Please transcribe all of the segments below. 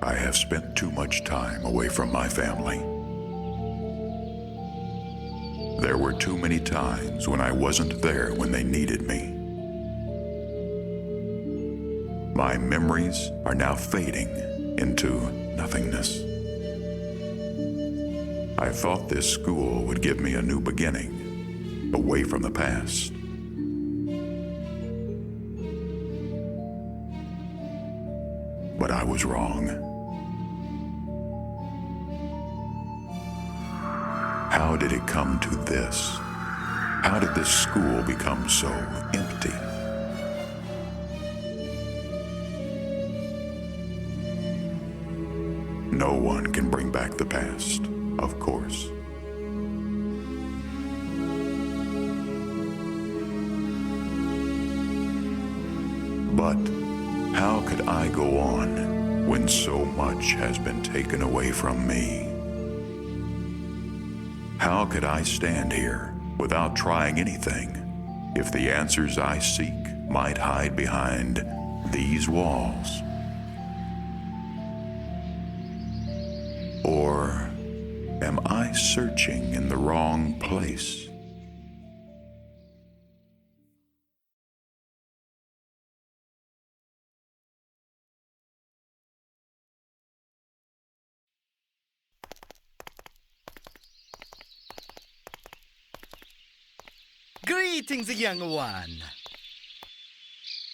I have spent too much time away from my family. There were too many times when I wasn't there when they needed me. My memories are now fading into nothingness. I thought this school would give me a new beginning, away from the past. But I was wrong. How did it come to this? How did this school become so empty? No one can bring back the past, of course. But how could I go on when so much has been taken away from me? How could I stand here without trying anything if the answers I seek might hide behind these walls? Or am I searching in the wrong place? Greetings, young one.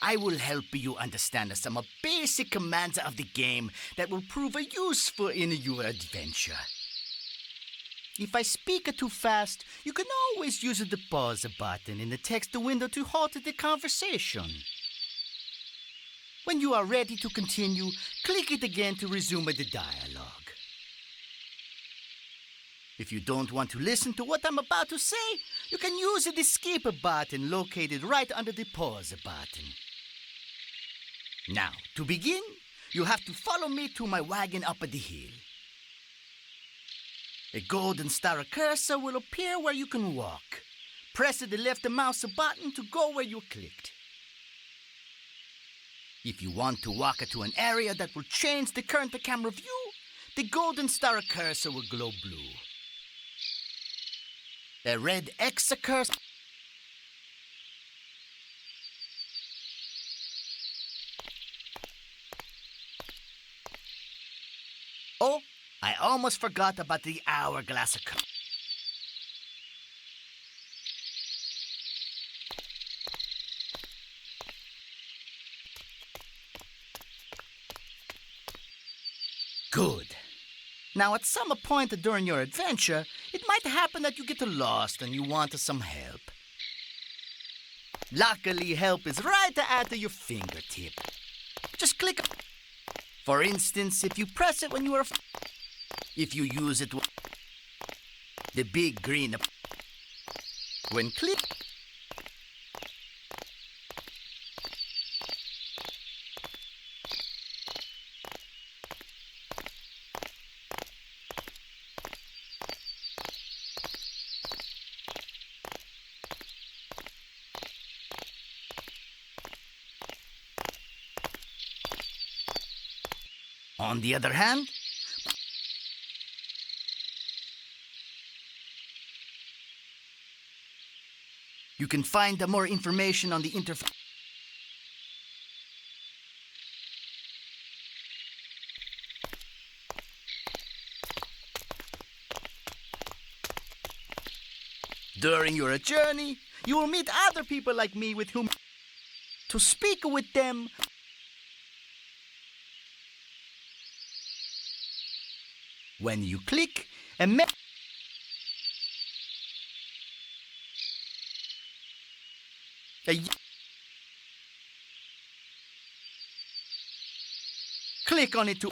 I will help you understand some basic commands of the game that will prove useful in your adventure. If I speak too fast, you can always use the pause button in the text window to halt the conversation. When you are ready to continue, click it again to resume the dialogue. If you don't want to listen to what I'm about to say, you can use the skip button located right under the pause button. Now, to begin, you have to follow me to my wagon up the hill. A golden star cursor will appear where you can walk. Press the left mouse button to go where you clicked. If you want to walk to an area that will change the current camera view, the golden star cursor will glow blue. A red X cursor. Oh, I almost forgot about the hourglass cursor. Good. Now, at some point during your adventure, it might happen that you get lost and you want some help. Luckily, help is right at your fingertip. Just click. For instance, if you press it when you are... If you use it... The big green... When click... On the other hand, you can find more information on the interface. During your journey, you will meet other people like me with whom to speak with them. When you click and click on it to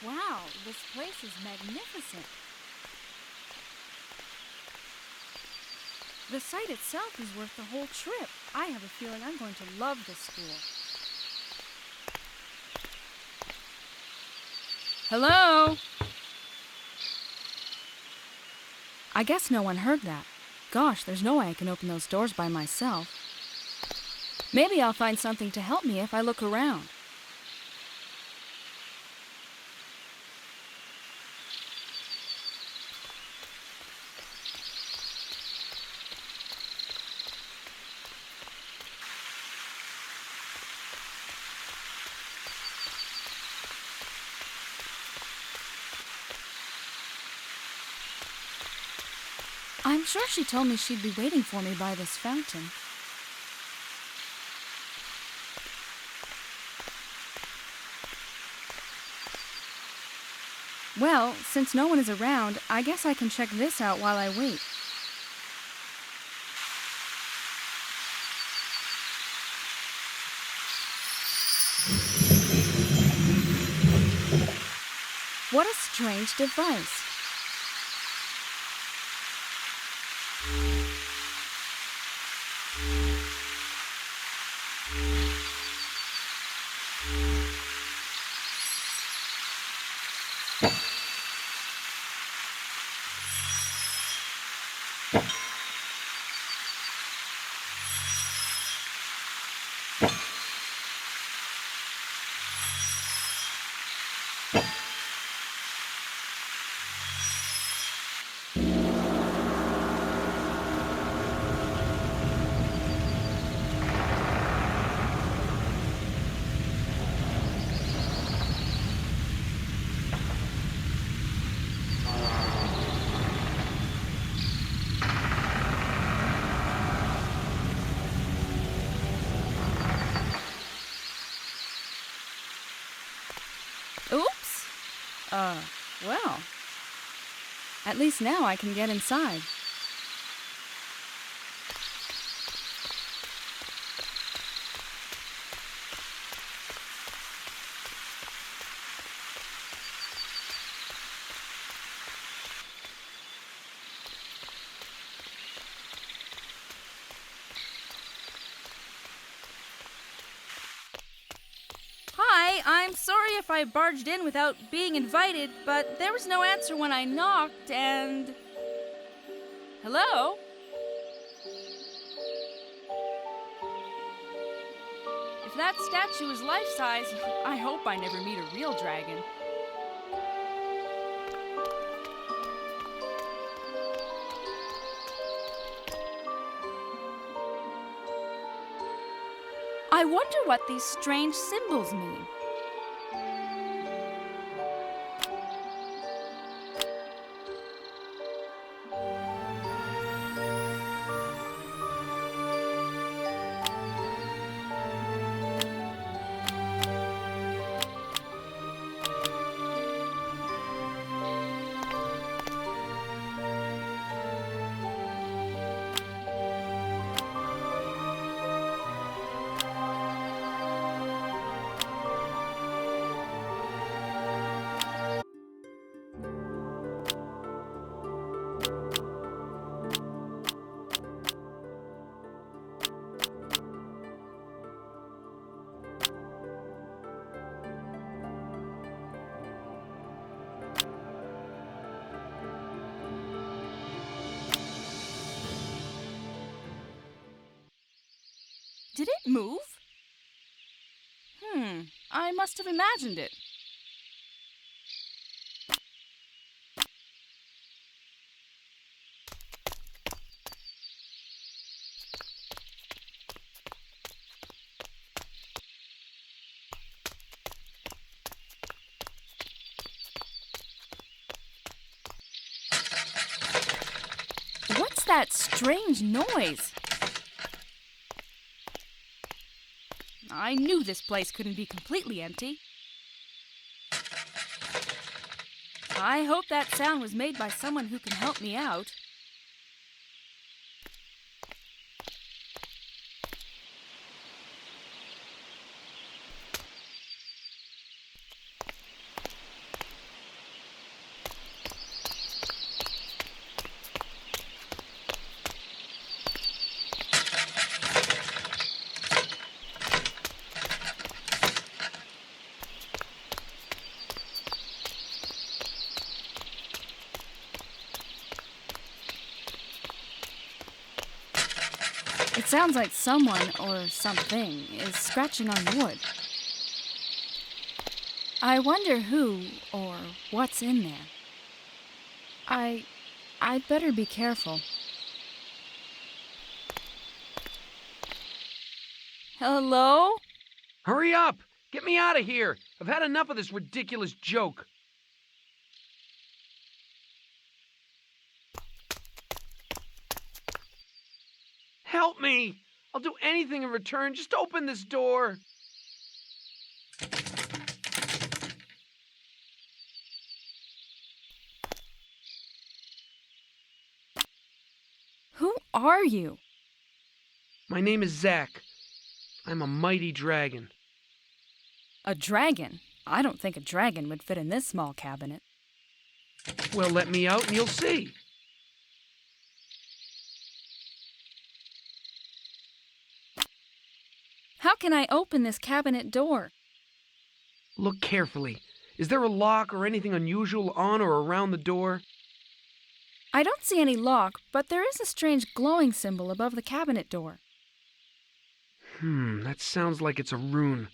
Wow, this place is magnificent. The site itself is worth the whole trip. I have a feeling I'm going to love this school. Hello? I guess no one heard that. Gosh, there's no way I can open those doors by myself. Maybe I'll find something to help me if I look around. I'm sure she told me she'd be waiting for me by this fountain. Well, since no one is around, I guess I can check this out while I wait. What a strange device. Oops. Well. At least now I can get inside. Hi, I'm sorry if I barged in without being invited, but there was no answer when I knocked, and... Hello? If that statue is life-size, I hope I never meet a real dragon. I wonder what these strange symbols mean. Did it move? I must have imagined it. What's that strange noise? I knew this place couldn't be completely empty. I hope that sound was made by someone who can help me out. It sounds like someone or something is scratching on wood. I wonder who or what's in there. I'd better be careful. Hello? Hurry up! Get me out of here! I've had enough of this ridiculous joke. Help me! I'll do anything in return. Just open this door. Who are you? My name is Zach. I'm a mighty dragon. A dragon? I don't think a dragon would fit in this small cabinet. Well, let me out and you'll see. How can I open this cabinet door? Look carefully. Is there a lock or anything unusual on or around the door? I don't see any lock, but there is a strange glowing symbol above the cabinet door. That sounds like it's a rune.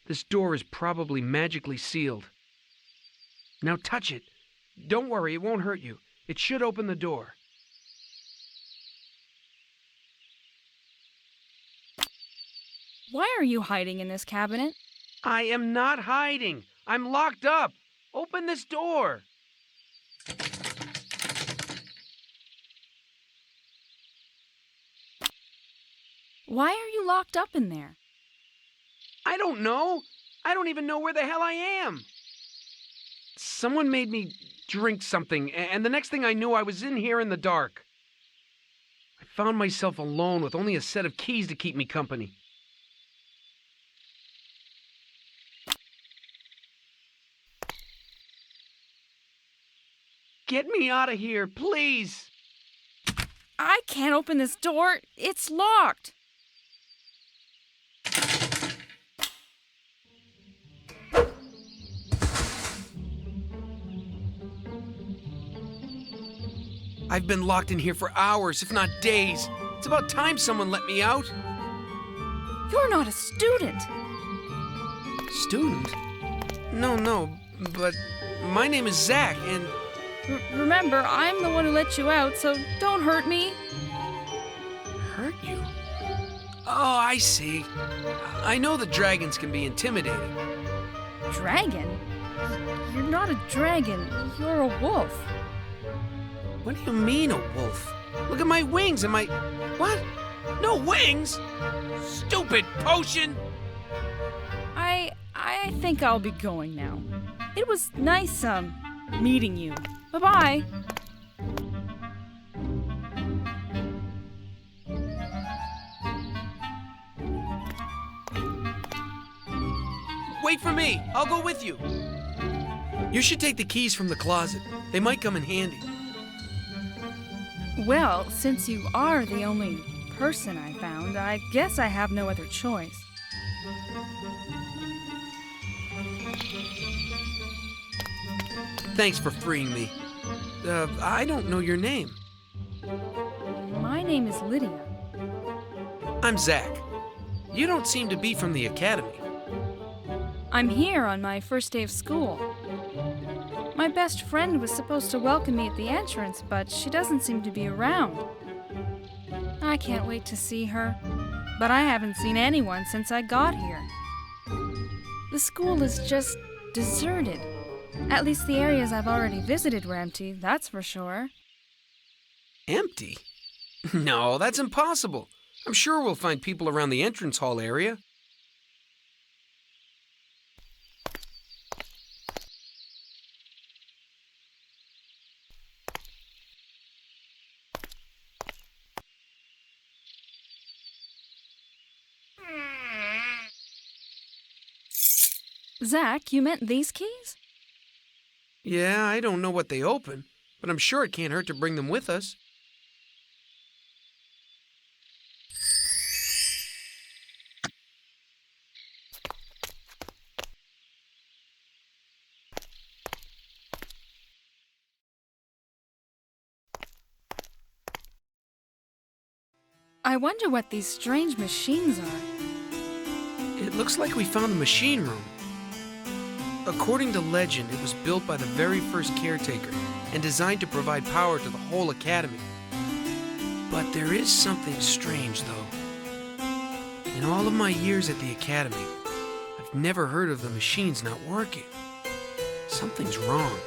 This door is probably magically sealed. Now touch it. Don't worry, it won't hurt you. It should open the door. Why are you hiding in this cabinet? I am not hiding. I'm locked up. Open this door. Why are you locked up in there? I don't know. I don't even know where the hell I am. Someone made me drink something, and the next thing I knew, I was in here in the dark. I found myself alone with only a set of keys to keep me company. Get me out of here, please. I can't open this door. It's locked. I've been locked in here for hours, if not days. It's about time someone let me out. You're not a student. Student? No, but my name is Zach, and... Remember, I'm the one who let you out, so don't hurt me. Hurt you? Oh, I see. I know that dragons can be intimidating. Dragon? You're not a dragon. You're a wolf. What do you mean, a wolf? Look at my wings and my... What? No wings? Stupid potion! I think I'll be going now. It was nice, meeting you. Bye-bye. Wait for me. I'll go with you. You should take the keys from the closet. They might come in handy. Well, since you are the only person I found, I guess I have no other choice. Thanks for freeing me. I don't know your name. My name is Lydia. I'm Zach. You don't seem to be from the academy. I'm here on my first day of school. My best friend was supposed to welcome me at the entrance, but she doesn't seem to be around. I can't wait to see her, but I haven't seen anyone since I got here. The school is just deserted. At least the areas I've already visited were empty, that's for sure. Empty? No, that's impossible. I'm sure we'll find people around the entrance hall area. Zach, you meant these keys? Yeah, I don't know what they open, but I'm sure it can't hurt to bring them with us. I wonder what these strange machines are. It looks like we found a machine room. According to legend, it was built by the very first caretaker and designed to provide power to the whole academy. But there is something strange, though. In all of my years at the academy, I've never heard of the machines not working. Something's wrong.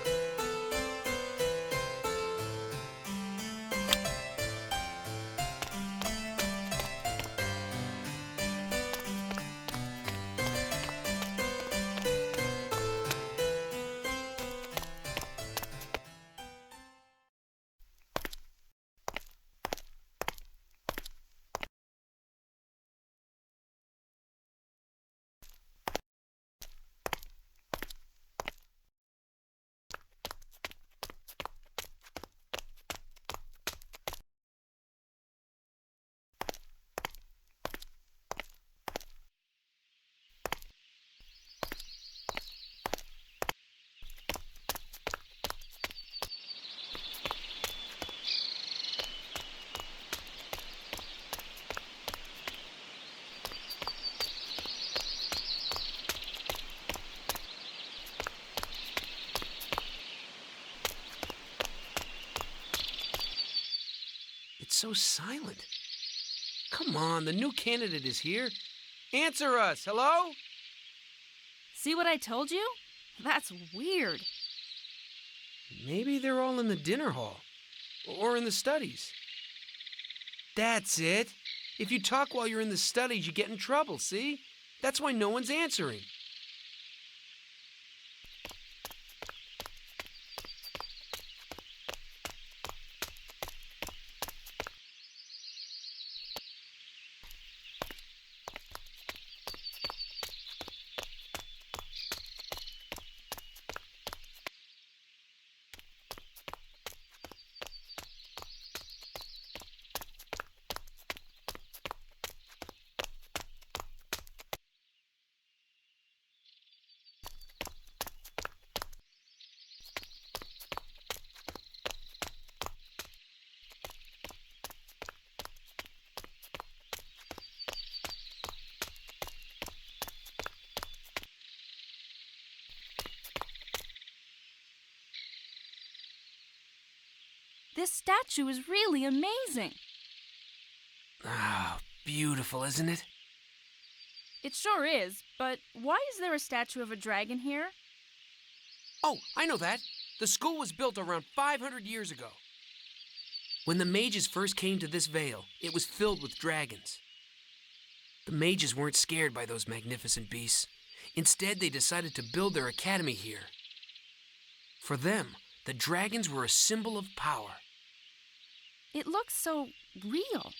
It's so silent. Come on, the new candidate is here. Answer us, hello? See what I told you? That's weird. Maybe they're all in the dinner hall. Or in the studies. That's it. If you talk while you're in the studies, you get in trouble, see? That's why no one's answering. This statue is really amazing. Ah, beautiful, isn't it? It sure is, but why is there a statue of a dragon here? Oh, I know that. The school was built around 500 years ago. When the mages first came to this vale, it was filled with dragons. The mages weren't scared by those magnificent beasts. Instead, they decided to build their academy here. For them, the dragons were a symbol of power. It looks so real.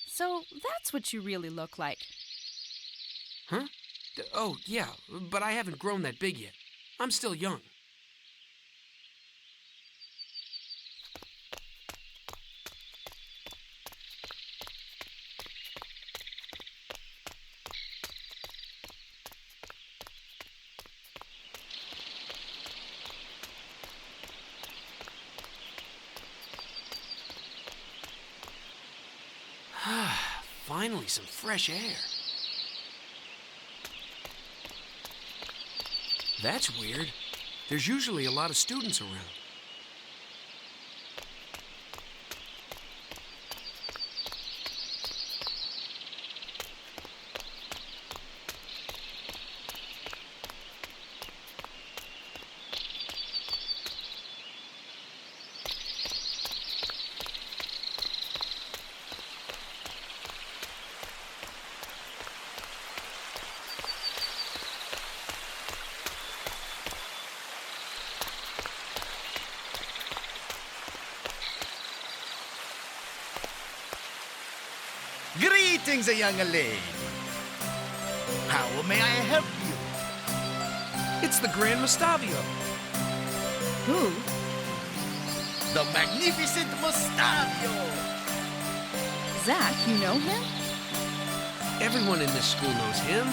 So that's what you really look like. Huh? Oh, yeah, but I haven't grown that big yet. I'm still young. Finally, some fresh air. That's weird. There's usually a lot of students around. Greetings, young lady. How may I help you? It's the Grand Mustavio. Who? The magnificent Mustavio! Zach, you know him? Everyone in this school knows him.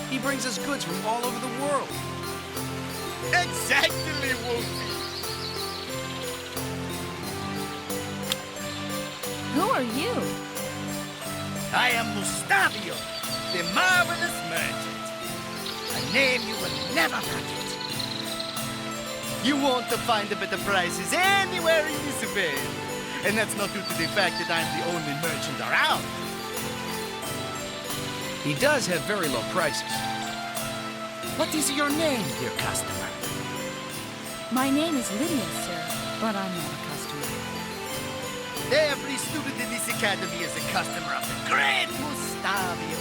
He brings us goods from all over the world. Exactly, Wolfie! Who are you? I am Mustavio, the marvelous merchant. A name you will never forget. You won't find better prices anywhere in this bay. And that's not due to the fact that I'm the only merchant around. He does have very low prices. What is your name, dear customer? My name is Lydia, sir, but I'm not a customer. Every student in this academy is a customer of the great Mustavio.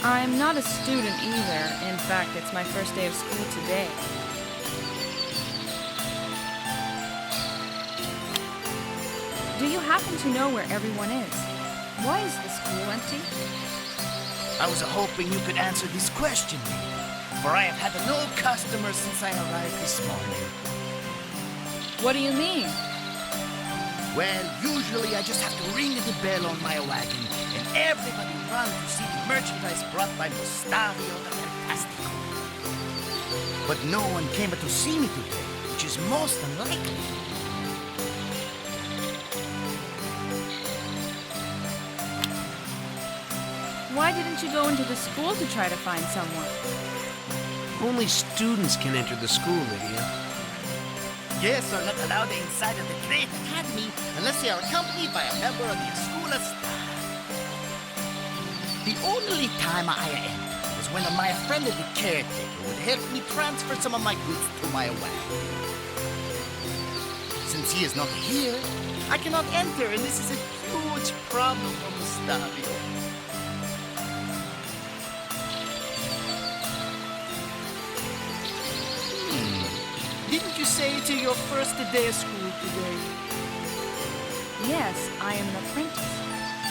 I'm not a student either. In fact, it's my first day of school today. Do you happen to know where everyone is? Why is the school empty? I was hoping you could answer this question, for I have had no customers since I arrived this morning. What do you mean? Well, usually I just have to ring the bell on my wagon, and everybody runs to see the merchandise brought by Mustavio the Fantastico. But no one came to see me today, which is most unlikely. Why didn't you go into the school to try to find someone? Only students can enter the school, Lydia. Guests are not allowed inside of the Great Academy unless they are accompanied by a member of the school staff. The only time I enter is when my friend the caretaker would help me transfer some of my goods to my wagon. Since he is not here, I cannot enter, and this is a huge problem for Mustavio. Didn't you say it's your first day of school today? Yes, I am an apprentice.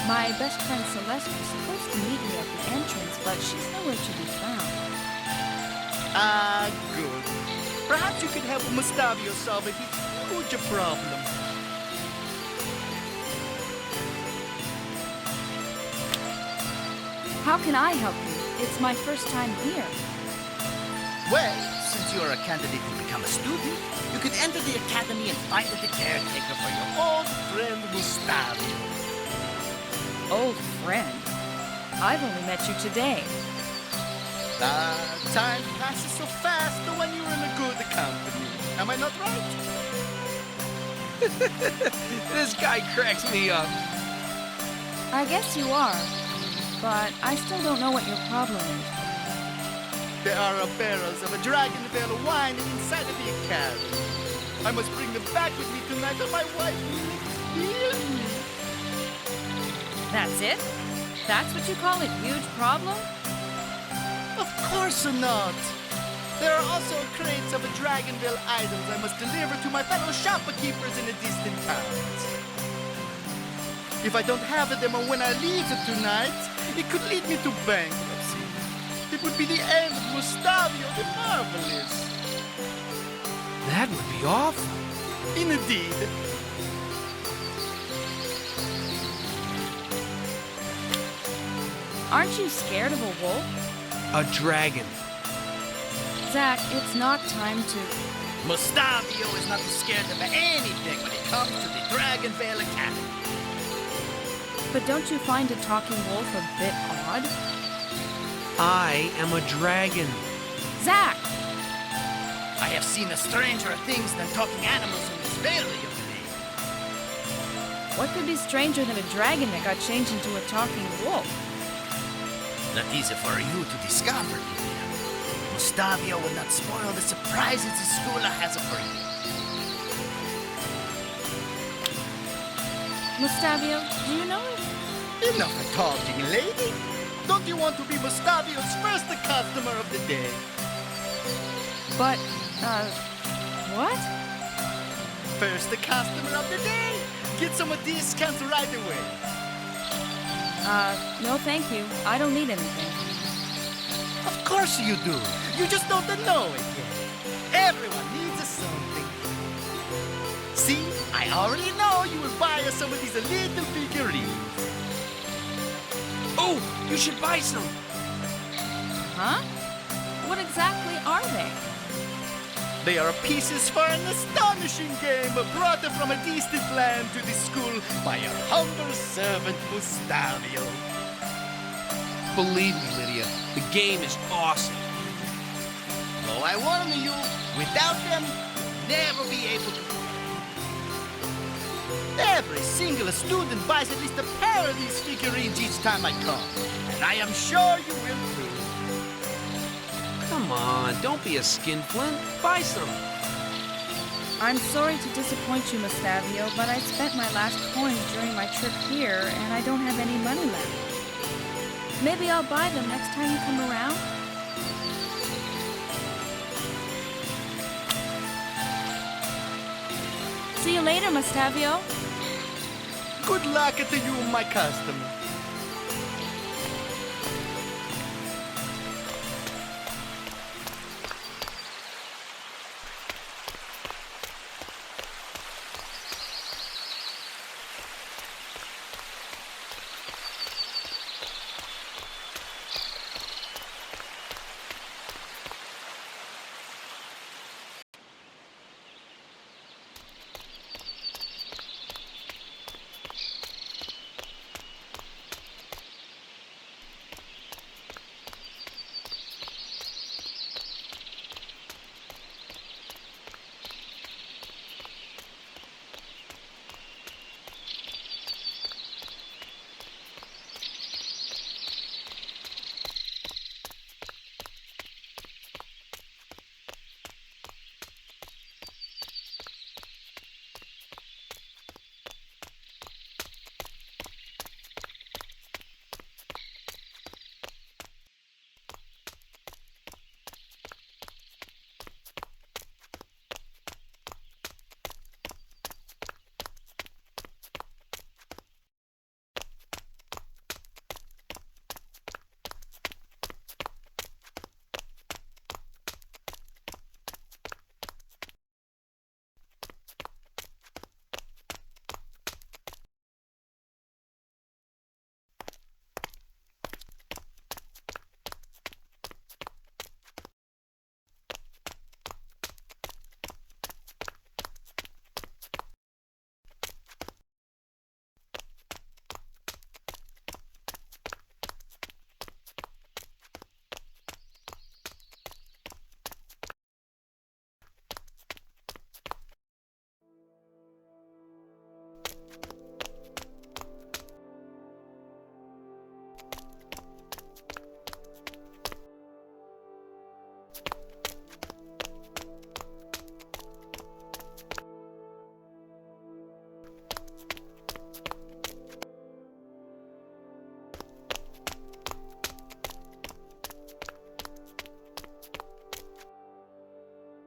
My best friend Celeste was supposed to meet me at the entrance, but she's nowhere to be found. Ah, good. Perhaps you could help Mustavio solve his huge problem. How can I help you? It's my first time here. Well, since you're a candidate to become a student, you could enter the academy and find the caretaker for your old friend Mustavio. Old friend? I've only met you today. Time passes so fast when you're in a good company. Am I not right? This guy cracks me up. I guess you are, but I still don't know what your problem is. There are barrels of a Dragon Veil wine inside of the academy. I must bring them back with me tonight, or my wife will kill me. That's it? That's what you call a huge problem? Of course not. There are also crates of Dragonville items I must deliver to my fellow shopkeepers in the distant towns. If I don't have them when I leave tonight, it could lead me to bankruptcy. It would be the end of Mustavio the Marvelous. That would be awful. Indeed. Aren't you scared of a wolf? A dragon. Zach, it's not time to... Mustavio is not scared of anything when it comes to the Dragonvale Academy. But don't you find a talking wolf a bit odd? I am a dragon. Zach! I have seen stranger things than talking animals in this valley of me. What could be stranger than a dragon that got changed into a talking wolf? That is for you to discover, Lydia. Mustavio will not spoil the surprises the school has for you. Mustavio, do you know if... Enough of talking, lady. Don't you want to be Mustavio's first customer of the day? But, what? First customer of the day? Get some discounts right away. No thank you. I don't need anything. Of course you do. You just don't know it yet. Everyone needs something. See, I already know you will buy us some of these little figurines. Oh, you should buy some. Huh? What exactly are they? They are pieces for an astonishing game brought from a distant land to this school by your humble servant, Mustavio. Believe me, Lydia, the game is awesome. Though I warn you, without them, you'll never be able to. Every single student buys at least a pair of these figurines each time I come, and I am sure you will too. Come on, don't be a skinflint. Buy some. I'm sorry to disappoint you, Mustavio, but I spent my last coins during my trip here, and I don't have any money left. Maybe I'll buy them next time you come around? See you later, Mustavio. Good luck to you, my customer.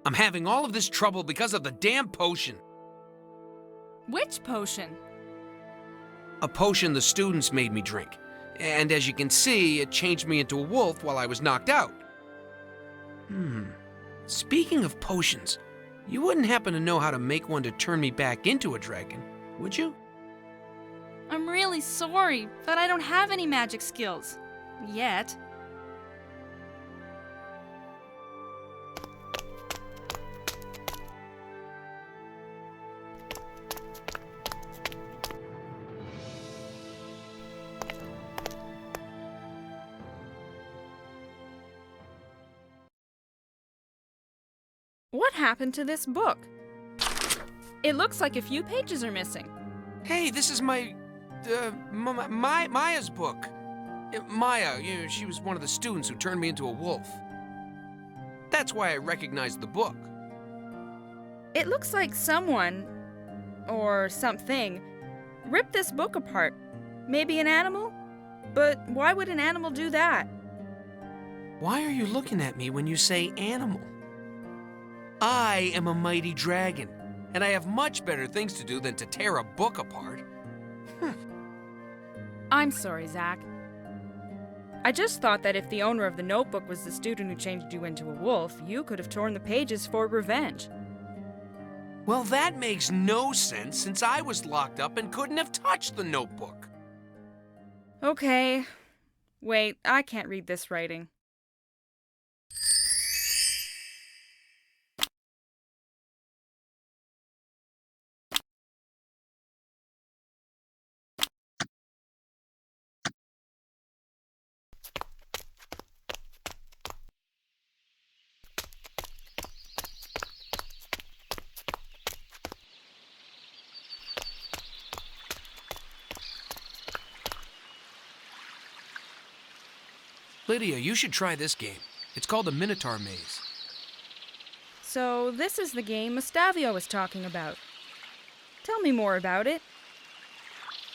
I'm having all of this trouble because of the damn potion. Which potion? A potion the students made me drink. And as you can see, it changed me into a wolf while I was knocked out. Speaking of potions, you wouldn't happen to know how to make one to turn me back into a dragon, would you? I'm really sorry, but I don't have any magic skills. Yet. What happened to this book? It looks like a few pages are missing. Hey, this is Maya's book. Maya, she was one of the students who turned me into a wolf. That's why I recognized the book. It looks like someone, or something, ripped this book apart. Maybe an animal? But why would an animal do that? Why are you looking at me when you say animal? I am a mighty dragon, and I have much better things to do than to tear a book apart. I'm sorry, Zach. I just thought that if the owner of the notebook was the student who changed you into a wolf, you could have torn the pages for revenge. Well, that makes no sense since I was locked up and couldn't have touched the notebook. Okay. Wait, I can't read this writing. Lydia, you should try this game. It's called the Minotaur Maze. So this is the game Mustavio was talking about. Tell me more about it.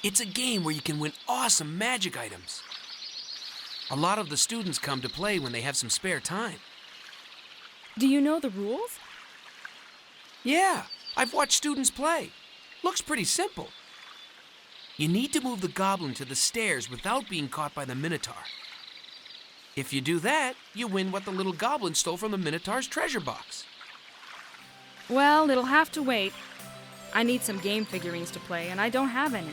It's a game where you can win awesome magic items. A lot of the students come to play when they have some spare time. Do you know the rules? Yeah, I've watched students play. Looks pretty simple. You need to move the goblin to the stairs without being caught by the Minotaur. If you do that, you win what the little goblin stole from the Minotaur's treasure box. Well, it'll have to wait. I need some game figurines to play, and I don't have any.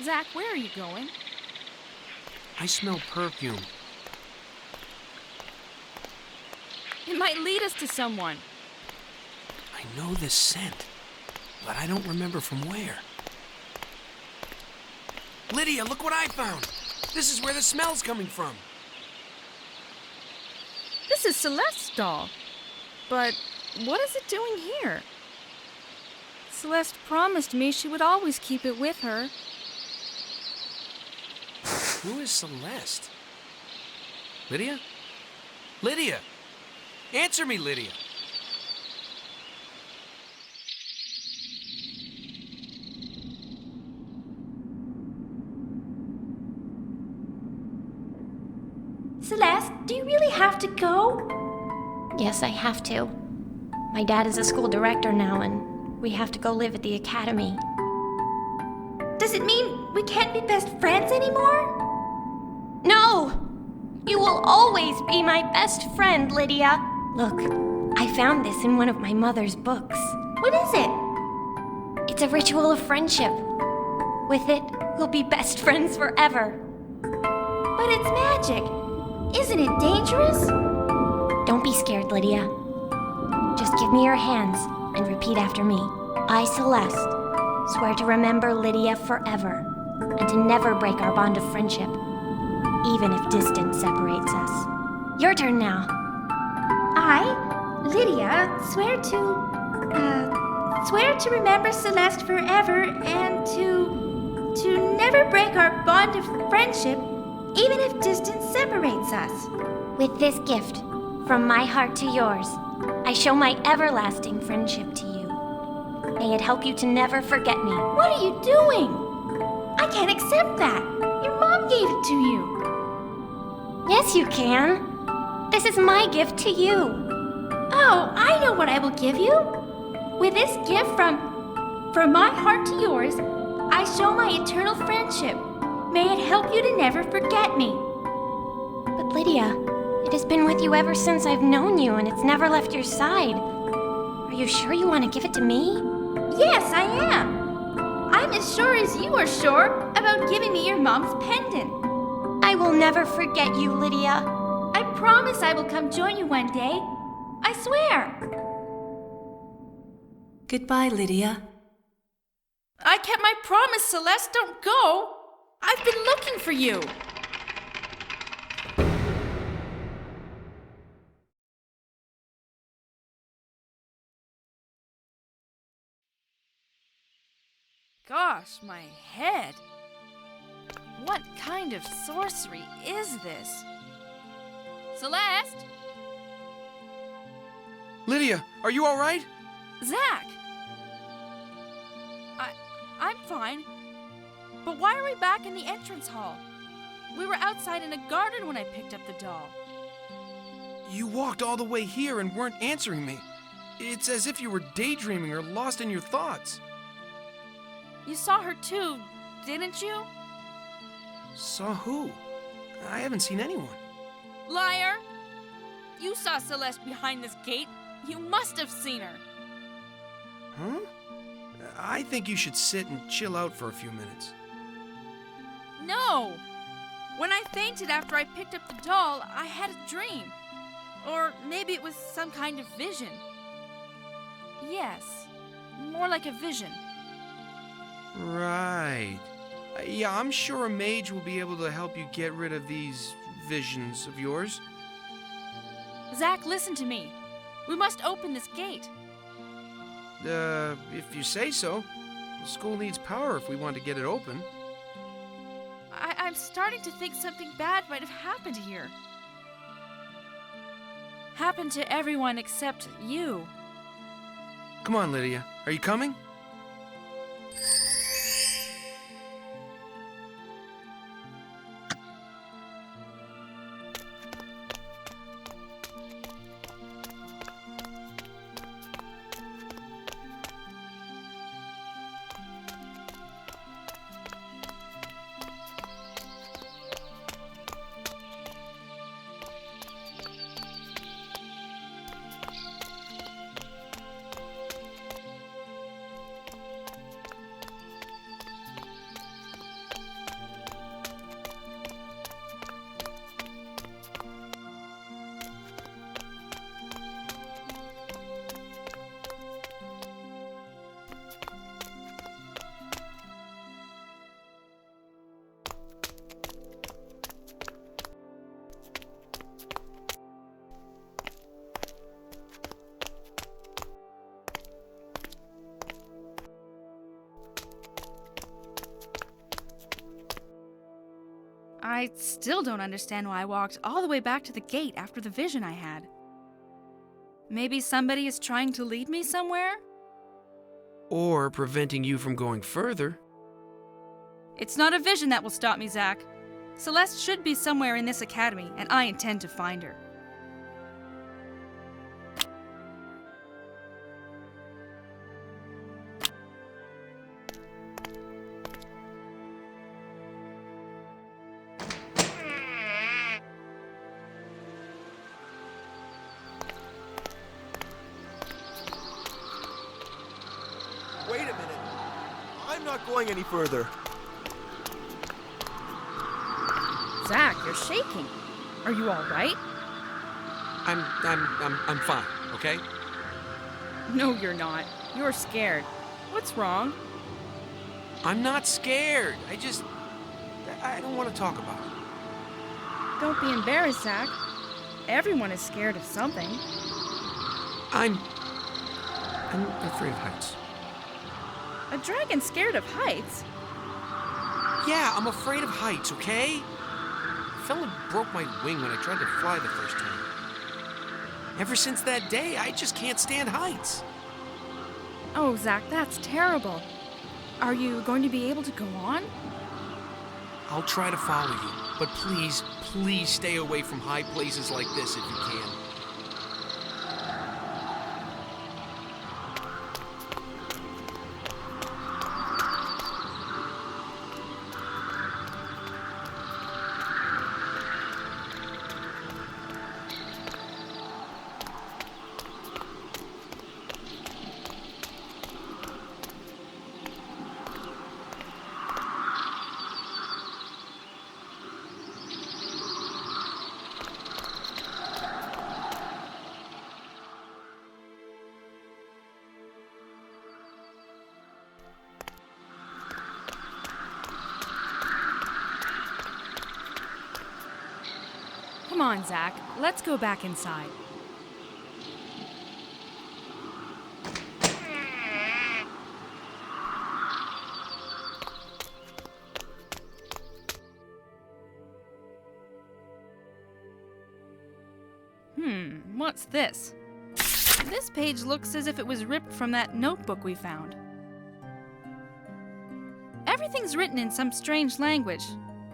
Zach, where are you going? I smell perfume. It might lead us to someone. I know this scent, but I don't remember from where. Lydia, look what I found! This is where the smell's coming from. This is Celeste's doll. But what is it doing here? Celeste promised me she would always keep it with her. Who is Celeste? Lydia? Lydia! Answer me, Lydia! Celeste, do you really have to go? Yes, I have to. My dad is a school director now, and we have to go live at the academy. Does it mean we can't be best friends anymore? No! You will always be my best friend, Lydia. Look, I found this in one of my mother's books. What is it? It's a ritual of friendship. With it, we'll be best friends forever. But it's magic. Isn't it dangerous? Don't be scared, Lydia. Just give me your hands and repeat after me. I, Celeste, swear to remember Lydia forever and to never break our bond of friendship, even if distance separates us. Your turn now. I, Lydia, swear to remember Celeste forever and to never break our bond of friendship, even if distance separates us. With this gift, from my heart to yours, I show my everlasting friendship to you. May it help you to never forget me. What are you doing? I can't accept that. Your mom gave it to you. Yes, you can. This is my gift to you. Oh, I know what I will give you. With this gift from my heart to yours, I show my eternal friendship. May it help you to never forget me. But Lydia, it has been with you ever since I've known you, and it's never left your side. Are you sure you want to give it to me? Yes, I am. I'm as sure as you are sure about giving me your mom's pendant. I will never forget you, Lydia. I promise I will come join you one day. I swear. Goodbye, Lydia. I kept my promise, Celeste. Don't go. I've been looking for you. Gosh, my head. What kind of sorcery is this? Celeste? Lydia, are you all right? Zach! I'm fine. But why are we back in the entrance hall? We were outside in a garden when I picked up the doll. You walked all the way here and weren't answering me. It's as if you were daydreaming or lost in your thoughts. You saw her too, didn't you? Saw who? I haven't seen anyone. Liar! You saw Celeste behind this gate. You must have seen her. Huh? I think you should sit and chill out for a few minutes. No! When I fainted after I picked up the doll, I had a dream. Or maybe it was some kind of vision. Yes, more like a vision. Right. Yeah, I'm sure a mage will be able to help you get rid of these visions of yours. Zach, listen to me. We must open this gate. If you say so. The school needs power if we want to get it open. I'm starting to think something bad might have happened here. Happened to everyone except you. Come on, Lydia. Are you coming? I still don't understand why I walked all the way back to the gate after the vision I had. Maybe somebody is trying to lead me somewhere? Or preventing you from going further. It's not a vision that will stop me, Zach. Celeste should be somewhere in this academy, and I intend to find her. Wait a minute. I'm not going any further. Zach, you're shaking. Are you all right? I'm fine, okay? No, you're not. You're scared. What's wrong? I'm not scared. I don't want to talk about it. Don't be embarrassed, Zach. Everyone is scared of something. I'm afraid of heights. A dragon scared of heights? Yeah, I'm afraid of heights, okay? A fella broke my wing when I tried to fly the first time. Ever since that day, I just can't stand heights. Oh, Zach, that's terrible. Are you going to be able to go on? I'll try to follow you, but please, please stay away from high places like this if you can. Come on, Zach. Let's go back inside. What's this? This page looks as if it was ripped from that notebook we found. Everything's written in some strange language,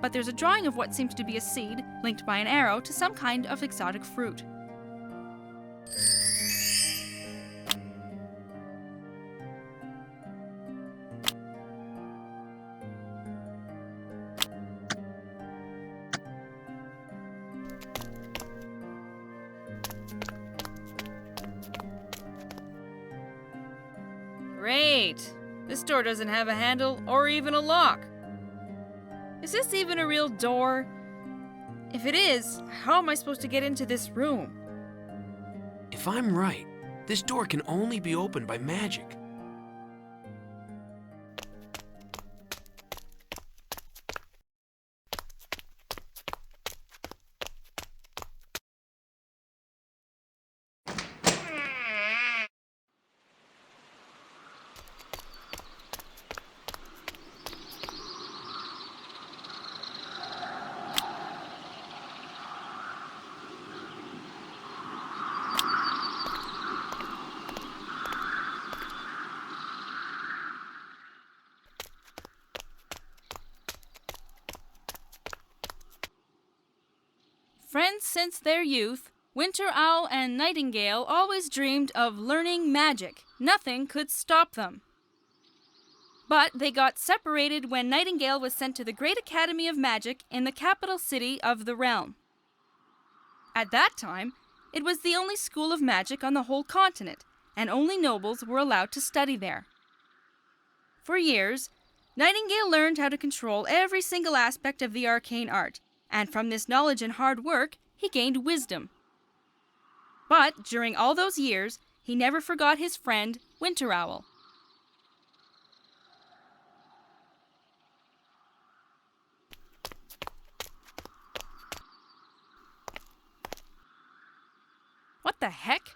but there's a drawing of what seems to be a seed linked by an arrow to some kind of exotic fruit. Wait, this door doesn't have a handle or even a lock. Is this even a real door? If it is, how am I supposed to get into this room? If I'm right, this door can only be opened by magic. Friends since their youth, Winter Owl and Nightingale always dreamed of learning magic. Nothing could stop them. But they got separated when Nightingale was sent to the Great Academy of Magic in the capital city of the realm. At that time, it was the only school of magic on the whole continent, and only nobles were allowed to study there. For years, Nightingale learned how to control every single aspect of the arcane art, and from this knowledge and hard work, he gained wisdom. But during all those years, he never forgot his friend, Winter Owl. What the heck?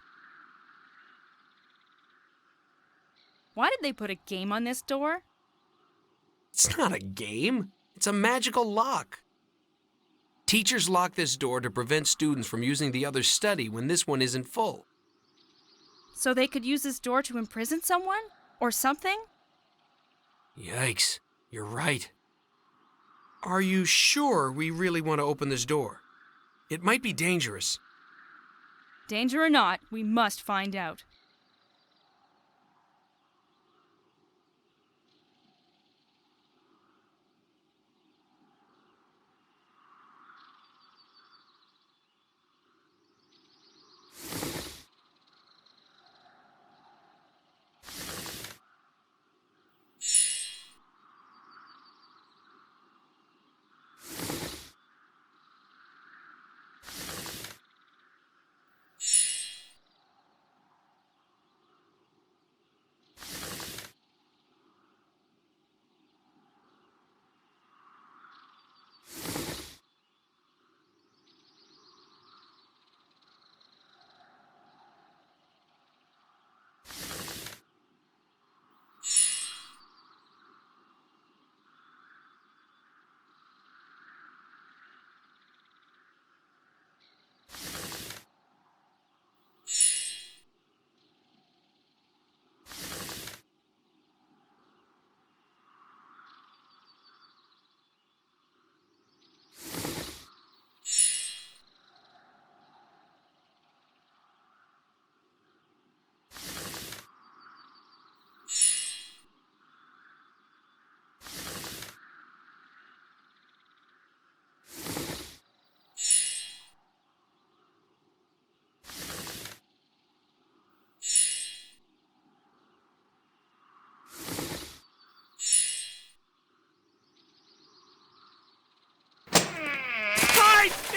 Why did they put a game on this door? It's not a game. It's a magical lock. Teachers lock this door to prevent students from using the other's study when this one isn't full. So they could use this door to imprison someone? Or something? Yikes, you're right. Are you sure we really want to open this door? It might be dangerous. Danger or not, we must find out.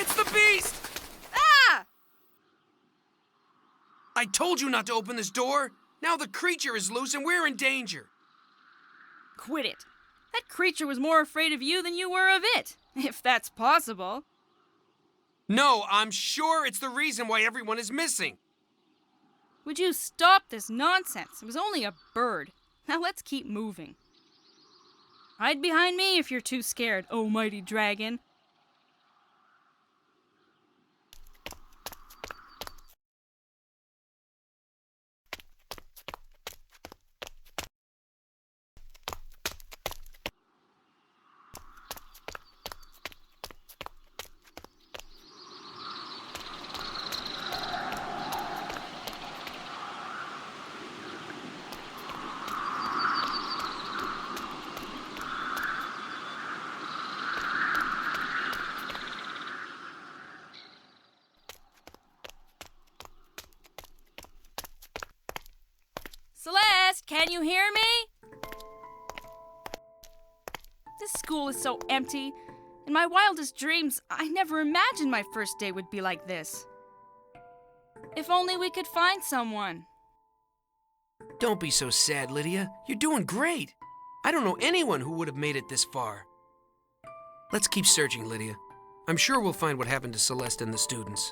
It's the beast! Ah! I told you not to open this door. Now the creature is loose and we're in danger. Quit it. That creature was more afraid of you than you were of it, if that's possible. No, I'm sure it's the reason why everyone is missing. Would you stop this nonsense? It was only a bird. Now let's keep moving. Hide behind me if you're too scared, oh mighty dragon. Celeste, can you hear me? school is so empty. In my wildest dreams, I never imagined my first day would be like this. If only we could find someone. Don't be so sad, Lydia. You're doing great. I don't know anyone who would have made it this far. Let's keep searching, Lydia. I'm sure we'll find what happened to Celeste and the students.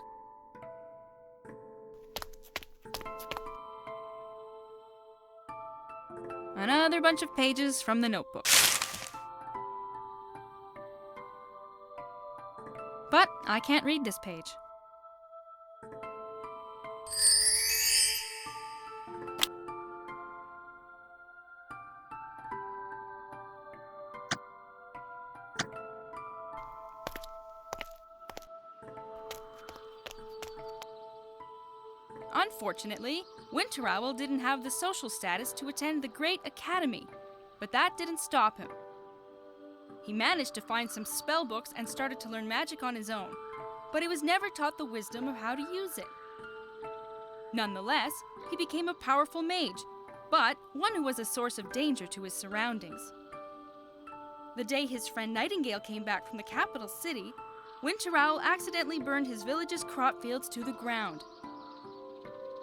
Another bunch of pages from the notebook. But I can't read this page. Unfortunately, Winter Owl didn't have the social status to attend the Great Academy, but that didn't stop him. He managed to find some spell books and started to learn magic on his own, but he was never taught the wisdom of how to use it. Nonetheless, he became a powerful mage, but one who was a source of danger to his surroundings. The day his friend Nightingale came back from the capital city, Winter Owl accidentally burned his village's crop fields to the ground.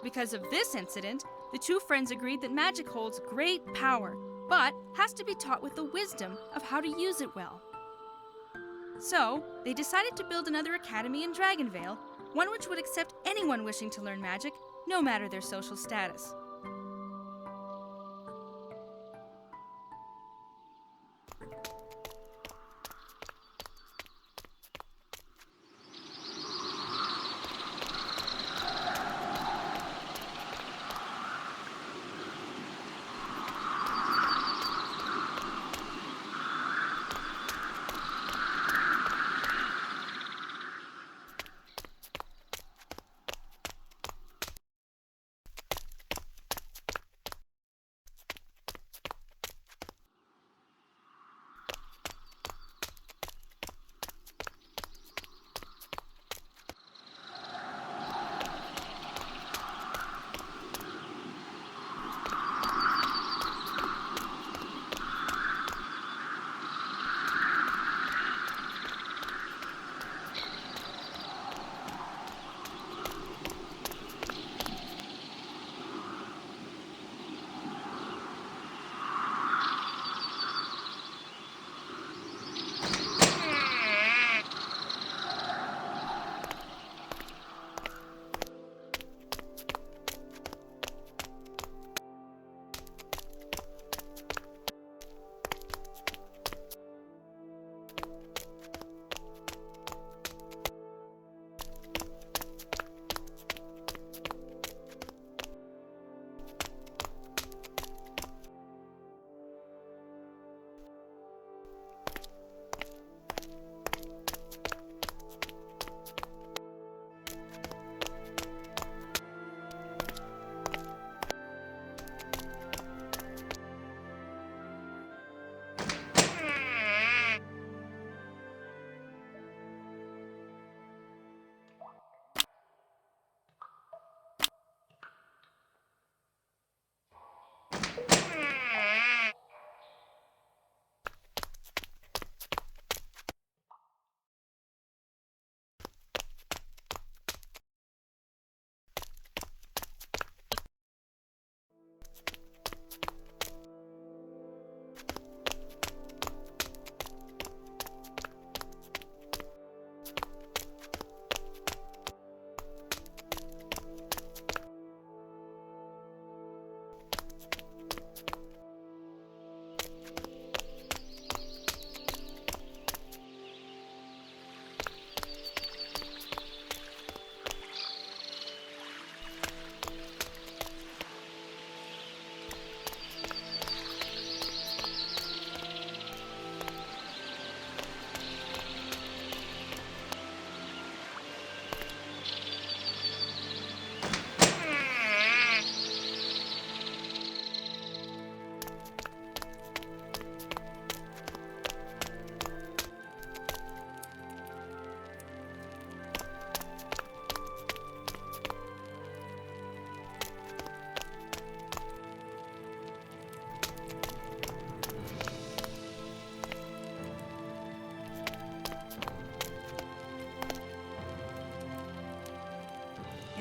Because of this incident, the two friends agreed that magic holds great power, but has to be taught with the wisdom of how to use it well. So, they decided to build another academy in Dragonvale, one which would accept anyone wishing to learn magic, no matter their social status.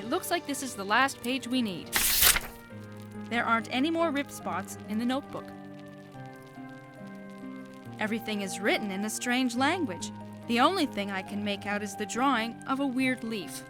It looks like this is the last page we need. There aren't any more rip spots in the notebook. Everything is written in a strange language. The only thing I can make out is the drawing of a weird leaf.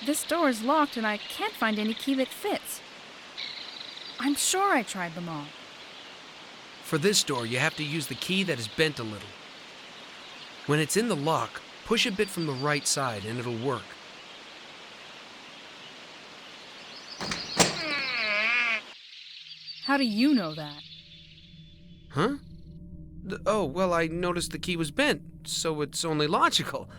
This door is locked and I can't find any key that fits. I'm sure I tried them all. For this door, you have to use the key that is bent a little. When it's in the lock, push a bit from the right side and it'll work. How do you know that? Huh? Oh, well, I noticed the key was bent, so it's only logical.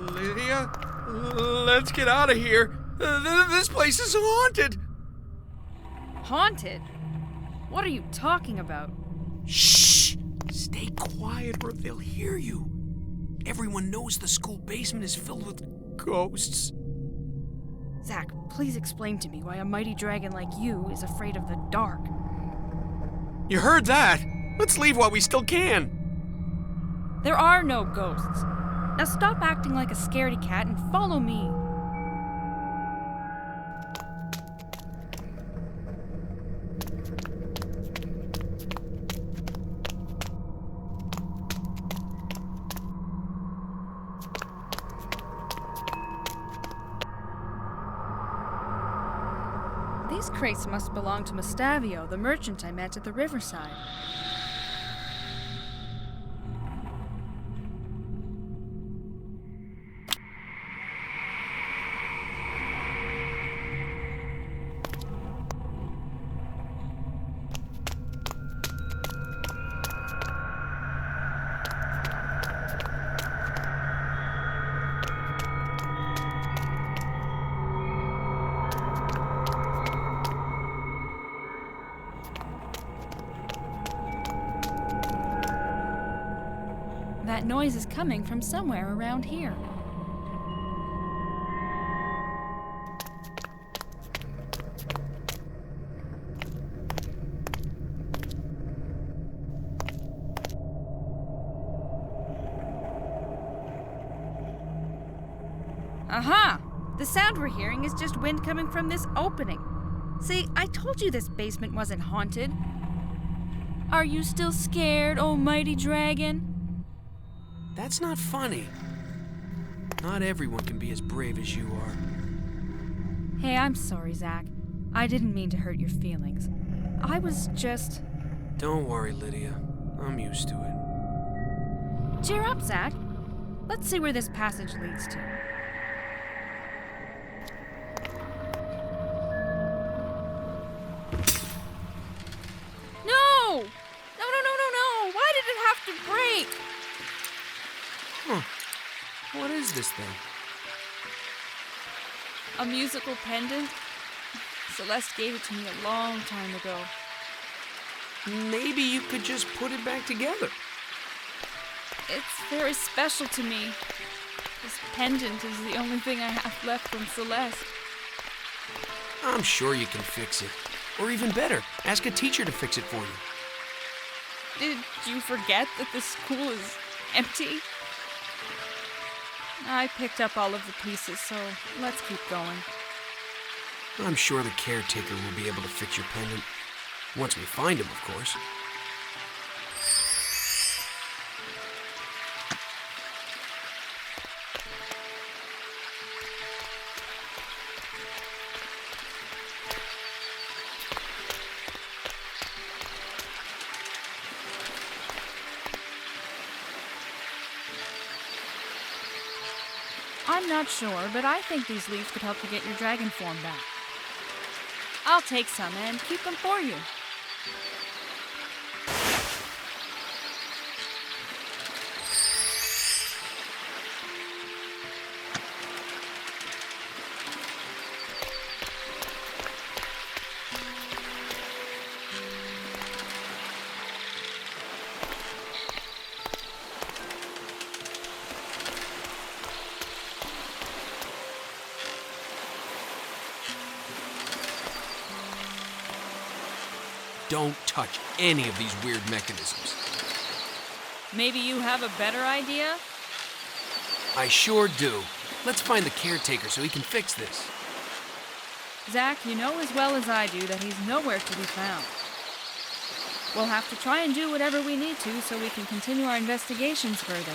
Lydia, let's get out of here. This place is haunted. Haunted? What are you talking about? Shh! Stay quiet or they'll hear you. Everyone knows the school basement is filled with ghosts. Zach, please explain to me why a mighty dragon like you is afraid of the dark. You heard that? Let's leave while we still can. There are no ghosts. Now stop acting like a scaredy cat and follow me. These crates must belong to Mustavio, the merchant I met at the riverside. That noise is coming from somewhere around here. Aha! The sound we're hearing is just wind coming from this opening. See, I told you this basement wasn't haunted. Are you still scared, oh mighty dragon? That's not funny. Not everyone can be as brave as you are. Hey, I'm sorry, Zach. I didn't mean to hurt your feelings. I was just... Don't worry, Lydia. I'm used to it. Cheer up, Zach. Let's see where this passage leads to. No! No! Why did it have to break? Huh. What is this thing? A musical pendant? Celeste gave it to me a long time ago. Maybe you could just put it back together. It's very special to me. pendant is the only thing I have left from Celeste. I'm sure you can fix it. Or even better, ask a teacher to fix it for you. Did you forget that the school is empty? I picked up all of the pieces, so let's keep going. I'm sure the caretaker will be able to fix your pendant. Once we find him, of course. I'm not sure, but I think these leaves could help you get your dragon form back. I'll take some and keep them for you. Don't touch any of these weird mechanisms. Maybe you have a better idea? I sure do. Let's find the caretaker so he can fix this. Zack, you know as well as I do that he's nowhere to be found. We'll have to try and do whatever we need to so we can continue our investigations further.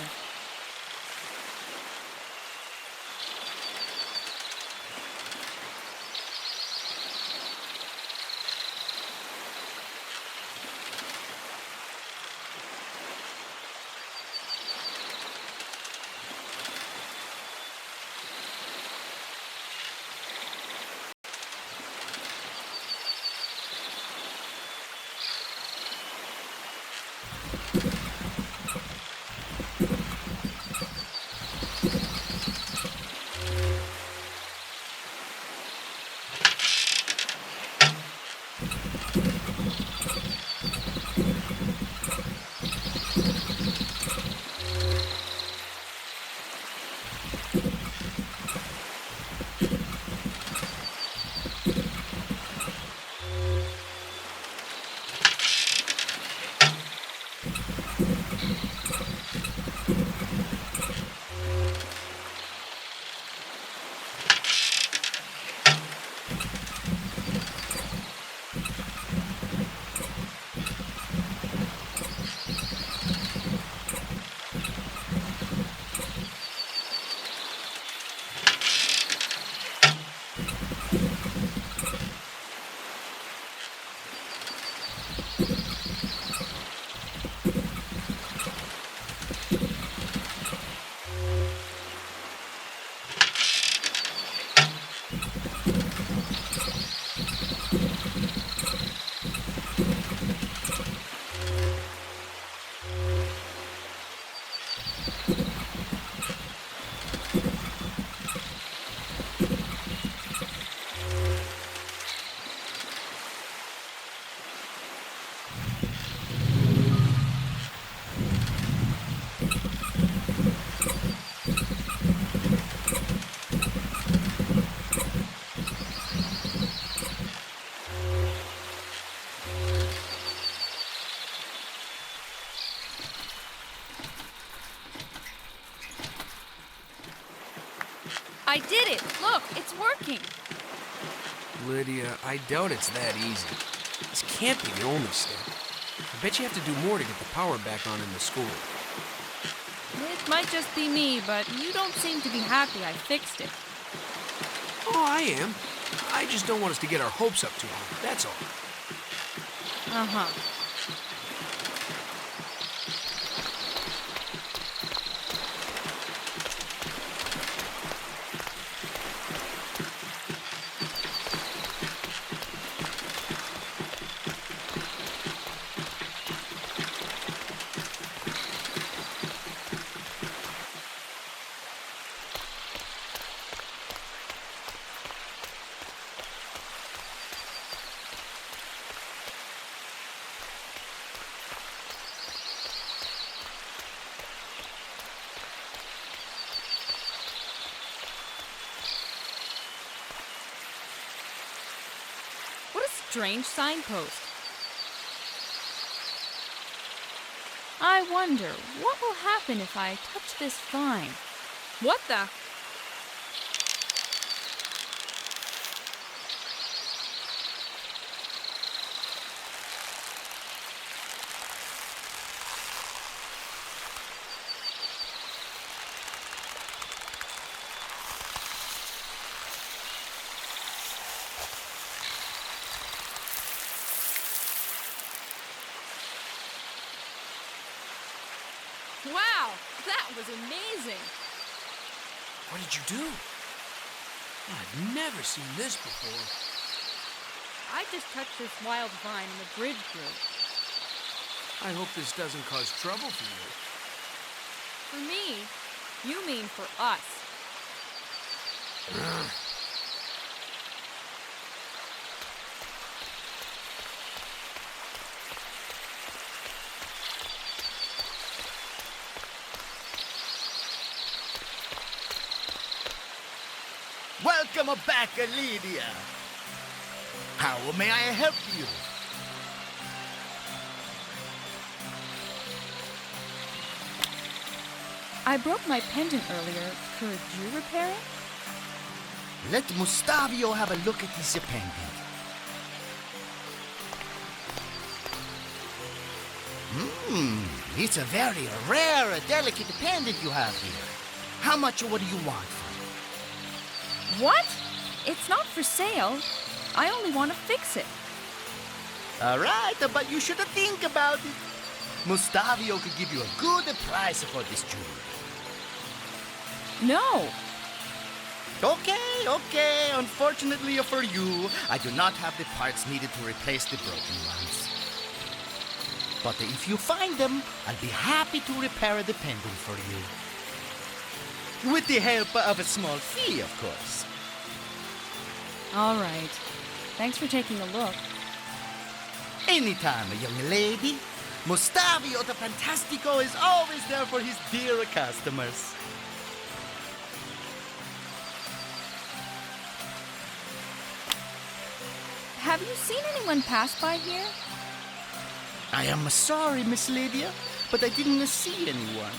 I did it! Look, it's working! Lydia, I doubt it's that easy. This can't be the only step. I bet you have to do more to get the power back on in the school. It might just be me, but you don't seem to be happy I fixed it. Oh, I am. I just don't want us to get our hopes up too high, that's all. Uh-huh. strange signpost. I wonder, what will happen if I touch this vine? What the? Wow, that was amazing! What did you do? I've never seen this before. I just touched this wild vine and the bridge grew. I hope this doesn't cause trouble for you. For me, you mean for us. Welcome back, Lydia. How may I help you? I broke my pendant earlier. Could you repair it? Let Mustavio have a look at this pendant. It's a very rare, delicate pendant you have here. How much or what do you want for it? What? It's not for sale. I only want to fix it. All right, but you should think about it. Mustavio could give you a good price for this jewelry. No. Okay. Unfortunately for you, I do not have the parts needed to replace the broken ones. But if you find them, I'll be happy to repair the pendant for you. With the help of a small fee, of course. All right. Thanks for taking a look. Anytime, young lady. Mustavio the Fantastico is always there for his dear customers. Have you seen anyone pass by here? I am sorry, Miss Lydia, but I didn't see anyone.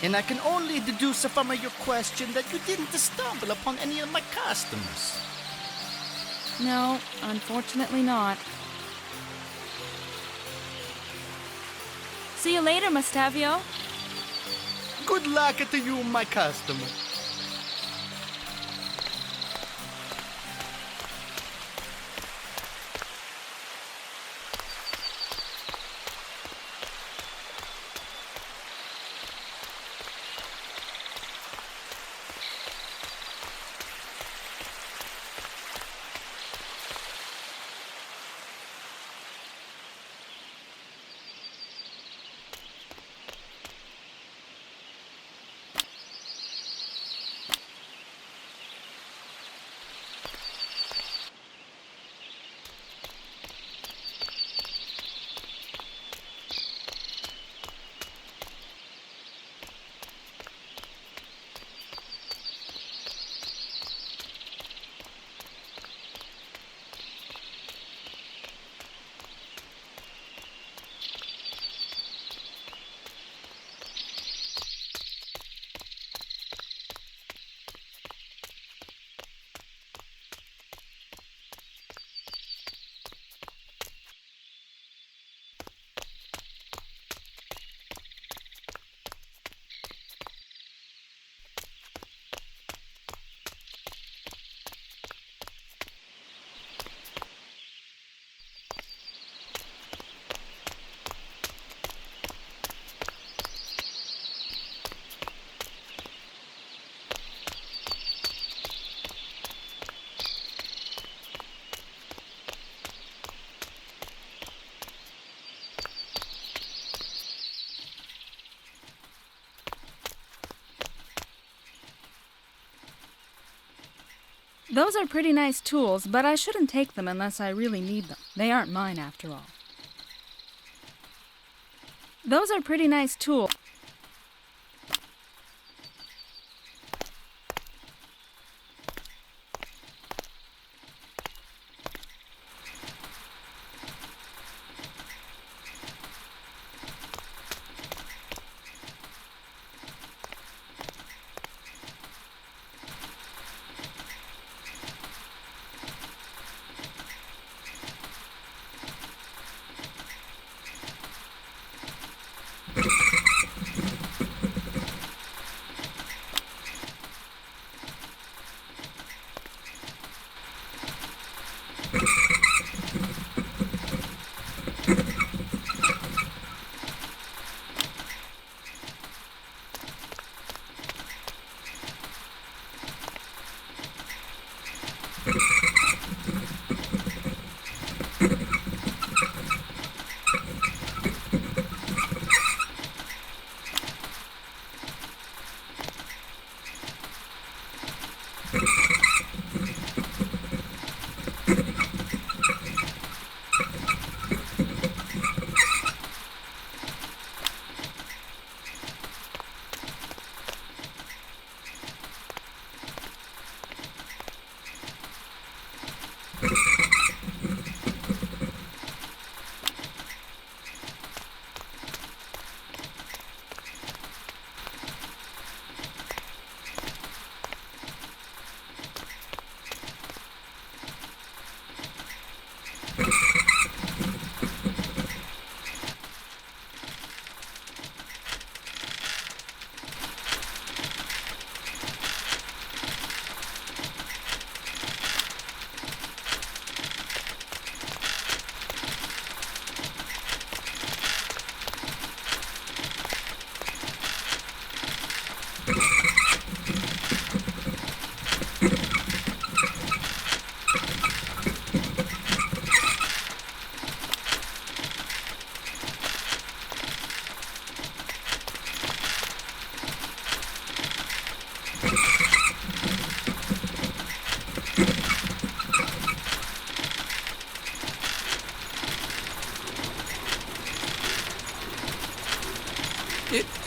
And I can only deduce from your question that you didn't stumble upon any of my customers. No, unfortunately not. See you later, Mustavio. Good luck to you, my customer. Those are pretty nice tools, but I shouldn't take them unless I really need them. They aren't mine after all. Those are pretty nice tools.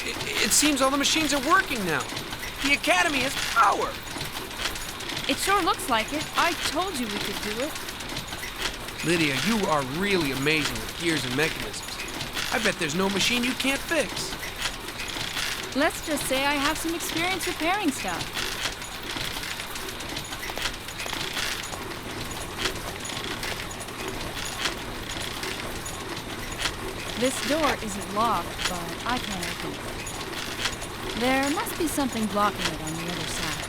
It seems all the machines are working now. The Academy has power. It sure looks like it. I told you we could do it. Lydia, you are really amazing with gears and mechanisms. I bet there's no machine you can't fix. Let's just say I have some experience repairing stuff. This door isn't locked, but I can't open it. There must be something blocking it on the other side.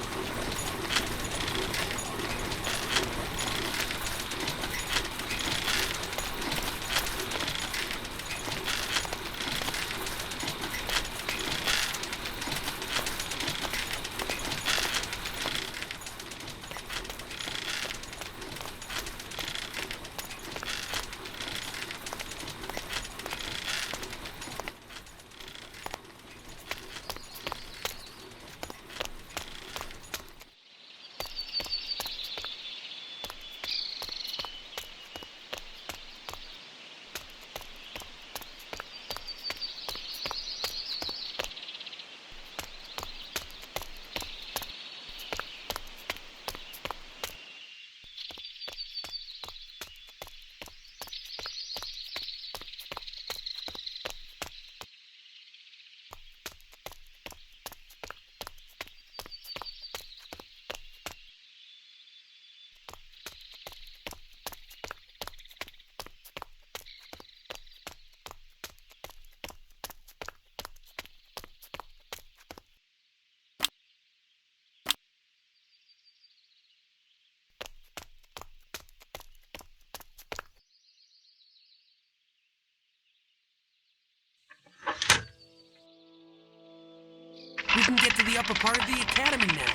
We can get to the upper part of the academy now.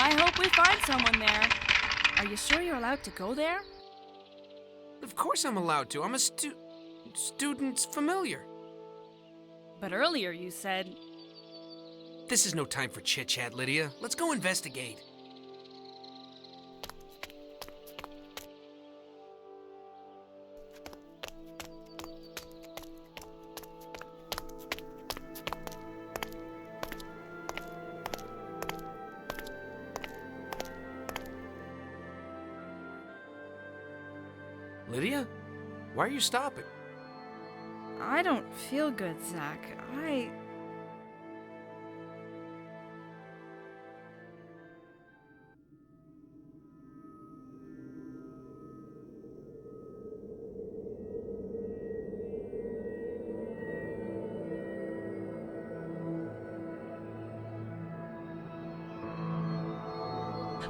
I hope we find someone there. Are you sure you're allowed to go there? Of course I'm allowed to. I'm a student's familiar. But earlier you said... This is no time for chit-chat, Lydia. Let's go investigate. Lydia? Why are you stopping? I don't feel good, Zach.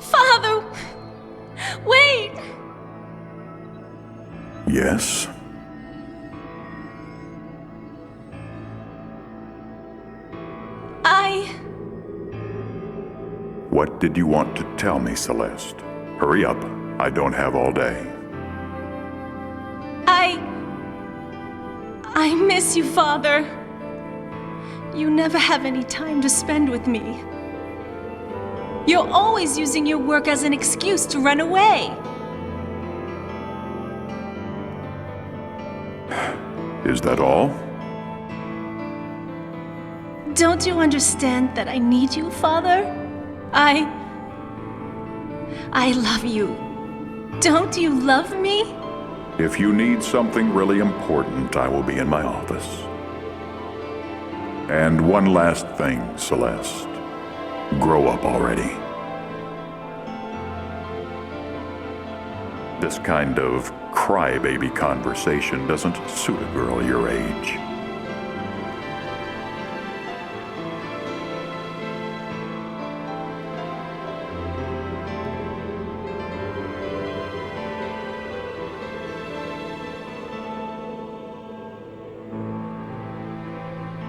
Father! Wait! Yes? What did you want to tell me, Celeste? Hurry up. I don't have all day. I miss you, Father. You never have any time to spend with me. You're always using your work as an excuse to run away. Is that all? Don't you understand that I need you, Father? I love you. Don't you love me? If you need something really important, I will be in my office. And one last thing, Celeste. Grow up already. This kind of crybaby conversation doesn't suit a girl your age.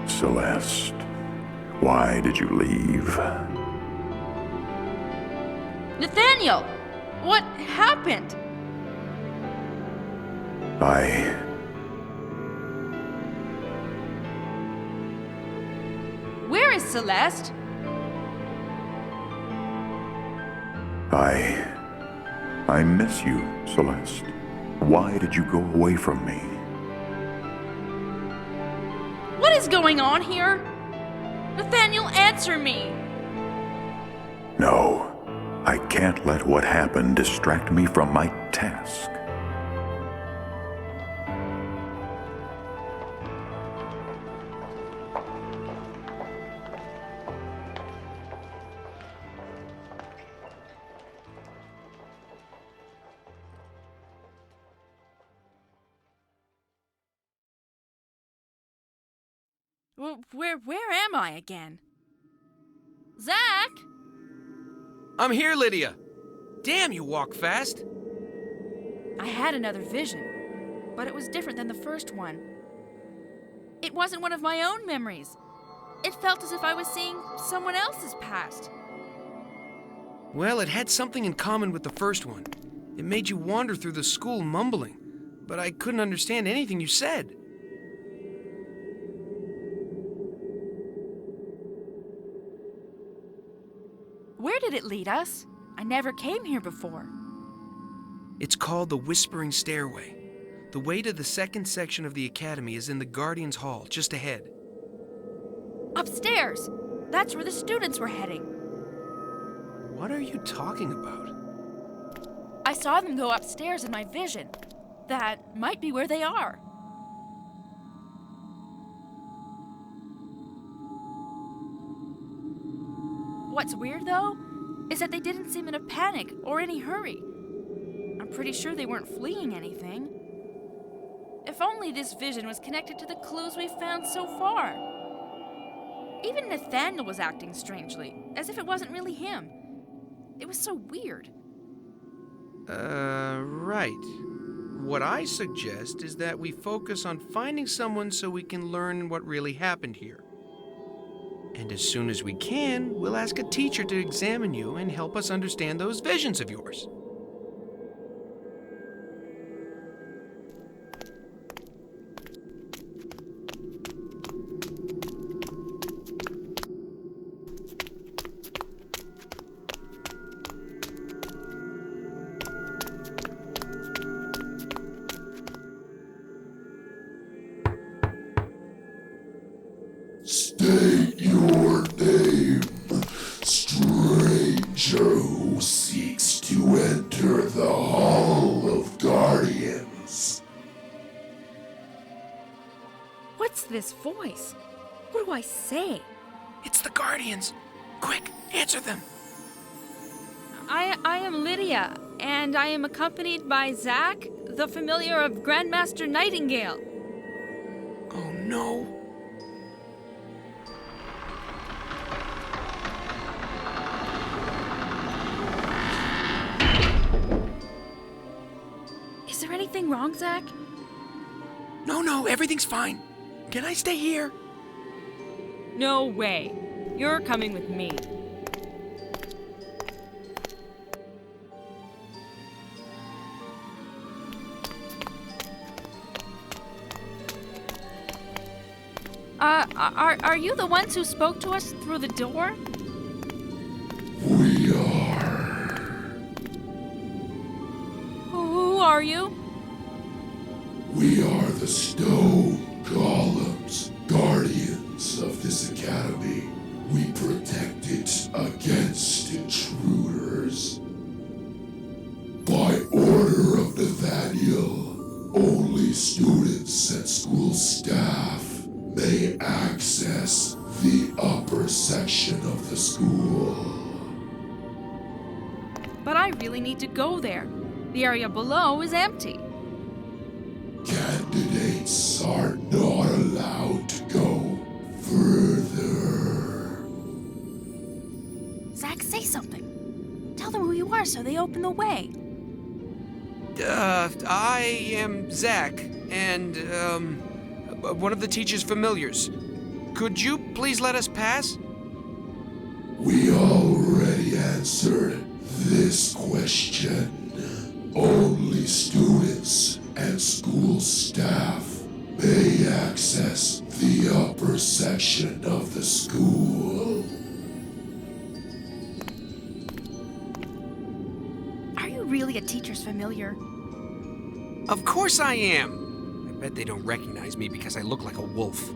Celeste, why did you leave? Nathaniel! What happened? Where is Celeste? I miss you, Celeste. Why did you go away from me? What is going on here? Nathaniel, answer me! No, I can't let what happened distract me from my task. Where am I again? Zach? I'm here, Lydia. Damn, you walk fast. I had another vision, but it was different than the first one. It wasn't one of my own memories. It felt as if I was seeing someone else's past. Well, it had something in common with the first one. It made you wander through the school mumbling, but I couldn't understand anything you said. Where did it lead us? I never came here before. It's called the Whispering Stairway. The way to the second section of the academy is in the Guardian's Hall, just ahead. Upstairs! That's where the students were heading. What are you talking about? I saw them go upstairs in my vision. That might be where they are. What's weird, though, is that they didn't seem in a panic or any hurry. I'm pretty sure they weren't fleeing anything. If only this vision was connected to the clues we've found so far. Even Nathaniel was acting strangely, as if it wasn't really him. It was so weird. Right. What I suggest is that we focus on finding someone so we can learn what really happened here. And as soon as we can, we'll ask a teacher to examine you and help us understand those visions of yours. State your name, stranger who seeks to enter the Hall of Guardians. What's this voice? What do I say? It's the Guardians. Quick, answer them. I am Lydia, and I am accompanied by Zach, the familiar of Grandmaster Nightingale. Oh no. Is there anything wrong, Zach? No, everything's fine. Can I stay here? No way. You're coming with me. Are you the ones who spoke to us through the door? We are. Who are you? We are the stone golems, guardians of this academy. We protect it against intruders. By order of Nathaniel, only students and school staff may access the upper section of the school. But I really need to go there. The area below is empty. Candidates are not allowed to go further. Zach, say something. Tell them who you are so they open the way. I am Zach, and, one of the teacher's familiars. Could you please let us pass? We already answered this question. Only students and school staff may access the upper section of the school. Are you really a teacher's familiar? Of course I am. I bet they don't recognize me because I look like a wolf.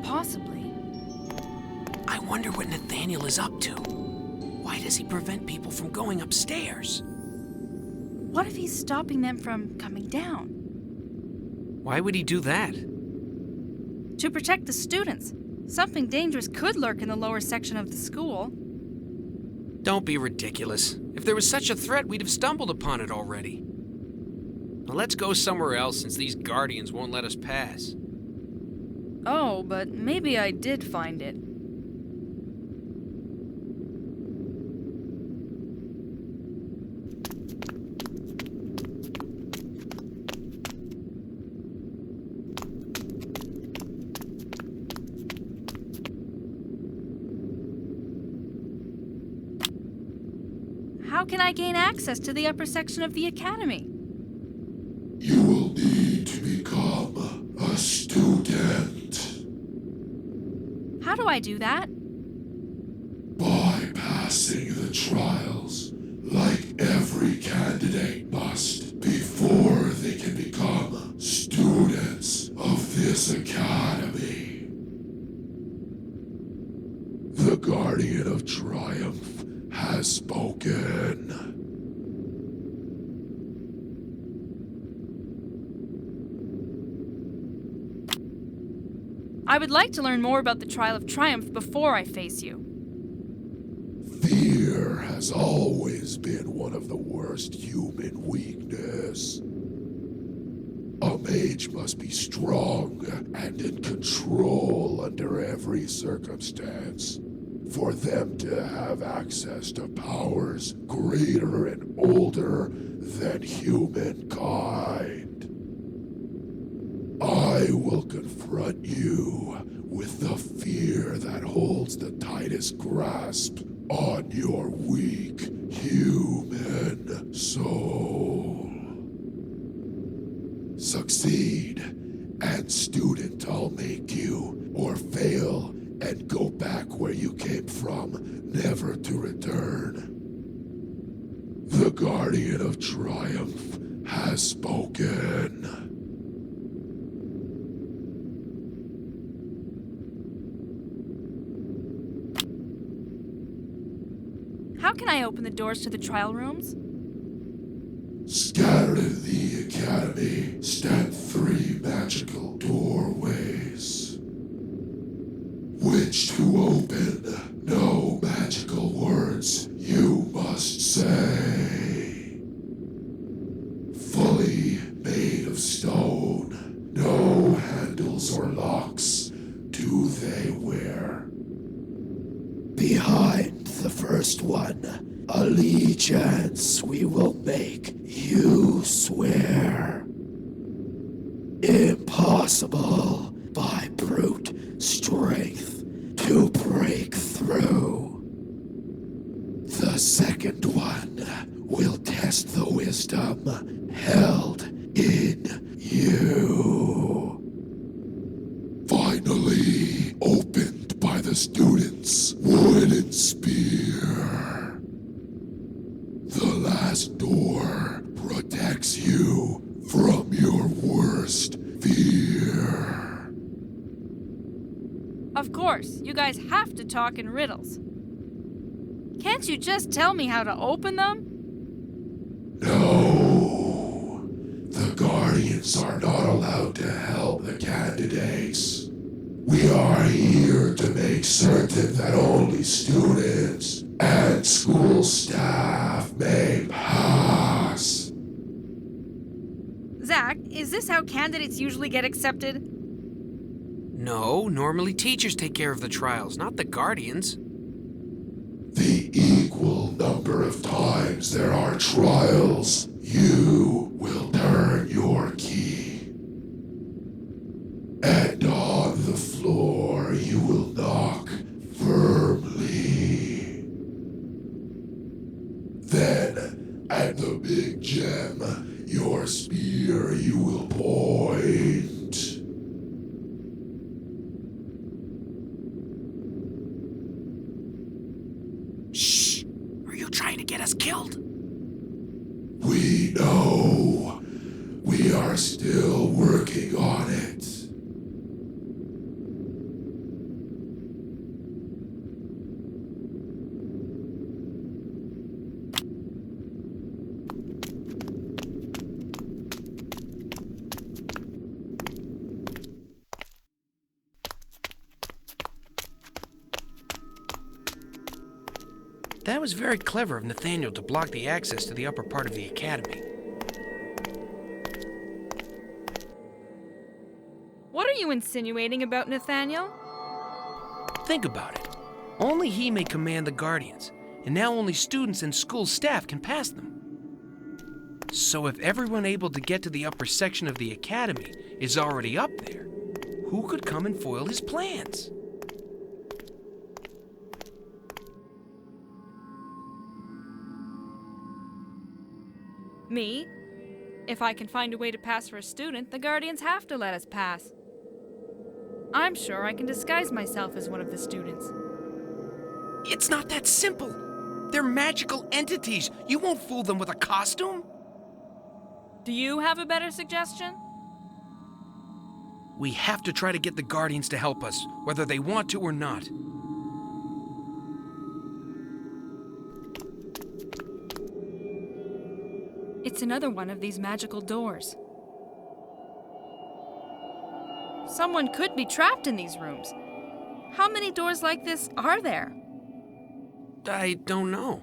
Possibly. I wonder what Nathaniel is up to. Why does he prevent people from going upstairs? What if he's stopping them from coming down? Why would he do that? To protect the students. Something dangerous could lurk in the lower section of the school. Don't be ridiculous. If there was such a threat, we'd have stumbled upon it already. Now let's go somewhere else since these guardians won't let us pass. Oh, but maybe I did find it. How can I gain access to the upper section of the academy? You will need to become a student. How do I do that? By passing the trials, like every candidate must, before they can become students of this academy. The Guardian of Triumph has spoken. I would like to learn more about the Trial of Triumph before I face you. Fear has always been one of the worst human weakness. A mage must be strong and in control under every circumstance for them to have access to powers greater and older than humankind. I will confront you with the fear that holds the tightest grasp on your weak human soul. Succeed, and student I'll make you, or fail and go back where you came from, never to return. The Guardian of Triumph has spoken. How can I open the doors to the trial rooms? Scattered in the academy stand 3 magical doorways, which to open, no magical words you must say. Fully made of stone, no handles or locks do they wear. Behind the first one, allegiance we will make you swear. Impossible by brute strength to break through. The second one will test the wisdom held in you. Finally opened by the students' wooden spear. The last door protects you from your worst fear. Of course, you guys have to talk in riddles. Can't you just tell me how to open them? No. The Guardians are not allowed to help the candidates. We are here to make certain that only students and school staff may pass. Zach, is this how candidates usually get accepted? No, normally teachers take care of the trials, not the guardians. The equal number of times there are trials, you will turn your key. And on the floor you will knock firmly. Then, at the big gem, your spear you will point. Shh! Are you trying to get us killed? We know. We are still working on it. That was very clever of Nathaniel to block the access to the upper part of the academy. What are you insinuating about Nathaniel? Think about it. Only he may command the Guardians, and now only students and school staff can pass them. So if everyone able to get to the upper section of the academy is already up there, who could come and foil his plans? Me? If I can find a way to pass for a student, the Guardians have to let us pass. I'm sure I can disguise myself as one of the students. It's not that simple. They're magical entities. You won't fool them with a costume. Do you have a better suggestion? We have to try to get the Guardians to help us, whether they want to or not. It's another one of these magical doors. Someone could be trapped in these rooms. How many doors like this are there? I don't know.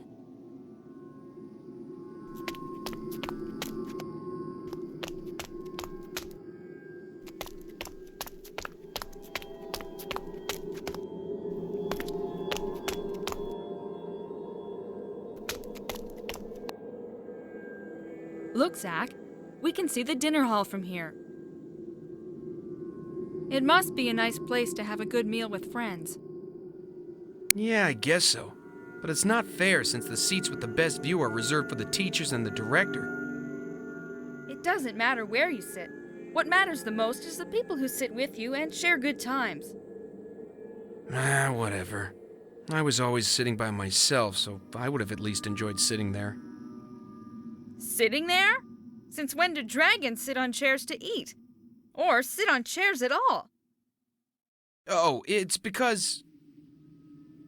Look, Zach, we can see the dinner hall from here. It must be a nice place to have a good meal with friends. Yeah, I guess so. But it's not fair since the seats with the best view are reserved for the teachers and the director. It doesn't matter where you sit. What matters the most is the people who sit with you and share good times. Whatever. I was always sitting by myself, so I would have at least enjoyed sitting there. Sitting there? Since when do dragons sit on chairs to eat? Or sit on chairs at all? Oh, it's because...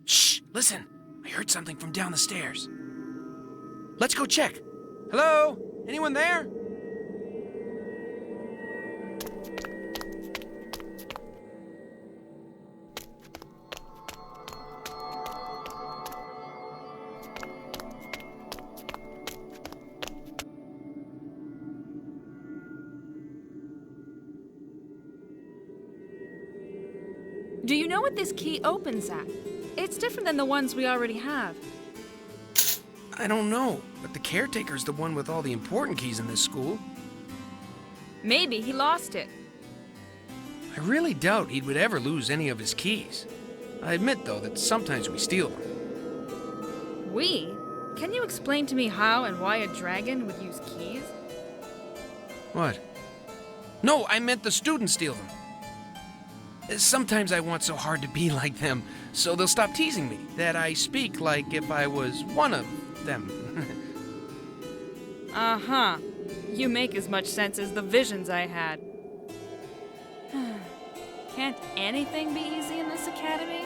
Shh! Listen! I heard something from down the stairs. Let's go check. Hello? Anyone there? Do you know what this key opens at? It's different than the ones we already have. I don't know, but the caretaker's the one with all the important keys in this school. Maybe he lost it. I really doubt he would ever lose any of his keys. I admit, though, that sometimes we steal them. We? Can you explain to me how and why a dragon would use keys? What? No, I meant the students steal them. Sometimes I want so hard to be like them, so they'll stop teasing me, that I speak like if I was one of them. Uh-huh. You make as much sense as the visions I had. Can't anything be easy in this academy?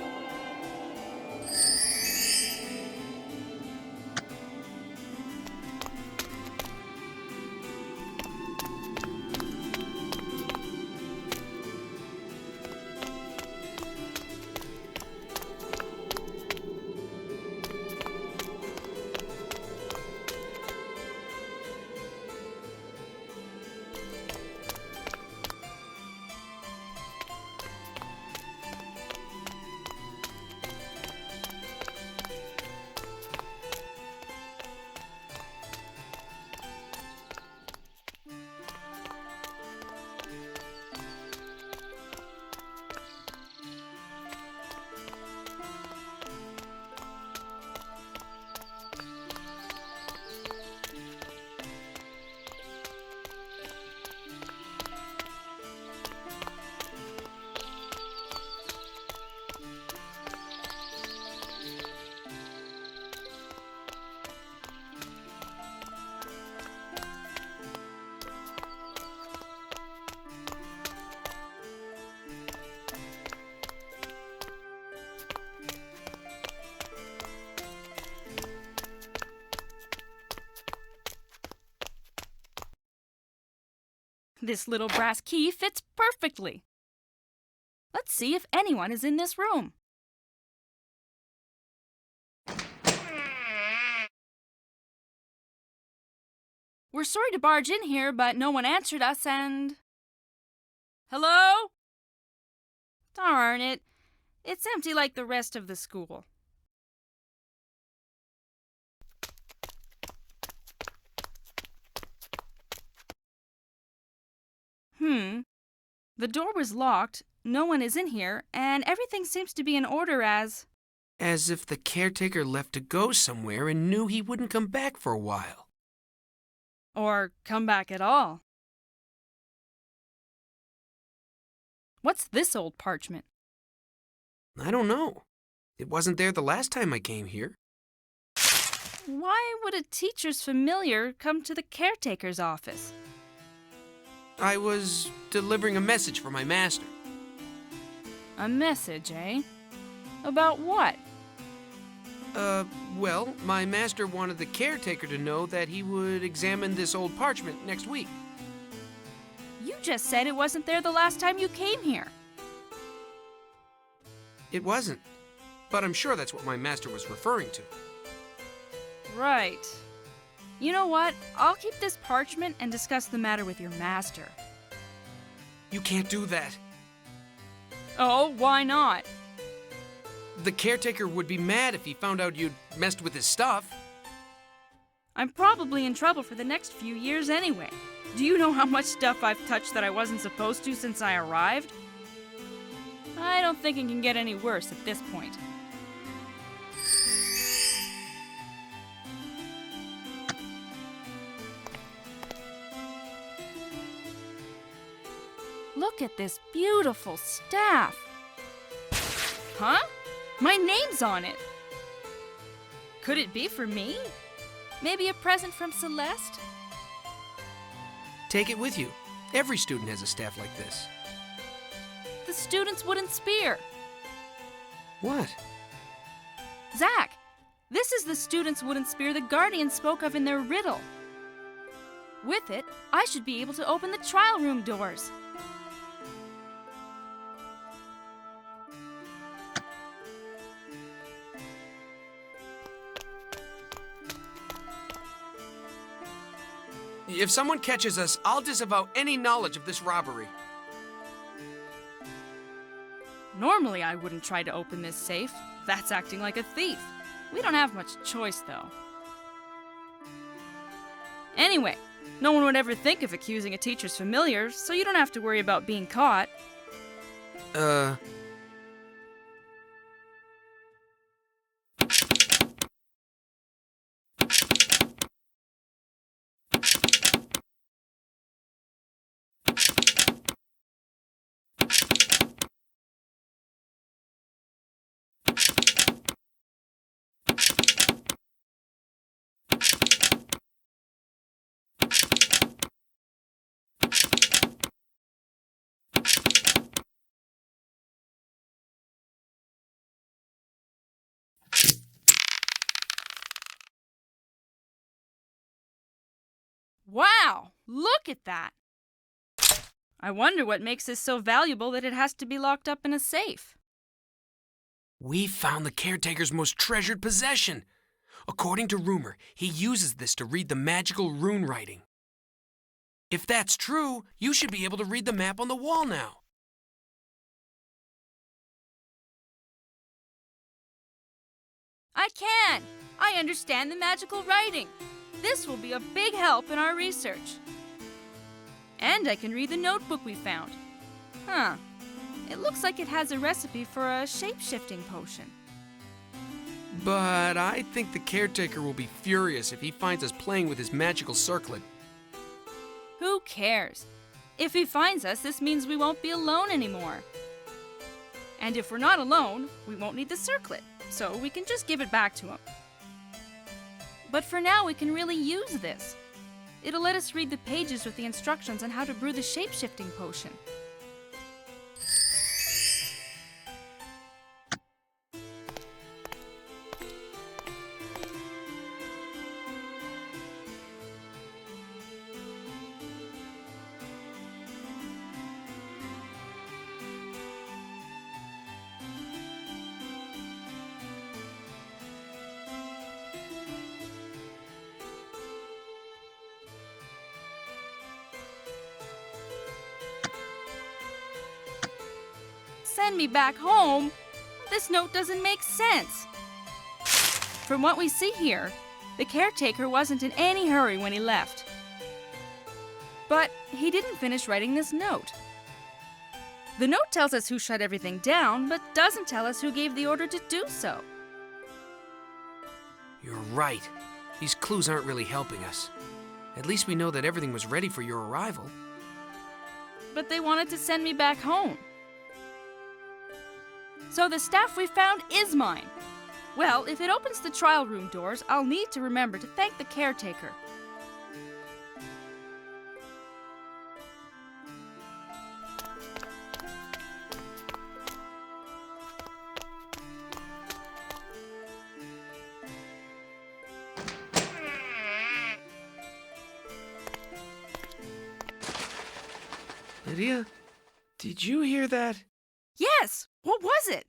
This little brass key fits perfectly. Let's see if anyone is in this room. We're sorry to barge in here, but no one answered us and... Hello? Darn it. It's empty like the rest of the school. The door was locked, no one is in here, and everything seems to be in order as if the caretaker left to go somewhere and knew he wouldn't come back for a while. Or come back at all. What's this old parchment? I don't know. It wasn't there the last time I came here. Why would a teacher's familiar come to the caretaker's office? I was delivering a message for my master. A message, eh? About what? Well, my master wanted the caretaker to know that he would examine this old parchment next week. You just said it wasn't there the last time you came here. It wasn't, but I'm sure that's what my master was referring to. Right. You know what? I'll keep this parchment and discuss the matter with your master. You can't do that. Oh, why not? The caretaker would be mad if he found out you'd messed with his stuff. I'm probably in trouble for the next few years anyway. Do you know how much stuff I've touched that I wasn't supposed to since I arrived? I don't think it can get any worse at this point. Look at this beautiful staff. Huh? My name's on it. Could it be for me? Maybe a present from Celeste? Take it with you. Every student has a staff like this. The student's wooden spear. What? Zach, this is the student's wooden spear the Guardians spoke of in their riddle. With it, I should be able to open the trial room doors. If someone catches us, I'll disavow any knowledge of this robbery. Normally, I wouldn't try to open this safe. That's acting like a thief. We don't have much choice, though. Anyway, no one would ever think of accusing a teacher's familiar, so you don't have to worry about being caught. Wow! Look at that! I wonder what makes this so valuable that it has to be locked up in a safe. We found the caretaker's most treasured possession. According to rumor, he uses this to read the magical rune writing. If that's true, you should be able to read the map on the wall now. I can! I understand the magical writing. This will be a big help in our research. And I can read the notebook we found. Huh. It looks like it has a recipe for a shape-shifting potion. But I think the caretaker will be furious if he finds us playing with his magical circlet. Who cares? If he finds us, this means we won't be alone anymore. And if we're not alone, we won't need the circlet, so we can just give it back to him. But for now, we can really use this. It'll let us read the pages with the instructions on how to brew the shape-shifting potion. send me back home? This note doesn't make sense. From what we see here, the caretaker wasn't in any hurry when he left. But he didn't finish writing this note. The note tells us who shut everything down, but doesn't tell us who gave the order to do so. You're right. These clues aren't really helping us. At least we know that everything was ready for your arrival. But they wanted to send me back home. So the staff we found is mine. Well, if it opens the trial room doors, I'll need to remember to thank the caretaker. Lydia, did you hear that? Yes! What was it?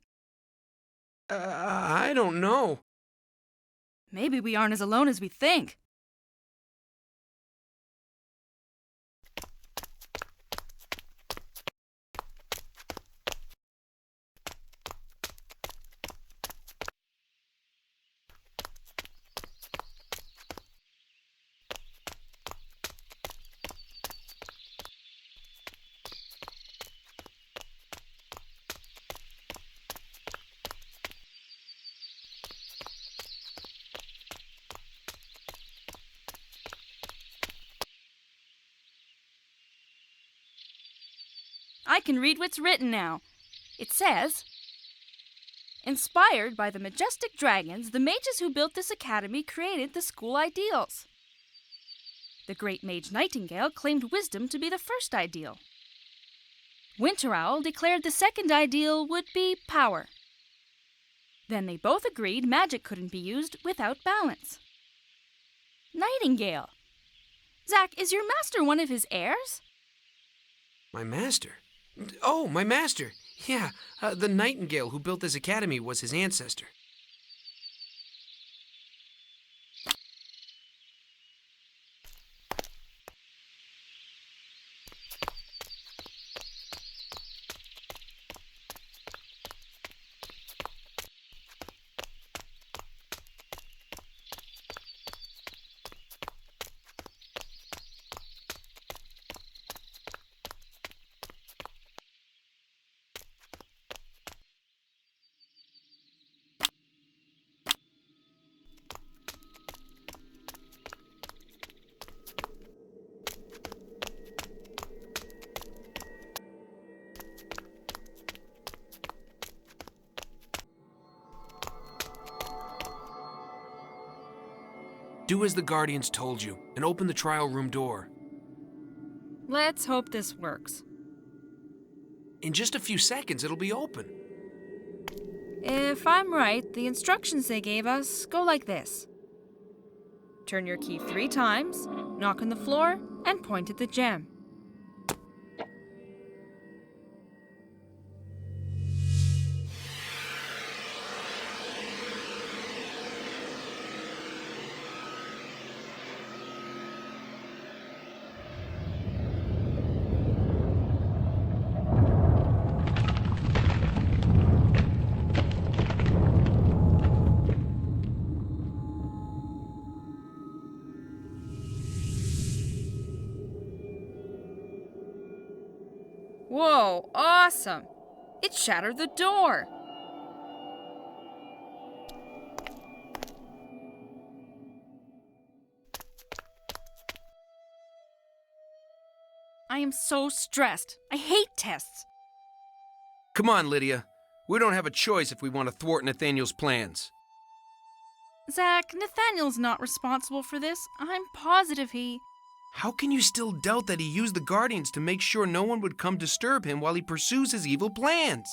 I don't know. Maybe we aren't as alone as we think. I can read what's written now. It says, inspired by the majestic dragons, the mages who built this academy created the school ideals. The great mage Nightingale claimed wisdom to be the first ideal. Winter Owl declared the second ideal would be power. Then they both agreed magic couldn't be used without balance. Nightingale. Zack, is your master one of his heirs? My master? Oh, my master. Yeah, the Nightingale who built this academy was his ancestor. Do as the Guardians told you, and open the trial room door. Let's hope this works. In just a few seconds, it'll be open. If I'm right, the instructions they gave us go like this. Turn your key 3 times, knock on the floor, and point at the gem. Whoa, awesome! It shattered the door! I am so stressed. I hate tests. Come on, Lydia. We don't have a choice if we want to thwart Nathaniel's plans. Zack, Nathaniel's not responsible for this. I'm positive he... How can you still doubt that he used the Guardians to make sure no one would come disturb him while he pursues his evil plans?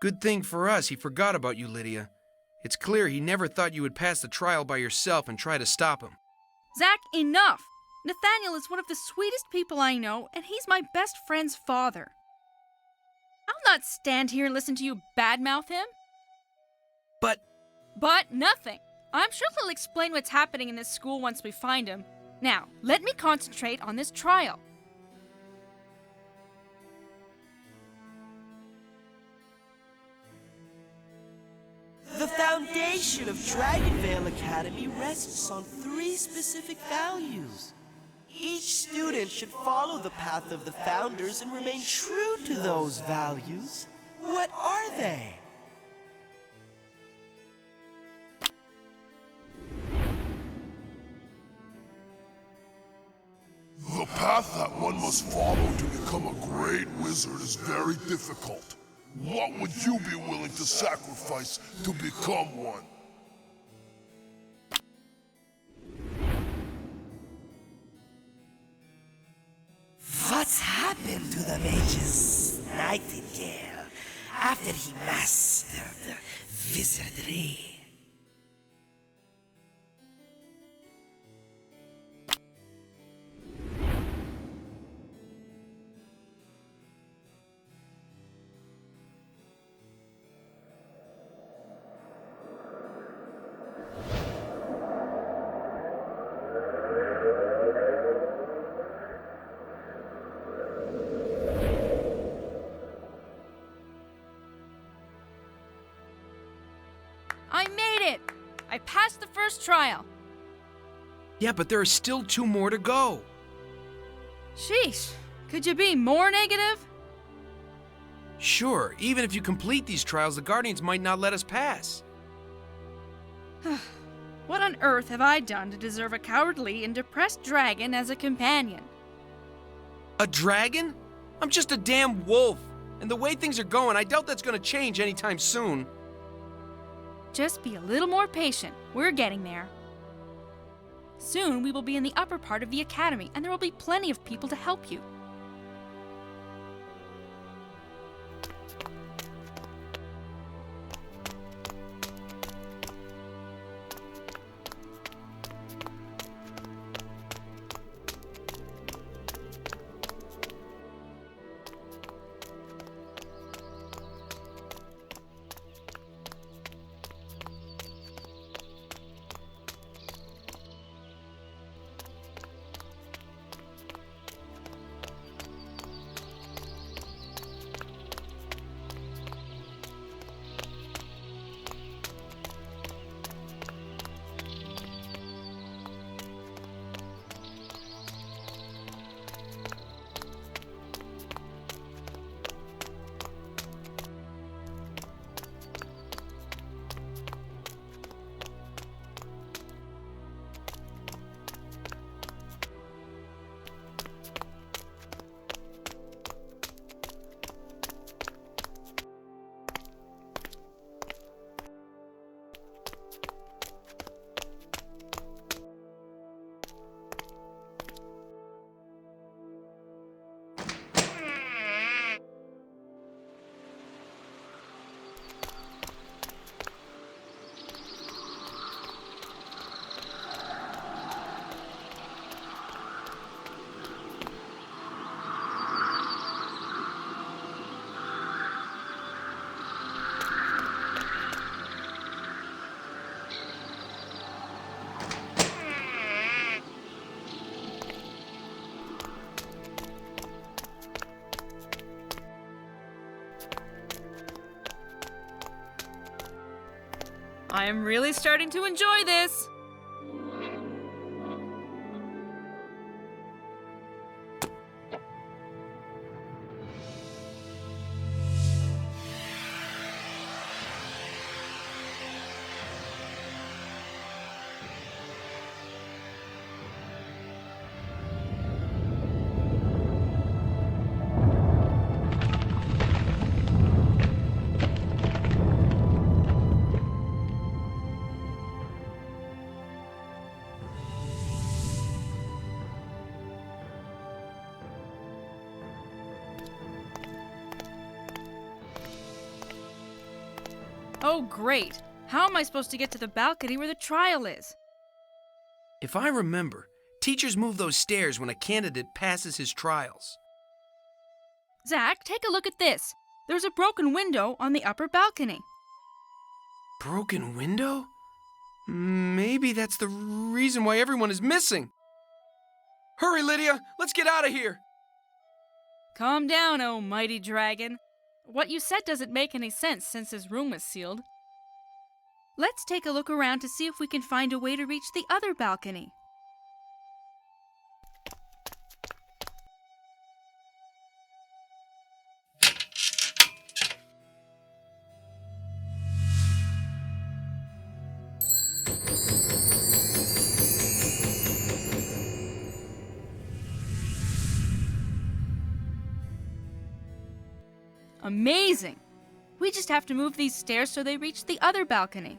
Good thing for us he forgot about you, Lydia. It's clear he never thought you would pass the trial by yourself and try to stop him. Zack, enough! Nathaniel is one of the sweetest people I know, and he's my best friend's father. I'll not stand here and listen to you badmouth him. But nothing. I'm sure he'll explain what's happening in this school once we find him. Now, let me concentrate on this trial. foundation of Dragonvale Academy rests on 3 specific values. Each student should follow the path of the founders and remain true to those values. What are they? The path that one must follow to become a great wizard is very difficult. What would you be willing to sacrifice to become one? What's happened to the mage's nightingale after he mastered wizardry? I made it! I passed the first trial. Yeah, but there are still 2 more to go. Sheesh, could you be more negative? Sure, even if you complete these trials, the Guardians might not let us pass. What on earth have I done to deserve a cowardly and depressed dragon as a companion? A dragon? I'm just a damn wolf. And the way things are going, I doubt that's gonna change anytime soon. Just be a little more patient. We're getting there. Soon we will be in the upper part of the academy, and there will be plenty of people to help you. I am really starting to enjoy this. Oh, great. How am I supposed to get to the balcony where the trial is? If I remember, teachers move those stairs when a candidate passes his trials. Zach, take a look at this. There's a broken window on the upper balcony. Broken window? Maybe that's the reason why everyone is missing. Hurry, Lydia! Let's get out of here! Calm down, oh mighty dragon. What you said doesn't make any sense since his room was sealed. Let's take a look around to see if we can find a way to reach the other balcony. Amazing! We just have to move these stairs so they reach the other balcony.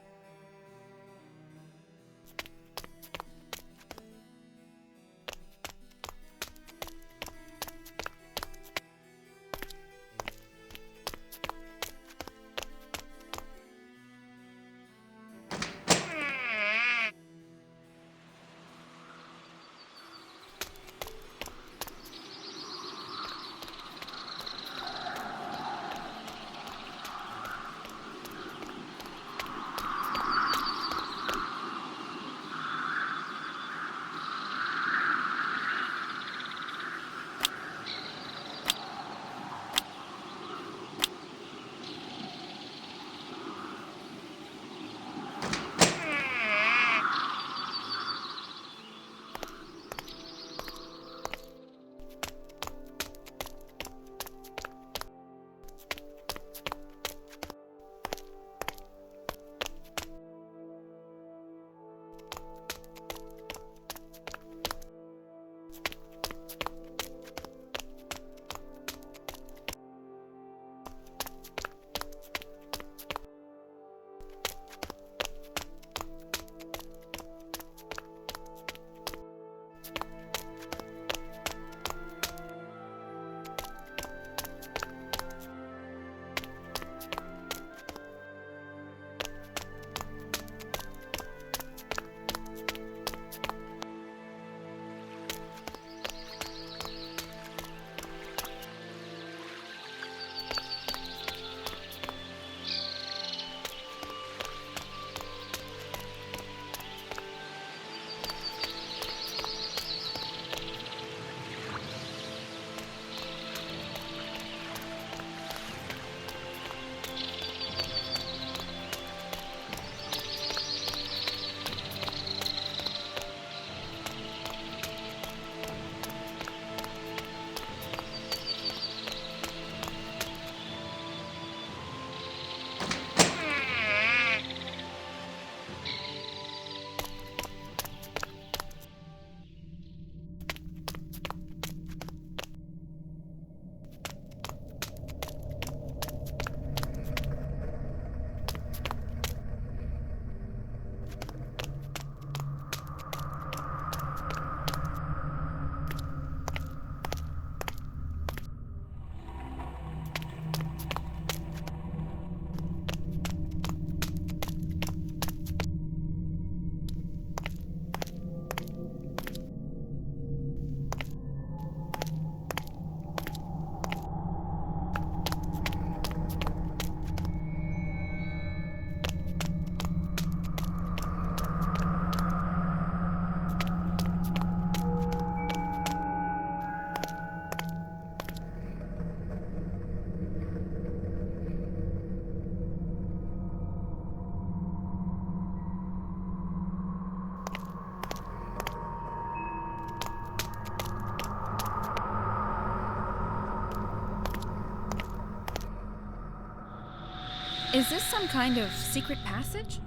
Is this some kind of secret passage?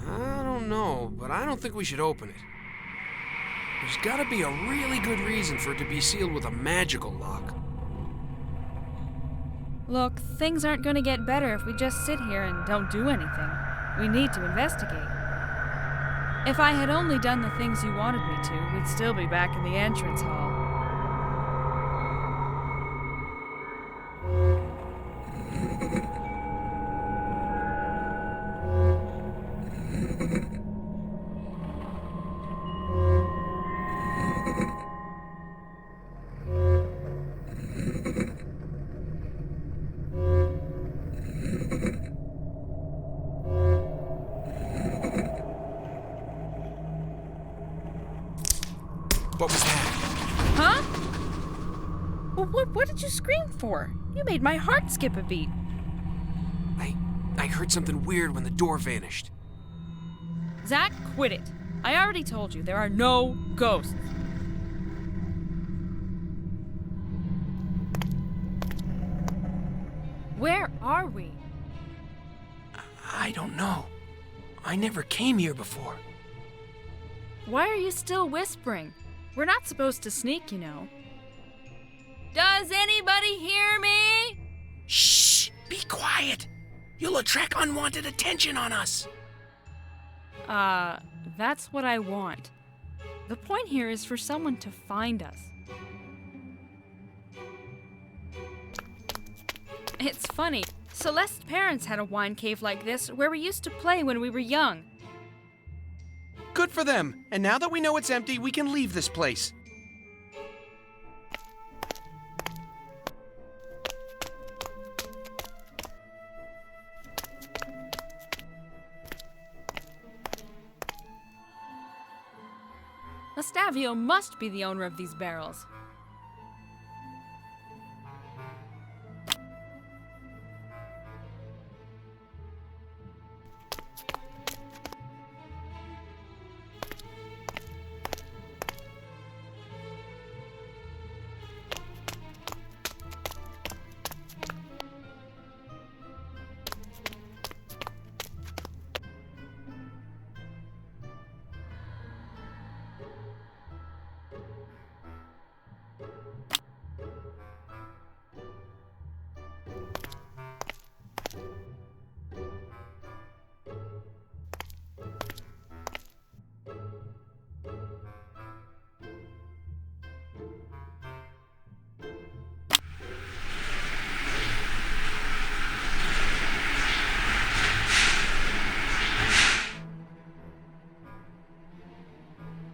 I don't know, but I don't think we should open it. There's gotta be a really good reason for it to be sealed with a magical lock. Look, things aren't going to get better if we just sit here and don't do anything. We need to investigate. If I had only done the things you wanted me to, we'd still be back in the entrance hall. What was that? Huh? What did you scream for? You made my heart skip a beat. I heard something weird when the door vanished. Zach, quit it. I already told you there are no ghosts. Where are we? I don't know. I never came here before. Why are you still whispering? We're not supposed to sneak, you know. Does anybody hear me? Shh! Be quiet! You'll attract unwanted attention on us! That's what I want. The point here is for someone to find us. It's funny. Celeste's parents had a wine cave like this where we used to play when we were young. Good for them. And now that we know it's empty, we can leave this place. Estavio must be the owner of these barrels.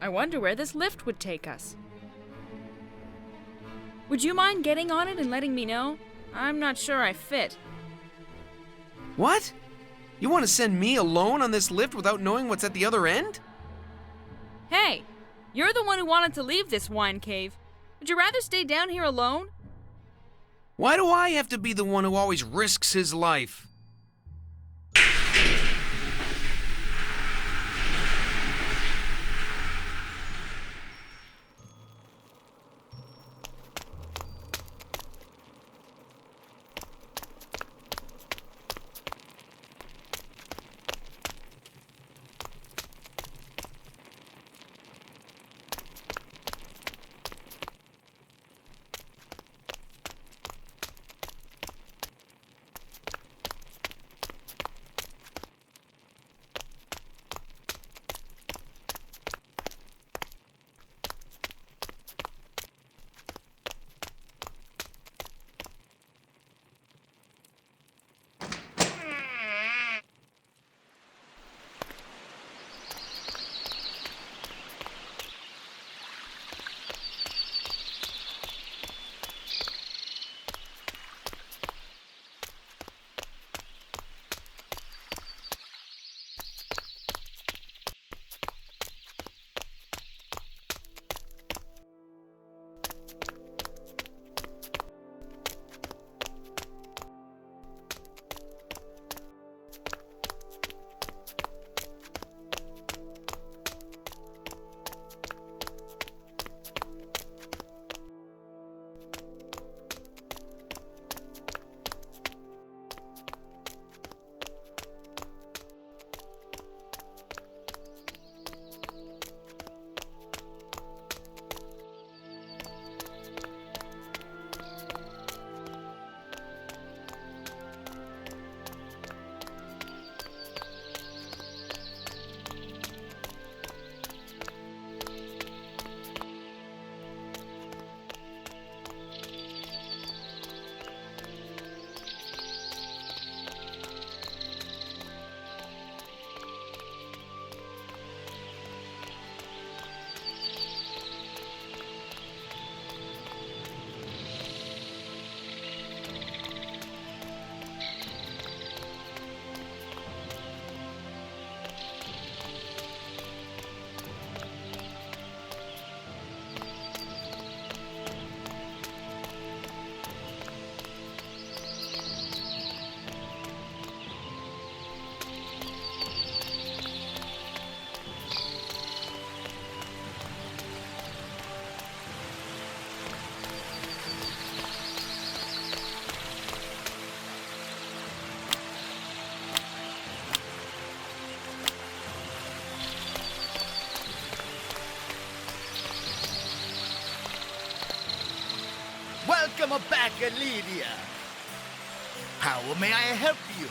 I wonder where this lift would take us. Would you mind getting on it and letting me know? I'm not sure I fit. What? You want to send me alone on this lift without knowing what's at the other end? Hey, you're the one who wanted to leave this wine cave. Would you rather stay down here alone? Why do I have to be the one who always risks his life? Welcome back, Lydia. How may I help you?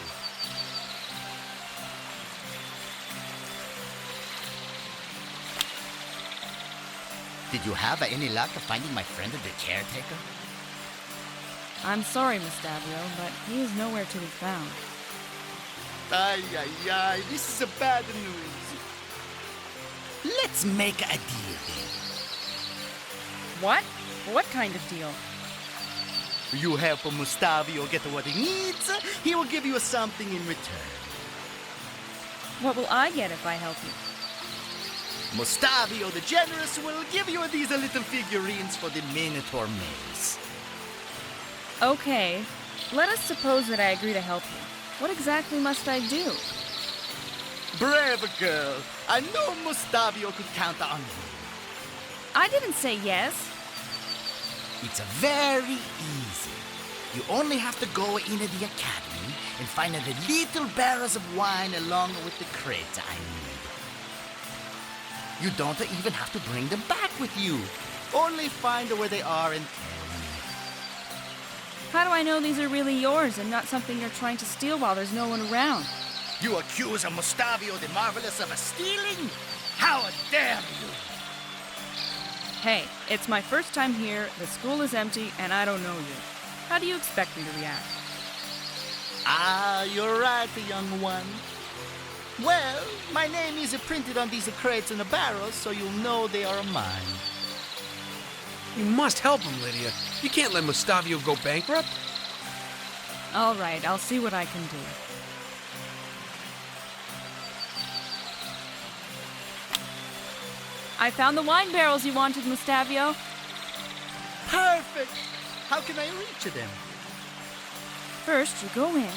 Did you have any luck of finding my friend the caretaker? I'm sorry, Mustavio, but he is nowhere to be found. Ay, ay, ay, this is a bad news. Let's make a deal then. What? What kind of deal? You help Mustavio get what he needs, he will give you something in return. What will I get if I help you? Mustavio the Generous will give you these little figurines for the Minotaur Maze. Okay, let us suppose that I agree to help you. What exactly must I do? Brave girl, I knew Mustavio could count on you. I didn't say yes. It's very easy. You only have to go into the academy and find the little barrels of wine along with the crates I need. You don't even have to bring them back with you. Only find where they are and tell me. How do I know these are really yours and not something you're trying to steal while there's no one around? You accuse Mustavio the Marvelous of stealing? How dare you! Hey, it's my first time here, the school is empty, and I don't know you. How do you expect me to react? Ah, you're right, young one. Well, my name is printed on these crates and barrels, so you'll know they are mine. You must help him, Lydia. You can't let Mustavio go bankrupt. All right, I'll see what I can do. I found the wine barrels you wanted, Mustavio. Perfect! How can I reach them? First, you go in.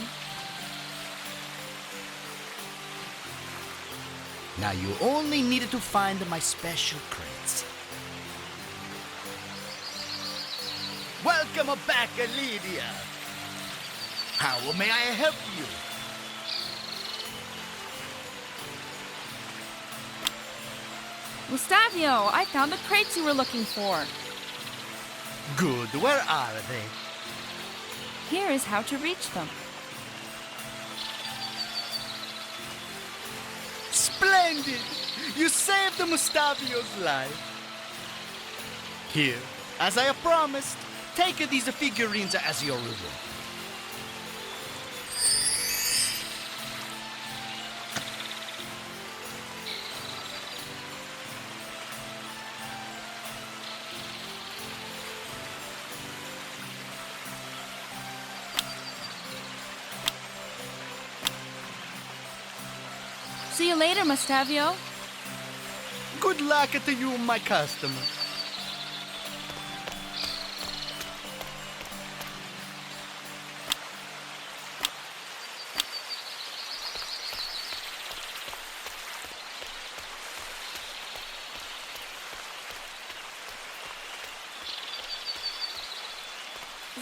Now you only needed to find my special crates. Welcome back, Lydia. How may I help you? Mustavio, I found the crates you were looking for. Good. Where are they? Here is how to reach them. Splendid! You saved Mustavio's life. Here, as I promised, take these figurines as your reward. See you later, Mustavio. Good luck to you, my customer.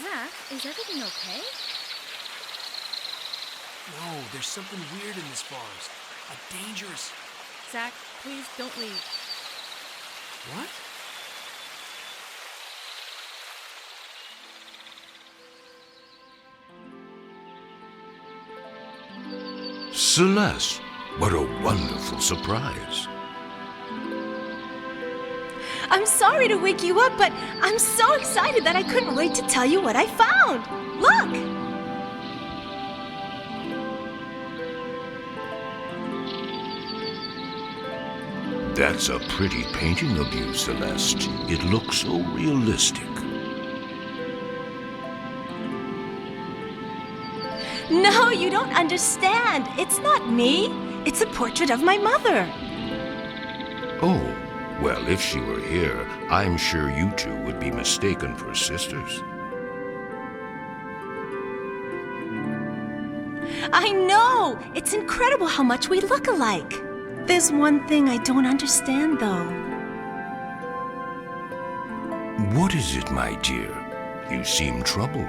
Zach, is everything okay? No, there's something weird in this forest. A dangerous... Zach, please don't leave. What? Celeste, what a wonderful surprise. I'm sorry to wake you up, but I'm so excited that I couldn't wait to tell you what I found. Look! That's a pretty painting of you, Celeste. It looks so realistic. No, you don't understand. It's not me. It's a portrait of my mother. Oh, well, if she were here, I'm sure you two would be mistaken for sisters. I know! It's incredible how much we look alike. There's one thing I don't understand, though. What is it, my dear? You seem troubled.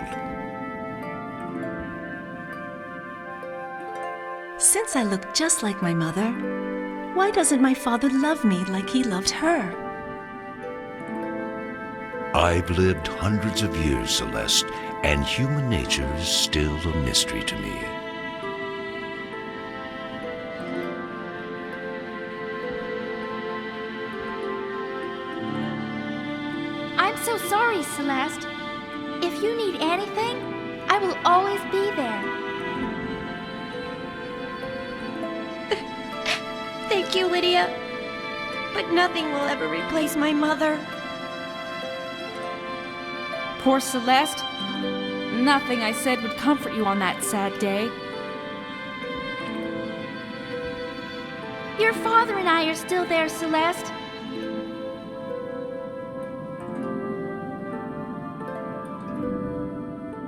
Since I look just like my mother, why doesn't my father love me like he loved her? I've lived hundreds of years, Celeste, and human nature is still a mystery to me. I'm so sorry, Celeste. If you need anything, I will always be there. Thank you, Lydia. But nothing will ever replace my mother. Poor Celeste. Nothing I said would comfort you on that sad day. Your father and I are still there, Celeste.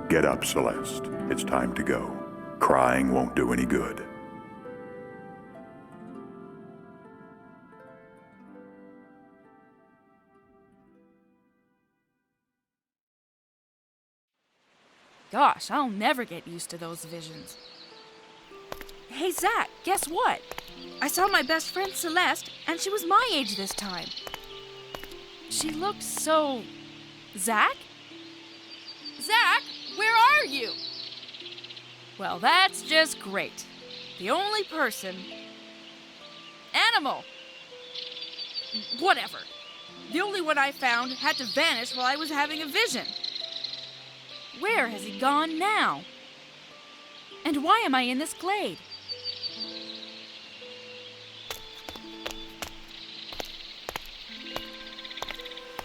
Get up, Celeste. It's time to go. Crying won't do any good. Gosh, I'll never get used to those visions. Hey, Zach, guess what? I saw my best friend Celeste, and she was my age this time. She looked so... Zach? Zach, where are you? Well, that's just great. The only person... Animal! Whatever. The only one I found had to vanish while I was having a vision. Where has he gone now? And why am I in this glade?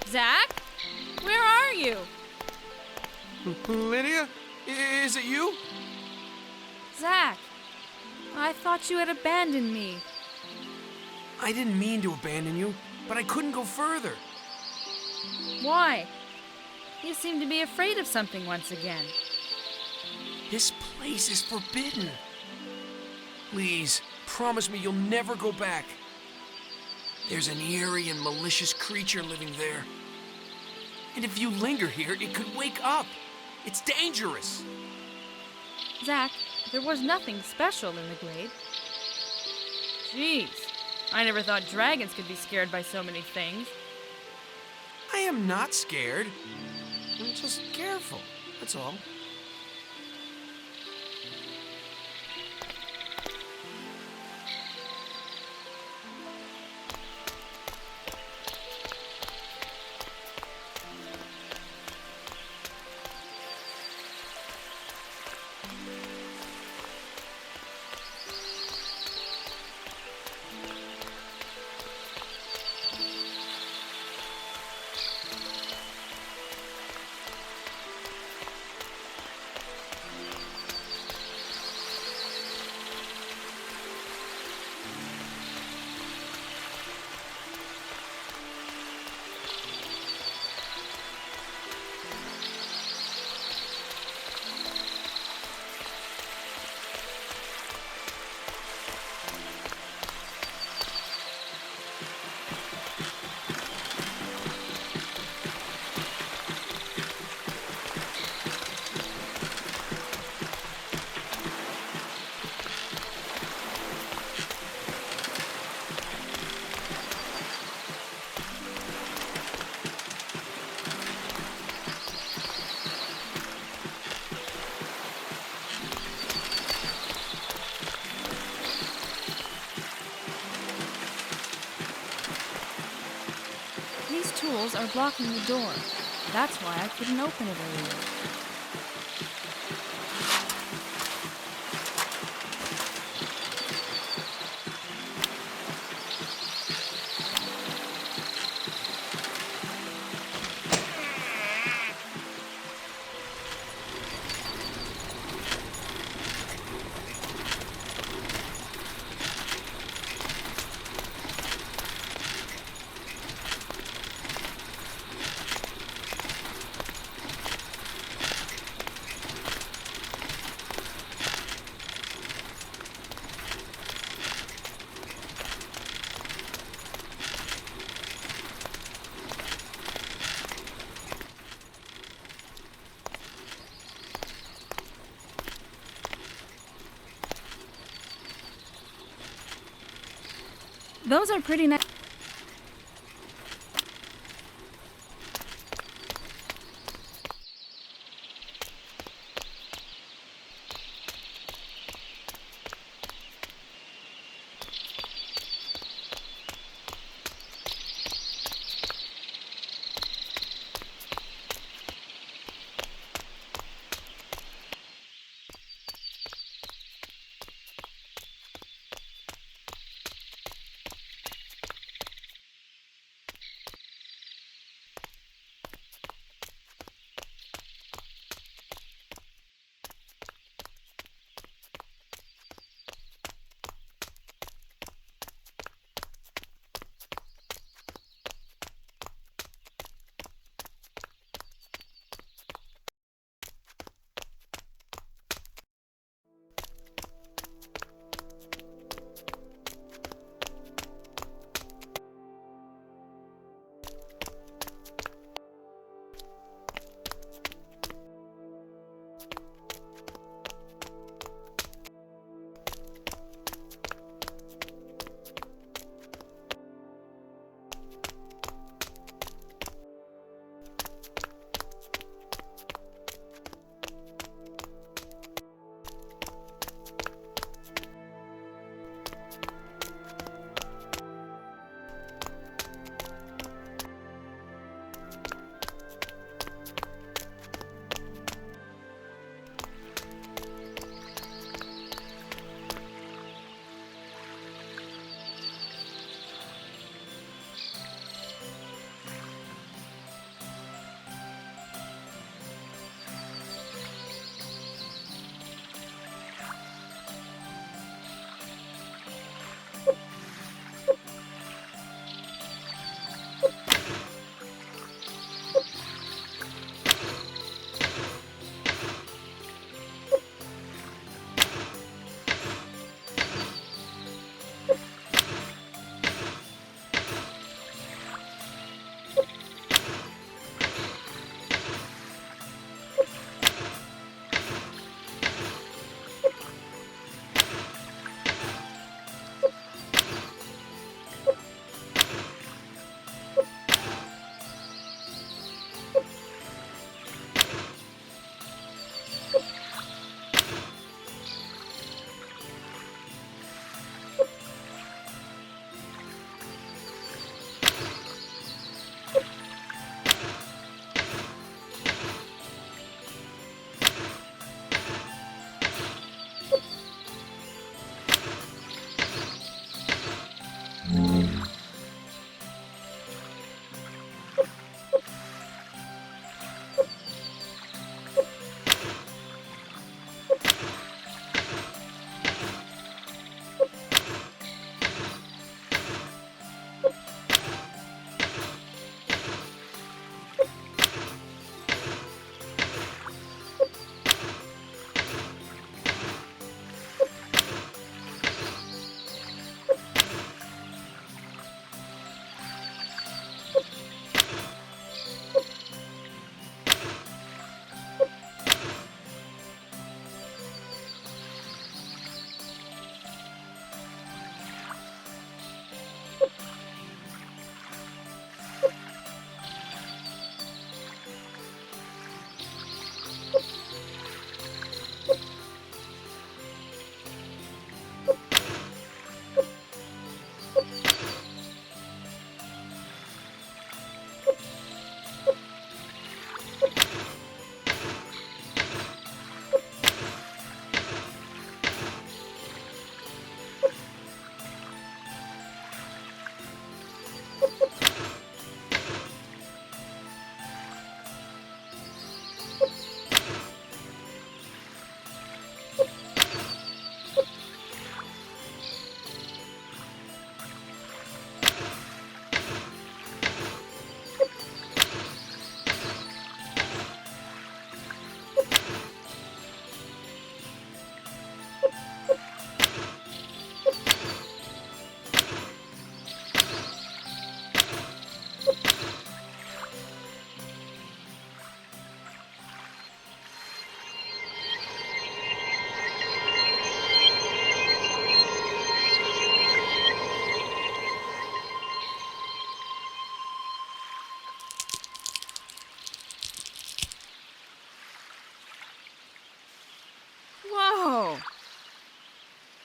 Zach? Where are you? Lydia? Is it you? Zach, I thought you had abandoned me. I didn't mean to abandon you, but I couldn't go further. Why? You seem to be afraid of something once again. This place is forbidden. Please, promise me you'll never go back. There's an eerie and malicious creature living there. And if you linger here, it could wake up. It's dangerous. Zach, there was nothing special in the glade. Jeez, I never thought dragons could be scared by so many things. I am not scared. I'm just careful, that's all. These tools are blocking the door. That's why I couldn't open it earlier. Those are pretty nice.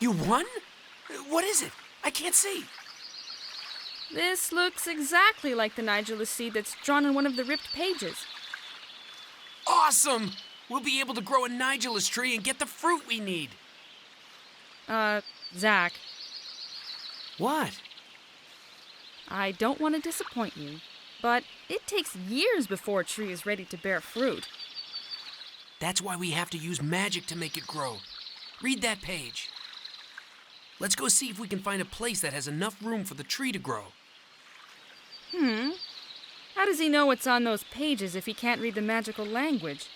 You won? What is it? I can't see. This looks exactly like the Nigellus seed that's drawn on one of the ripped pages. Awesome! We'll be able to grow a Nigellus tree and get the fruit we need. Zach, What? I don't want to disappoint you, but it takes years before a tree is ready to bear fruit. That's why we have to use magic to make it grow. Read that page. Let's go see if we can find a place that has enough room for the tree to grow. How does he know what's on those pages if he can't read the magical language?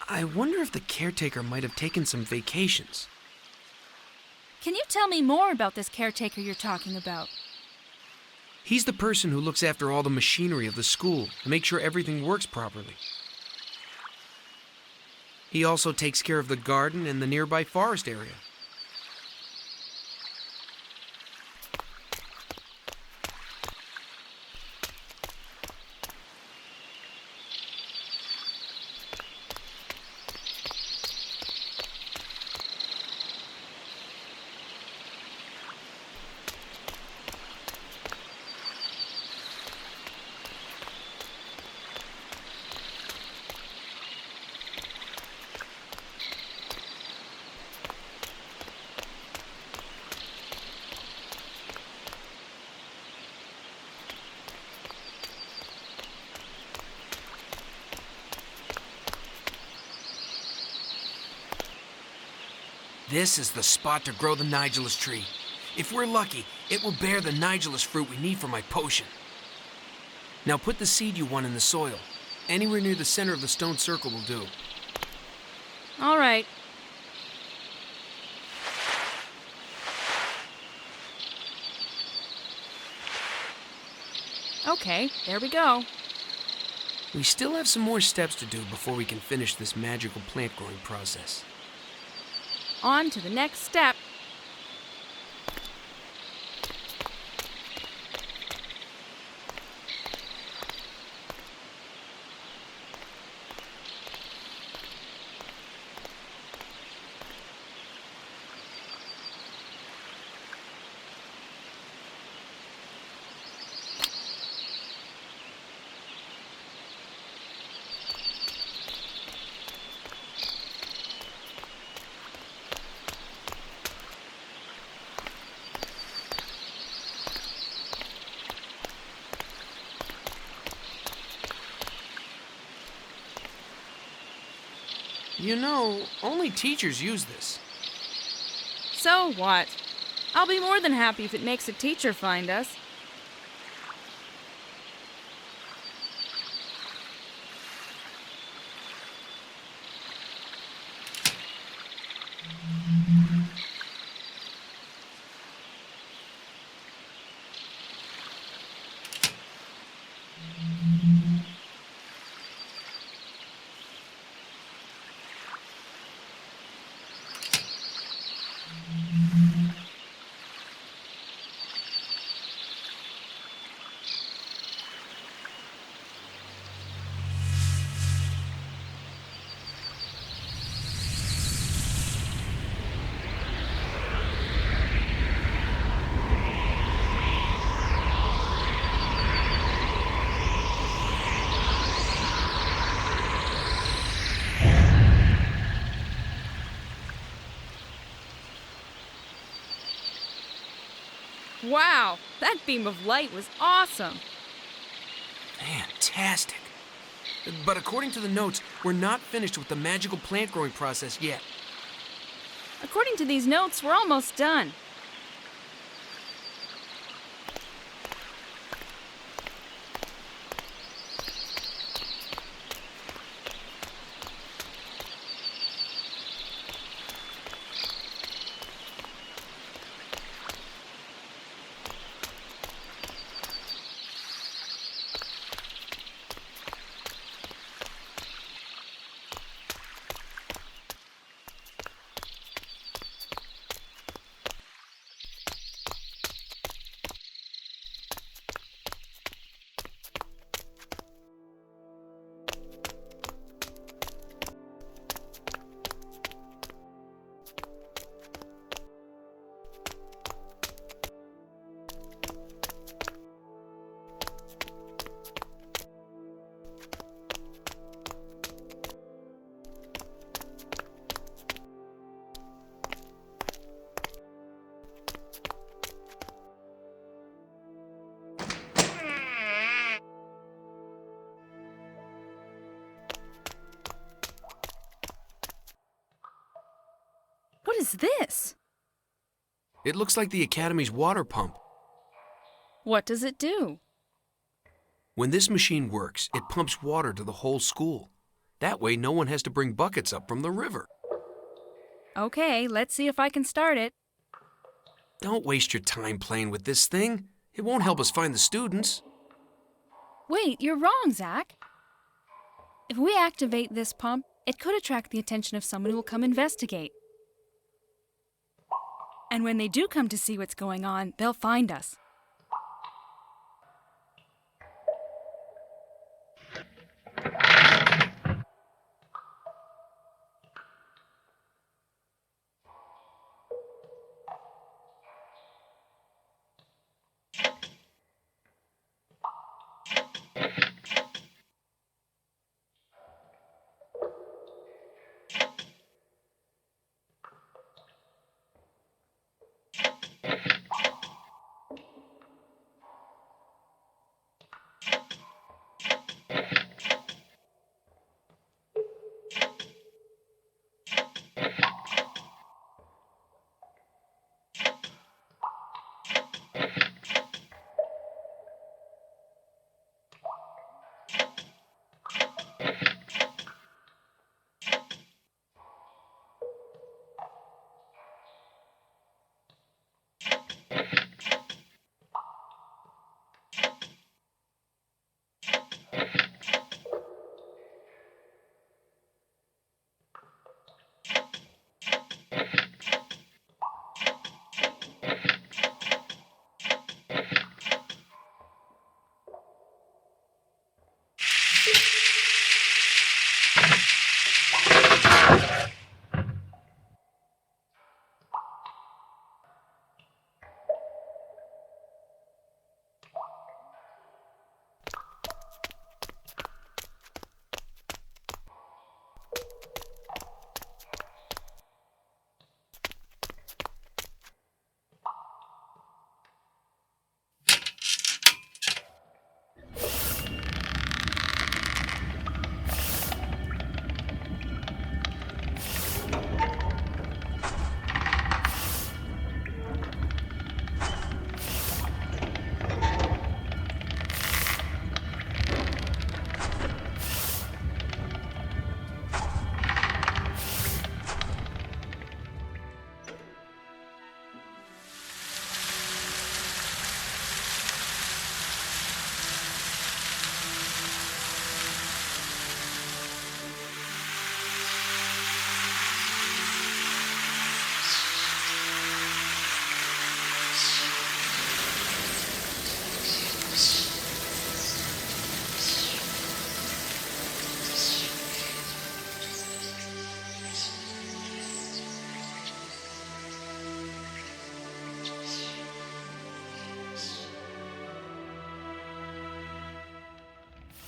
I wonder if the caretaker might have taken some vacations. Can you tell me more about this caretaker you're talking about? He's the person who looks after all the machinery of the school to make sure everything works properly. He also takes care of the garden and the nearby forest area. This is the spot to grow the Nigellus tree. If we're lucky, it will bear the Nigellus fruit we need for my potion. Now put the seed you want in the soil. Anywhere near the center of the stone circle will do. All right. Okay, there we go. We still have some more steps to do before we can finish this magical plant growing process. On to the next step. You know, only teachers use this. So what? I'll be more than happy if it makes a teacher find us. Wow, that beam of light was awesome. Fantastic. But according to the notes, we're not finished with the magical plant growing process yet. According to these notes, we're almost done. What is this? It looks like the Academy's water pump. What does it do? When this machine works, it pumps water to the whole school. That way, no one has to bring buckets up from the river. Okay, let's see if I can start it. Don't waste your time playing with this thing. It won't help us find the students. Wait, you're wrong, Zach. If we activate this pump, it could attract the attention of someone who will come investigate. And when they do come to see what's going on, they'll find us.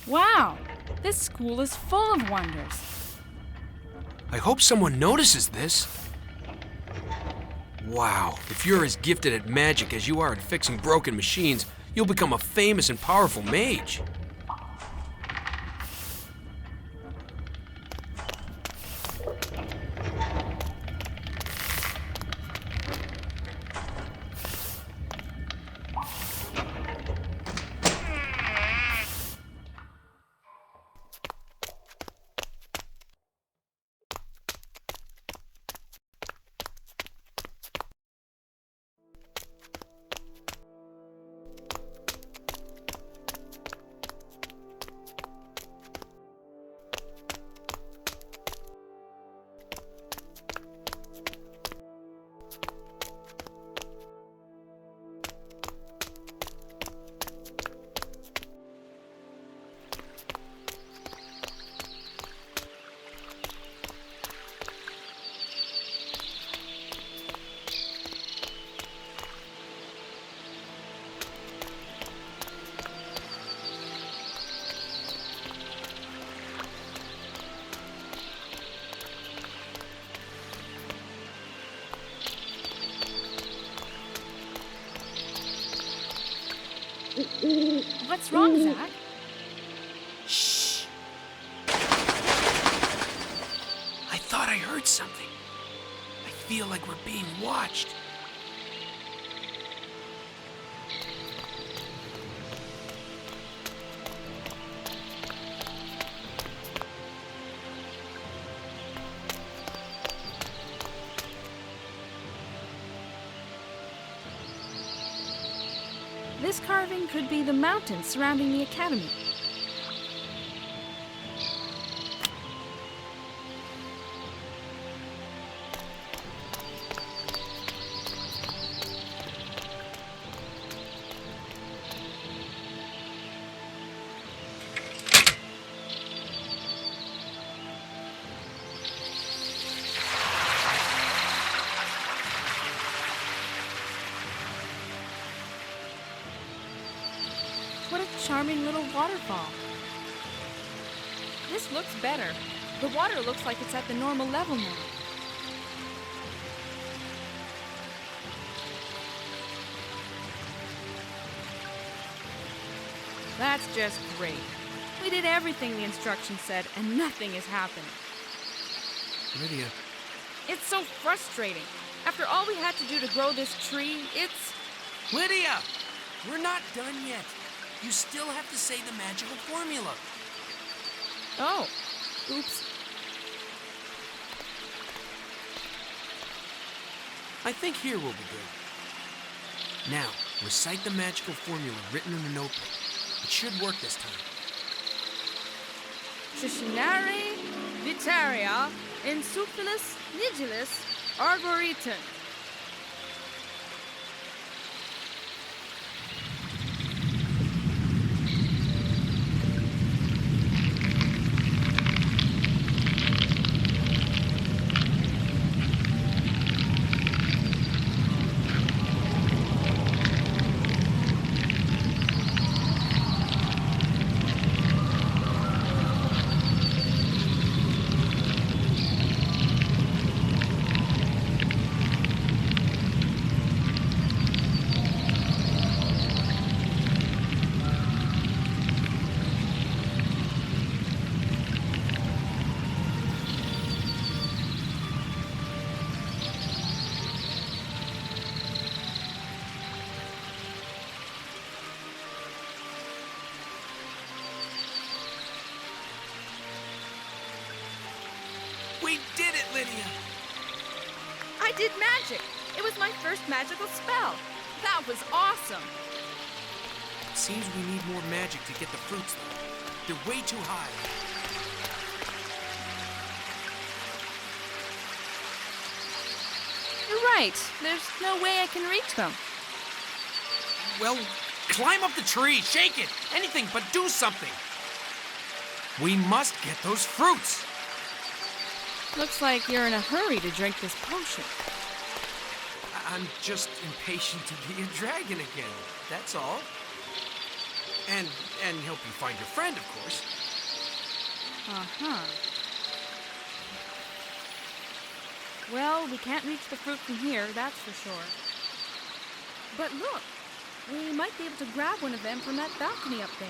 Wow, this school is full of wonders. I hope someone notices this. Wow, if you're as gifted at magic as you are at fixing broken machines, you'll become a famous and powerful mage. What's wrong, Zach? Shh. I thought I heard something. I feel like we're being watched. This carving could be the mountains surrounding the academy. What a charming little waterfall. This looks better. The water looks like it's at the normal level now. That's just great. We did everything the instructions said, and nothing is happening. Lydia. It's so frustrating. After all we had to do to grow this tree, it's... Lydia! We're not done yet. You still have to say the magical formula. Oh, oops. I think here will be good. Now, recite the magical formula written in the notebook. It should work this time. Cicinare vitaria insuffilus nigilis arboretum. We did it, Lydia! I did magic. It was my first magical spell. That was awesome. It seems we need more magic to get the fruits, though. They're way too high. You're right. There's no way I can reach them. Well, climb up the tree, shake it, anything but do something. We must get those fruits. Looks like you're in a hurry to drink this potion. I'm just impatient to be a dragon again, that's all. And help you find your friend, of course. Uh-huh. Well, we can't reach the fruit from here, that's for sure. But look, we might be able to grab one of them from that balcony up there.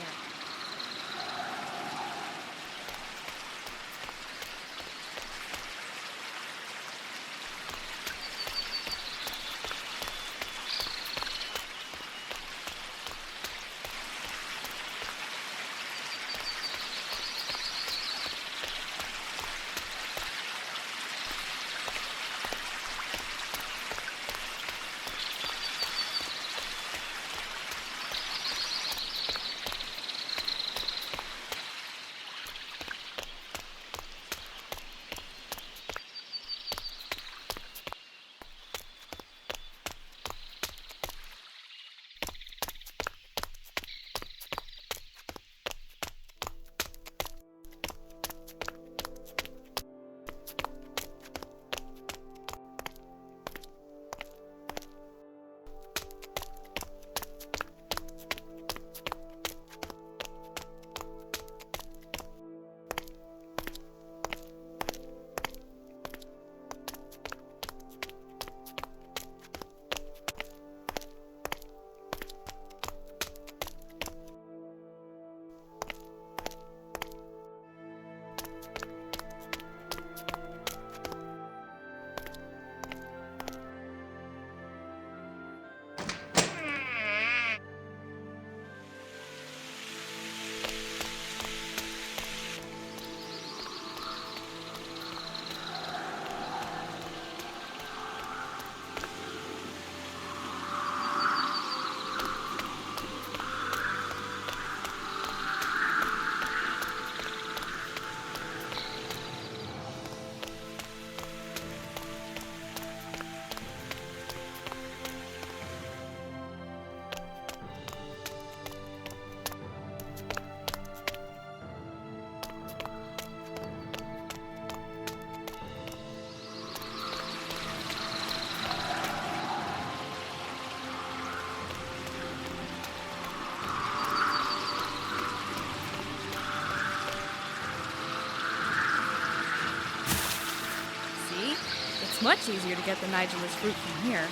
It's much easier to get the Nigelus fruit from here.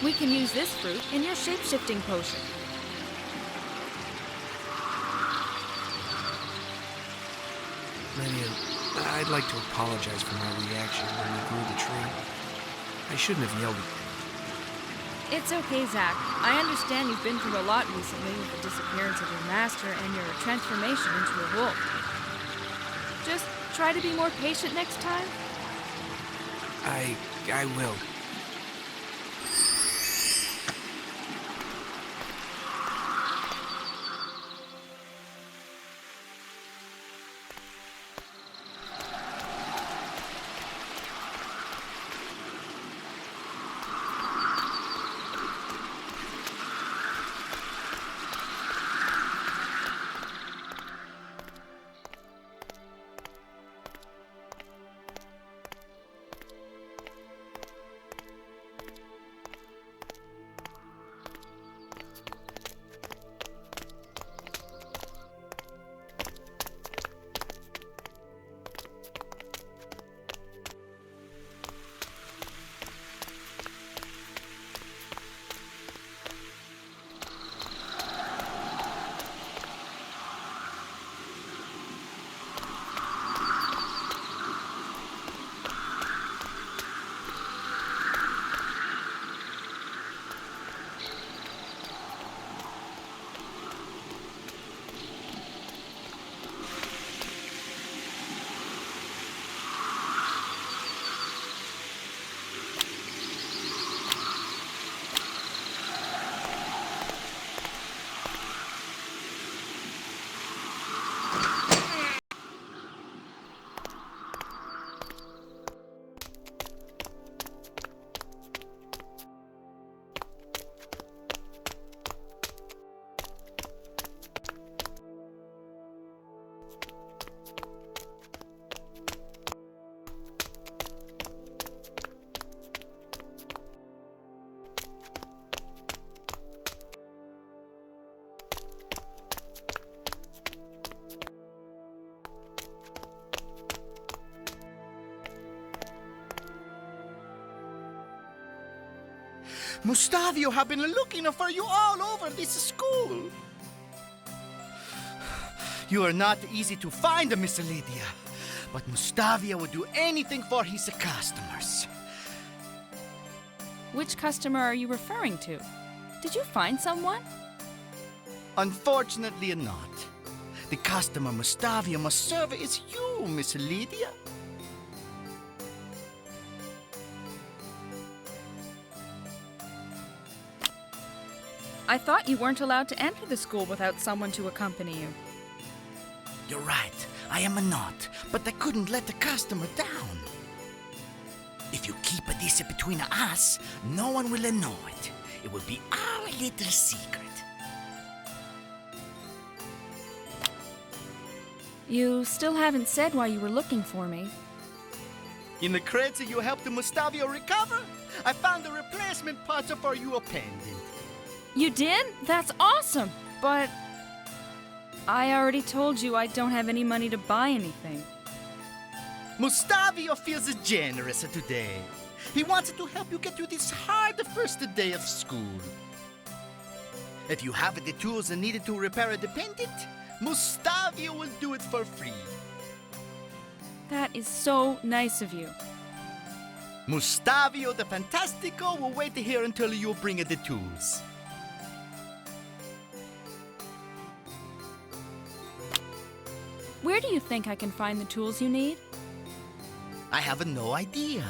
We can use this fruit in your shape-shifting potion. Lydia, I'd like to apologize for my reaction when we grew the tree. I shouldn't have yelled at you. It's okay, Zach. I understand you've been through a lot recently with the disappearance of your master and your transformation into a wolf. Just try to be more patient next time. I will. Mustavio have been looking for you all over this school. You are not easy to find, Miss Lydia, but Mustavio would do anything for his customers. Which customer are you referring to? Did you find someone? Unfortunately not. The customer Mustavio must serve is you, Miss Lydia. I thought you weren't allowed to enter the school without someone to accompany you. You're right, I am not, but I couldn't let the customer down. If you keep this between us, no one will know it. It will be our little secret. You still haven't said why you were looking for me. In the crates you helped Mustavio recover, I found the replacement parts for your pendant. You did? That's awesome! But I already told you I don't have any money to buy anything. Mustavio feels generous today. He wants to help you get through this hard first day of school. If you have the tools needed to repair the pendant, Mustavio will do it for free. That is so nice of you. Mustavio the Fantastico will wait here until you bring the tools. Where do you think I can find the tools you need? I have no idea.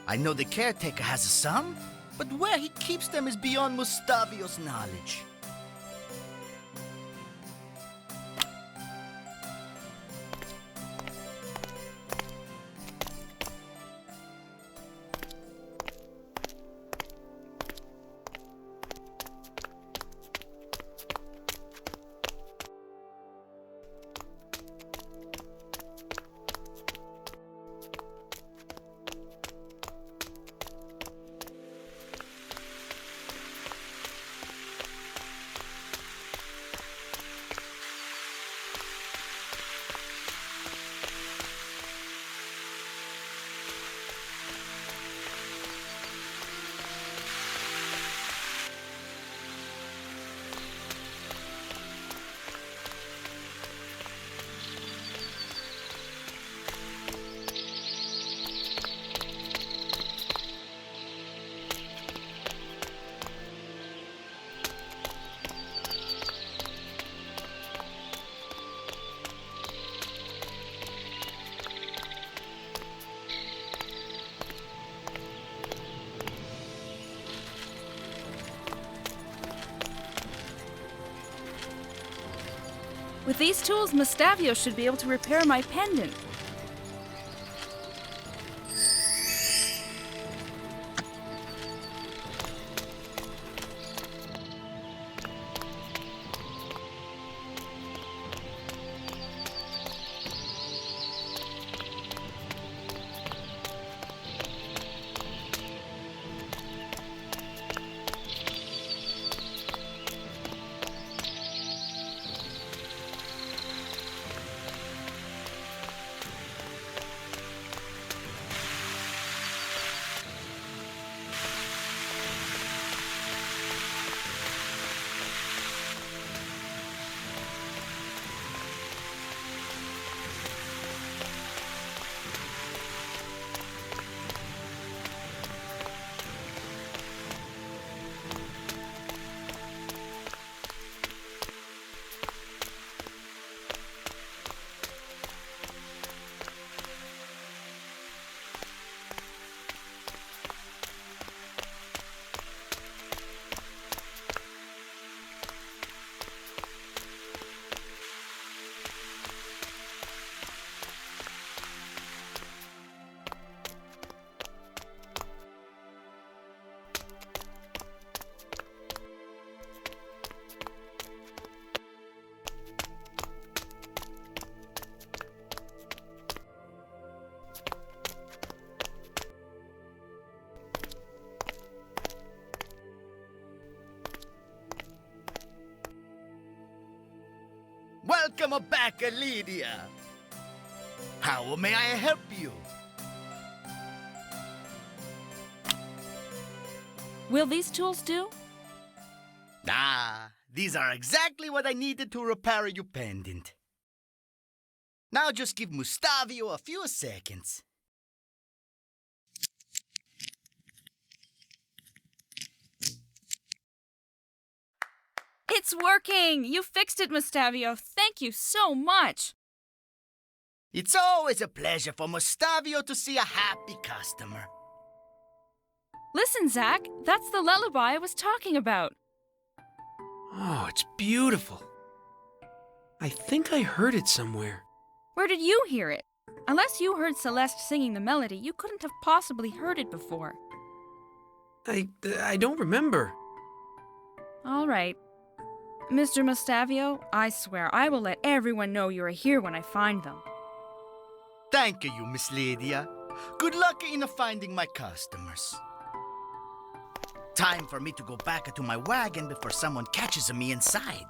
I know the caretaker has some, but where he keeps them is beyond Mustavio's knowledge. With these tools, Mustavio should be able to repair my pendant. Welcome back, Lydia. How may I help you? Will these tools do? Ah, these are exactly what I needed to repair your pendant. Now just give Mustavio a few seconds. It's working! You fixed it, Mustavio. Thank you so much. It's always a pleasure for Mustavio to see a happy customer. Listen, Zach, that's the lullaby I was talking about. Oh, it's beautiful. I think I heard it somewhere. Where did you hear it? Unless you heard Celeste singing the melody, you couldn't have possibly heard it before. I don't remember. All right. Mr. Mustavio, I swear I will let everyone know you are here when I find them. Thank you, Miss Lydia. Good luck in finding my customers. Time for me to go back to my wagon before someone catches me inside.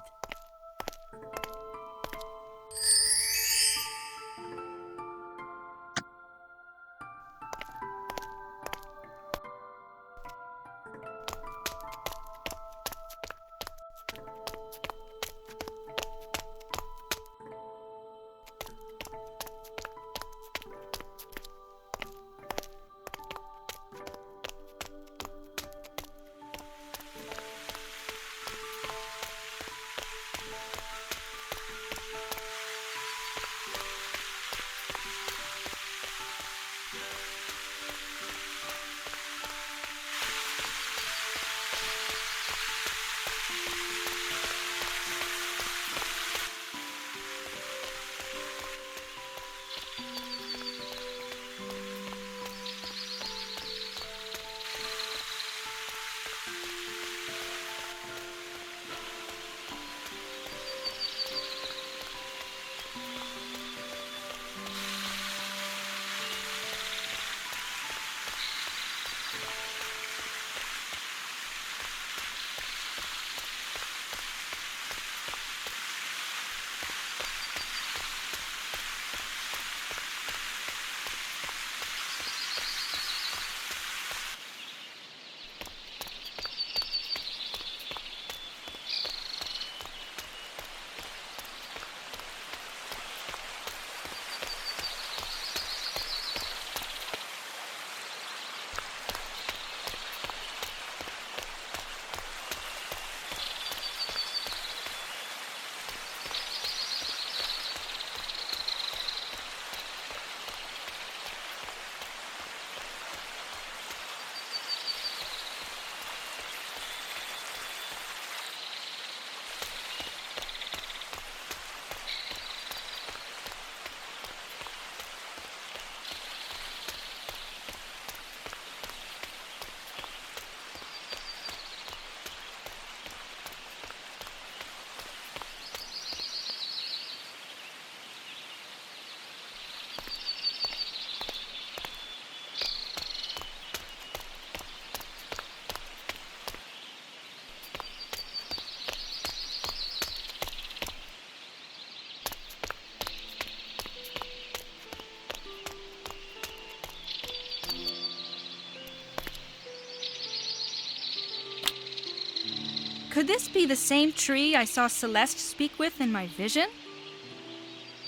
Could this be the same tree I saw Celeste speak with in my vision?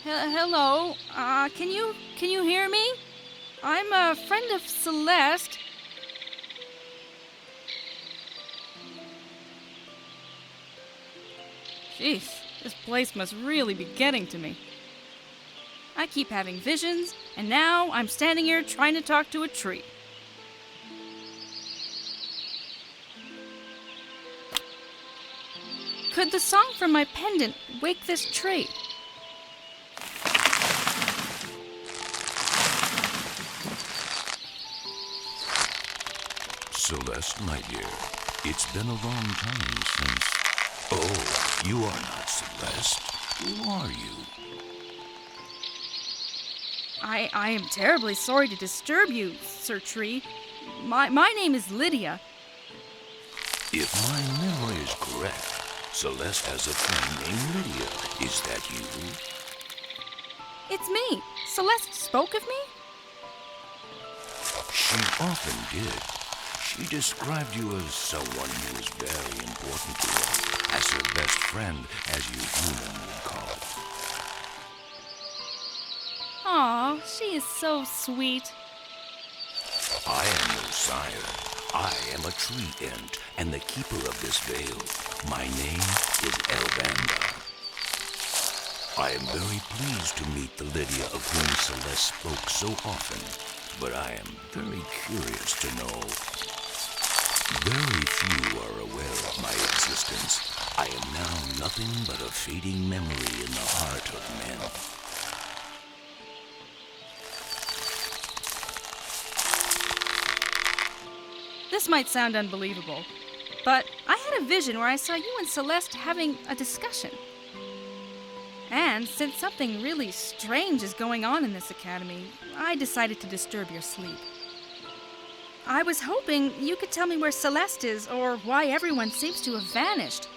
Hello? Can you hear me? I'm a friend of Celeste. Jeez, this place must really be getting to me. I keep having visions, and now I'm standing here trying to talk to a tree. Could the song from my pendant wake this tree? Celeste, my dear, it's been a long time since... Oh, you are not Celeste. Who are you? I am terribly sorry to disturb you, Sir Tree. My name is Lydia. If my memory is correct, Celeste has a friend named Lydia. Is that you? It's me. Celeste spoke of me? She often did. She She described you as someone who was very important to her, as her best friend, as you human would call it. Aw, she is so sweet. I am no sire. I am a tree ent and the keeper of this veil. My name is Elvandar. I am very pleased to meet the Lydia of whom Celeste spoke so often, but I am very curious to know. Very few are aware of my existence. I am now nothing but a fading memory in the heart of men. This might sound unbelievable, but I had a vision where I saw you and Celeste having a discussion. And since something really strange is going on in this academy, I decided to disturb your sleep. I was hoping you could tell me where Celeste is, or why everyone seems to have vanished.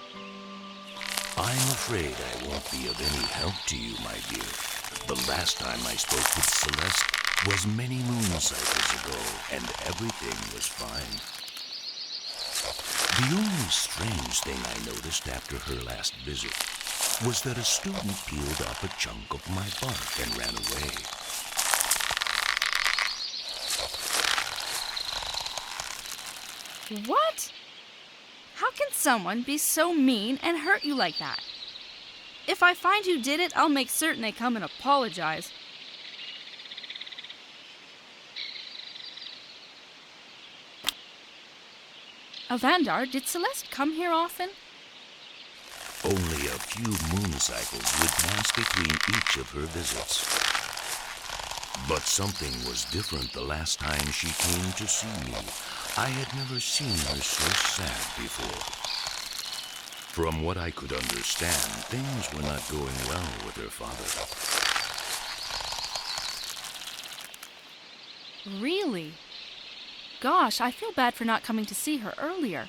I'm afraid I won't be of any help to you, my dear. The last time I spoke with Celeste was many moon cycles ago, and everything was fine. The only strange thing I noticed after her last visit was that a student peeled off a chunk of my bark and ran away. What? How can someone be so mean and hurt you like that? If I find who did it, I'll make certain they come and apologize. Elvandar, did Celeste come here often? Only a few moon cycles would pass between each of her visits. But something was different the last time she came to see me. I had never seen her so sad before. From what I could understand, things were not going well with her father. Really? Gosh, I feel bad for not coming to see her earlier.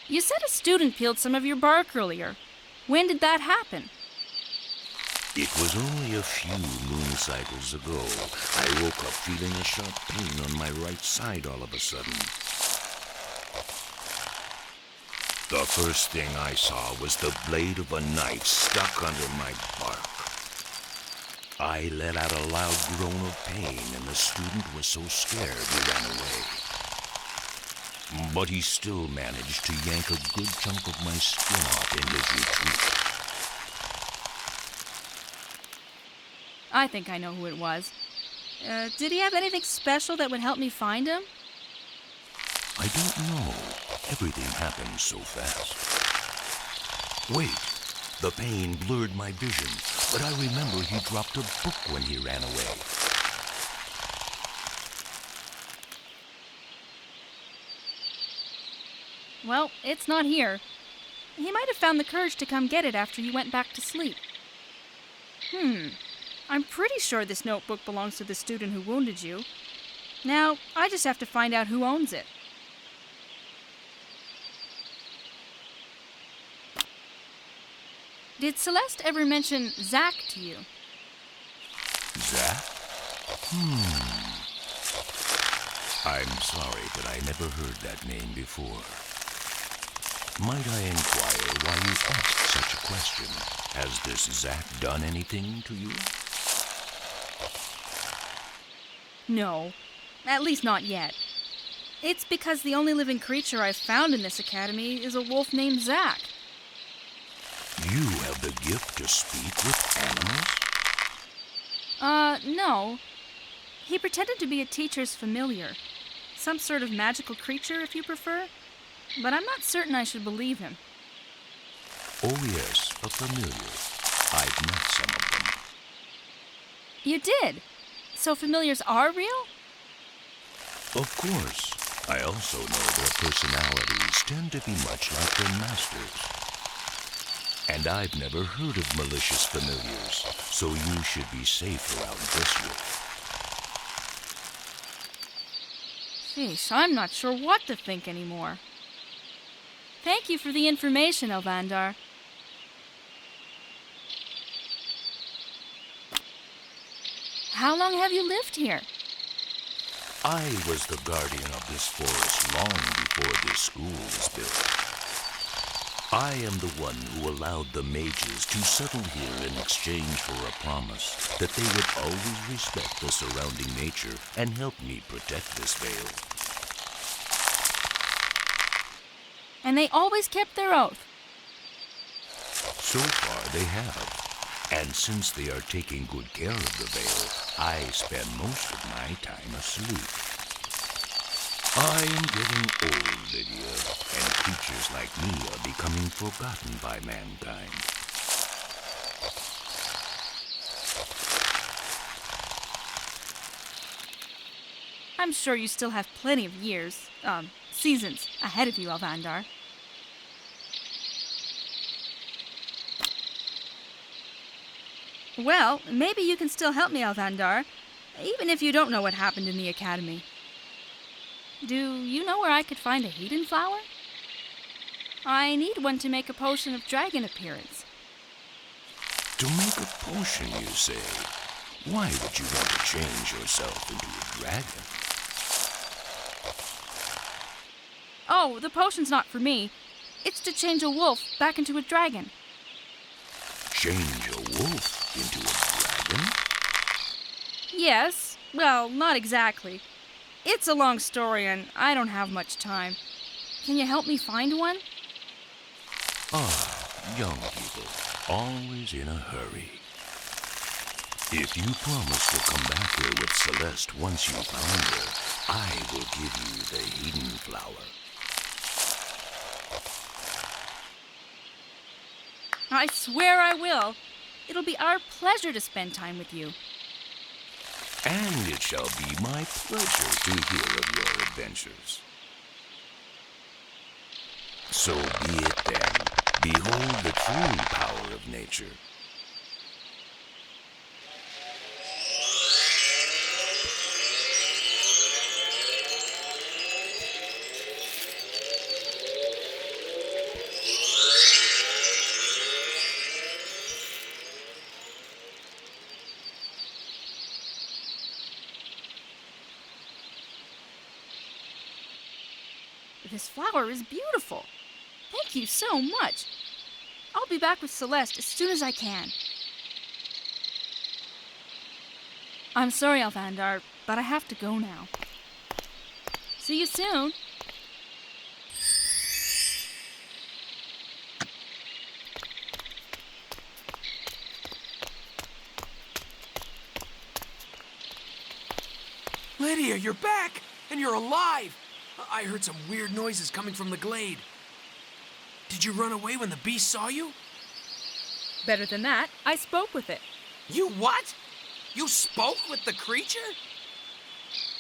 You said a student peeled some of your bark earlier. When did that happen? It was only a few moon cycles ago. I woke up feeling a sharp pain on my right side all of a sudden. The first thing I saw was the blade of a knife stuck under my bark. I let out a loud groan of pain, and the student was so scared he ran away. But he still managed to yank a good chunk of my skin off in his retreat. I think I know who it was. Did he have anything special that would help me find him? I don't know. Everything happened so fast. Wait, the pain blurred my vision, but I remember he dropped a book when he ran away. Well, it's not here. He might have found the courage to come get it after you went back to sleep. I'm pretty sure this notebook belongs to the student who wounded you. Now, I just have to find out who owns it. Did Celeste ever mention Zach to you? Zach? I'm sorry, but I never heard that name before. Might I inquire why you asked such a question? Has this Zach done anything to you? No, at least not yet. It's because the only living creature I've found in this academy is a wolf named Zach. You have the gift to speak with animals? No. He pretended to be a teacher's familiar. Some sort of magical creature, if you prefer. But I'm not certain I should believe him. Oh yes, a familiar. I've met some of them. You did? So familiars are real? Of course. I also know their personalities tend to be much like their masters. And I've never heard of malicious familiars, so you should be safe around this wolf. Sheesh, I'm not sure what to think anymore. Thank you for the information, Elvandar. How long have you lived here? I was the guardian of this forest long before this school was built. I am the one who allowed the mages to settle here in exchange for a promise that they would always respect the surrounding nature and help me protect this vale. And they always kept their oath. So far they have. And since they are taking good care of the vale, I spend most of my time asleep. I am getting old, Lydia, and creatures like me are becoming forgotten by mankind. I'm sure you still have plenty of years, seasons ahead of you, Alvandar. Well, maybe you can still help me, Alvandar, even if you don't know what happened in the academy. Do you know where I could find a hidden flower? I need one to make a potion of dragon appearance. To make a potion, you say? Why would you want to change yourself into a dragon? Oh, the potion's not for me. It's to change a wolf back into a dragon. Change a wolf into a dragon? Yes. Well, not exactly. It's a long story and I don't have much time. Can you help me find one? Ah, young people, always in a hurry. If you promise to come back here with Celeste once you found her, I will give you the hidden flower. I swear I will. It'll be our pleasure to spend time with you. And it shall be my pleasure to hear of your adventures. So be it then. Behold the true power of nature. This flower is beautiful. Thank you so much. I'll be back with Celeste as soon as I can. I'm sorry, Alvandar, but I have to go now. See you soon. Lydia, you're back! And you're alive! I heard some weird noises coming from the glade. Did you run away when the beast saw you? Better than that, I spoke with it. You what? You spoke with the creature?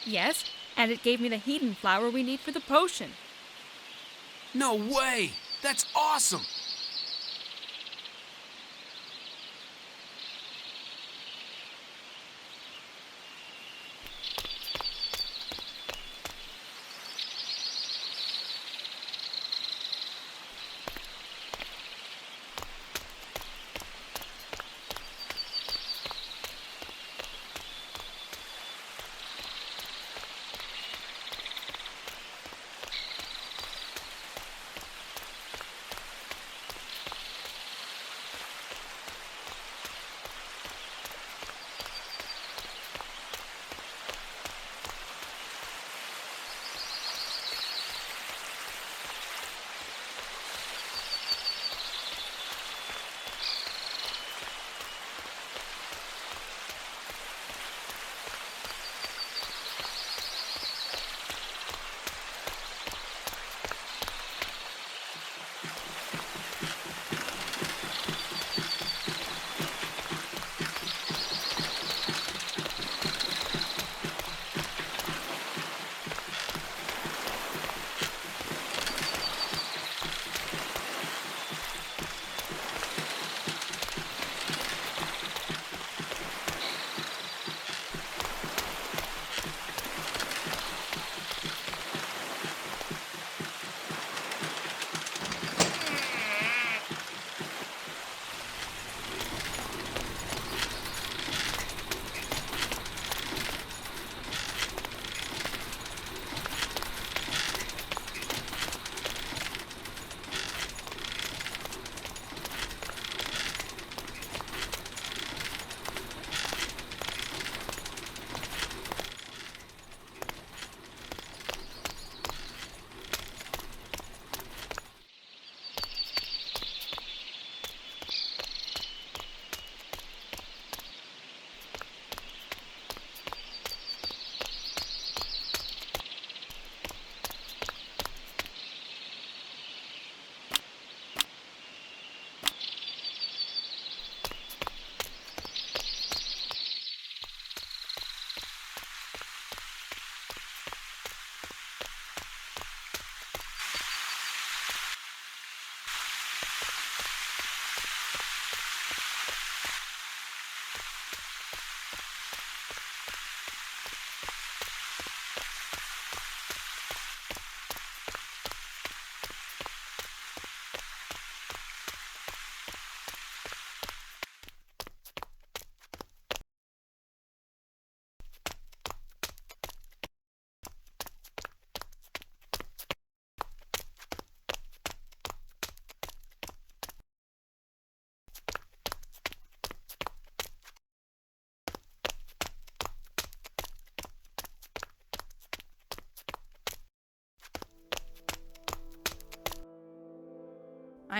Yes, and it gave me the hidden flower we need for the potion. No way! That's awesome!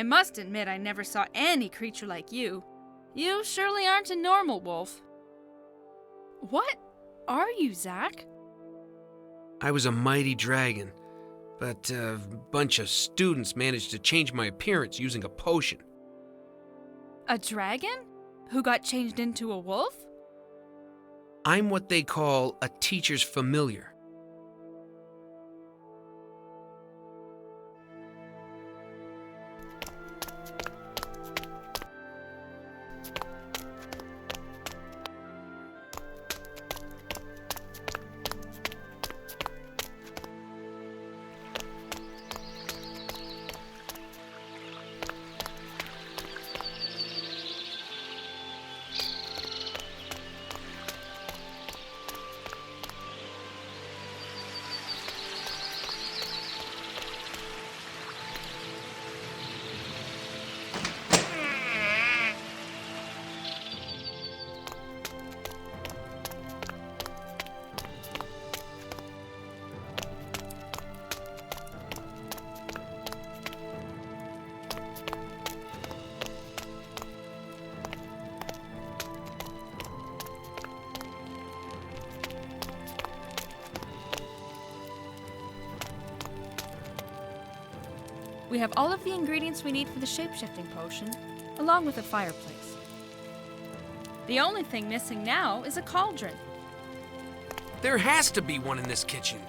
I must admit I never saw any creature like you. You surely aren't a normal wolf. What are you, Zach? I was a mighty dragon, but a bunch of students managed to change my appearance using a potion. A dragon? Who got changed into a wolf? I'm what they call a teacher's familiar. We have all of the ingredients we need for the shape-shifting potion, along with a fireplace. The only thing missing now is a cauldron. There has to be one in this kitchen.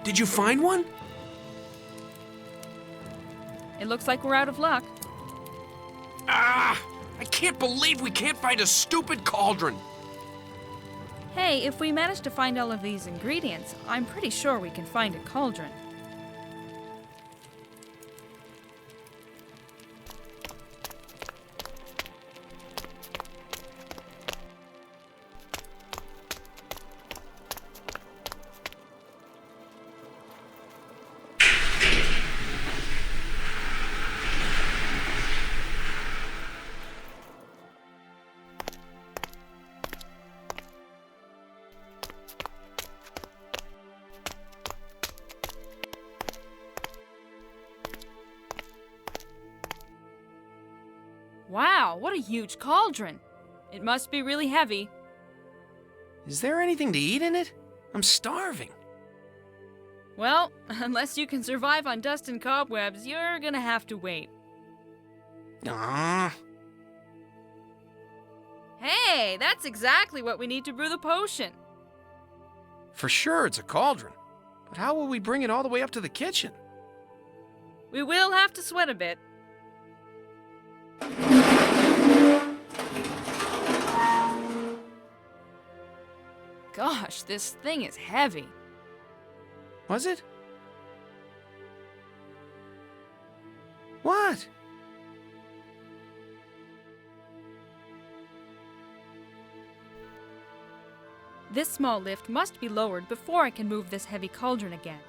Did you find one? It looks like we're out of luck. Ah! I can't believe we can't find a stupid cauldron! Hey, if we manage to find all of these ingredients, I'm pretty sure we can find a cauldron. Wow, what a huge cauldron! It must be really heavy. Is there anything to eat in it? I'm starving. Well, unless you can survive on dust and cobwebs, you're gonna have to wait. Ah. Hey, that's exactly what we need to brew the potion. For sure it's a cauldron. But how will we bring it all the way up to the kitchen? We will have to sweat a bit. Gosh, this thing is heavy. Was it? What? This small lift must be lowered before I can move this heavy cauldron again.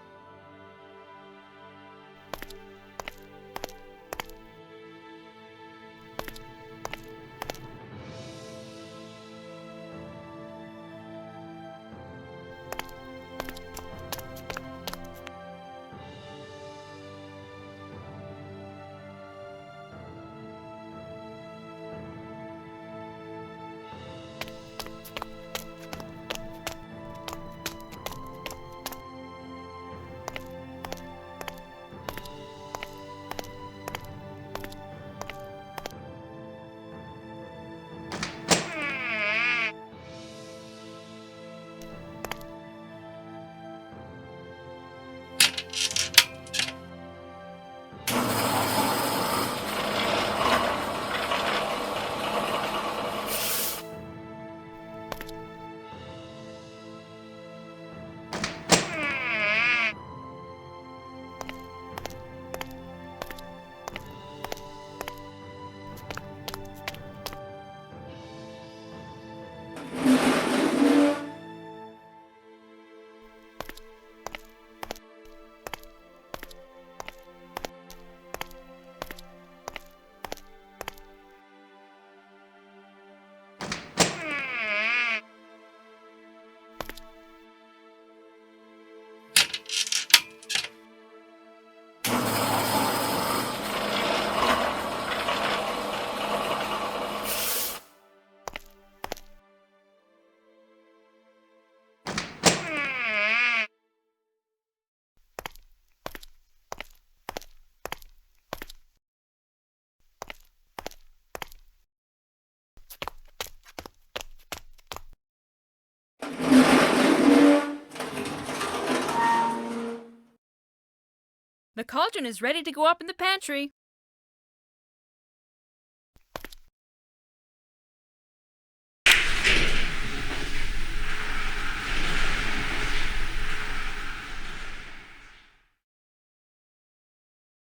The cauldron is ready to go up in the pantry.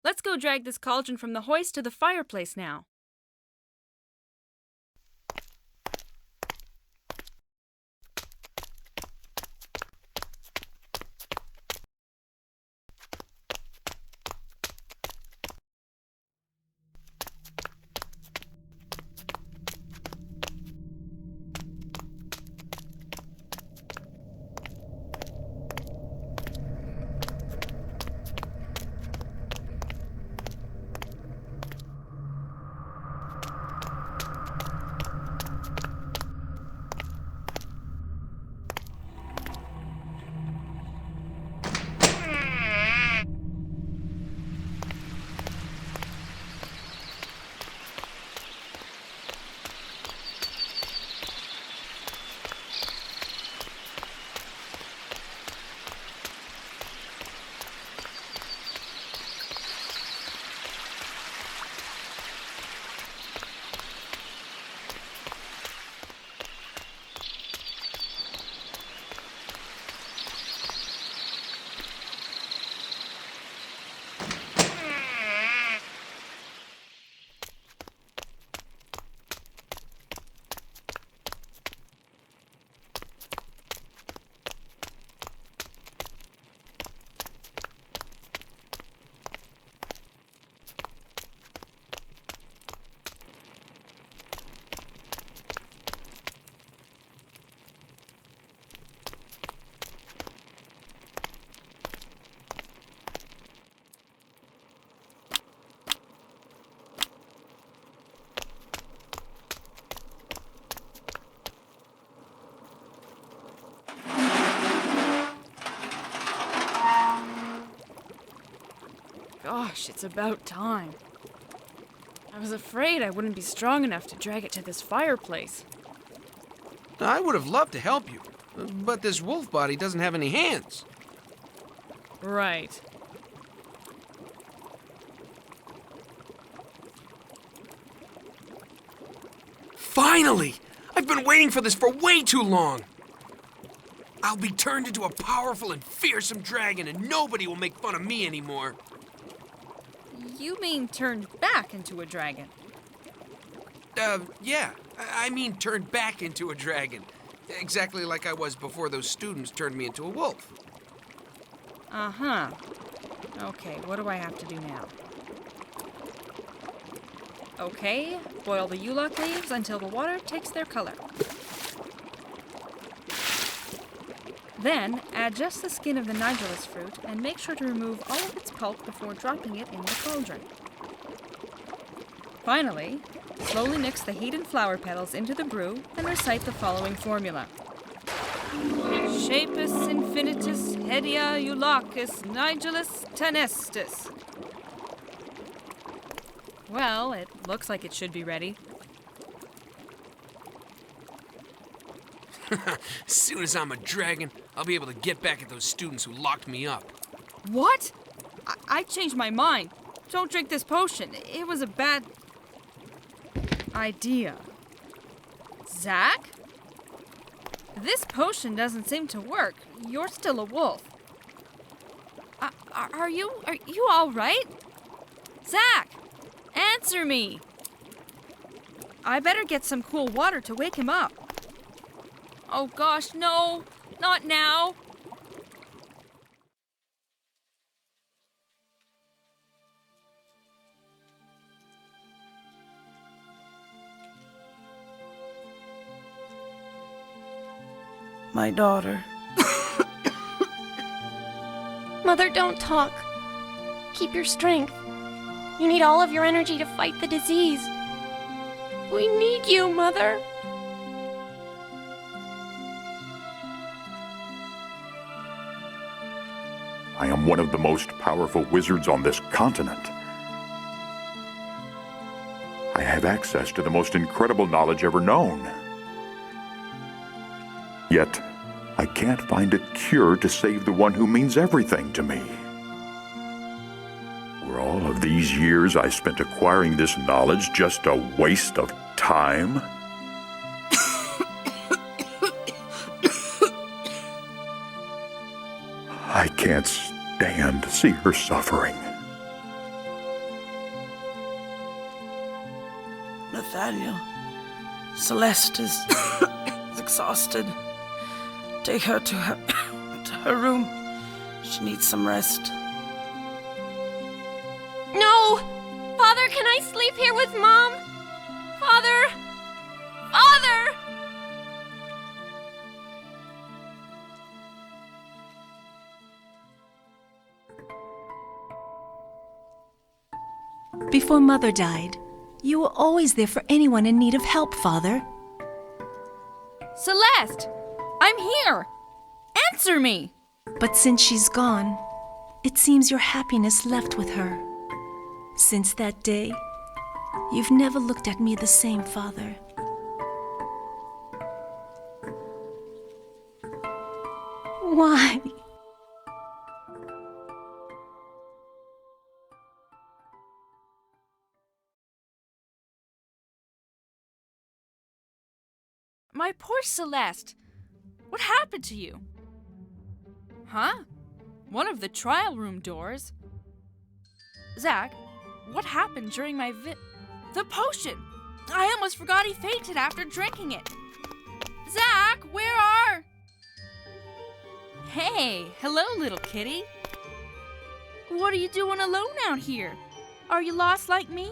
Let's go drag this cauldron from the hoist to the fireplace now. Gosh, it's about time. I was afraid I wouldn't be strong enough to drag it to this fireplace. I would have loved to help you, but this wolf body doesn't have any hands. Right. Finally! I've been waiting for this for way too long! I'll be turned into a powerful and fearsome dragon, and nobody will make fun of me anymore. You mean turned back into a dragon? Yeah. I mean turned back into a dragon. Exactly like I was before those students turned me into a wolf. Uh-huh. Okay, what do I have to do now? Okay, boil the yulok leaves until the water takes their color. Then, add just the skin of the nigellus fruit and make sure to remove all of its pulp before dropping it in the cauldron. Finally, slowly mix the heated flower petals into the brew and recite the following formula. Shapus infinitus hedia eulacus nigellus tenestis. Well, it looks like it should be ready. As soon as I'm a dragon, I'll be able to get back at those students who locked me up. What? I changed my mind. Don't drink this potion. It was a bad idea. Zach? This potion doesn't seem to work. You're still a wolf. Are you all right? Zach, answer me. I better get some cool water to wake him up. Oh gosh, no, not now. My daughter. Mother, don't talk. Keep your strength. You need all of your energy to fight the disease. We need you, Mother. I am one of the most powerful wizards on this continent. I have access to the most incredible knowledge ever known. Yet, I can't find a cure to save the one who means everything to me. these years I spent acquiring this knowledge just a waste of time? I can't stand to see her suffering. Nathaniel, Celeste is exhausted. Take her to her room. She needs some rest. No! Father, can I sleep here with Mom? Father! Father! Before Mother died, you were always there for anyone in need of help, Father. Celeste! I'm here! Answer me! But since she's gone, it seems your happiness left with her. Since that day, you've never looked at me the same, Father. Why? My poor Celeste! What happened to you? Huh? One of the trial room doors? Zach, what happened during my The potion! I almost forgot he fainted after drinking it. Zach, where are... Hey, hello, little kitty. What are you doing alone out here? Are you lost like me?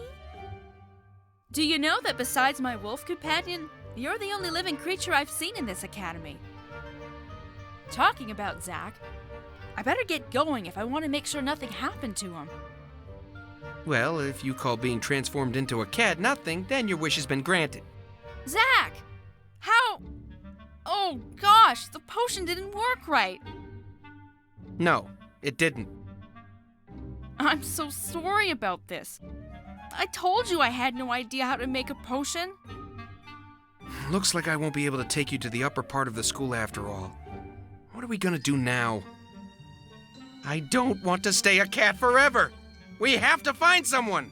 Do you know that besides my wolf companion, you're the only living creature I've seen in this academy? Talking about Zach, I better get going if I want to make sure nothing happened to him. Well, if you call being transformed into a cat nothing, then your wish has been granted. Zach! How? Oh gosh, the potion didn't work right. No, it didn't. I'm so sorry about this. I told you I had no idea how to make a potion. Looks like I won't be able to take you to the upper part of the school after all. What are we gonna do now? I don't want to stay a cat forever! We have to find someone!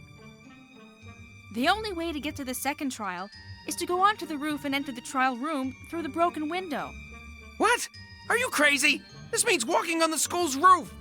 The only way to get to the second trial is to go onto the roof and enter the trial room through the broken window. What? Are you crazy? This means walking on the school's roof!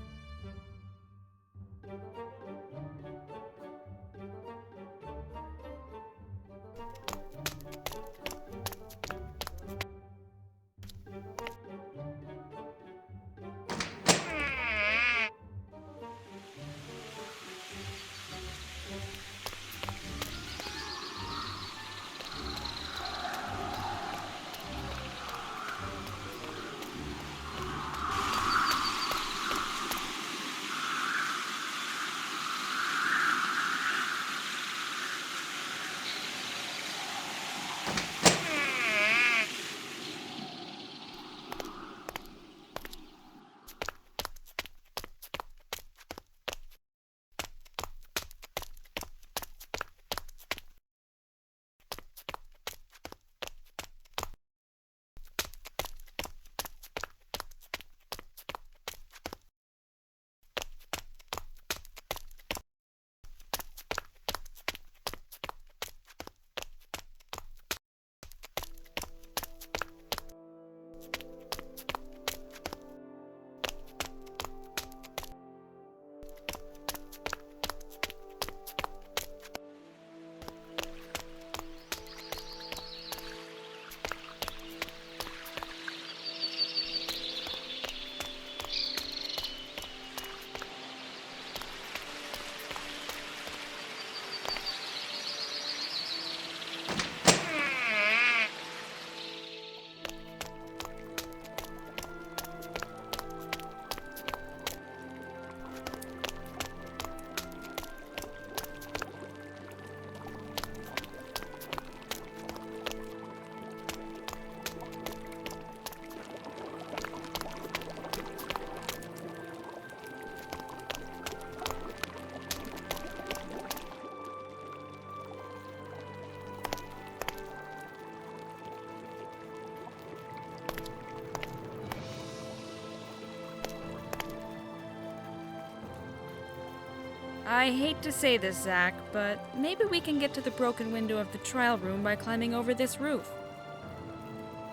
I hate to say this, Zach, but maybe we can get to the broken window of the trial room by climbing over this roof.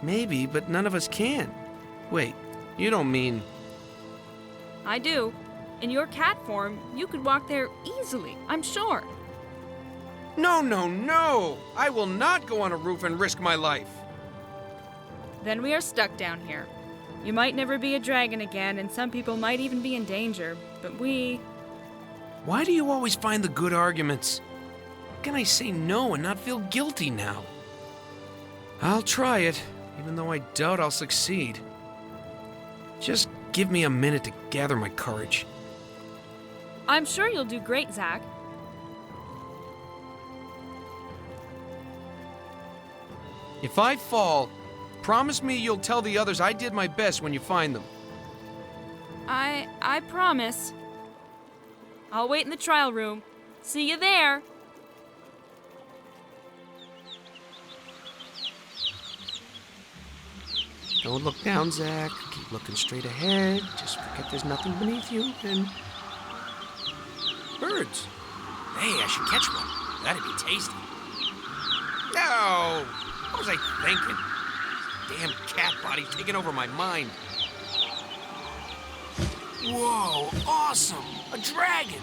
Maybe, but none of us can. Wait, you don't mean... I do. In your cat form, you could walk there easily, I'm sure. No, no, no! I will not go on a roof and risk my life. Then we are stuck down here. You might never be a dragon again, and some people might even be in danger, but we... Why do you always find the good arguments? How can I say no and not feel guilty now? I'll try it, even though I doubt I'll succeed. Just give me a minute to gather my courage. I'm sure you'll do great, Zach. If I fall, promise me you'll tell the others I did my best when you find them. I promise. I'll wait in the trial room. See you there. Don't look down, Zach. Keep looking straight ahead. Just forget there's nothing beneath you, and... Birds. Hey, I should catch one. That'd be tasty. No! What was I thinking? Damn cat body taking over my mind. Whoa, awesome! A dragon!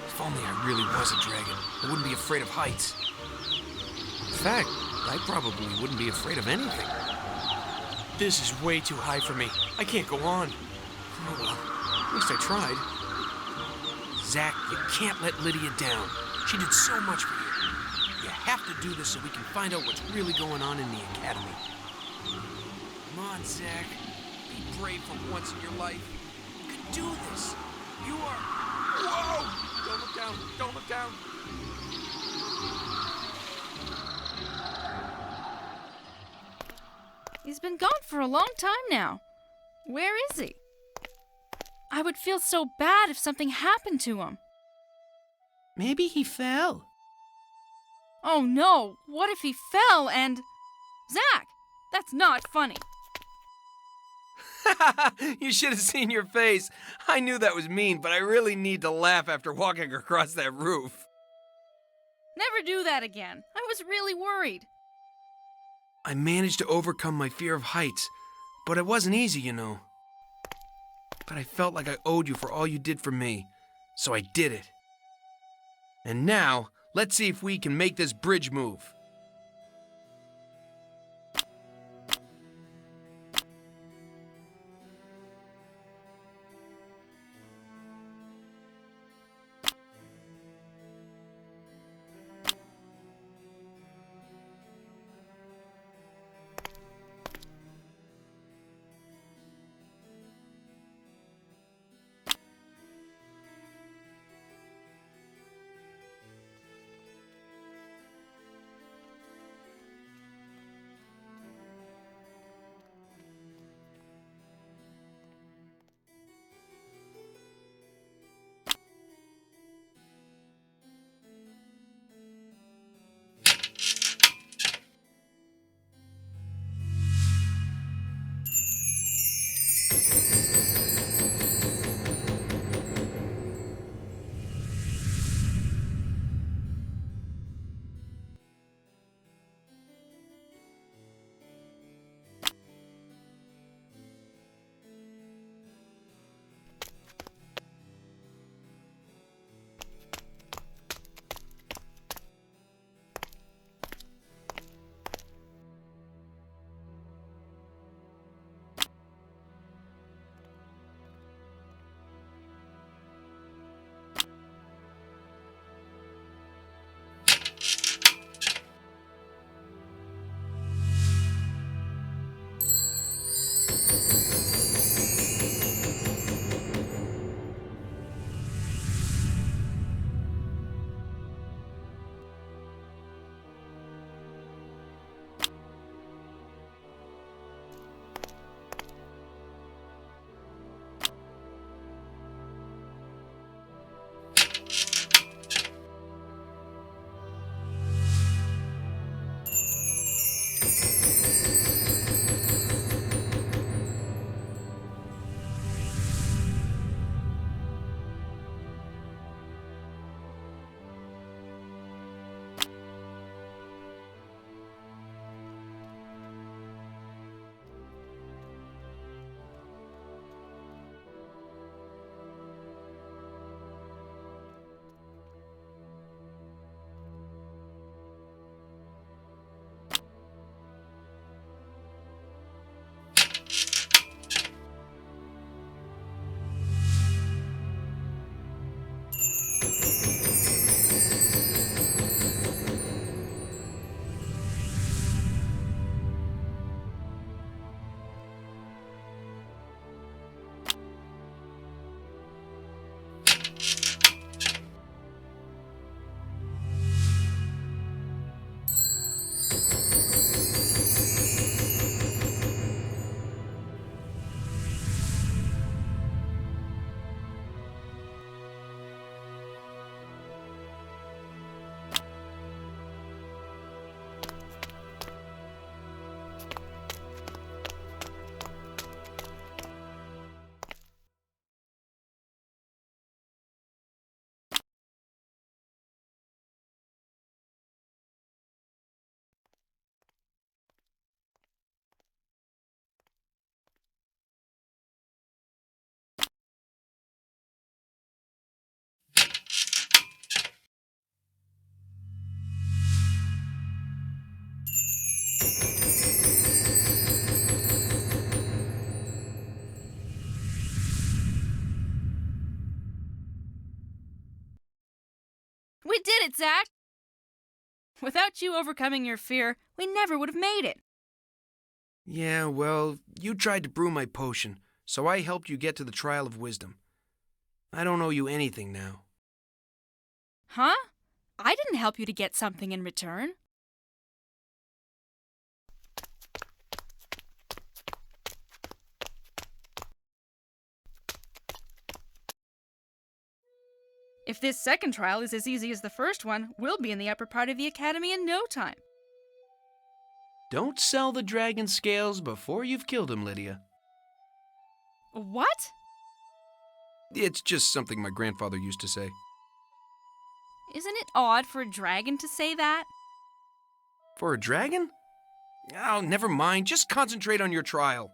If only I really was a dragon, I wouldn't be afraid of heights. In fact, I probably wouldn't be afraid of anything. This is way too high for me. I can't go on. Oh well, at least I tried. Zach, you can't let Lydia down. She did so much for you. You have to do this so we can find out what's really going on in the academy. Come on, Zach. Be brave for once in your life. You can do this. You are... Whoa! Don't look down. Don't look down. He's been gone for a long time now. Where is he? I would feel so bad if something happened to him. Maybe he fell. Oh no! What if he fell and... Zach! That's not funny. You should have seen your face. I knew that was mean, but I really need to laugh after walking across that roof. Never do that again. I was really worried. I managed to overcome my fear of heights, but it wasn't easy, you know. But I felt like I owed you for all you did for me, so I did it. And now, let's see if we can make this bridge move. We did it, Zach! Without you overcoming your fear, we never would have made it. Yeah, well, you tried to brew my potion, so I helped you get to the Trial of Wisdom. I don't owe you anything now. Huh? I didn't help you to get something in return. If this second trial is as easy as the first one, we'll be in the upper part of the academy in no time. Don't sell the dragon scales before you've killed him, Lydia. What? It's just something my grandfather used to say. Isn't it odd for a dragon to say that? For a dragon? Oh, never mind. Just concentrate on your trial.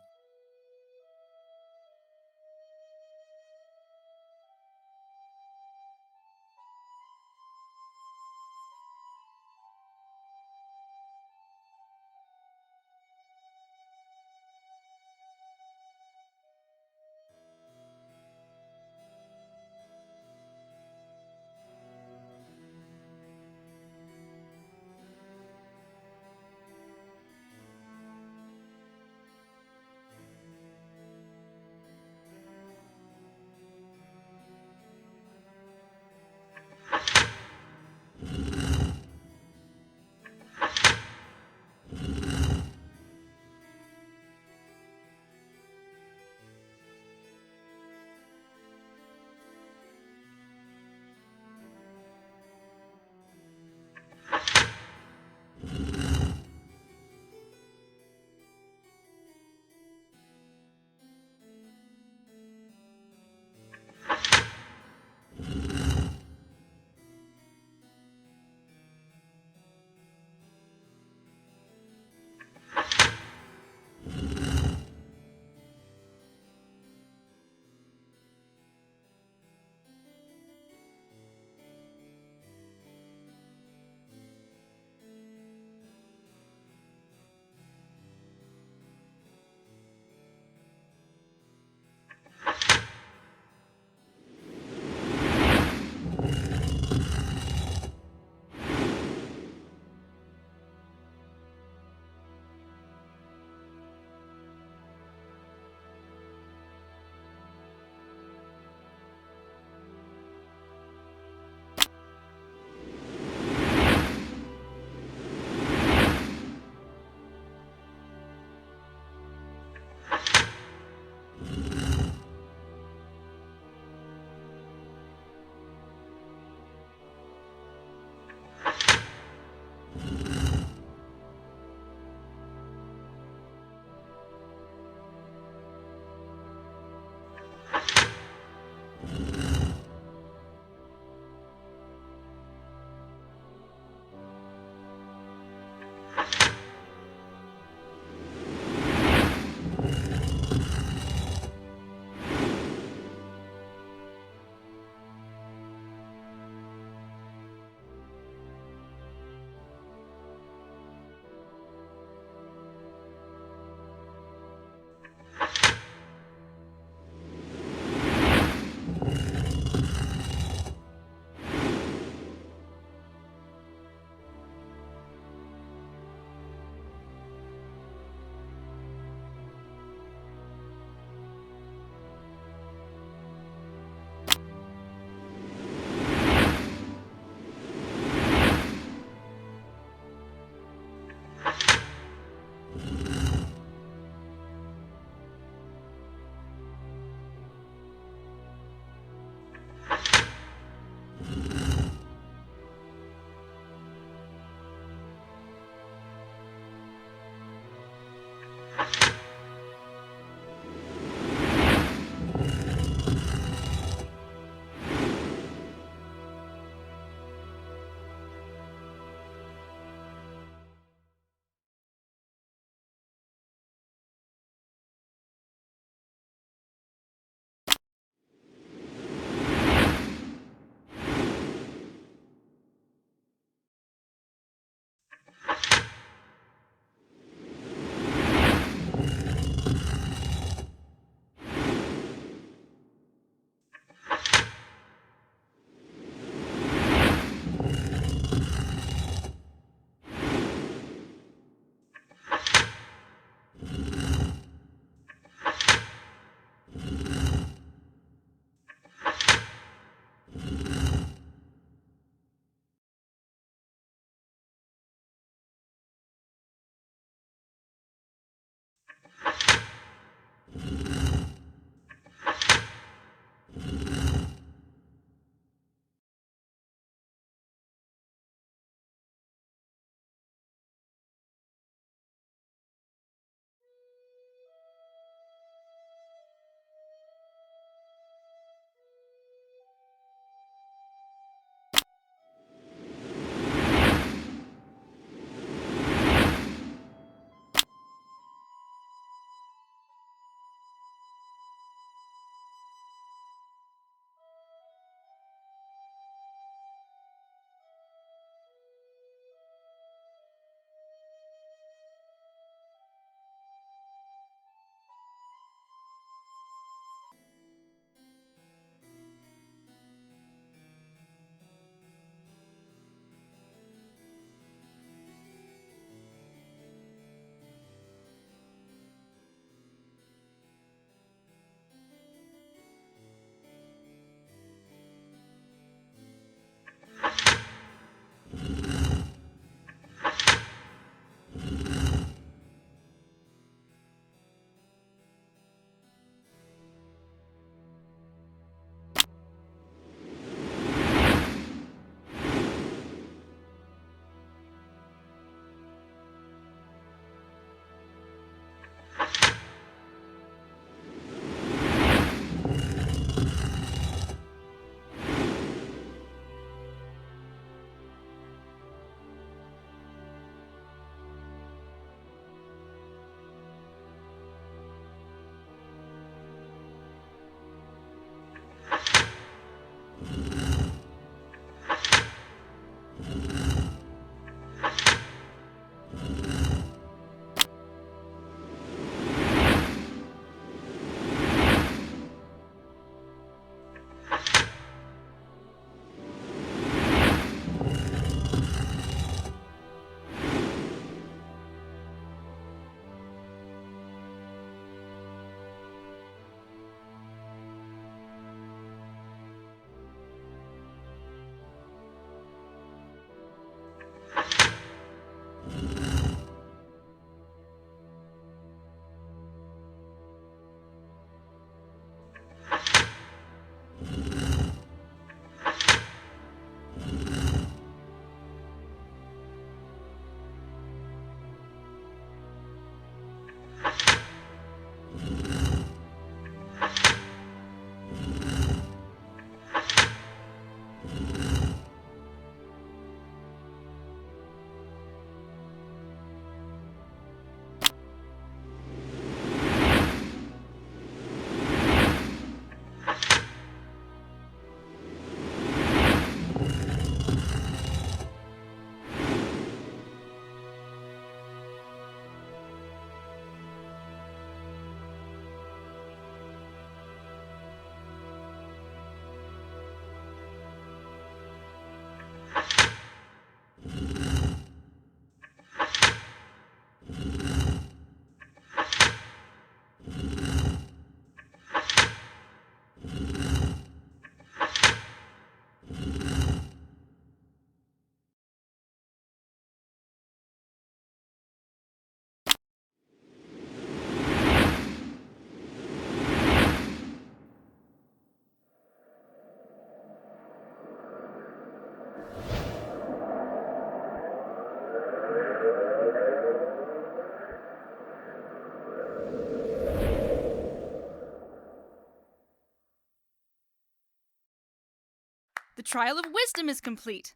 trial of wisdom is complete.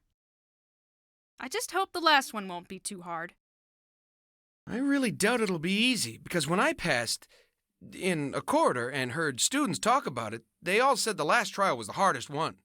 I just hope the last one won't be too hard. I really doubt it'll be easy, because when I passed in a corridor and heard students talk about it, they all said the last trial was the hardest one.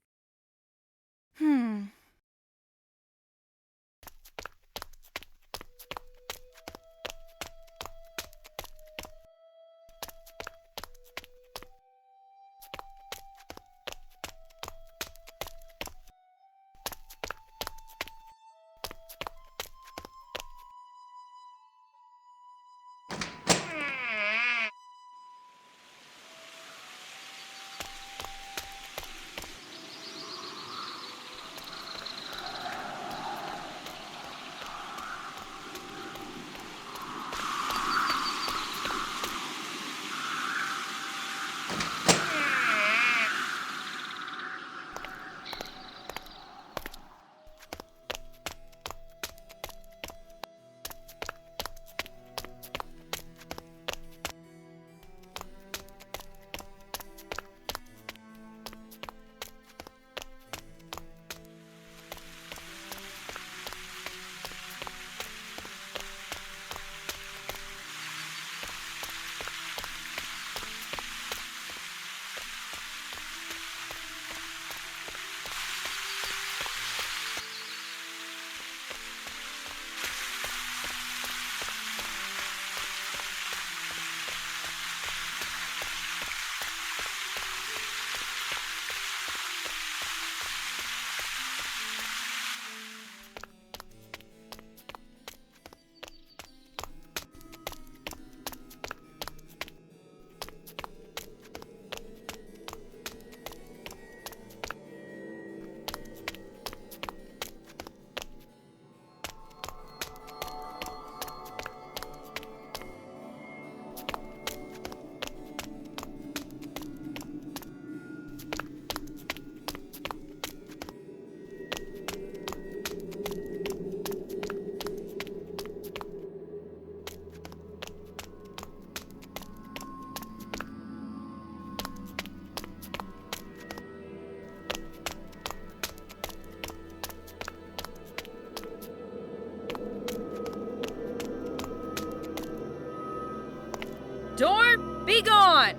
Door, be gone!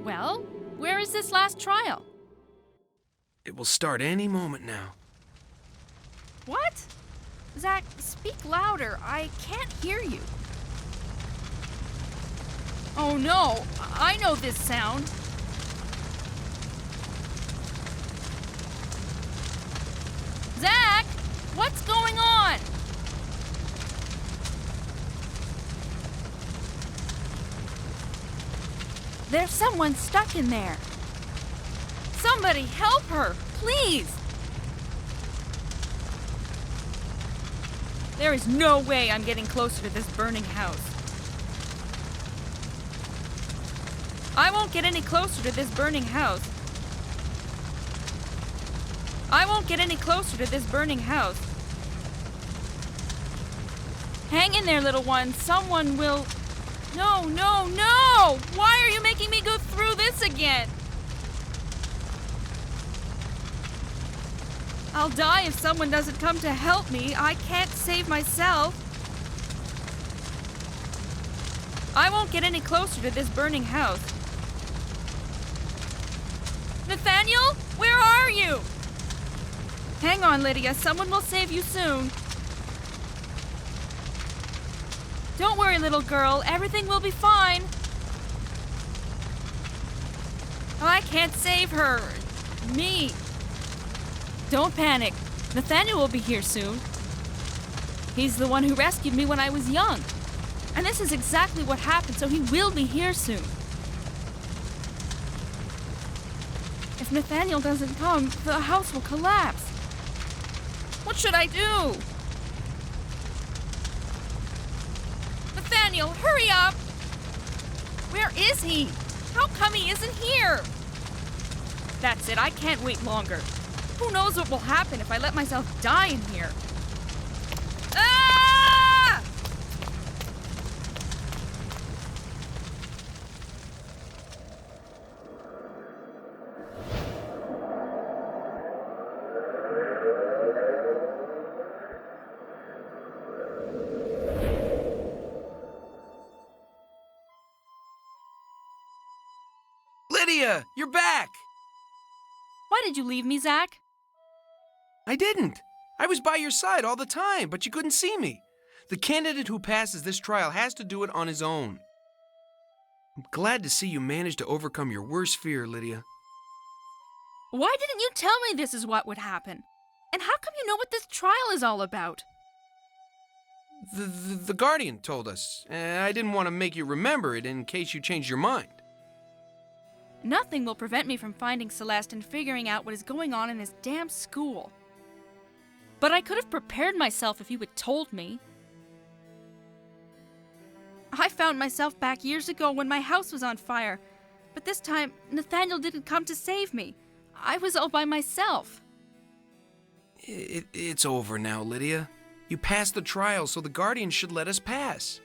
Well, where is this last trial? It will start any moment now. What? Zach, speak louder. I can't hear you. Oh no, I know this sound. Zach, what's going on? There's someone stuck in there. Somebody help her, please. There is no way I'm getting closer to this burning house. I won't get any closer to this burning house. I won't get any closer to this burning house. Hang in there, little one. Someone will... No, no, no! Why are you making me go through this again? I'll die if someone doesn't come to help me. I can't save myself. I won't get any closer to this burning house. Nathaniel, where are you? Hang on, Lydia. Someone will save you soon. Don't worry, little girl. Everything will be fine. Oh, I can't save her. Me. Don't panic. Nathaniel will be here soon. He's the one who rescued me when I was young. And this is exactly what happened, so he will be here soon. If Nathaniel doesn't come, the house will collapse. What should I do? Nathaniel, hurry up! Where is he? How come he isn't here? That's it, I can't wait longer. Who knows what will happen if I let myself die in here? Ah! Lydia, you're back! Why did you leave me, Zach? I didn't. I was by your side all the time, but you couldn't see me. The candidate who passes this trial has to do it on his own. I'm glad to see you managed to overcome your worst fear, Lydia. Why didn't you tell me this is what would happen? And how come you know what this trial is all about? The Guardian told us. I didn't want to make you remember it in case you changed your mind. Nothing will prevent me from finding Celeste and figuring out what is going on in this damn school. But I could have prepared myself if you had told me. I found myself back years ago when my house was on fire, but this time Nathaniel didn't come to save me. I was all by myself. It's over now, Lydia. You passed the trial, so the Guardian should let us pass.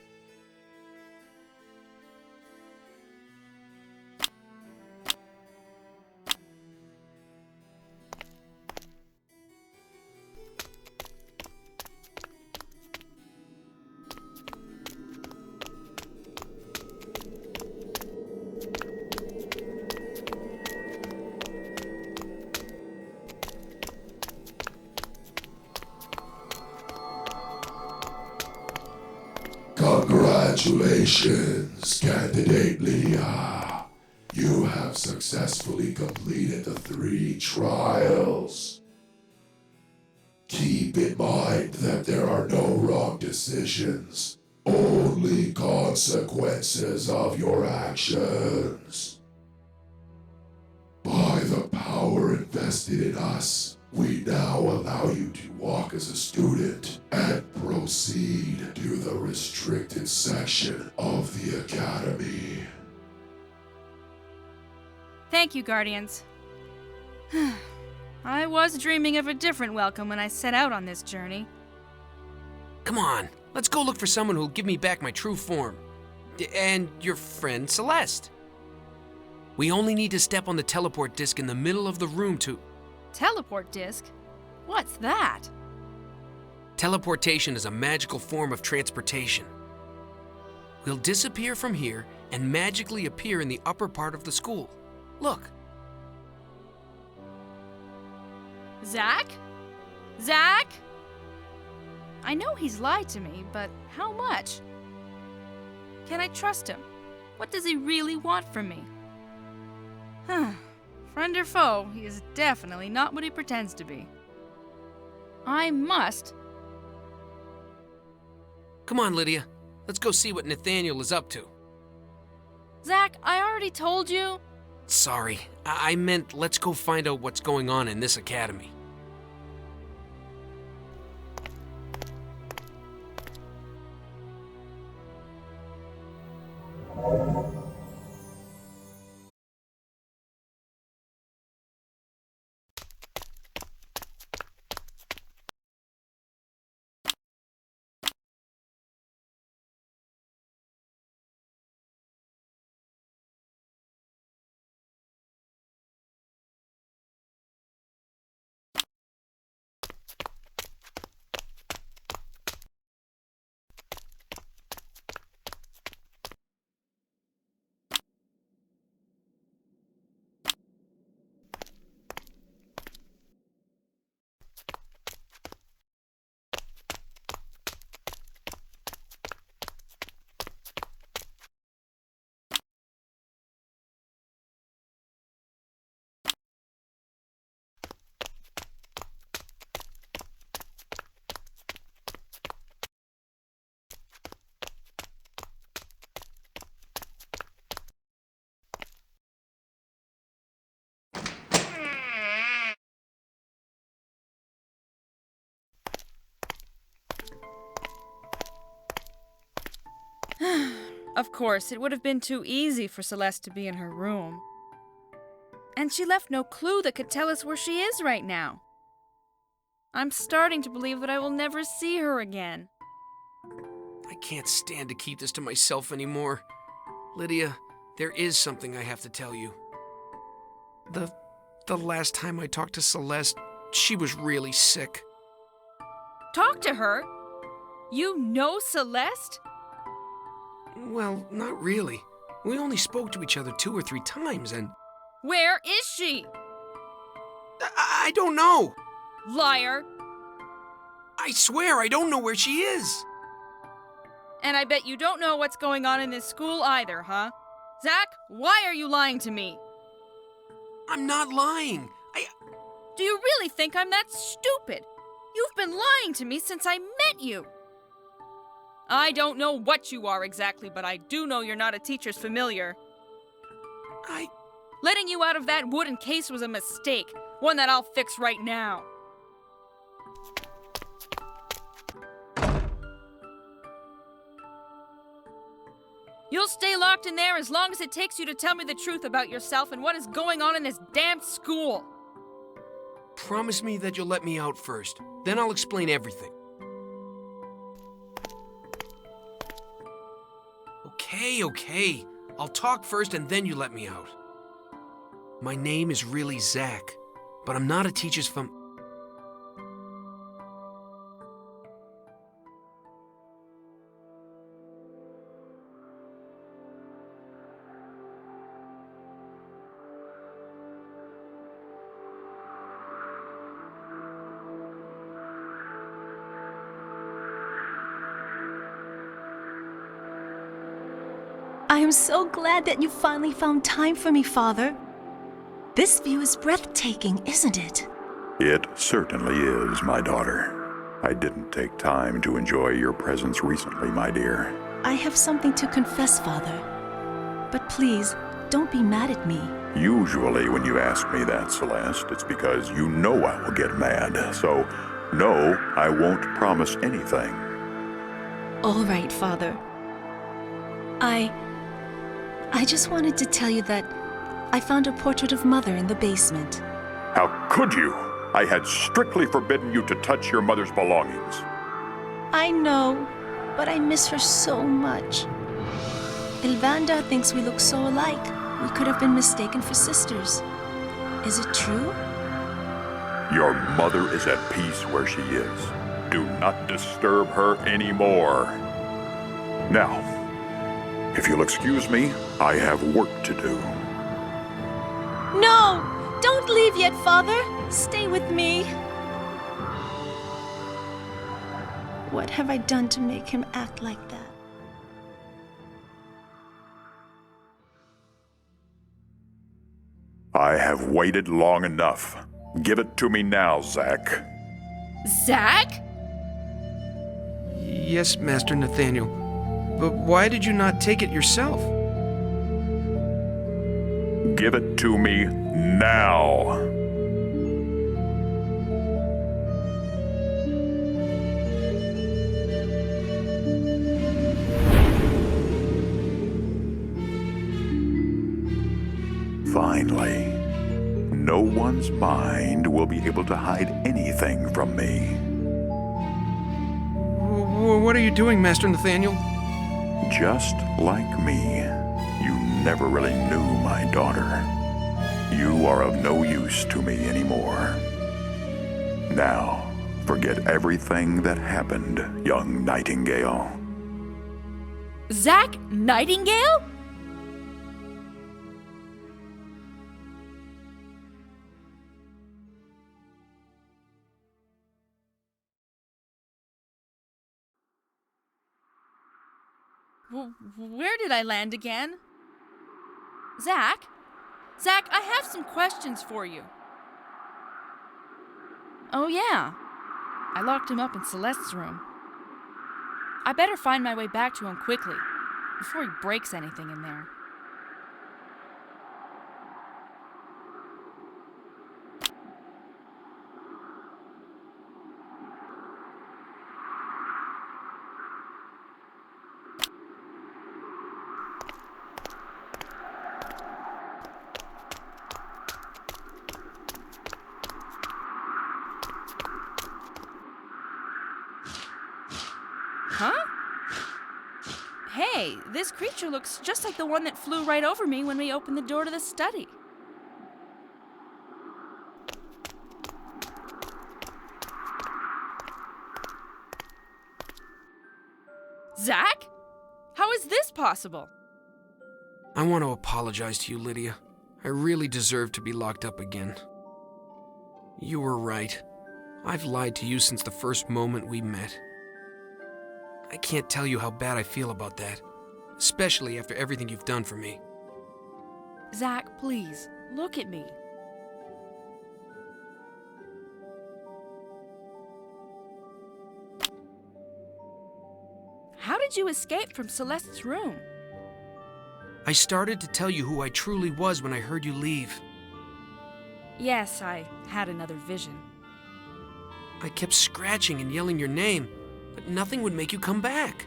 Congratulations, candidate Lydia. You have successfully completed the 3 trials. Keep in mind that there are no wrong decisions, only consequences of your actions. By the power invested in us, we now allow you to walk as a student and proceed to the restricted section of the Academy. Thank you, Guardians. I was dreaming of a different welcome when I set out on this journey. Come on, let's go look for someone who'll give me back my true form. And your friend Celeste. We only need to step on the teleport disc in the middle of the room to... Teleport disc? What's that? Teleportation is a magical form of transportation. We'll disappear from here and magically appear in the upper part of the school. Look. Zach? Zach? I know he's lied to me, but how much? Can I trust him? What does he really want from me? Friend or foe, he is definitely not what he pretends to be. I must. Come on, Lydia. Let's go see what Nathaniel is up to. Zach, I already told you. Sorry, I meant let's go find out what's going on in this academy. Of course, it would have been too easy for Celeste to be in her room. And she left no clue that could tell us where she is right now. I'm starting to believe that I will never see her again. I can't stand to keep this to myself anymore. Lydia, there is something I have to tell you. The last time I talked to Celeste, she was really sick. Talk to her? You know Celeste? Well, not really. We only spoke to each other 2 or 3 times, and... Where is she? I don't know. Liar. I swear I don't know where she is. And I bet you don't know what's going on in this school either, huh? Zach, why are you lying to me? I'm not lying. Do you really think I'm that stupid? You've been lying to me since I met you. I don't know what you are exactly, but I do know you're not a teacher's familiar. Letting you out of that wooden case was a mistake, one that I'll fix right now. You'll stay locked in there as long as it takes you to tell me the truth about yourself and what is going on in this damn school. Promise me that you'll let me out first. Then I'll explain everything. Okay. I'll talk first and then you let me out. My name is really Zach, but I'm not a teacher's I am so glad that you finally found time for me, Father. This view is breathtaking, isn't it? It certainly is, my daughter. I didn't take time to enjoy your presence recently, my dear. I have something to confess, Father. But please, don't be mad at me. Usually when you ask me that, Celeste, it's because you know I will get mad. So, no, I won't promise anything. All right, Father. I just wanted to tell you that I found a portrait of Mother in the basement. How could you? I had strictly forbidden you to touch your mother's belongings. I know, but I miss her so much. Elvanda thinks we look so alike. We could have been mistaken for sisters. Is it true? Your mother is at peace where she is. Do not disturb her anymore. Now, if you'll excuse me, I have work to do. No! Don't leave yet, Father! Stay with me. What have I done to make him act like that? I have waited long enough. Give it to me now, Zach. Zach? Yes, Master Nathaniel. But why did you not take it yourself? Give it to me now. Finally, no one's mind will be able to hide anything from me. What are you doing, Master Nathaniel? Just like me, you never really knew my daughter. You are of no use to me anymore. Now, forget everything that happened, young Nightingale. Zach Nightingale? Where did I land again? Zach? Zach, I have some questions for you. Oh, yeah. I locked him up in Celeste's room. I better find my way back to him quickly, before he breaks anything in there. Hey, this creature looks just like the one that flew right over me when we opened the door to the study. Zach? How is this possible? I want to apologize to you, Lydia. I really deserve to be locked up again. You were right. I've lied to you since the first moment we met. I can't tell you how bad I feel about that, especially after everything you've done for me. Zach, please, look at me. How did you escape from Celeste's room? I started to tell you who I truly was when I heard you leave. Yes, I had another vision. I kept scratching and yelling your name, but nothing would make you come back.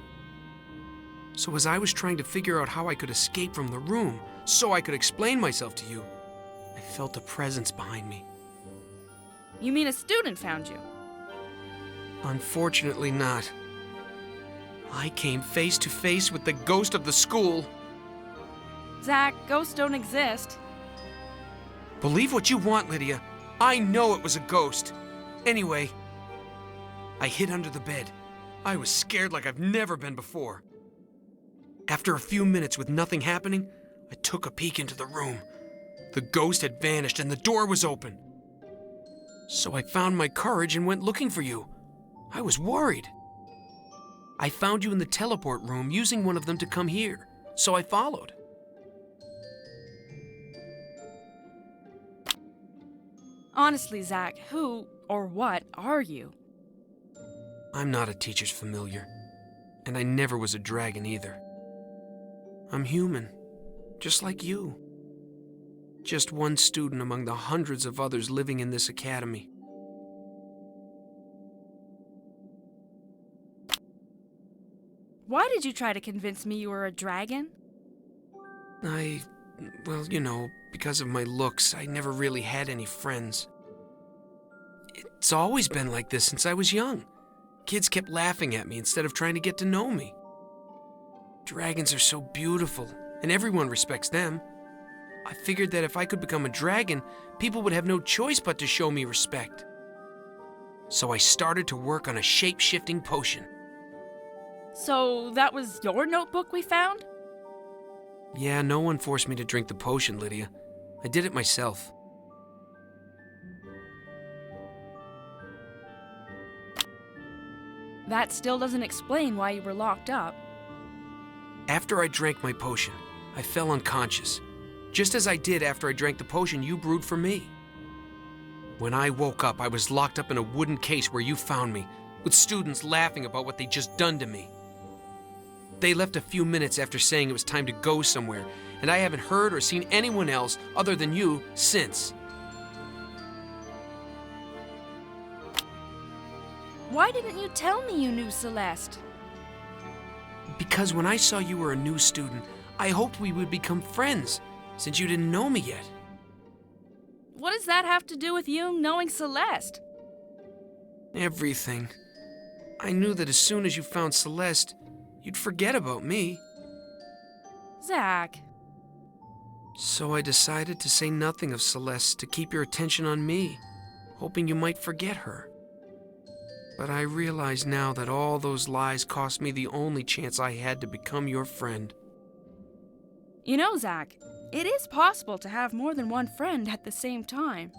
So as I was trying to figure out how I could escape from the room, so I could explain myself to you, I felt a presence behind me. You mean a student found you? Unfortunately not. I came face to face with the ghost of the school. Zach, ghosts don't exist. Believe what you want, Lydia. I know it was a ghost. Anyway, I hid under the bed. I was scared like I've never been before. After a few minutes with nothing happening, I took a peek into the room. The ghost had vanished and the door was open. So I found my courage and went looking for you. I was worried. I found you in the teleport room using one of them to come here, so I followed. Honestly, Zach, who or what are you? I'm not a teacher's familiar, and I never was a dragon either. I'm human, just like you. Just one student among the hundreds of others living in this academy. Why did you try to convince me you were a dragon? Well, you know, because of my looks, I never really had any friends. It's always been like this since I was young. Kids kept laughing at me instead of trying to get to know me. Dragons are so beautiful, and everyone respects them. I figured that if I could become a dragon, people would have no choice but to show me respect. So I started to work on a shape-shifting potion. So that was your notebook we found? Yeah, no one forced me to drink the potion, Lydia. I did it myself. That still doesn't explain why you were locked up. After I drank my potion, I fell unconscious, just as I did after I drank the potion you brewed for me. When I woke up, I was locked up in a wooden case where you found me, with students laughing about what they'd just done to me. They left a few minutes after saying it was time to go somewhere, and I haven't heard or seen anyone else other than you since. Why didn't you tell me you knew Celeste? Because when I saw you were a new student, I hoped we would become friends, since you didn't know me yet. What does that have to do with you knowing Celeste? Everything. I knew that as soon as you found Celeste, you'd forget about me. Zach. So I decided to say nothing of Celeste to keep your attention on me, hoping you might forget her. But I realize now that all those lies cost me the only chance I had to become your friend. You know, Zach, it is possible to have more than one friend at the same time.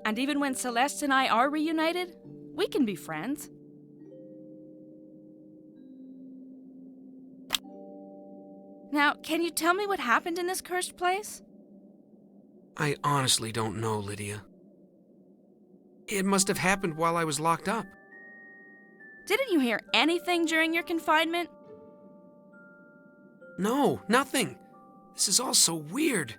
And even when Celeste and I are reunited, we can be friends. Now, can you tell me what happened in this cursed place? I honestly don't know, Lydia. It must have happened while I was locked up. Didn't you hear anything during your confinement? No, nothing. This is all so weird.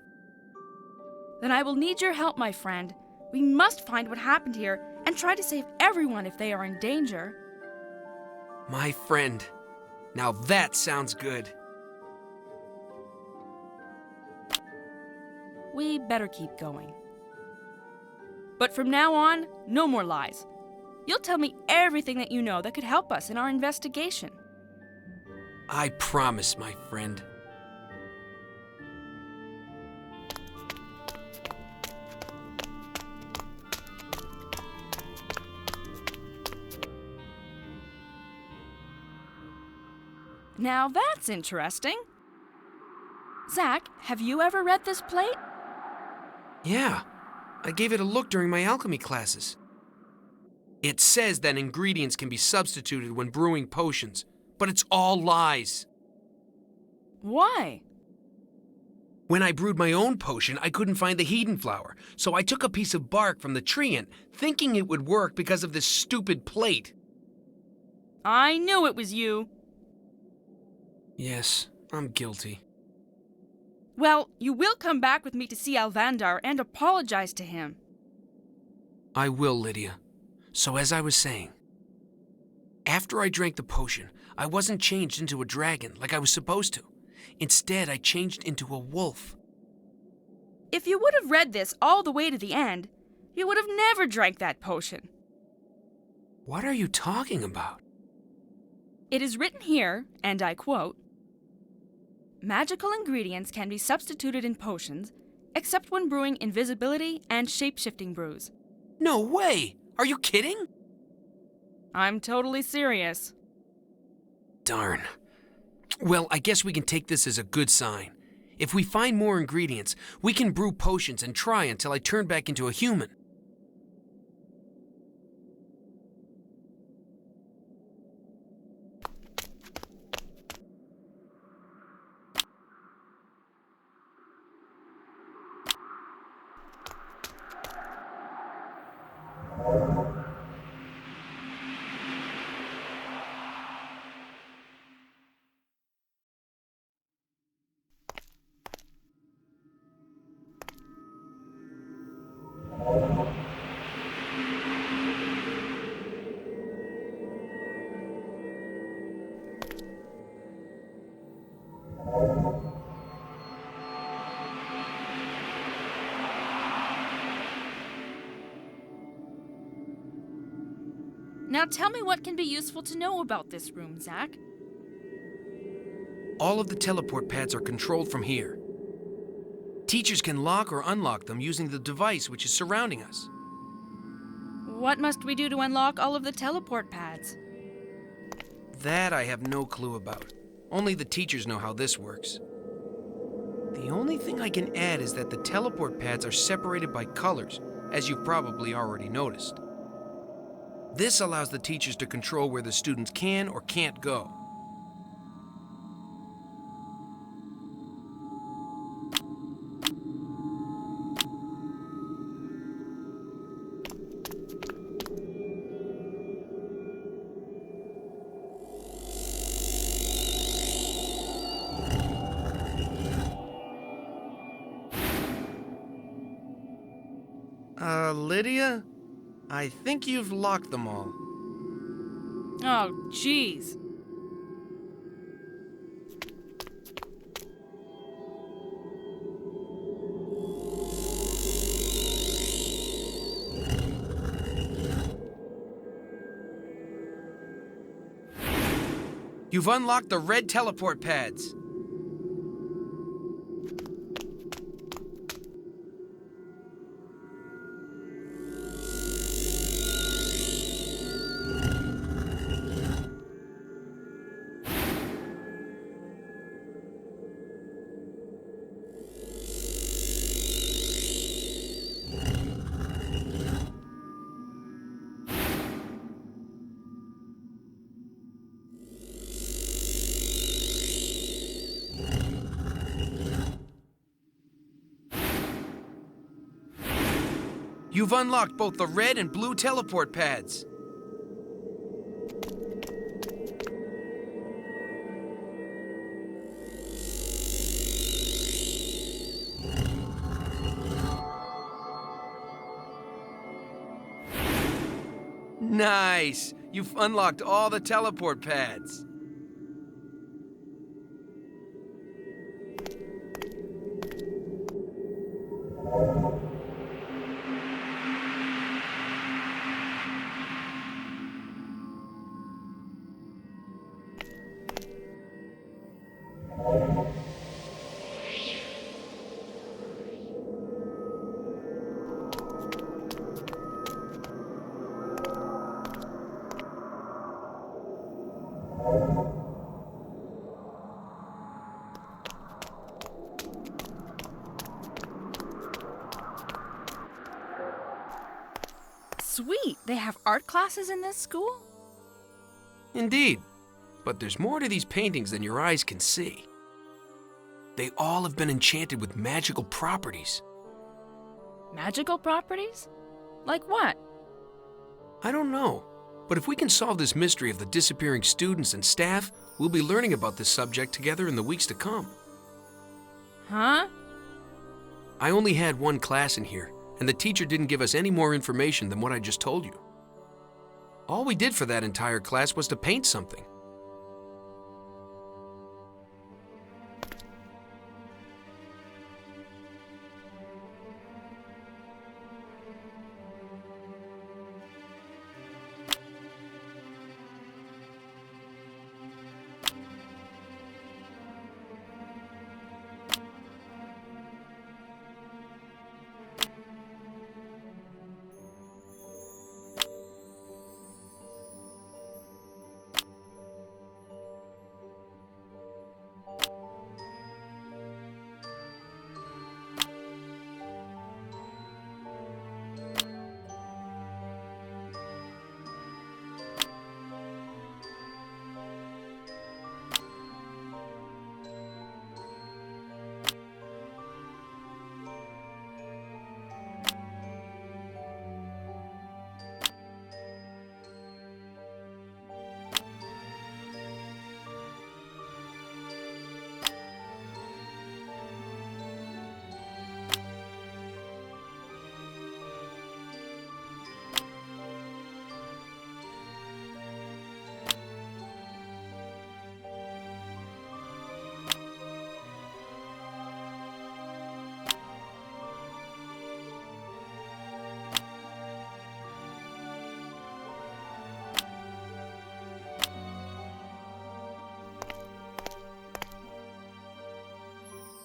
Then I will need your help, my friend. We must find what happened here and try to save everyone if they are in danger. My friend. Now that sounds good. We better keep going. But from now on, no more lies. You'll tell me everything that you know that could help us in our investigation. I promise, my friend. Now that's interesting. Zach, have you ever read this plate? Yeah, I gave it a look during my alchemy classes. It says that ingredients can be substituted when brewing potions, but it's all lies. Why? When I brewed my own potion, I couldn't find the Hedon flower, so I took a piece of bark from the tree ant, thinking it would work because of this stupid plate. I knew it was you. Yes, I'm guilty. Well, you will come back with me to see Alvandar and apologize to him. I will, Lydia. So as I was saying, after I drank the potion, I wasn't changed into a dragon like I was supposed to. Instead, I changed into a wolf. If you would have read this all the way to the end, you would have never drank that potion. What are you talking about? It is written here, and I quote, "Magical ingredients can be substituted in potions, except when brewing invisibility and shape-shifting brews." No way! Are you kidding? I'm totally serious. Darn. Well, I guess we can take this as a good sign. If we find more ingredients, we can brew potions and try until I turn back into a human. Now tell me what can be useful to know about this room, Zach. All of the teleport pads are controlled from here. Teachers can lock or unlock them using the device which is surrounding us. What must we do to unlock all of the teleport pads? That I have no clue about. Only the teachers know how this works. The only thing I can add is that the teleport pads are separated by colors, as you've probably already noticed. This allows the teachers to control where the students can or can't go. Lydia? I think you've locked them all. Oh, jeez. You've unlocked the red teleport pads. You've unlocked both the red and blue teleport pads. Nice! You've unlocked all the teleport pads. sweet. They have art classes in this school? Indeed. But there's more to these paintings than your eyes can see. They all have been enchanted with magical properties. Magical properties? Like what? I don't know, but if we can solve this mystery of the disappearing students and staff, we'll be learning about this subject together in the weeks to come. Huh? I only had one class in here, and the teacher didn't give us any more information than what I just told you. All we did for that entire class was to paint something.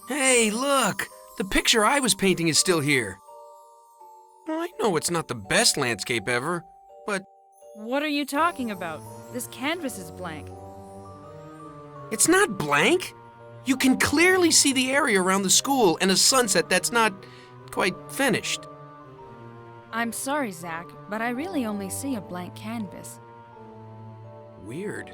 Hey, look! The picture I was painting is still here. Well, I know it's not the best landscape ever, but What are you talking about? This canvas is blank. it's not blank. You can clearly see the area around the school and a sunset that's not quite finished. I'm sorry, Zach, but I really only see a blank canvas. Weird.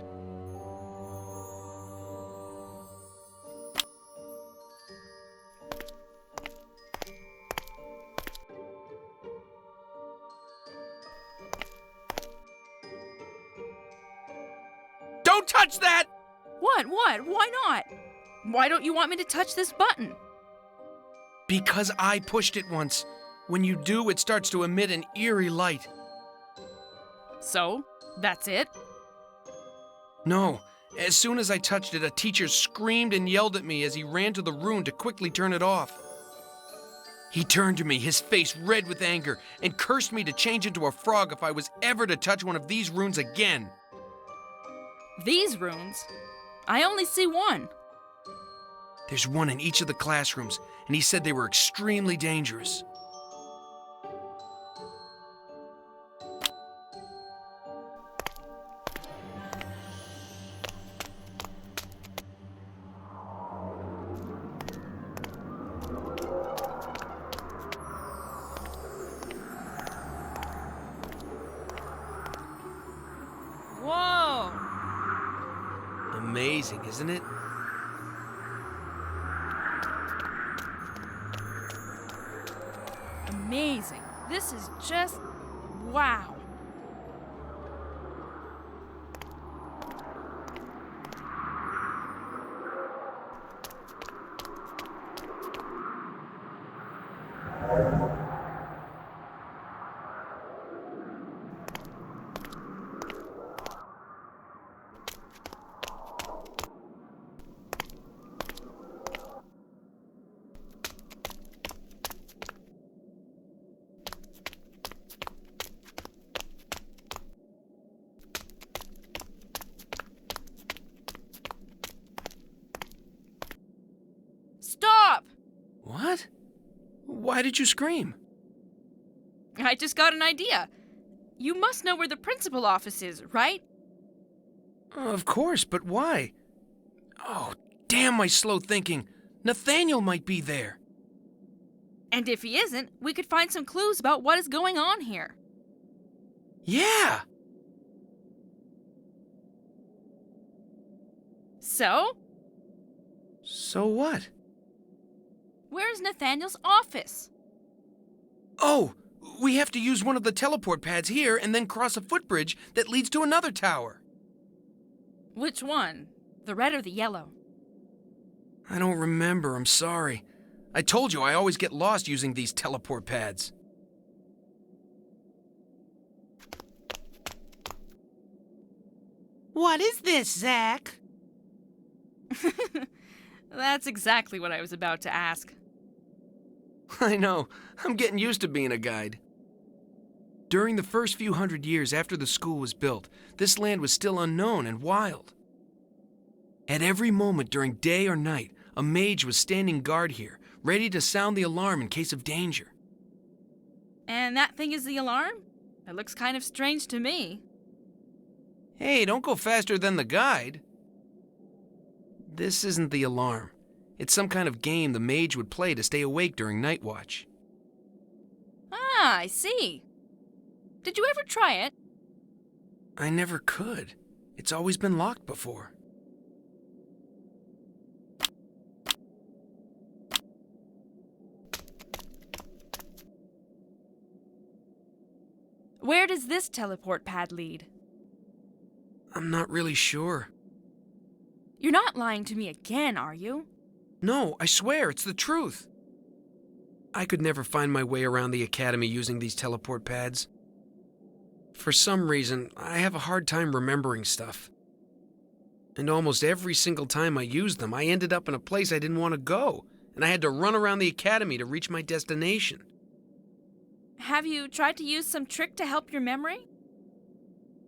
Don't touch that! What? Why not? Why don't you want me to touch this button? Because I pushed it once. When you do, it starts to emit an eerie light. So, that's it? No. As soon as I touched it, a teacher screamed and yelled at me as he ran to the room to quickly turn it off. He turned to me, his face red with anger, and cursed me to change into a frog if I was ever to touch one of these runes again. These runes? I only see one. There's one in each of the classrooms, and he said they were extremely dangerous. Whoa! Amazing, isn't it? Amazing. This is just wow. Stop! What? Why did you scream? I just got an idea. You must know where the principal office is, right? Of course, but why? Oh, damn my slow thinking. Nathaniel might be there. And if he isn't, we could find some clues about what is going on here. Yeah! So? So what? Where's Nathaniel's office? Oh, we have to use one of the teleport pads here and then cross a footbridge that leads to another tower. Which one? The red or the yellow? I don't remember, I'm sorry. I told you I always get lost using these teleport pads. What is this, Zach? That's exactly what I was about to ask. I know, I'm getting used to being a guide. During the first few hundred years after the school was built, this land was still unknown and wild. At every moment during day or night, a mage was standing guard here, ready to sound the alarm in case of danger. And that thing is the alarm? It looks kind of strange to me. Hey, don't go faster than the guide. This isn't the alarm. It's some kind of game the mage would play to stay awake during night watch. Ah, I see. Did you ever try it? I never could. It's always been locked before. Where does this teleport pad lead? I'm not really sure. You're not lying to me again, are you? No, I swear, it's the truth. I could never find my way around the academy using these teleport pads. For some reason, I have a hard time remembering stuff. And almost every single time I used them, I ended up in a place I didn't want to go, and I had to run around the academy to reach my destination. Have you tried to use some trick to help your memory?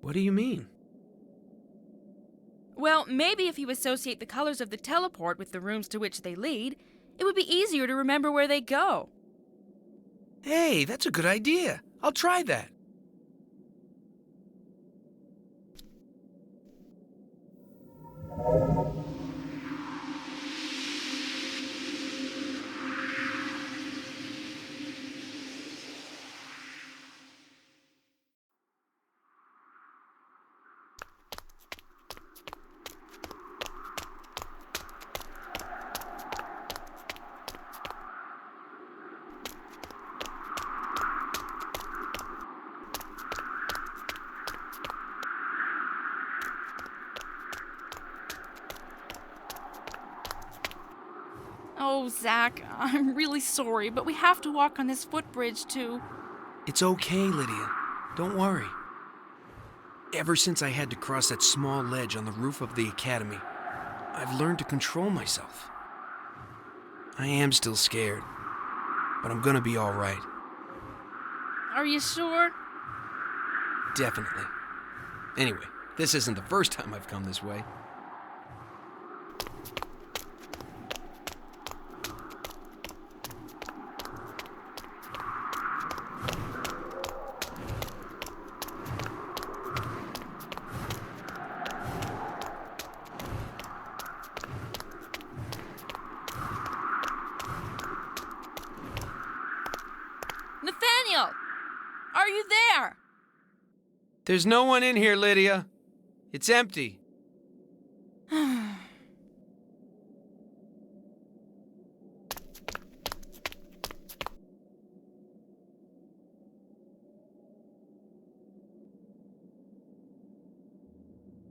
What do you mean? Well, maybe if you associate the colors of the teleport with the rooms to which they lead, it would be easier to remember where they go. Hey, that's a good idea. I'll try that. Oh, Zach, I'm really sorry, but we have to walk on this footbridge to... It's okay, Lydia. Don't worry. Ever since I had to cross that small ledge on the roof of the academy, I've learned to control myself. I am still scared, but I'm gonna be all right. Are you sure? Definitely. Anyway, this isn't the first time I've come this way. Nathaniel! Are you there? There's no one in here, Lydia. It's empty.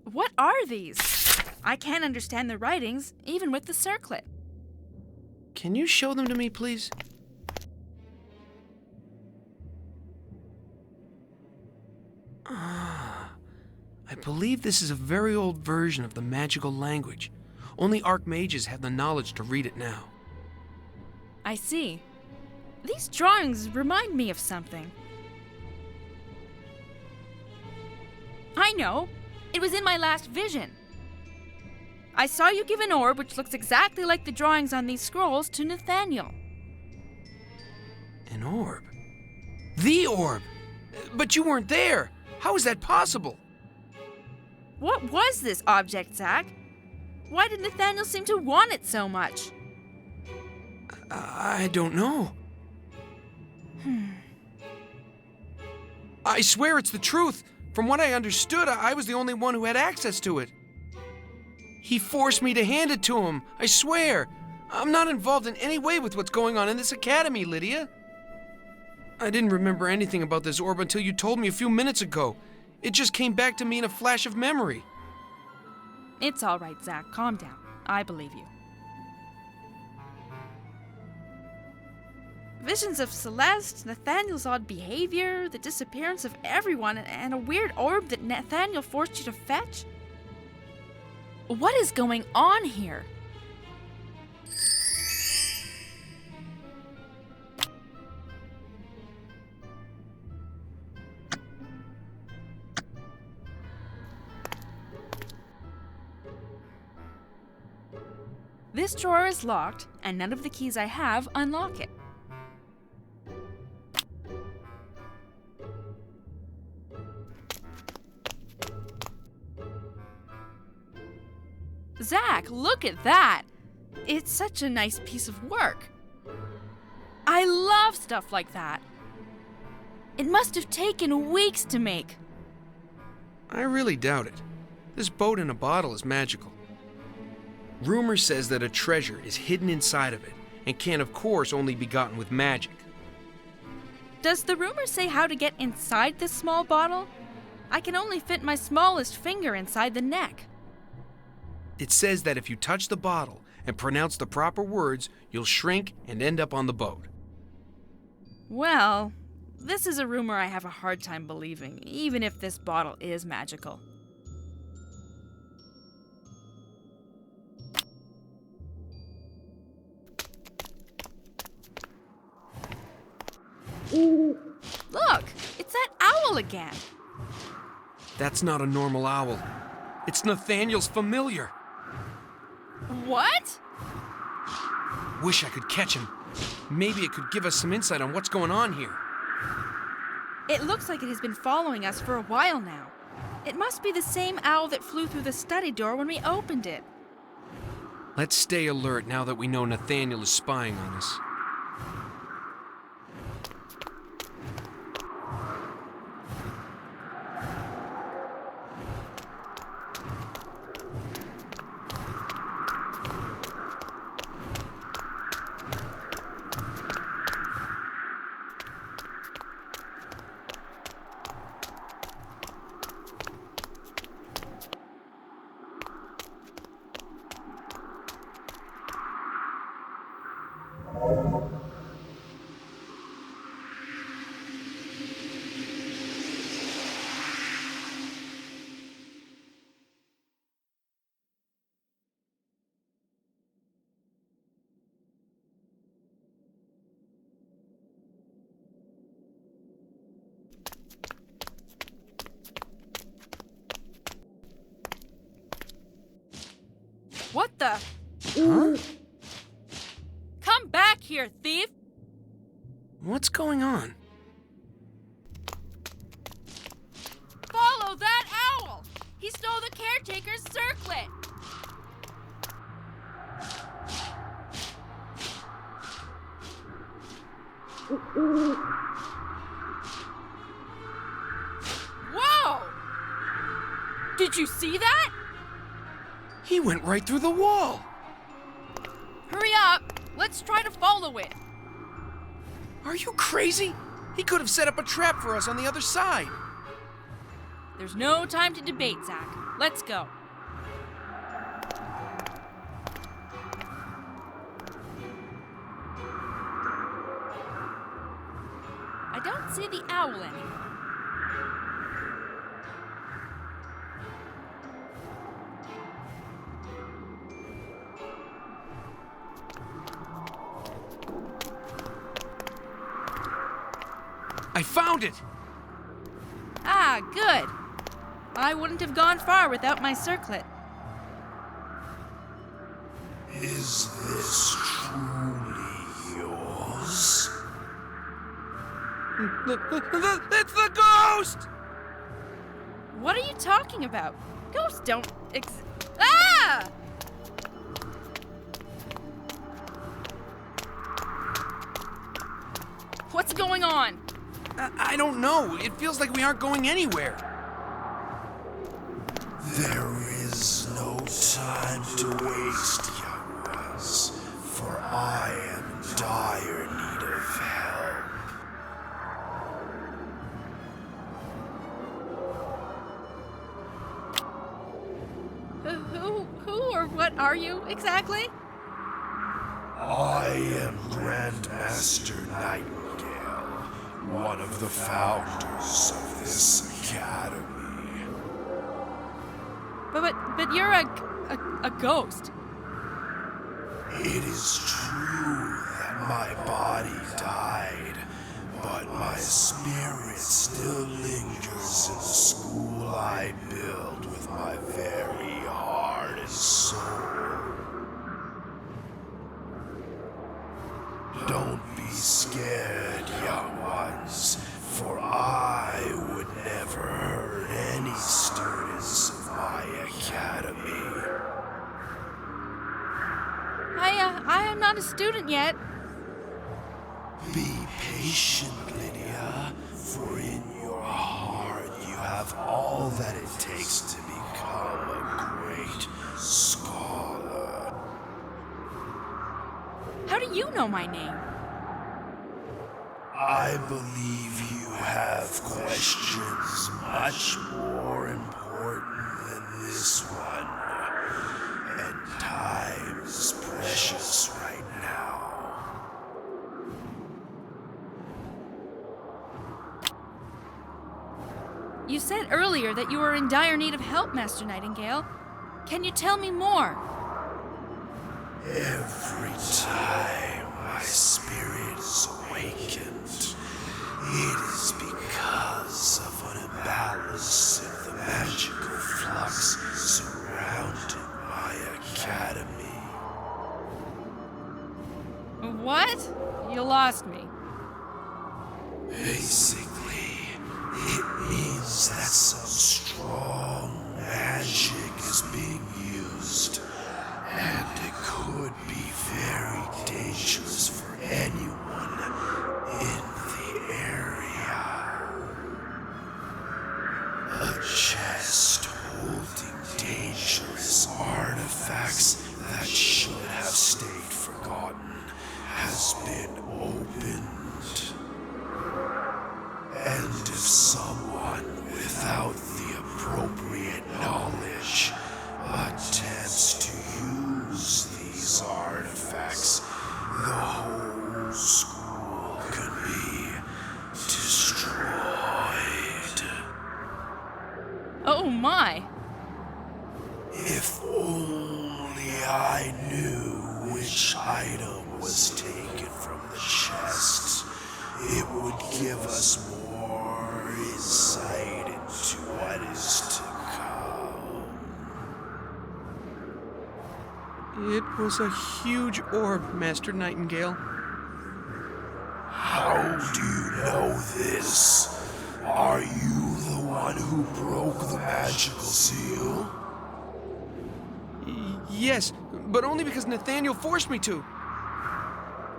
What are these? I can't understand the writings, even with the circlet. Can you show them to me, please? I believe this is a very old version of the magical language. Only archmages have the knowledge to read it now. I see. These drawings remind me of something. I know. It was in my last vision. I saw you give an orb which looks exactly like the drawings on these scrolls to Nathaniel. An orb? The orb! But you weren't there! How is that possible? What was this object, Zach? Why did Nathaniel seem to want it so much? I don't know. I swear it's the truth. From what I understood, I was the only one who had access to it. He forced me to hand it to him, I swear. I'm not involved in any way with what's going on in this academy, Lydia. I didn't remember anything about this orb until you told me a few minutes ago. It just came back to me in a flash of memory. It's all right, Zach. Calm down. I believe you. Visions of Celeste, Nathaniel's odd behavior, the disappearance of everyone, and a weird orb that Nathaniel forced you to fetch? What is going on here? This drawer is locked, and none of the keys I have unlock it. Zach, look at that! It's such a nice piece of work. I love stuff like that. It must have taken weeks to make. I really doubt it. This boat in a bottle is magical. Rumor says that a treasure is hidden inside of it and can, of course, only be gotten with magic. Does the rumor say how to get inside this small bottle? I can only fit my smallest finger inside the neck. It says that if you touch the bottle and pronounce the proper words, you'll shrink and end up on the boat. Well, this is a rumor I have a hard time believing, even if this bottle is magical. Look, it's that owl again. That's not a normal owl. It's Nathaniel's familiar. What? Wish I could catch him. Maybe it could give us some insight on what's going on here. It looks like it has been following us for a while now. It must be the same owl that flew through the study door when we opened it. Let's stay alert now that we know Nathaniel is spying on us. What the? Huh? Come back here, thief! What's going on? Follow that owl! He stole the caretaker's circlet! Whoa! Did you see that? He went right through the wall. Hurry up! Let's try to follow it. Are you crazy? He could have set up a trap for us on the other side. There's no time to debate, Zach. Let's go. I don't see the owl anymore. I found it! Ah, good. I wouldn't have gone far without my circlet. Is this truly yours? It's the ghost! What are you talking about? Ghosts don't Ah! What's going on? I don't know. It feels like we aren't going anywhere. There is no time to waste, young ones, for I am in dire need of help. Who or what are you exactly? I am Grandmaster Nightingale, one of the founders of this academy. But you're a ghost. It is true that my body died, but my spirit still lingers in the school I built with my very heart and soul. Don't be scared, young ones, for I would never hurt any students of my academy. I am not a student yet. Be patient, Lydia, for in your heart you have all that it takes to become a great scholar. How do you know my name? I believe you have questions much more important than this one. And time is precious right now. You said earlier that you were in dire need of help, Master Nightingale. Can you tell me more? Every time my spirit is awakened, it is because of an imbalance in the magical flux surrounding my academy. What? You lost me. Basically, it means that some strong magic is being used, and it could be very dangerous for anyone in the area. A chest holding dangerous artifacts that should have stayed forgotten has been opened. And if someone without the appropriate knowledge attempts to use these artifacts, the whole school could be destroyed. Oh my! If only I knew which item was taken from the chest, it would give us more insight into what is to come. It was a huge orb, Master Nightingale. How do you know this? Are you the one who broke the magical seal? Yes, but only because Nathaniel forced me to.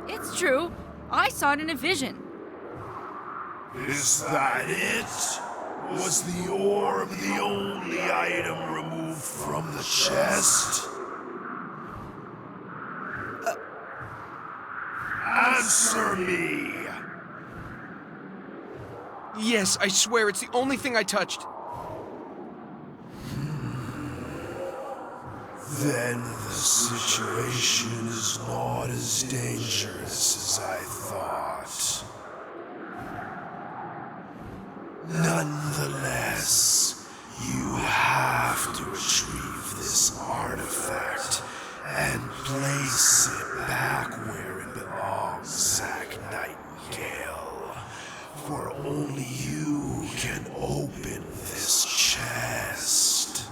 It's true. I saw it in a vision. Is that it? Was the orb the only item removed from the chest? Answer me! Yes, I swear it's the only thing I touched. Then the situation is not as dangerous as I thought. Nonetheless, you have to retrieve this artifact and place it back where it belongs, Zack Nightingale. For only you can open this chest.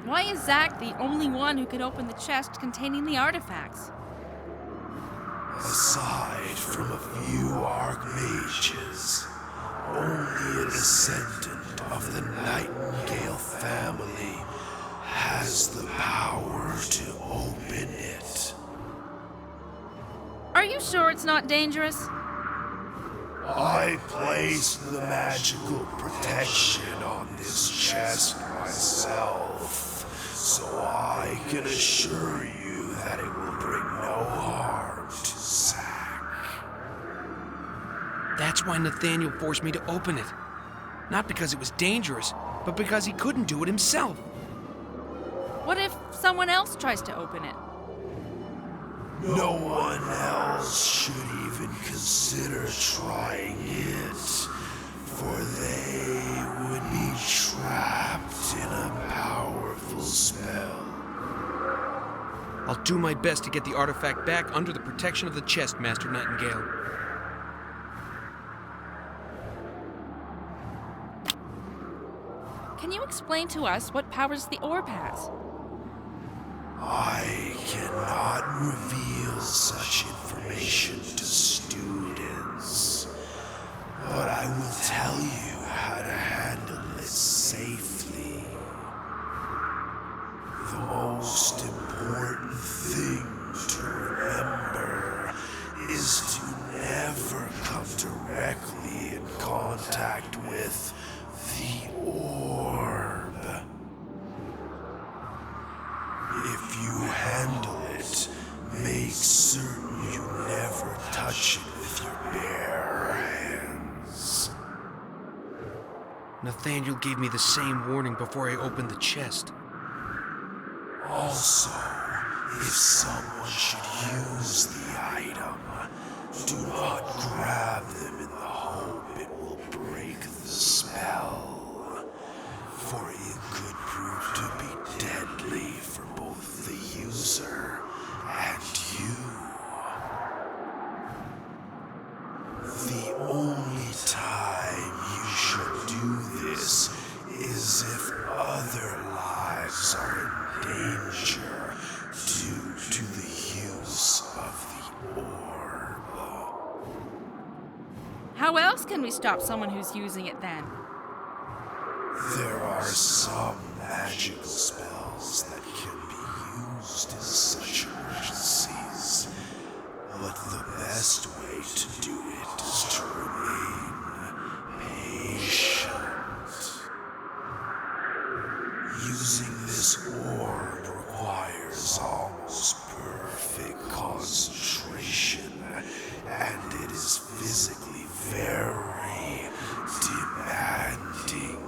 Why is Zack the only one who could open the chest containing the artifacts? Aside from a few archmages, only a descendant of the Nightingale family has the power to open it. you sure it's not dangerous? I placed the magical protection on this chest myself, so I can assure you that it will bring no harm to Zack. That's why Nathaniel forced me to open it. Not because it was dangerous, but because he couldn't do it himself. What if someone else tries to open it? No one else should even consider trying it, for they would be trapped in a powerful spell. I'll do my best to get the artifact back under the protection of the chest, Master Nightingale. Can you explain to us what powers the orb has? I cannot reveal such information to students, but I will tell you how to handle it safely. The most important thing to remember is to never come directly in contact with the orb. If you handle it, make certain you never touch it with your bare hands. Nathaniel gave me the same warning before I opened the chest. Also, if someone should use the item, do not grab them in the hope it will break the spell, for it could prove to be deadly for both the user and you. The only time you should do this is if other lives are in danger due to the use of the orb. How else can we stop someone who's using it then? There are some magical spells that can be used in such emergencies, but the best way to do it is to remain patient. Using this orb requires almost perfect concentration, and it is physically very demanding.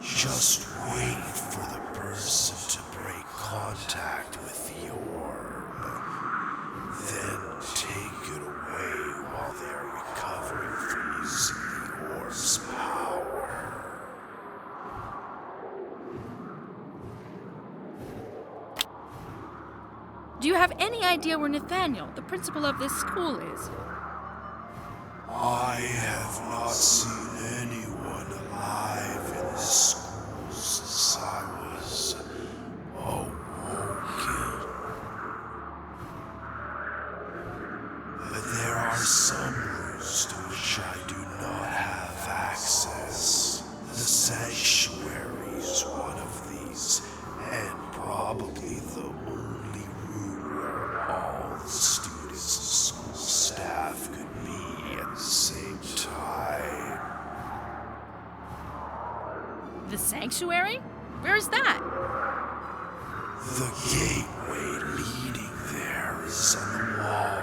Just wait for the person to break contact with the orb. Then take it away while they are recovering from using the orb's power. Do you have any idea where Nathaniel, the principal of this school, is? I have not seen anyone alive in this school since I was awoken. But there are some rooms to which I do not have access. The sanctuary is one of these, and probably the only room where all the students and school staff could be at the same time. The sanctuary? Where is that? The gateway leading there is on the wall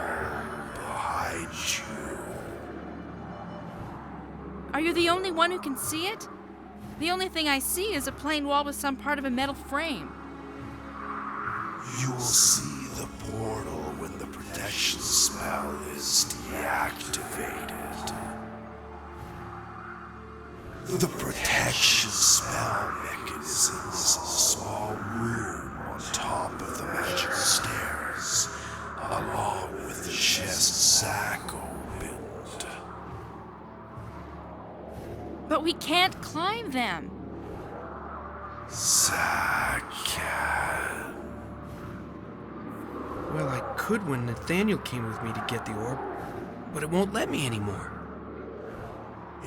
behind you. Are you the only one who can see it? The only thing I see is a plain wall with some part of a metal frame. You will see the portal when the protection spell is deactivated. The protection spell mechanism is a small room on top of the magical stairs, along with the chest Zack opened. But we can't climb them. Zack can. Well, I could when Nathaniel came with me to get the orb, but it won't let me anymore.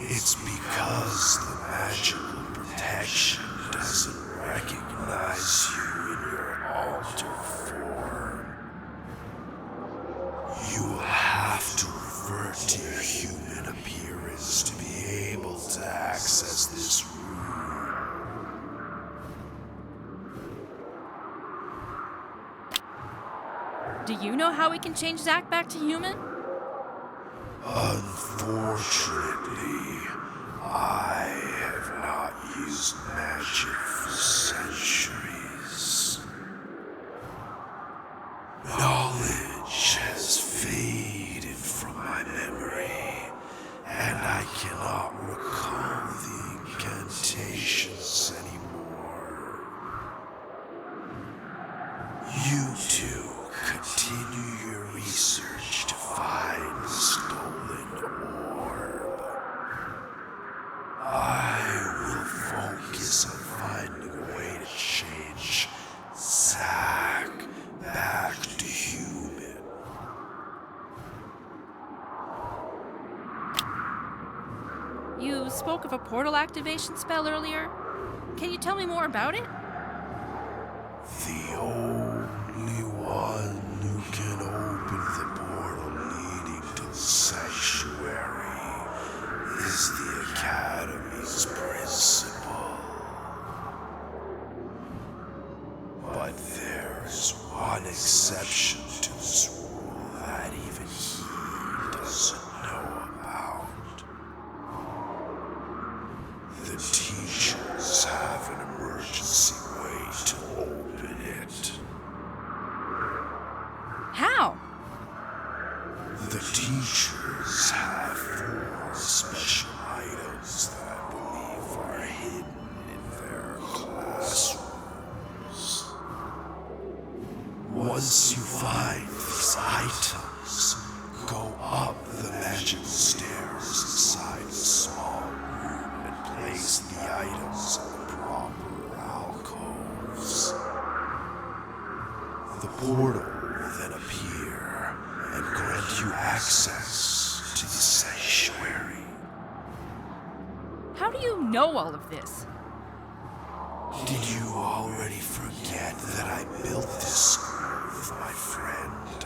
It's because the magical protection doesn't recognize you in your altered form. Do you know how we can change Zack back to human? Unfortunately, I have not used magic for centuries. Knowledge has faded from my memory, and I cannot recall the incantations anymore. You two continue your research to find the stolen orb. I will focus on finding a way to change Zack back to human. You spoke of a portal activation spell earlier. Can you tell me more about it? The only one who can open the portal leading to the sanctuary is the Academy's principal. But there's one exception to this rule that even he doesn't know about. The teachers have an emergency way to open it. How? The teachers have 4 special items that I believe are hidden in their classrooms. Once you find these items, go up the magical stairs inside the small room and place the items in the proper alcoves. The portal will then appear and grant you access to the sanctuary. How do you know all of this? Did you already forget that I built this school with my friend,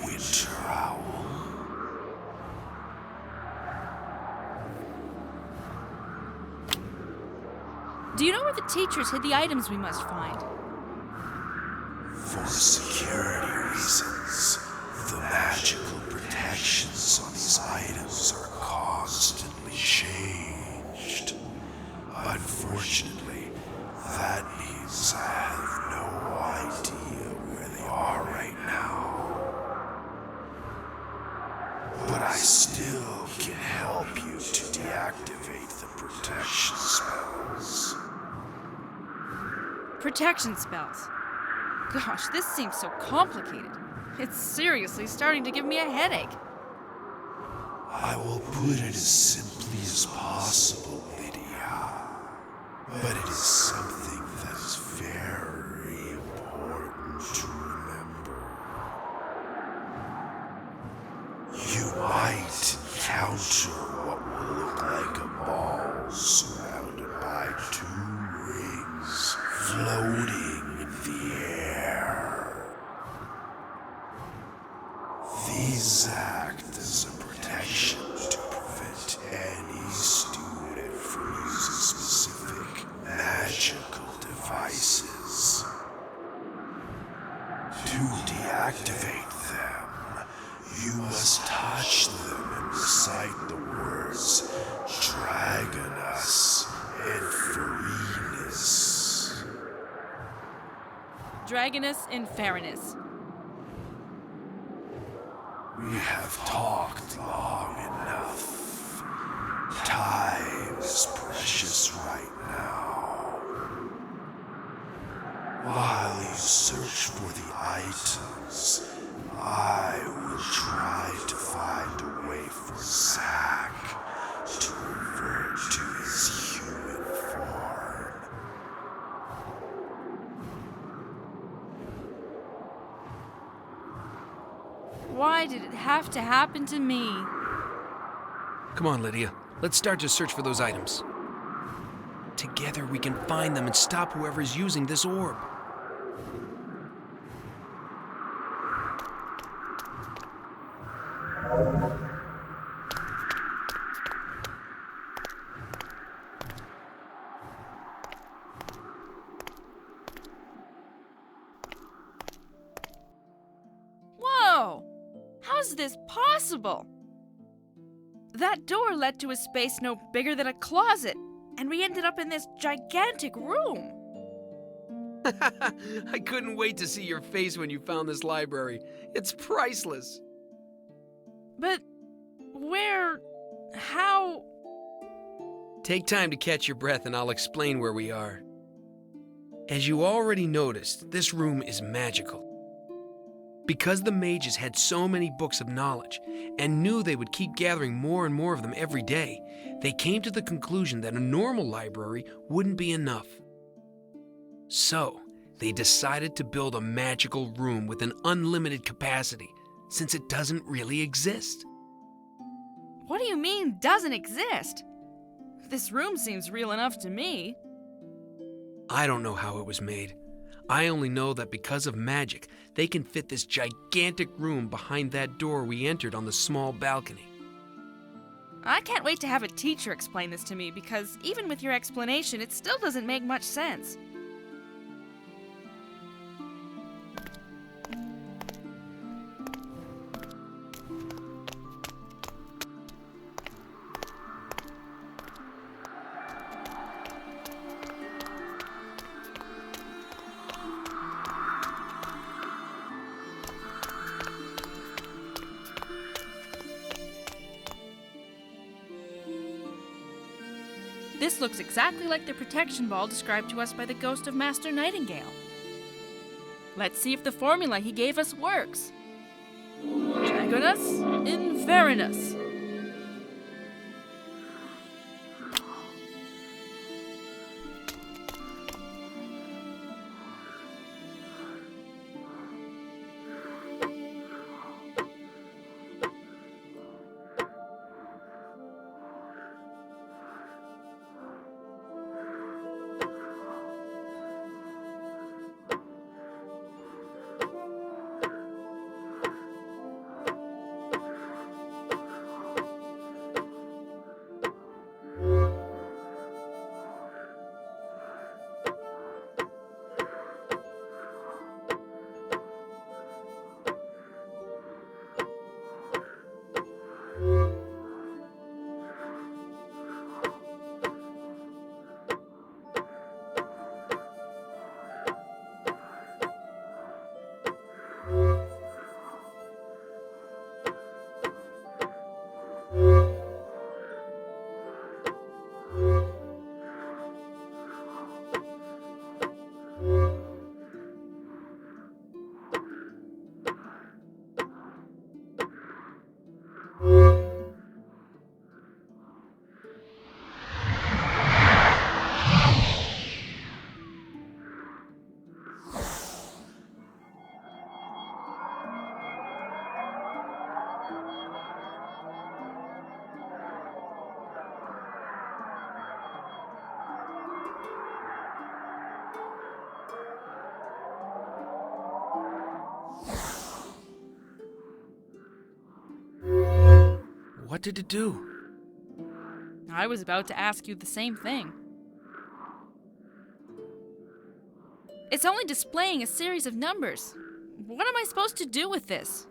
Winter Owl? Do you know where the teachers hid the items we must find? For security reasons, the magical protections on these items are constantly changed. Unfortunately, that means I have no idea where they are right now. But I still can help you to deactivate the protection spells. Protection spells. Gosh, this seems so complicated. It's seriously starting to give me a headache. I will put it as simply as possible, Lydia. But it is something that is very important to remember. You might encounter what will look like a ball surrounded by 2 rings floating in the air. These act as a protection to prevent any student from using specific magical devices. To deactivate them, you must touch them and recite the words Dragonus and Farinus. Dragonus Inferinus. We have talked long enough. Time is precious right now. While you search for the items, I will try to find a way for Zack to revert to his human form. Why did it have to happen to me? Come on, Lydia. Let's start to search for those items. Together we can find them and stop whoever's using this orb. is this possible? That door led to a space no bigger than a closet, and we ended up in this gigantic room. I couldn't wait to see your face when you found this library. It's priceless. But where... how... Take time to catch your breath and I'll explain where we are. As you already noticed, this room is magical. Because the mages had so many books of knowledge and knew they would keep gathering more and more of them every day, they came to the conclusion that a normal library wouldn't be enough. So, they decided to build a magical room with an unlimited capacity, since it doesn't really exist. What do you mean, doesn't exist? This room seems real enough to me. I don't know how it was made. I only know that because of magic, they can fit this gigantic room behind that door we entered on the small balcony. I can't wait to have a teacher explain this to me, because even with your explanation, it still doesn't make much sense. This looks exactly like the protection ball described to us by the ghost of Master Nightingale. Let's see if the formula he gave us works. Dragonus Inverinus. What did it do? I was about to ask you the same thing. It's only displaying a series of numbers. What am I supposed to do with this?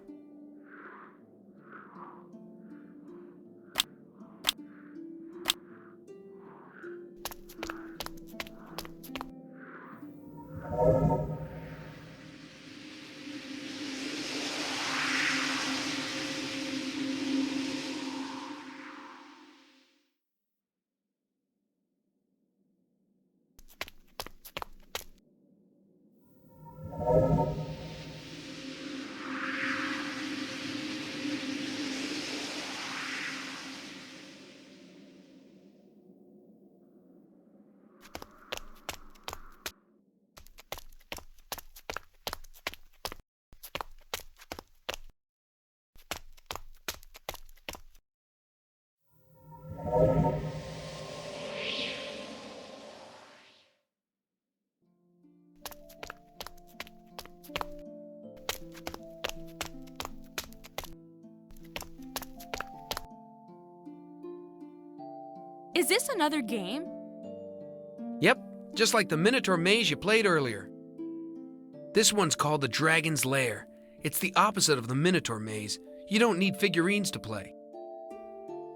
Is this another game? Yep, just like the Minotaur Maze you played earlier. This one's called the Dragon's Lair. It's the opposite of the Minotaur Maze. You don't need figurines to play.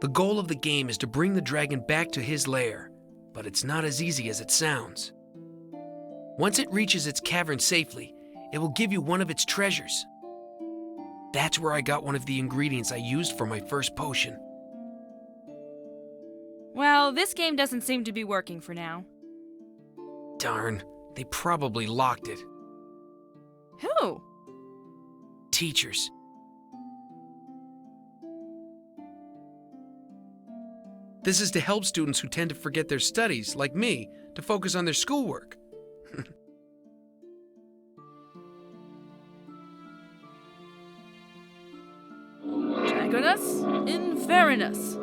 The goal of the game is to bring the dragon back to his lair, but it's not as easy as it sounds. Once it reaches its cavern safely, it will give you one of its treasures. That's where I got one of the ingredients I used for my first potion. Well, this game doesn't seem to be working for now. Darn, they probably locked it. Who? Teachers. This is to help students who tend to forget their studies, like me, to focus on their schoolwork. Dragonus Inferinus.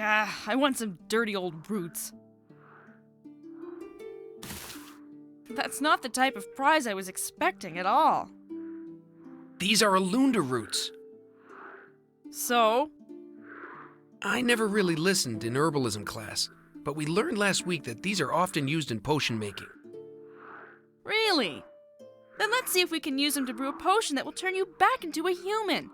I want some dirty old roots. That's not the type of prize I was expecting at all. These are Alunda roots. So? I never really listened in herbalism class, but we learned last week that these are often used in potion making. Really? Then let's see if we can use them to brew a potion that will turn you back into a human.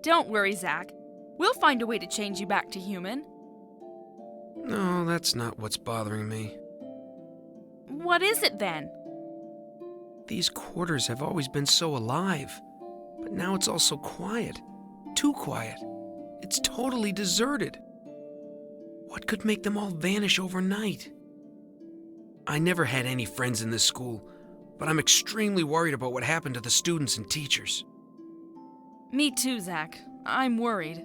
Don't worry, Zach. We'll find a way to change you back to human. No, that's not what's bothering me. What is it then? These quarters have always been so alive, but now it's all so quiet. Too quiet. It's totally deserted. What could make them all vanish overnight? I never had any friends in this school, but I'm extremely worried about what happened to the students and teachers. Me too, Zach. I'm worried.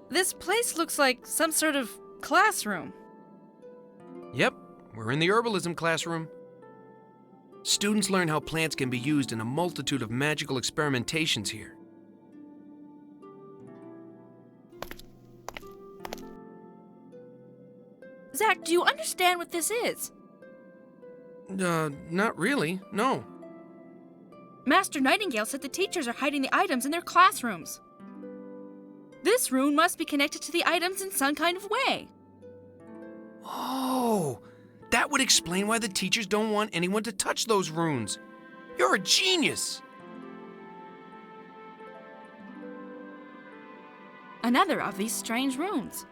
This place looks like some sort of classroom. Yep, we're in the herbalism classroom. Students learn how plants can be used in a multitude of magical experimentations here. Zach, do you understand what this is? Not really, no. Master Nightingale said the teachers are hiding the items in their classrooms. This rune must be connected to the items in some kind of way. Oh, that would explain why the teachers don't want anyone to touch those runes. You're a genius! Another of these strange runes.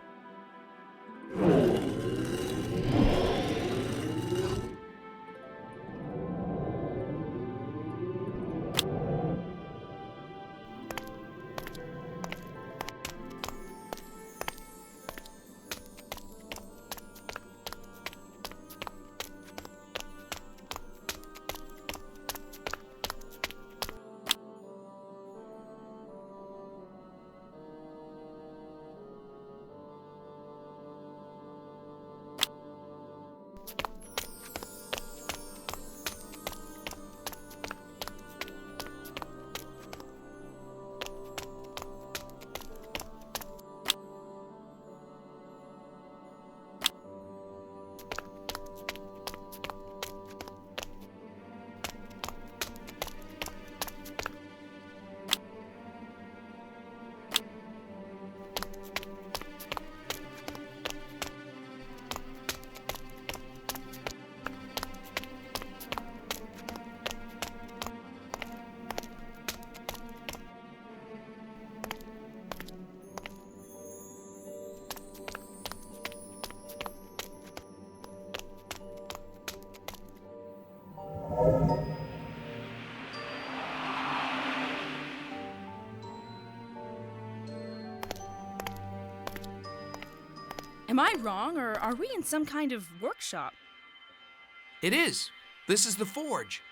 Am I wrong, or are we in some kind of workshop? It is. This is the forge.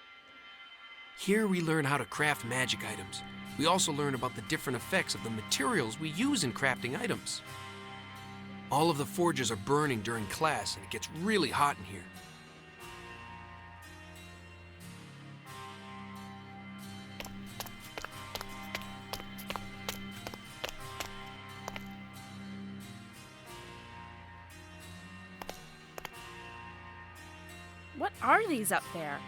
Here we learn how to craft magic items. We also learn about the different effects of the materials we use in crafting items. All of the forges are burning during class, and it gets really hot in here. are these up there?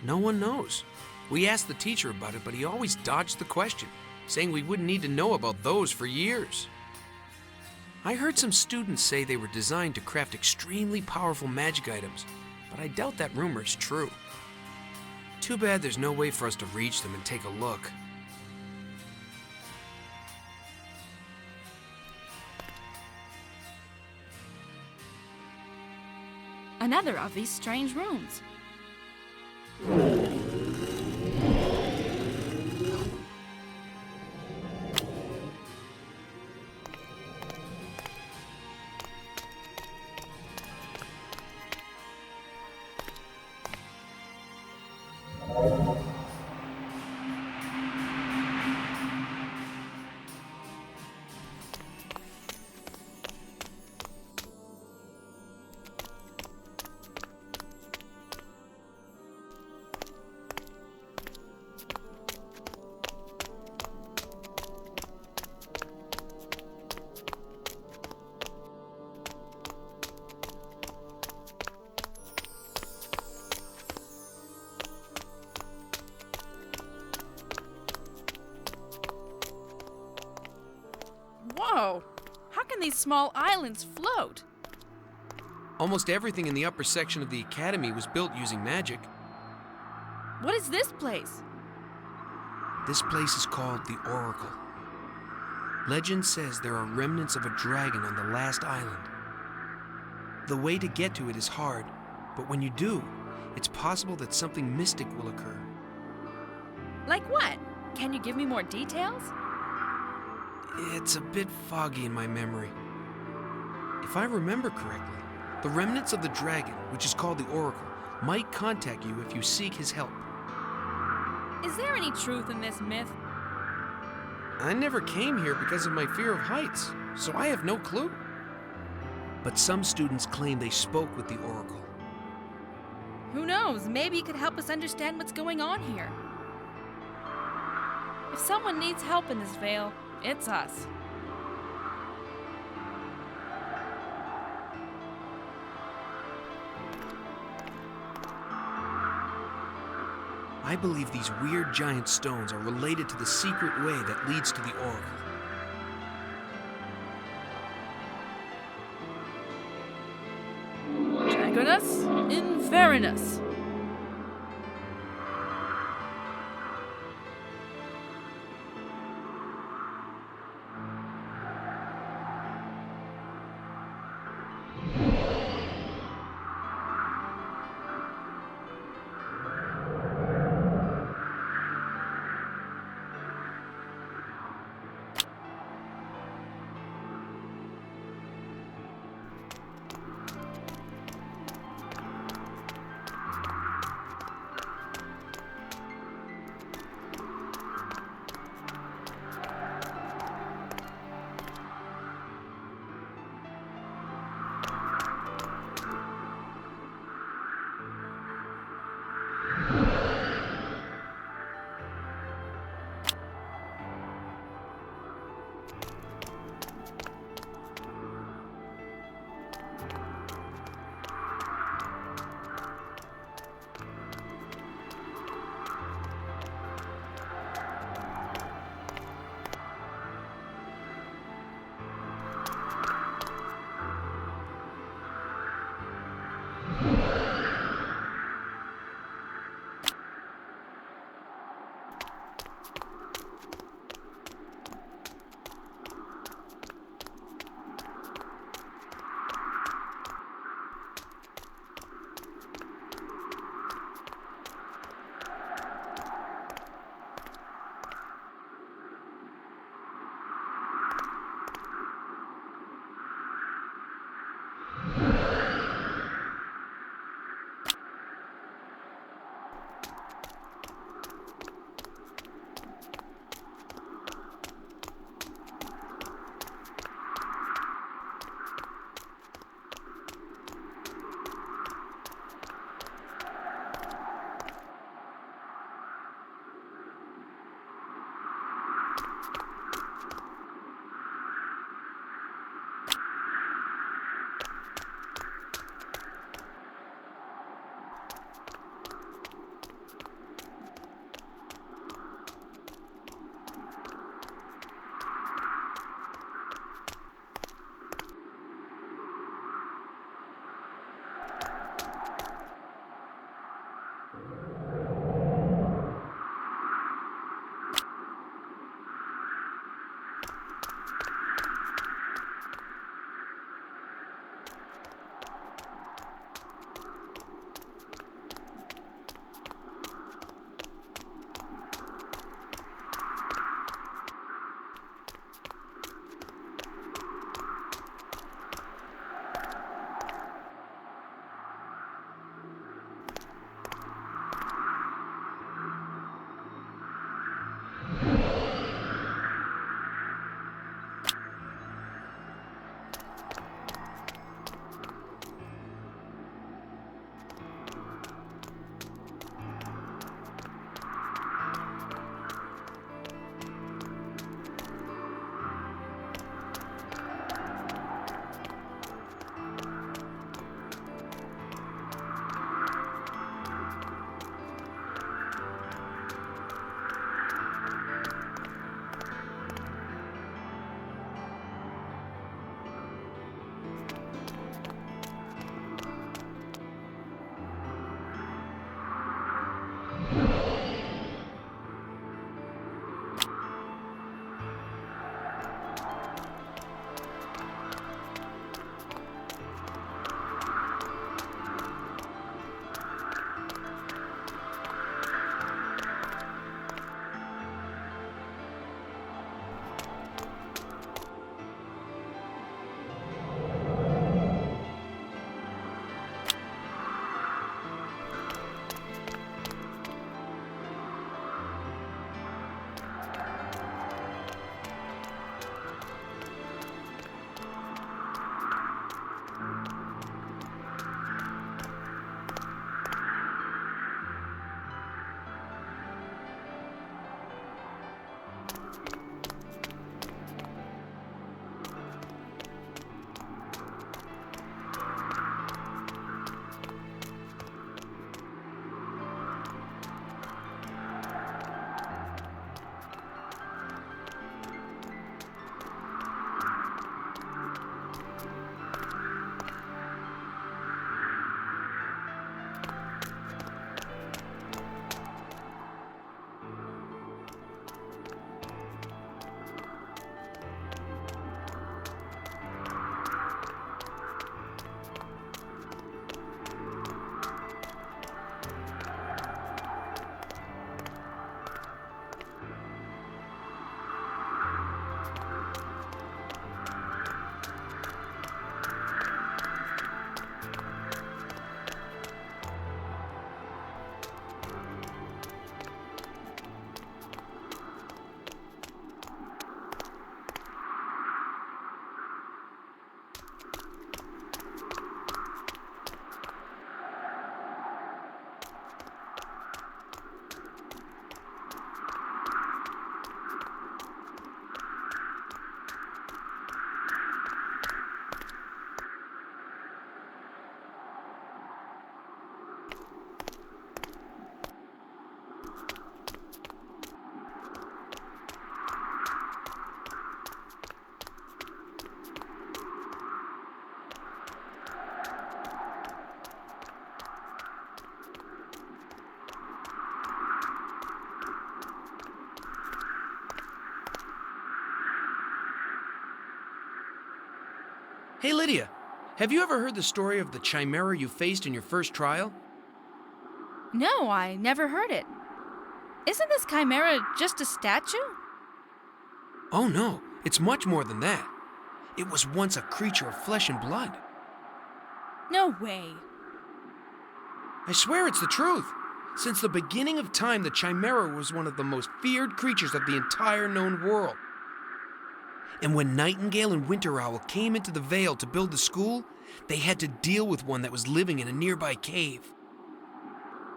No one knows. We asked the teacher about it, but he always dodged the question, saying we wouldn't need to know about those for years. I heard some students say they were designed to craft extremely powerful magic items, but I doubt that rumor is true. Too bad there's no way for us to reach them and take a look. Another of these strange rooms. Whoa! How can these small islands float? Almost everything in the upper section of the academy was built using magic. What is this place? This place is called the Oracle. Legend says there are remnants of a dragon on the last island. The way to get to it is hard, but when you do, it's possible that something mystic will occur. Like what? Can you give me more details? It's a bit foggy in my memory. If I remember correctly, the remnants of the dragon, which is called the Oracle, might contact you if you seek his help. Is there any truth in this myth? I never came here because of my fear of heights, so I have no clue. But some students claim they spoke with the Oracle. Who knows? Maybe it could help us understand what's going on here. If someone needs help in this vale, it's us. I believe these weird giant stones are related to the secret way that leads to the Oracle. Dragonus Inverinus. Hey, Lydia, have you ever heard the story of the chimera you faced in your first trial? No, I never heard it. Isn't this chimera just a statue? Oh no, it's much more than that. It was once a creature of flesh and blood. No way. I swear it's the truth. Since the beginning of time, the chimera was one of the most feared creatures of the entire known world. And when Nightingale and Winter Owl came into the Vale to build the school, they had to deal with one that was living in a nearby cave.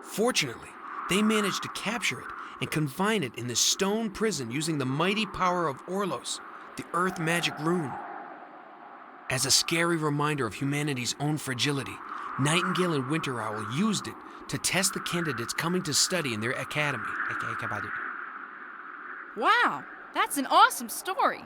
Fortunately, they managed to capture it and confine it in this stone prison using the mighty power of Orlos, the Earth Magic Rune. As a scary reminder of humanity's own fragility, Nightingale and Winter Owl used it to test the candidates coming to study in their academy. Wow, that's an awesome story.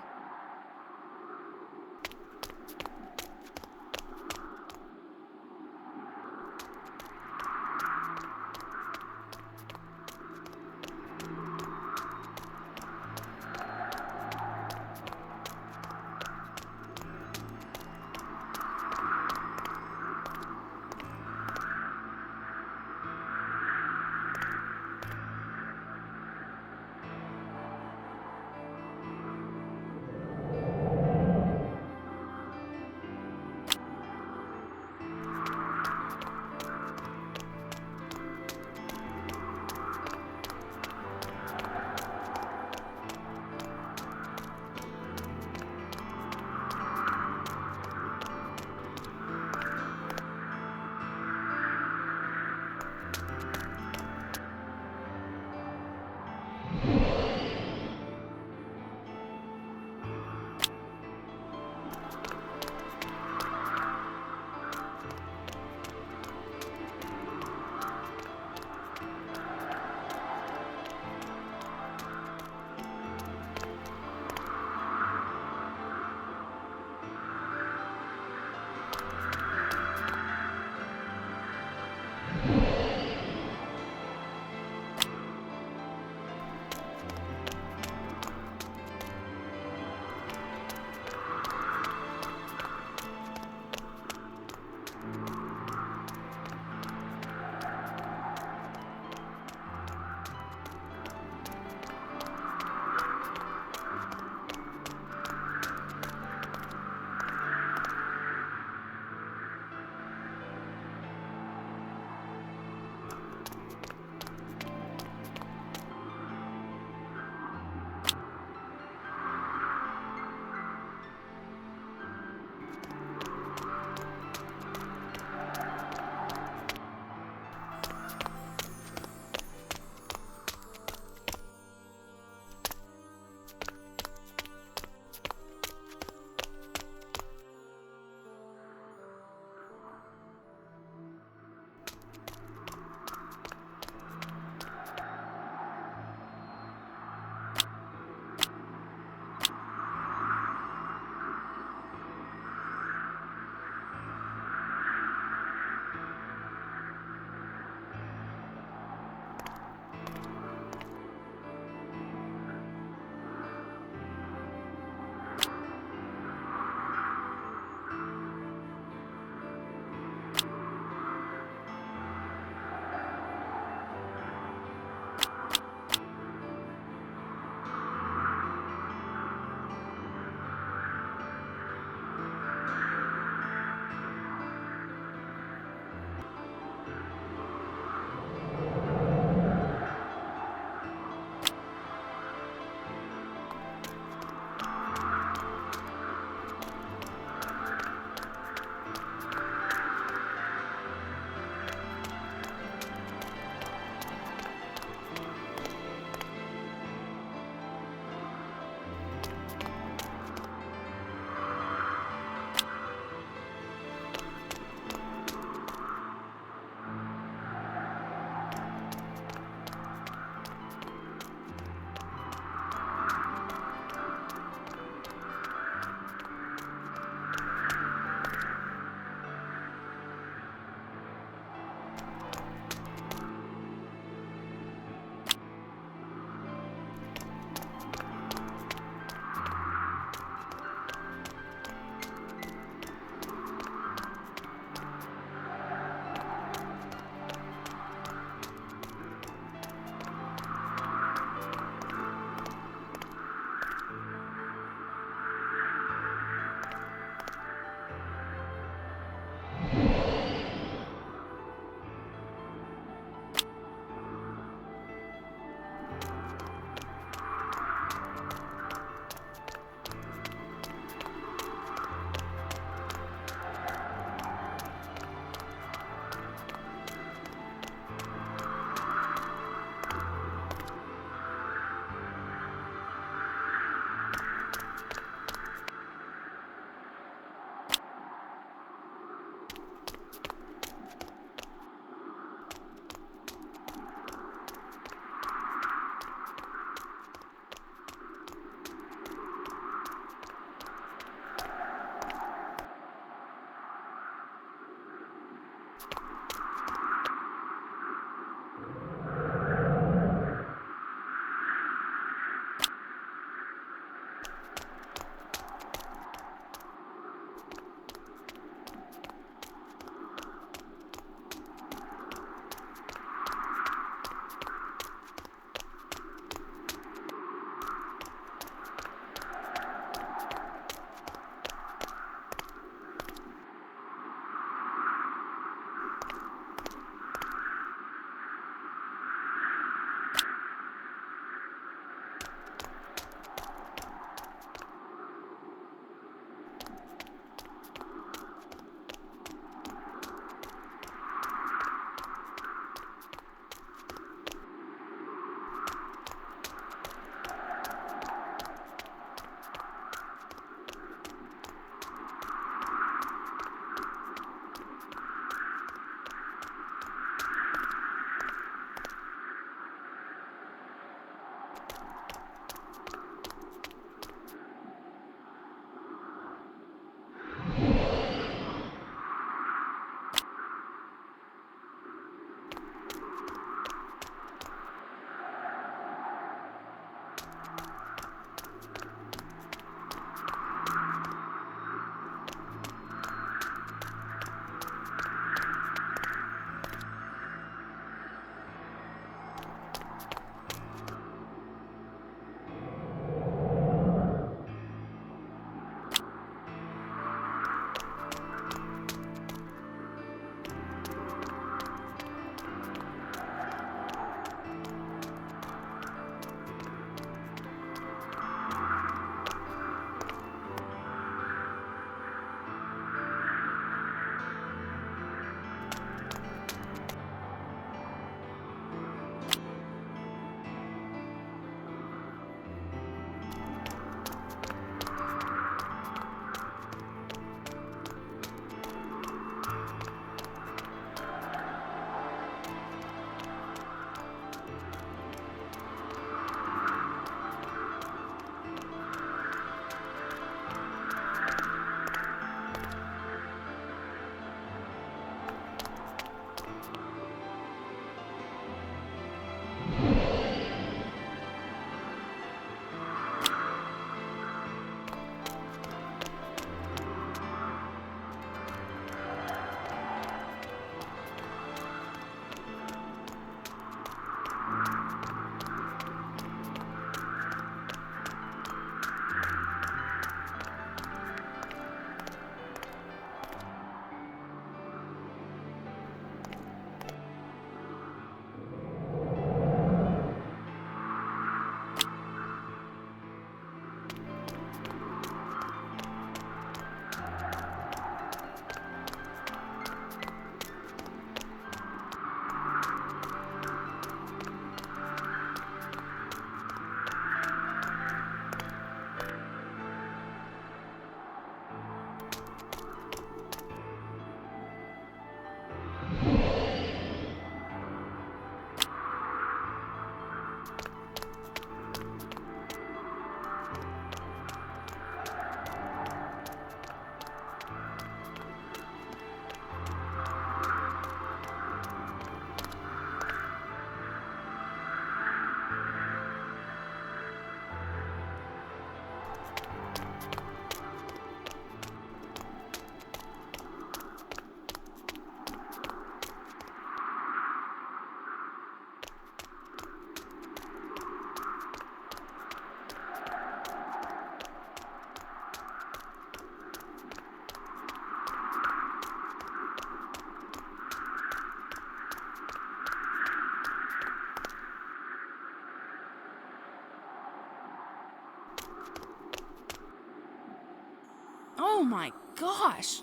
Oh my gosh!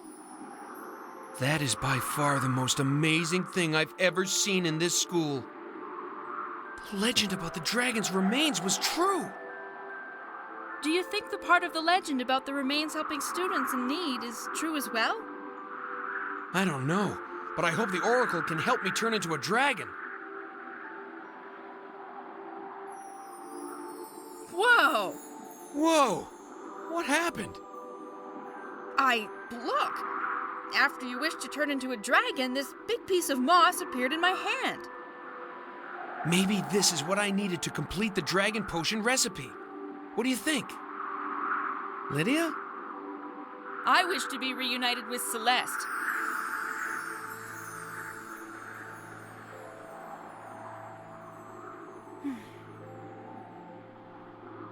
That is by far the most amazing thing I've ever seen in this school. The legend about the dragon's remains was true. Do you think the part of the legend about the remains helping students in need is true as well? I don't know, but I hope the Oracle can help me turn into a dragon. Whoa! Whoa! What happened? Look! After you wished to turn into a dragon, this big piece of moss appeared in my hand. Maybe this is what I needed to complete the dragon potion recipe. What do you think? Lydia? I wish to be reunited with Celeste.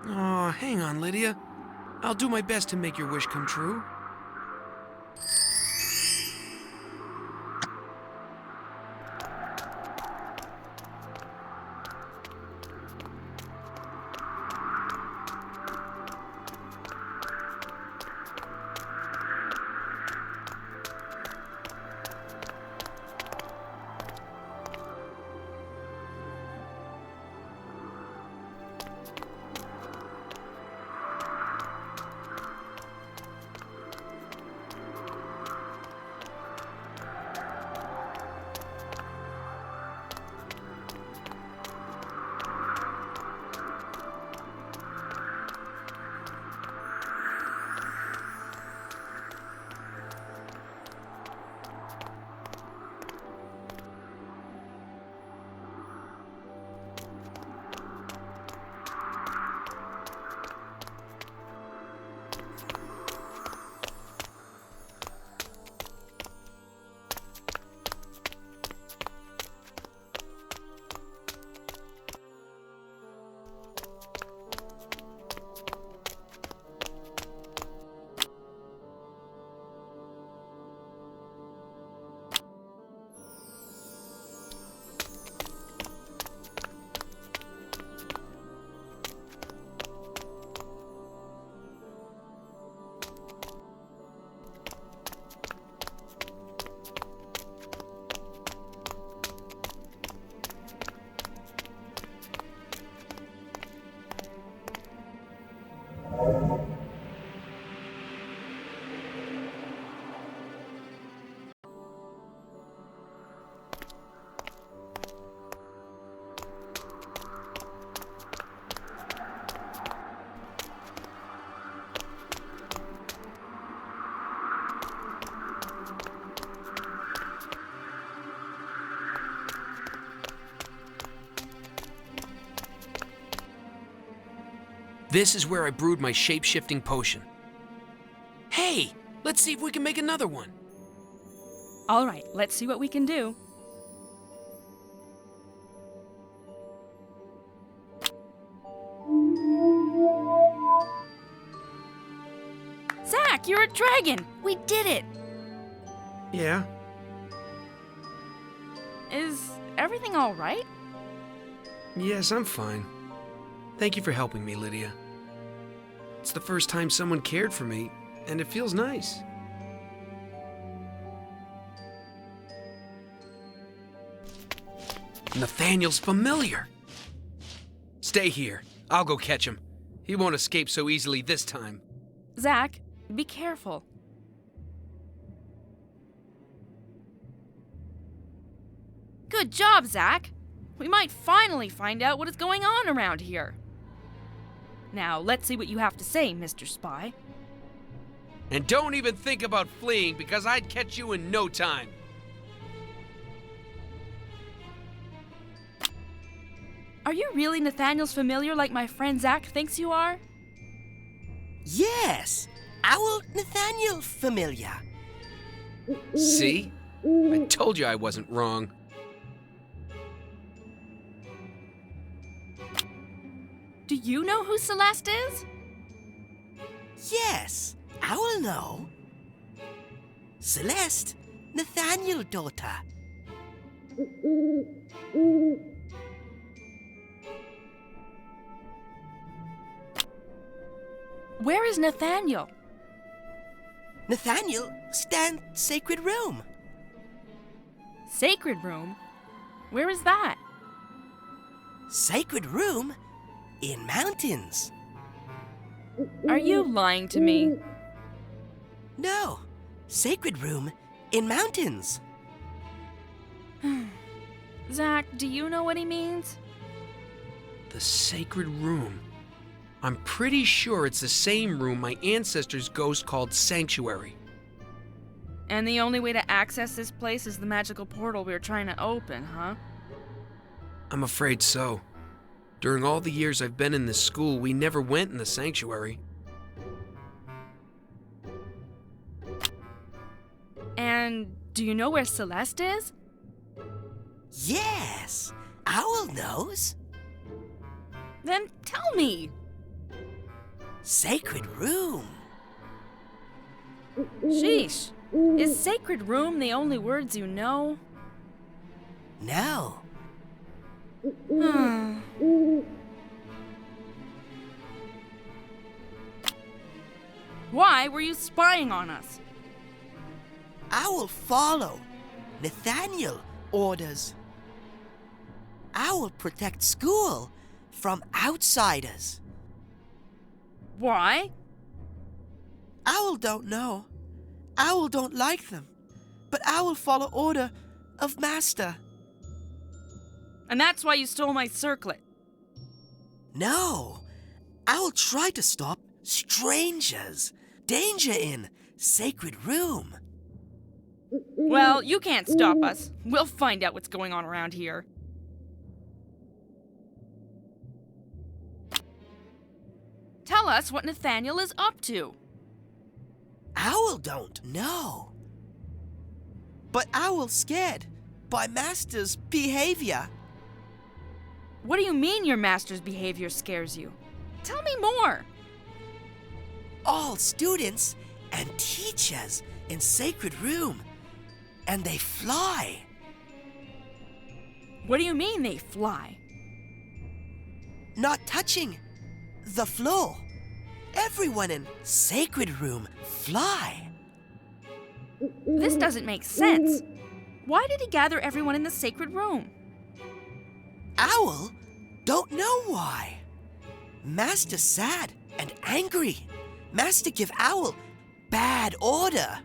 Aw, hang on, Lydia. I'll do my best to make your wish come true. This is where I brewed my shape-shifting potion. Hey, let's see if we can make another one. All right, let's see what we can do. Zach, you're a dragon! We did it! Yeah? Is everything all right? Yes, I'm fine. Thank you for helping me, Lydia. It's the first time someone cared for me, and it feels nice. Nathaniel's familiar. Stay here. I'll go catch him. He won't escape so easily this time. Zach, be careful. Good job, Zach. We might finally find out what is going on around here. Now, let's see what you have to say, Mr. Spy. And don't even think about fleeing, because I'd catch you in no time. Are you really Nathaniel's familiar like my friend Zach thinks you are? Yes, Owl Nathaniel familiar. See? I told you I wasn't wrong. Do you know who Celeste is? Yes, I will know. Celeste, Nathaniel daughter. Where is Nathaniel? Nathaniel, stand sacred room. Sacred room? Where is that? Sacred room in mountains. Are you lying to me? No, sacred room in mountains. Zach, do you know what he means? The sacred room. I'm pretty sure it's the same room my ancestors' ghost called Sanctuary. And the only way to access this place is the magical portal we're trying to open, huh? I'm afraid so. During all the years I've been in this school, we never went in the sanctuary. And do you know where Celeste is? Yes, Owl knows. Then tell me. Sacred room. Sheesh. Is sacred room the only words you know? No. Why were you spying on us? I will follow Nathaniel orders. I will protect school from outsiders. Why? Owl don't know. Owl don't like them. But I will follow order of Master. And that's why you stole my circlet. No. I will try to stop strangers. Danger in sacred room. Well, you can't stop us. We'll find out what's going on around here. Tell us what Nathaniel is up to. Owl don't know. But Owl scared by Master's behavior. What do you mean your master's behavior scares you? Tell me more. All students and teachers in sacred room. And they fly. What do you mean they fly? Not touching the floor. Everyone in sacred room fly. This doesn't make sense. Why did he gather everyone in the sacred room? Owl don't know why. Master sad and angry. Master give Owl bad order.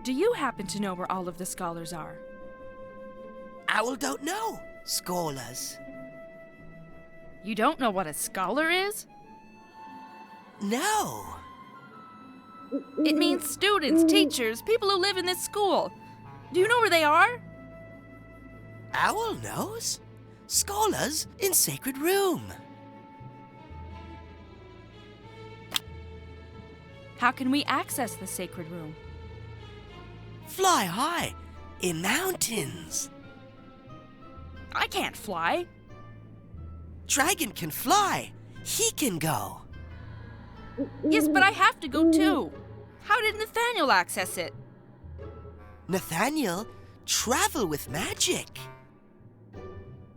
Do you happen to know where all of the scholars are? Owl don't know, scholars. You don't know what a scholar is? No. It means students, teachers, people who live in this school. Do you know where they are? Owl knows. Scholars in sacred room. How can we access the sacred room? Fly high in mountains. I can't fly. Dragon can fly. He can go. Yes, but I have to go too. How did Nathaniel access it? Nathaniel travel with magic.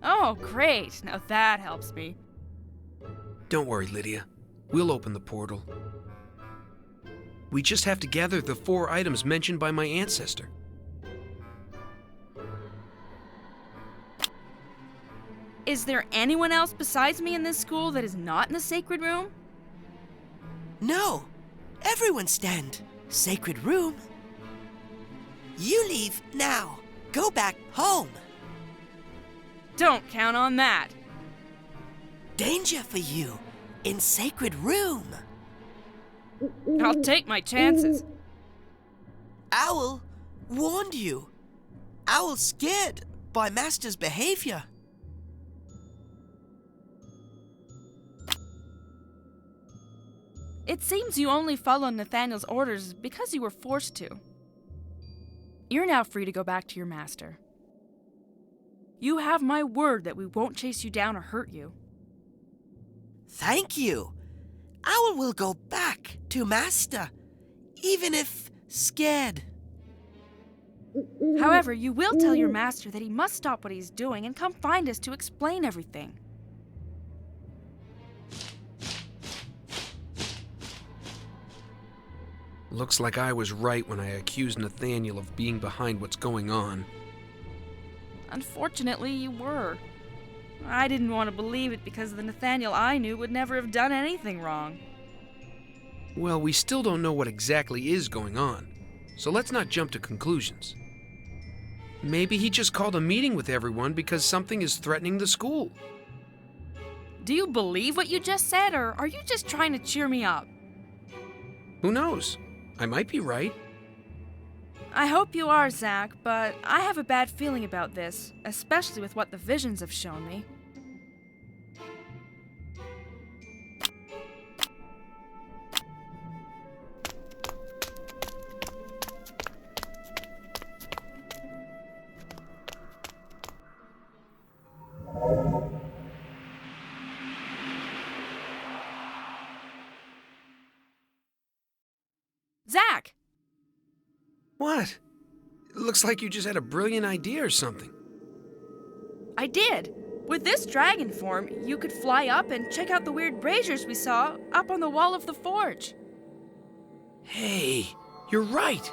Oh, great. Now that helps me. Don't worry, Lydia. We'll open the portal. We just have to gather the 4 items mentioned by my ancestor. Is there anyone else besides me in this school that is not in the sacred room? No. Everyone stand. Sacred room. You leave now. Go back home. Don't count on that. Danger for you in sacred room. I'll take my chances. Owl warned you. Owl scared by Master's behavior. It seems you only followed Nathaniel's orders because you were forced to. You're now free to go back to your master. You have my word that we won't chase you down or hurt you. Thank you. Owl will go back to Master, even if scared. However, you will tell your master that he must stop what he's doing and come find us to explain everything. Looks like I was right when I accused Nathaniel of being behind what's going on. Unfortunately, you were. I didn't want to believe it because the Nathaniel I knew would never have done anything wrong. Well, we still don't know what exactly is going on, so let's not jump to conclusions. Maybe he just called a meeting with everyone because something is threatening the school. Do you believe what you just said, or are you just trying to cheer me up? Who knows? I might be right. I hope you are, Zach, but I have a bad feeling about this, especially with what the visions have shown me. Zach! What? It looks like you just had a brilliant idea or something. I did. With this dragon form, you could fly up and check out the weird braziers we saw up on the wall of the forge. Hey, you're right.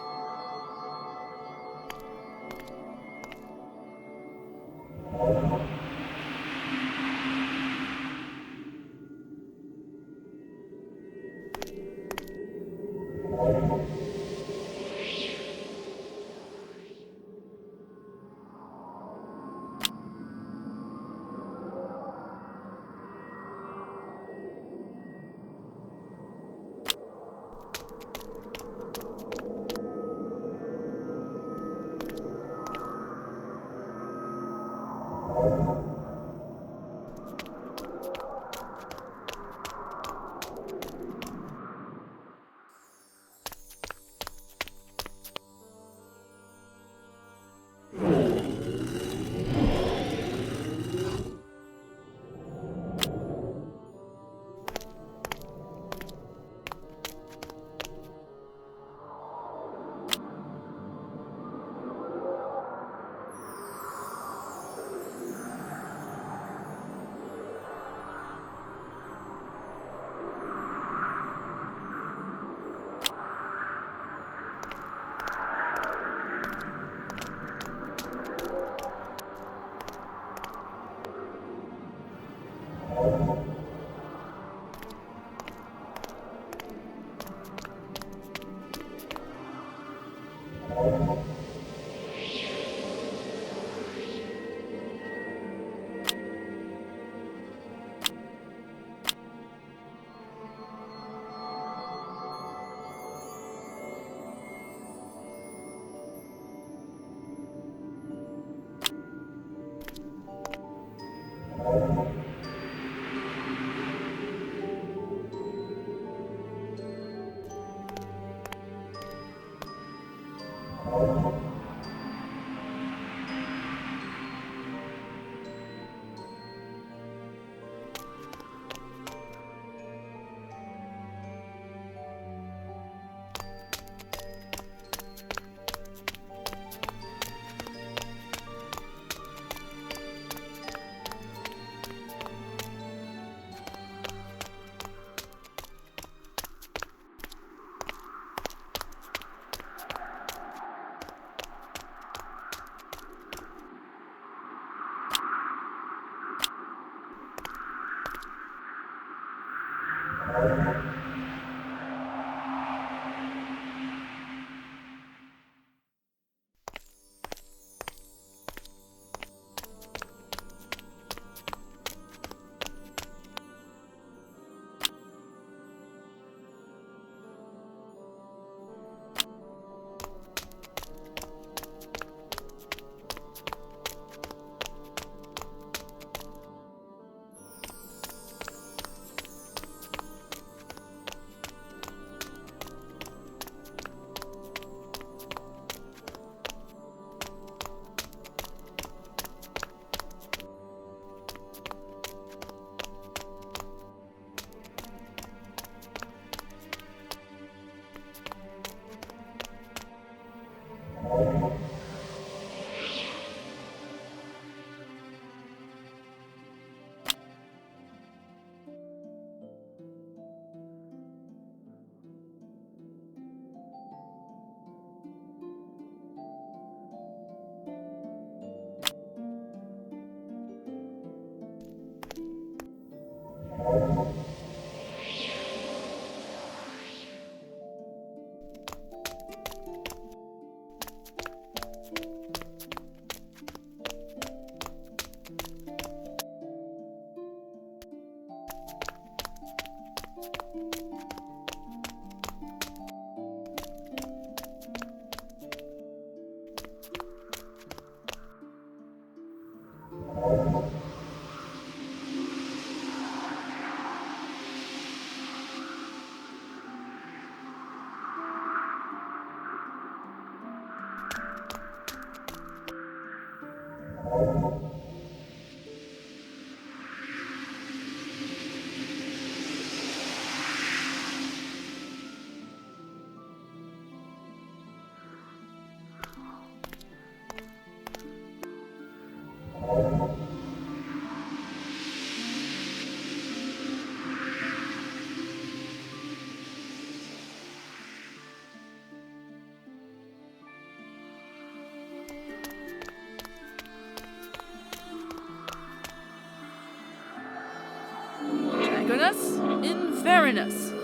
Dragonus Inverinus.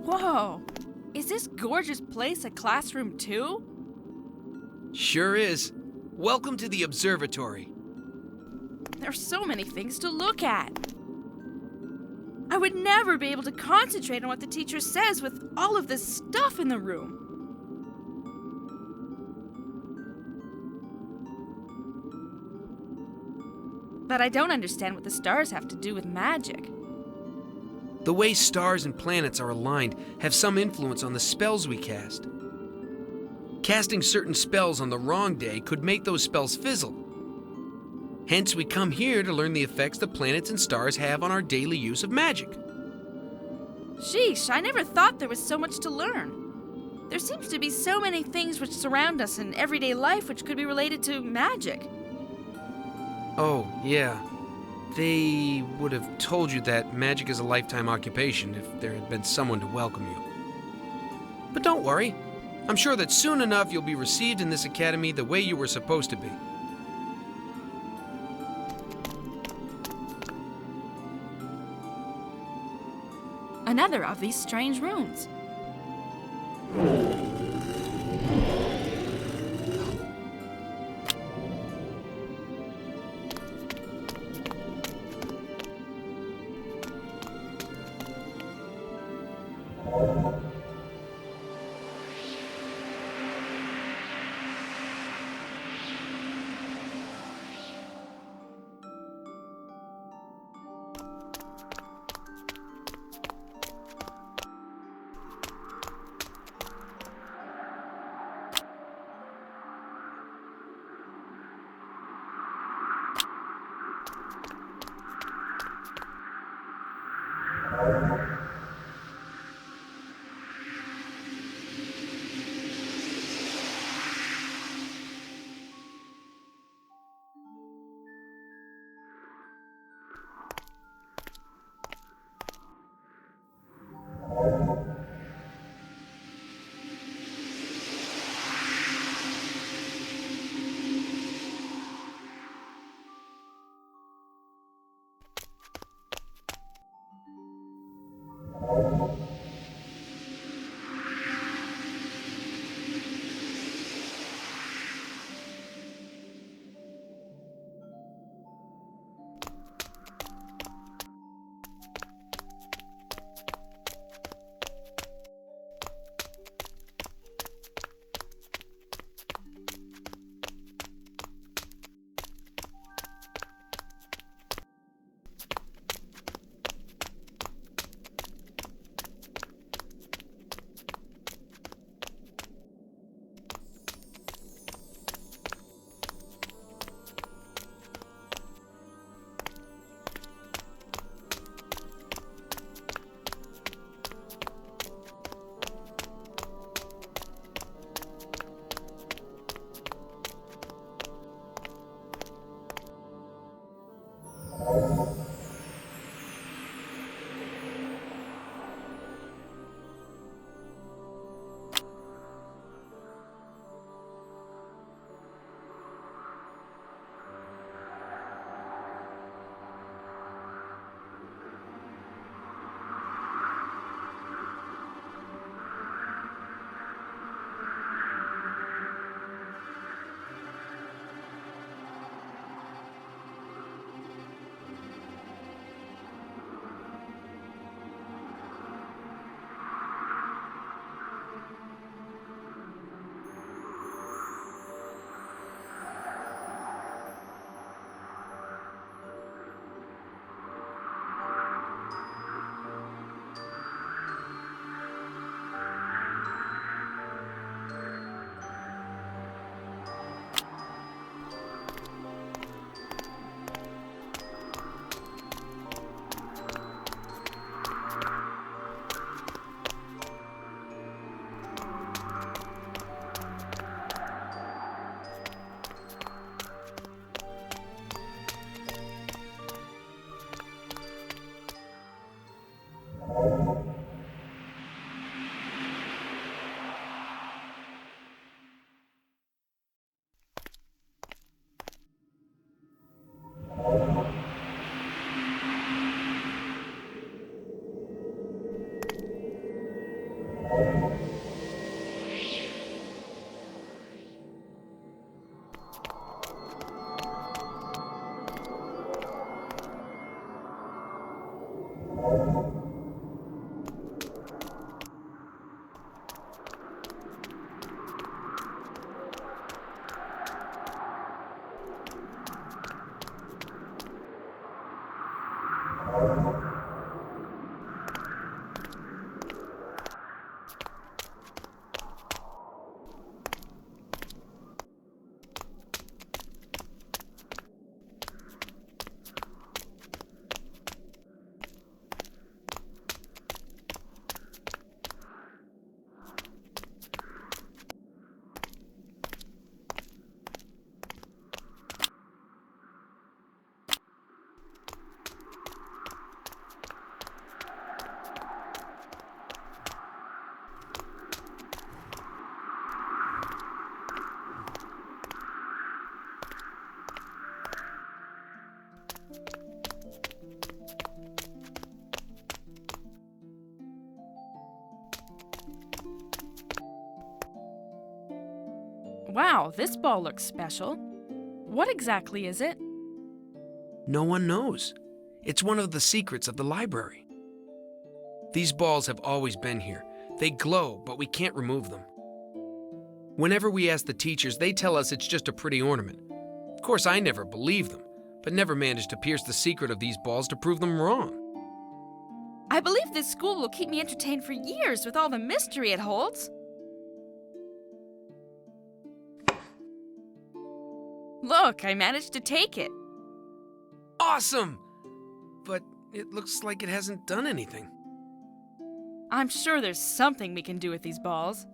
Whoa! Is this gorgeous place a classroom too? Sure is. Welcome to the observatory. There's so many things to look at. I would never be able to concentrate on what the teacher says with all of this stuff in the room. But I don't understand what the stars have to do with magic. The way stars and planets are aligned have some influence on the spells we cast. Casting certain spells on the wrong day could make those spells fizzle. Hence, we come here to learn the effects the planets and stars have on our daily use of magic. Sheesh, I never thought there was so much to learn. There seems to be so many things which surround us in everyday life which could be related to magic. Oh, yeah. They would have told you that magic is a lifetime occupation if there had been someone to welcome you. But don't worry. I'm sure that soon enough you'll be received in this academy the way you were supposed to be. Another of these strange rooms. Wow, this ball looks special. What exactly is it? No one knows. It's one of the secrets of the library. These balls have always been here. They glow, but we can't remove them. Whenever we ask the teachers, they tell us it's just a pretty ornament. Of course, I never believe them, but never managed to pierce the secret of these balls to prove them wrong. I believe this school will keep me entertained for years with all the mystery it holds. Look, I managed to take it. Awesome! But it looks like it hasn't done anything. I'm sure there's something we can do with these balls.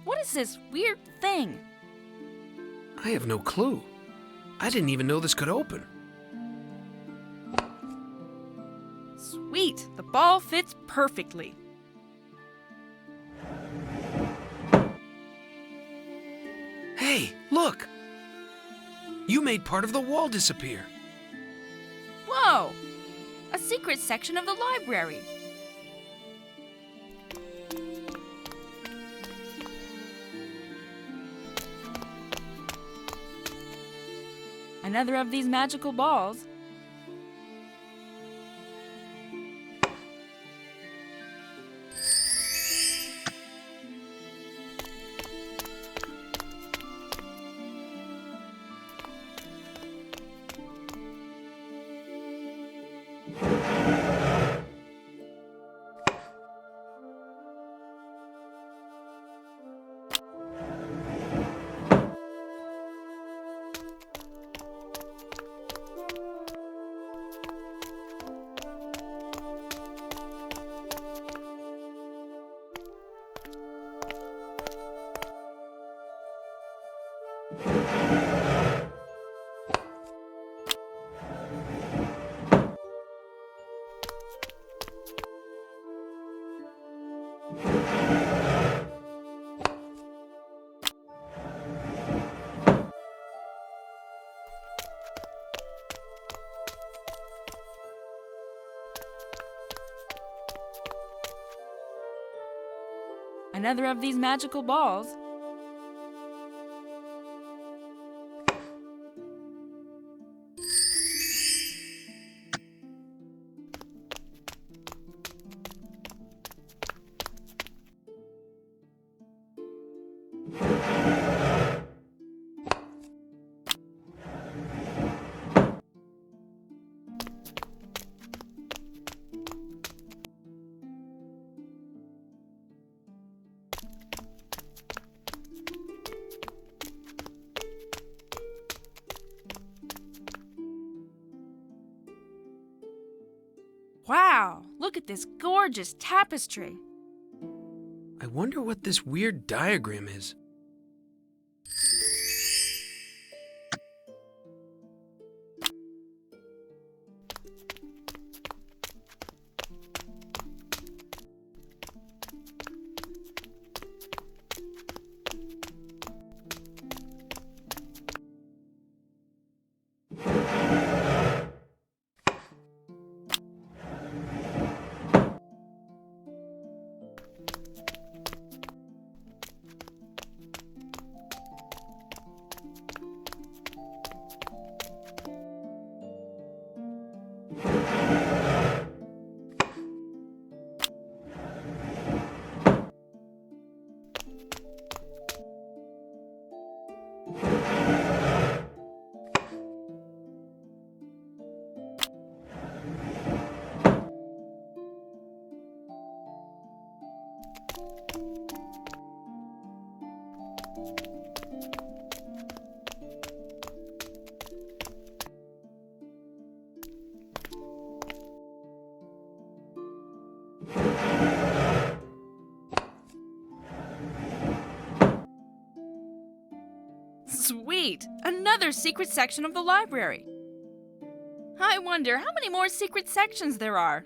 What is this weird thing? I have no clue. I didn't even know this could open. Sweet, the ball fits perfectly. Hey, look! You made part of the wall disappear. Whoa! A secret section of the library. Another of these magical balls. Another of these magical balls. Wow, look at this gorgeous tapestry. I wonder what this weird diagram is. Sweet! Another secret section of the library. I wonder how many more secret sections there are.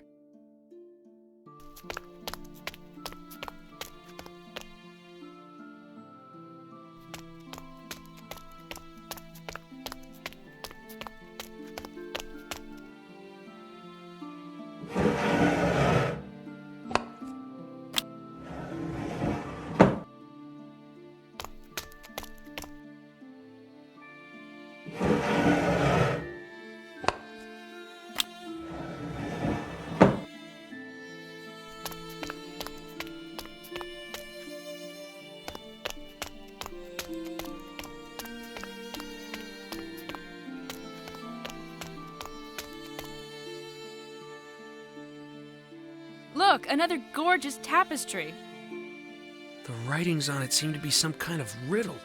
Look, another gorgeous tapestry. The writings on it seem to be some kind of riddle.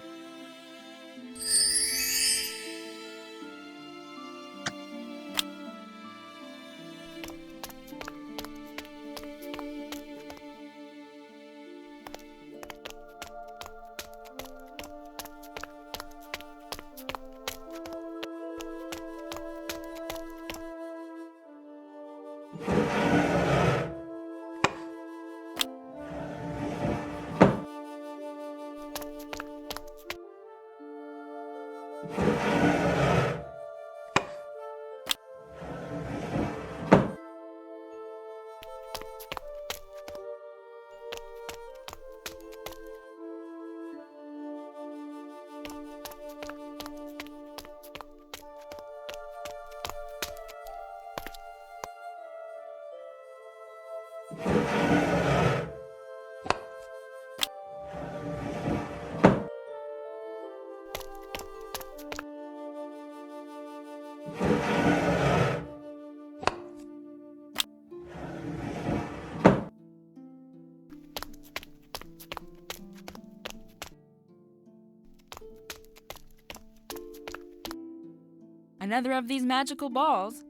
Another of these magical balls.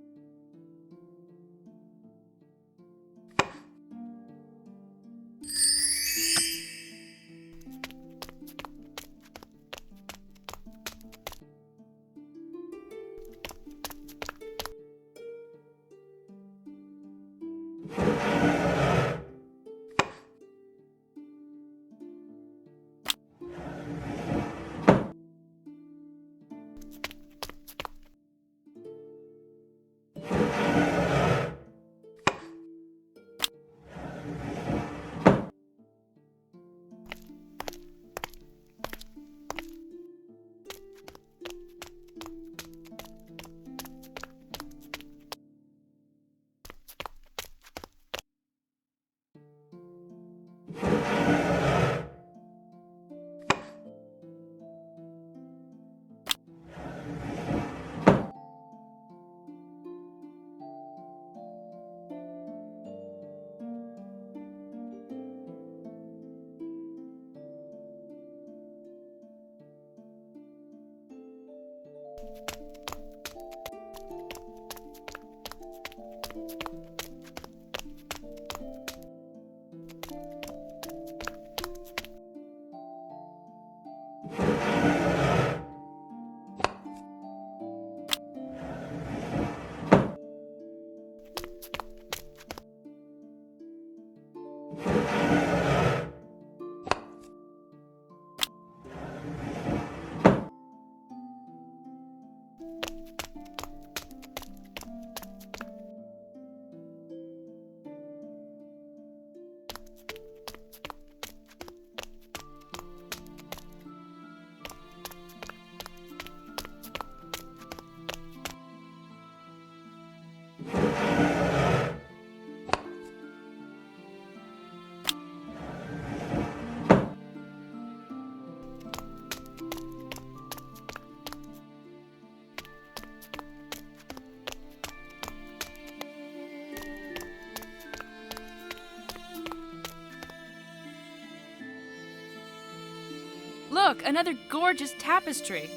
Look, another gorgeous tapestry.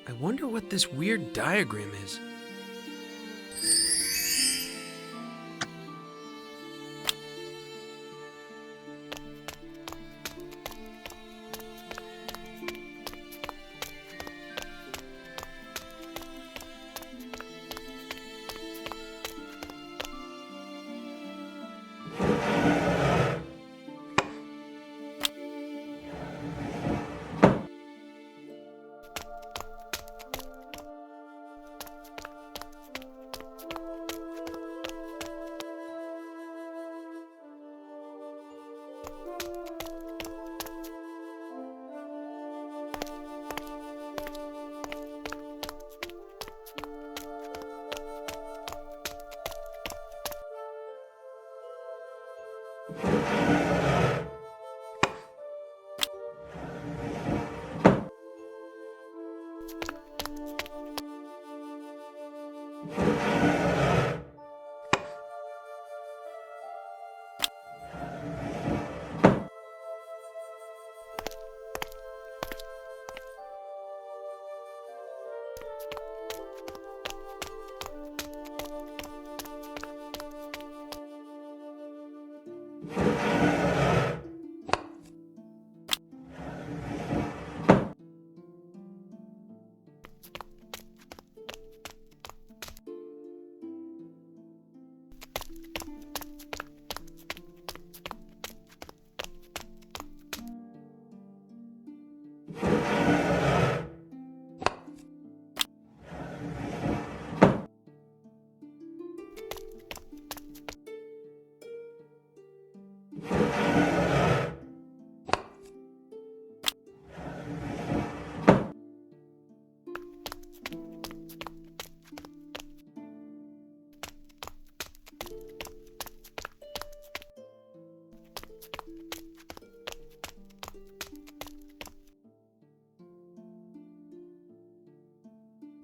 I wonder what this weird diagram is.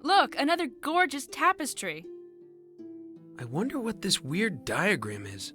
Look, another gorgeous tapestry. I wonder what this weird diagram is.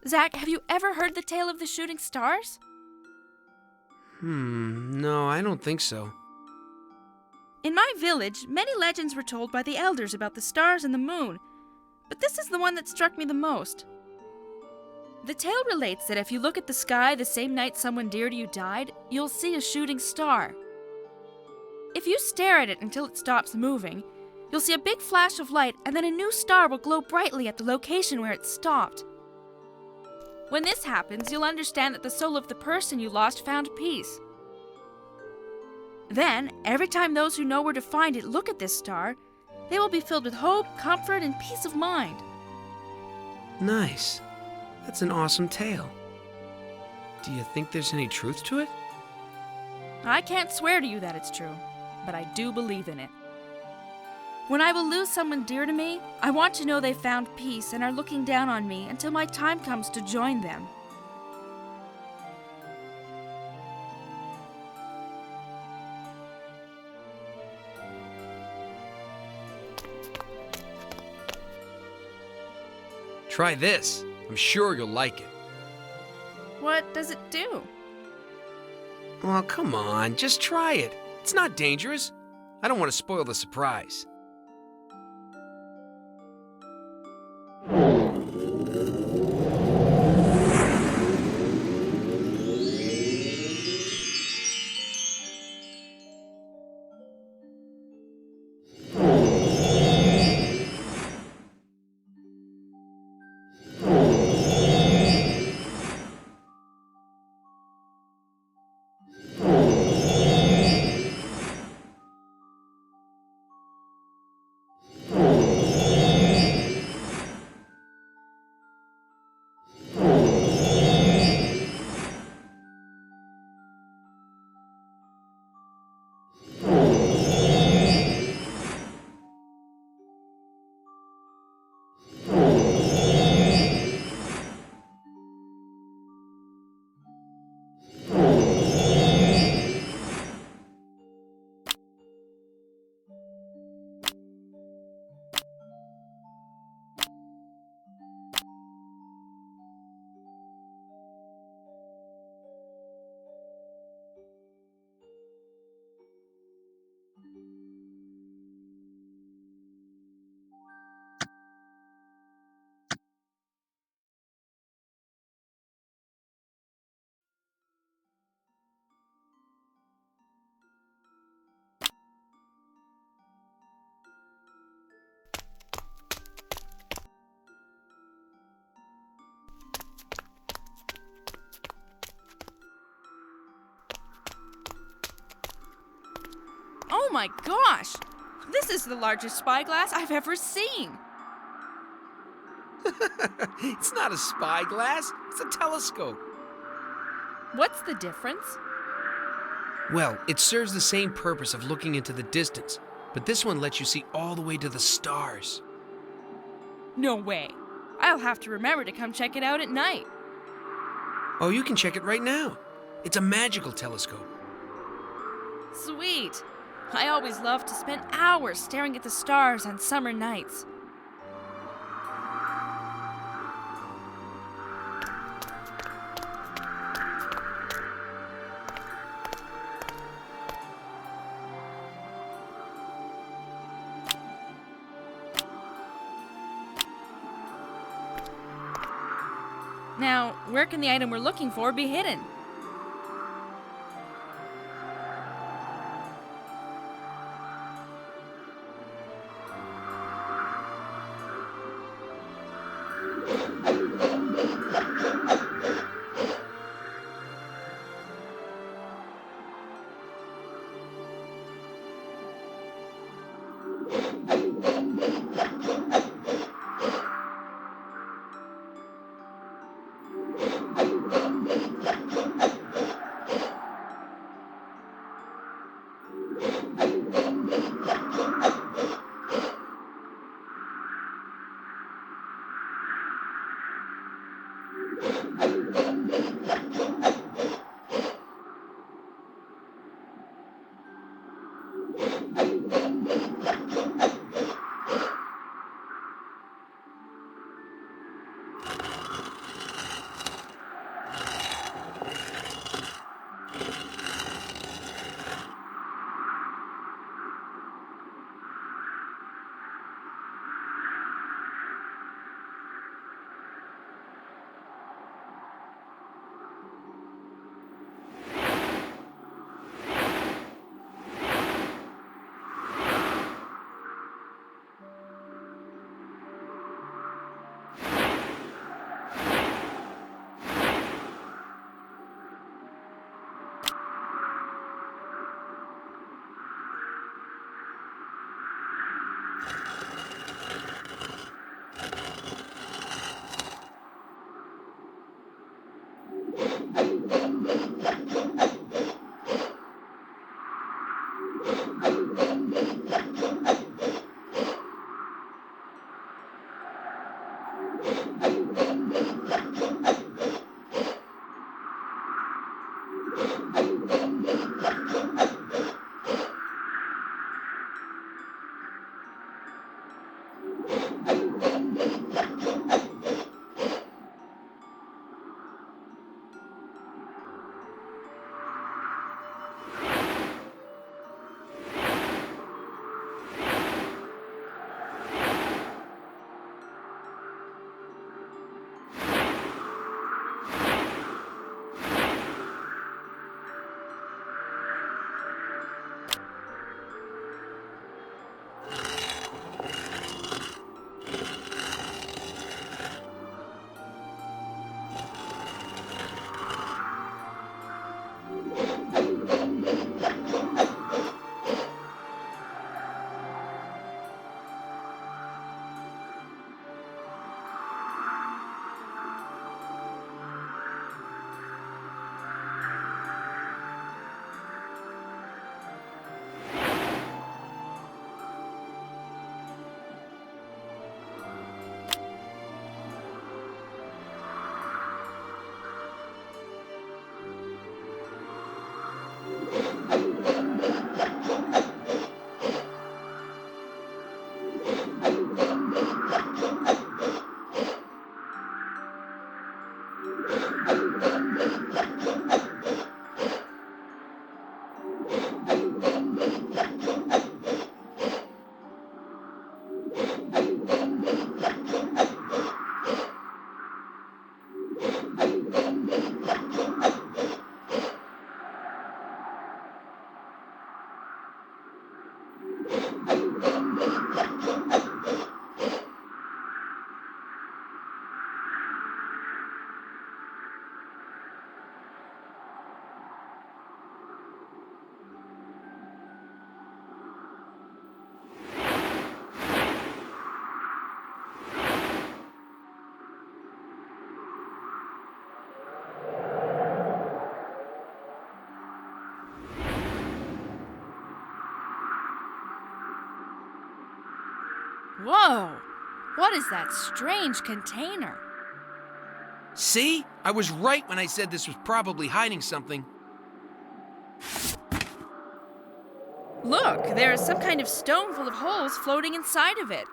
Zach, have you ever heard the tale of the shooting stars? No, I don't think so. In my village, many legends were told by the elders about the stars and the moon, but this is the one that struck me the most. The tale relates that if you look at the sky the same night someone dear to you died, you'll see a shooting star. If you stare at it until it stops moving, you'll see a big flash of light, and then a new star will glow brightly at the location where it stopped. When this happens, you'll understand that the soul of the person you lost found peace. Then, every time those who know where to find it look at this star, they will be filled with hope, comfort, and peace of mind. Nice. That's an awesome tale. Do you think there's any truth to it? I can't swear to you that it's true, but I do believe in it. When I will lose someone dear to me, I want to know they found peace and are looking down on me until my time comes to join them. Try this. I'm sure you'll like it. What does it do? Oh, come on, just try it. It's not dangerous. I don't want to spoil the surprise. Oh my gosh! This is the largest spyglass I've ever seen. It's not a spyglass, it's a telescope. What's the difference? Well, it serves the same purpose of looking into the distance, but this one lets you see all the way to the stars. No way. I'll have to remember to come check it out at night. Oh, you can check it right now. It's a magical telescope. Sweet. I always love to spend hours staring at the stars on summer nights. Now, where can the item we're looking for be hidden? Whoa! What is that strange container? See? I was right when I said this was probably hiding something. Look, there's some kind of stone full of holes floating inside of it.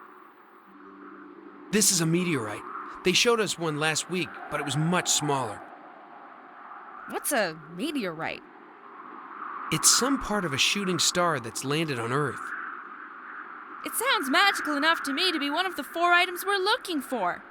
This is a meteorite. They showed us one last week, but it was much smaller. What's a meteorite? It's some part of a shooting star that's landed on Earth. It sounds magical enough to me to be one of the 4 items we're looking for.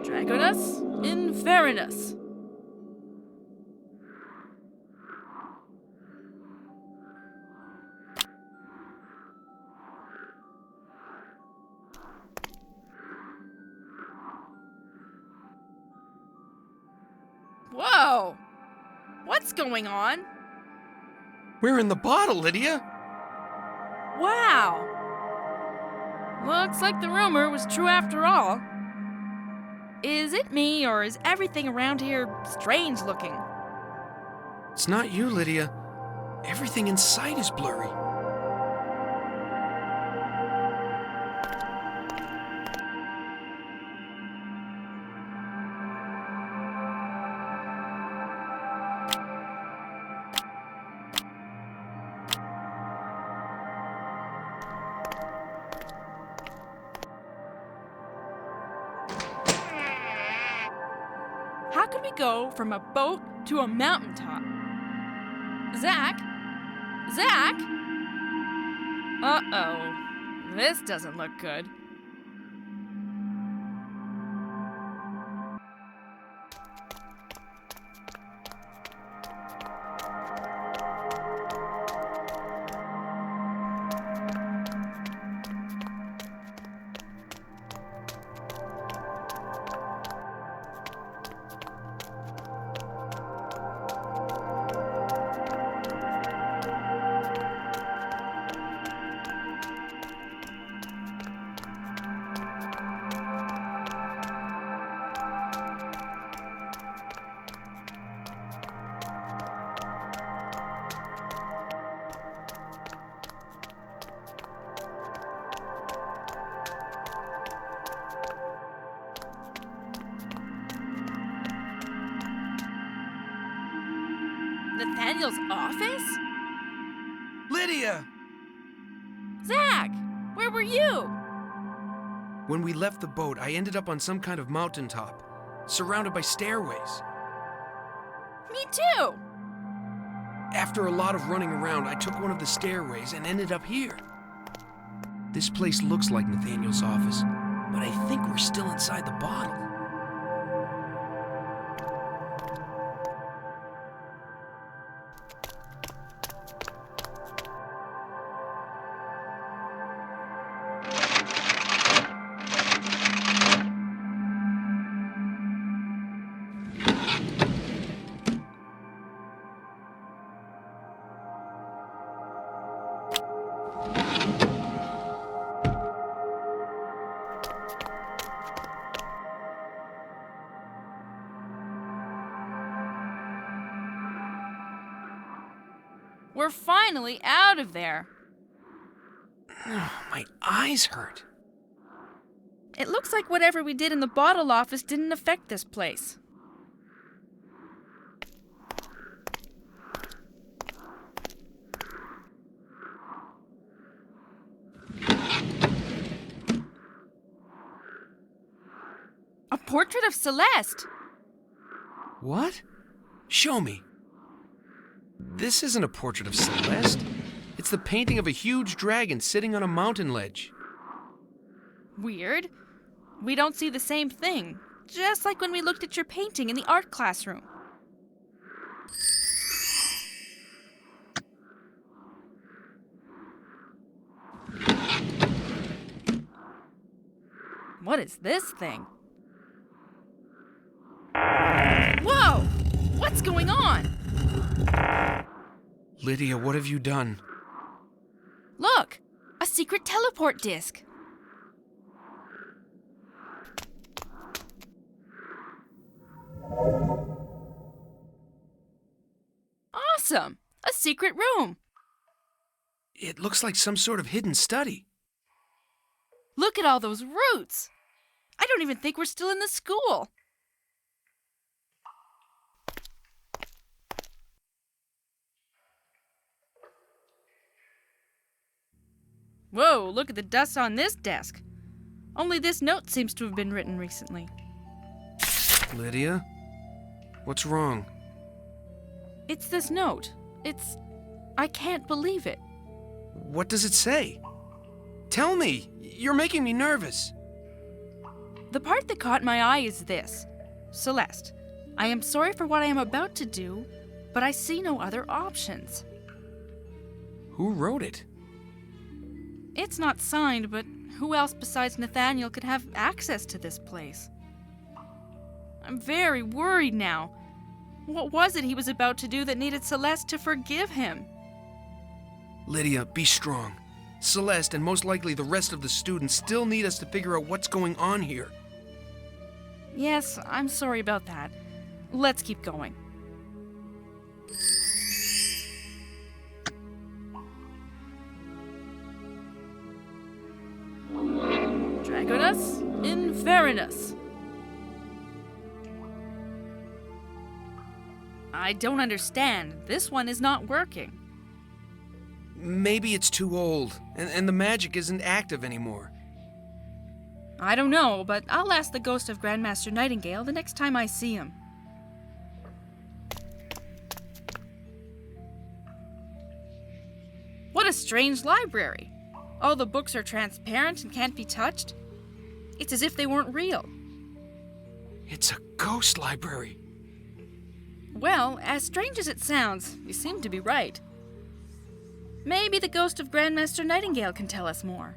Dragonus Inferinus. Whoa! What's going on? We're in the bottle, Lydia! Wow! Looks like the rumor was true after all. Is it me, or is everything around here strange looking? It's not you, Lydia. Everything in sight is blurry. How could we go from a boat to a mountaintop? Zach? Zach? Uh-oh. This doesn't look good. Nathaniel's office? Lydia! Zach, where were you? When we left the boat, I ended up on some kind of mountaintop, surrounded by stairways. Me too! After a lot of running around, I took one of the stairways and ended up here. This place looks like Nathaniel's office, but I think we're still inside the bottle. We're finally out of there. My eyes hurt. It looks like whatever we did in the bottle office didn't affect this place. A portrait of Celeste! What? Show me. This isn't a portrait of Celeste. It's the painting of a huge dragon sitting on a mountain ledge. Weird. We don't see the same thing, just like when we looked at your painting in the art classroom. What is this thing? Whoa! What's going on? Lydia, what have you done? Look! A secret teleport disc! Awesome! A secret room! It looks like some sort of hidden study. Look at all those roots! I don't even think we're still in the school. Whoa, look at the dust on this desk. Only this note seems to have been written recently. Lydia? What's wrong? It's this note. I can't believe it. What does it say? Tell me! You're making me nervous. The part that caught my eye is this. Celeste, I am sorry for what I am about to do, but I see no other options. Who wrote it? It's not signed, but who else besides Nathaniel could have access to this place? I'm very worried now. What was it he was about to do that needed Celeste to forgive him? Lydia, be strong. Celeste, and most likely the rest of the students, still need us to figure out what's going on here. Yes, I'm sorry about that. Let's keep going. Dragonus Inverinus. I don't understand. This one is not working. Maybe it's too old, and the magic isn't active anymore. I don't know, but I'll ask the ghost of Grandmaster Nightingale the next time I see him. What a strange library. All the books are transparent and can't be touched. It's as if they weren't real. It's a ghost library. Well, as strange as it sounds, you seem to be right. Maybe the ghost of Grandmaster Nightingale can tell us more.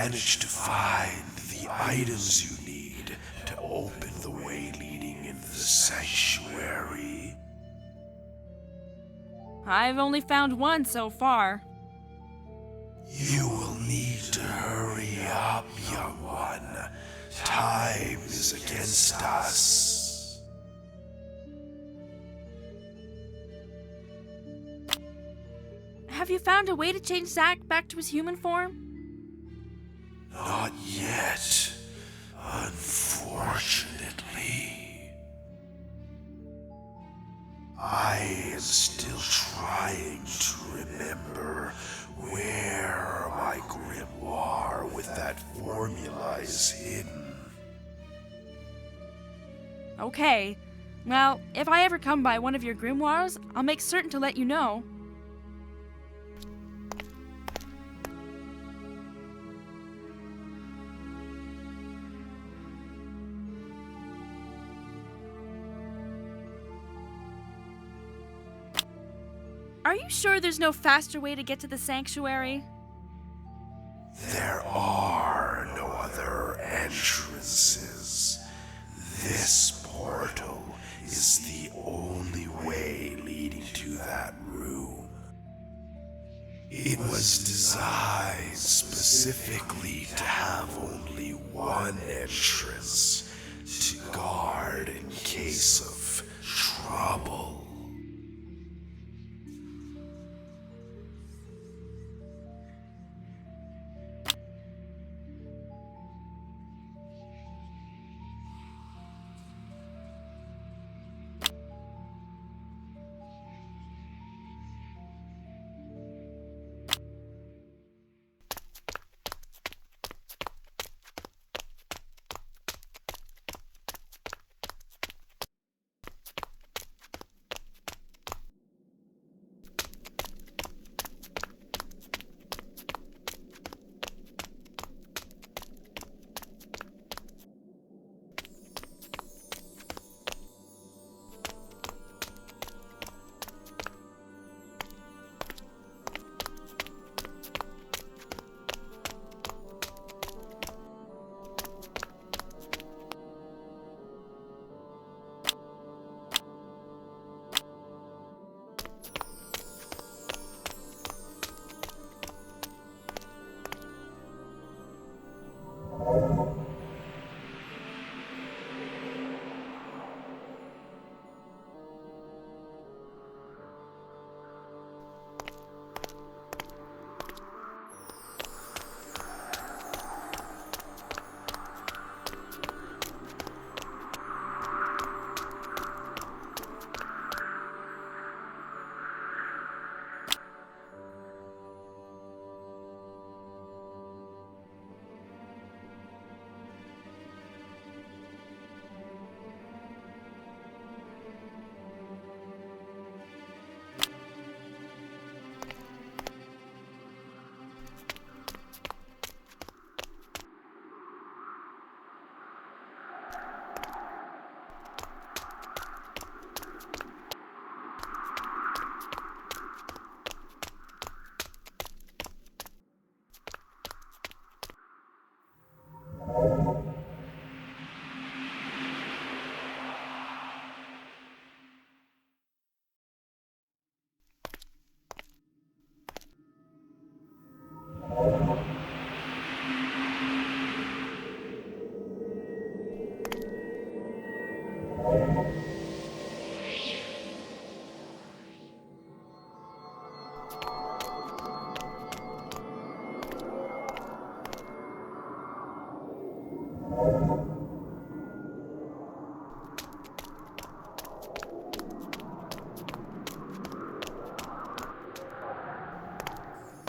managed to find the items you need to open the way leading into the sanctuary? I've only found one so far. You will need to hurry up, young one. Time is against us. Have you found a way to change Zack back to his human form? Not yet, unfortunately. I am still trying to remember where my grimoire with that formula is hidden. Okay. Well, if I ever come by one of your grimoires, I'll make certain to let you know. Are you sure there's no faster way to get to the sanctuary? There are no other entrances. This portal is the only way leading to that room. It was designed specifically to have only one entrance to guard in case of trouble.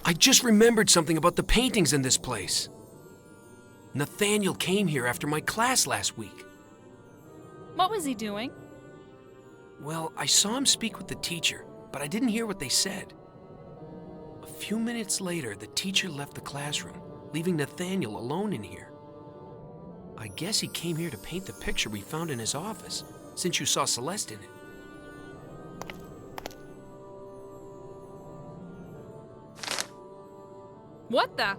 I just remembered something about the paintings in this place. Nathaniel came here after my class last week. What was he doing? Well, I saw him speak with the teacher, but I didn't hear what they said. A few minutes later, the teacher left the classroom, leaving Nathaniel alone in here. I guess he came here to paint the picture we found in his office, since you saw Celeste in it. What the?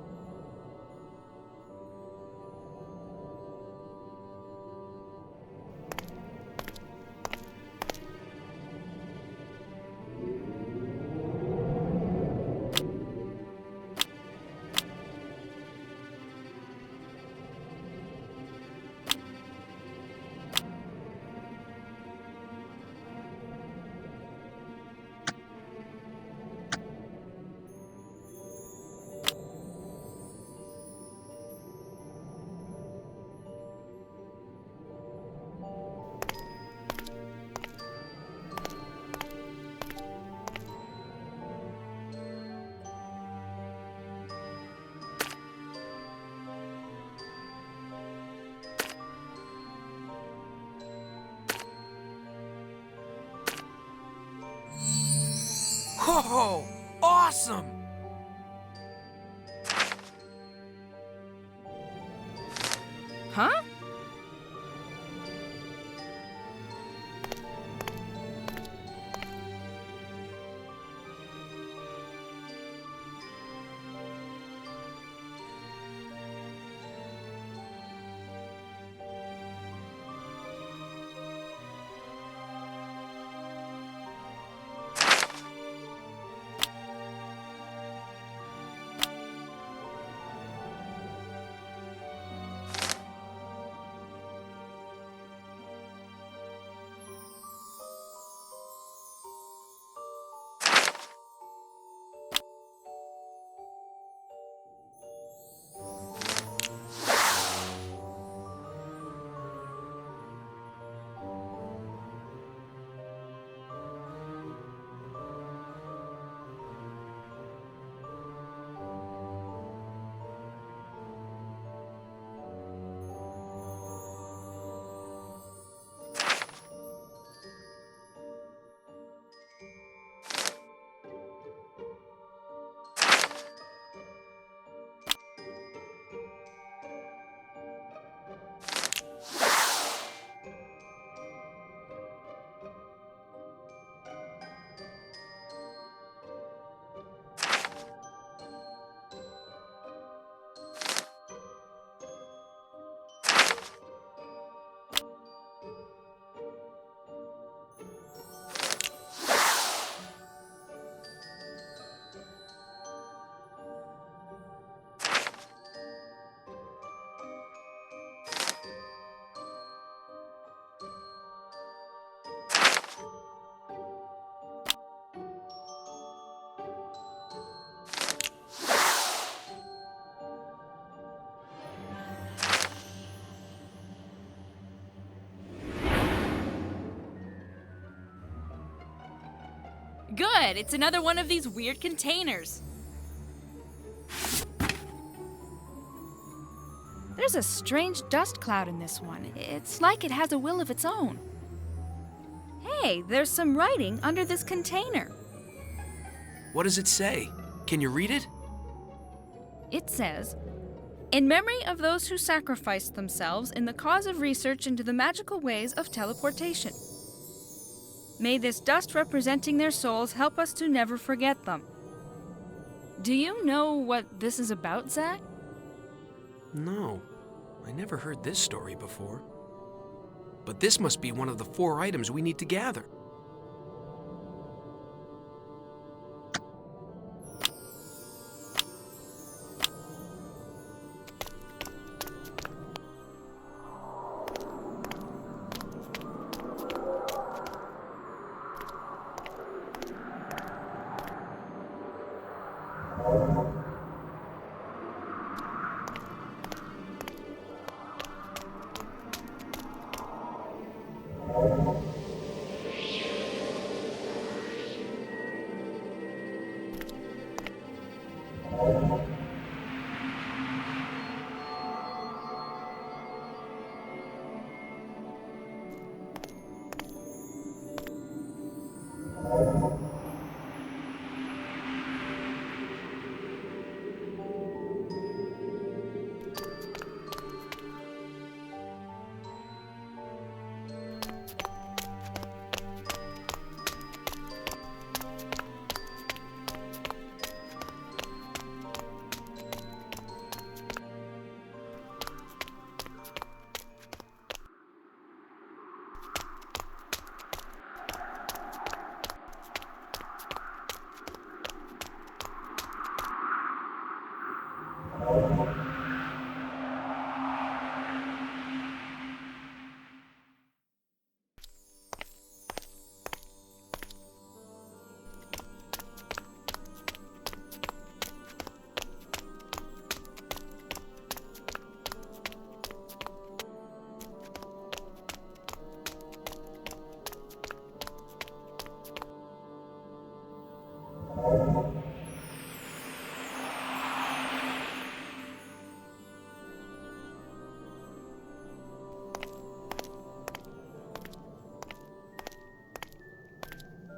Whoa! Awesome! Huh? Good, it's another one of these weird containers. There's a strange dust cloud in this one. It's like it has a will of its own. Hey, there's some writing under this container. What does it say? Can you read it? It says, "In memory of those who sacrificed themselves in the cause of research into the magical ways of teleportation. May this dust representing their souls help us to never forget them." Do you know what this is about, Zach? No, I never heard this story before. But this must be one of the 4 items we need to gather.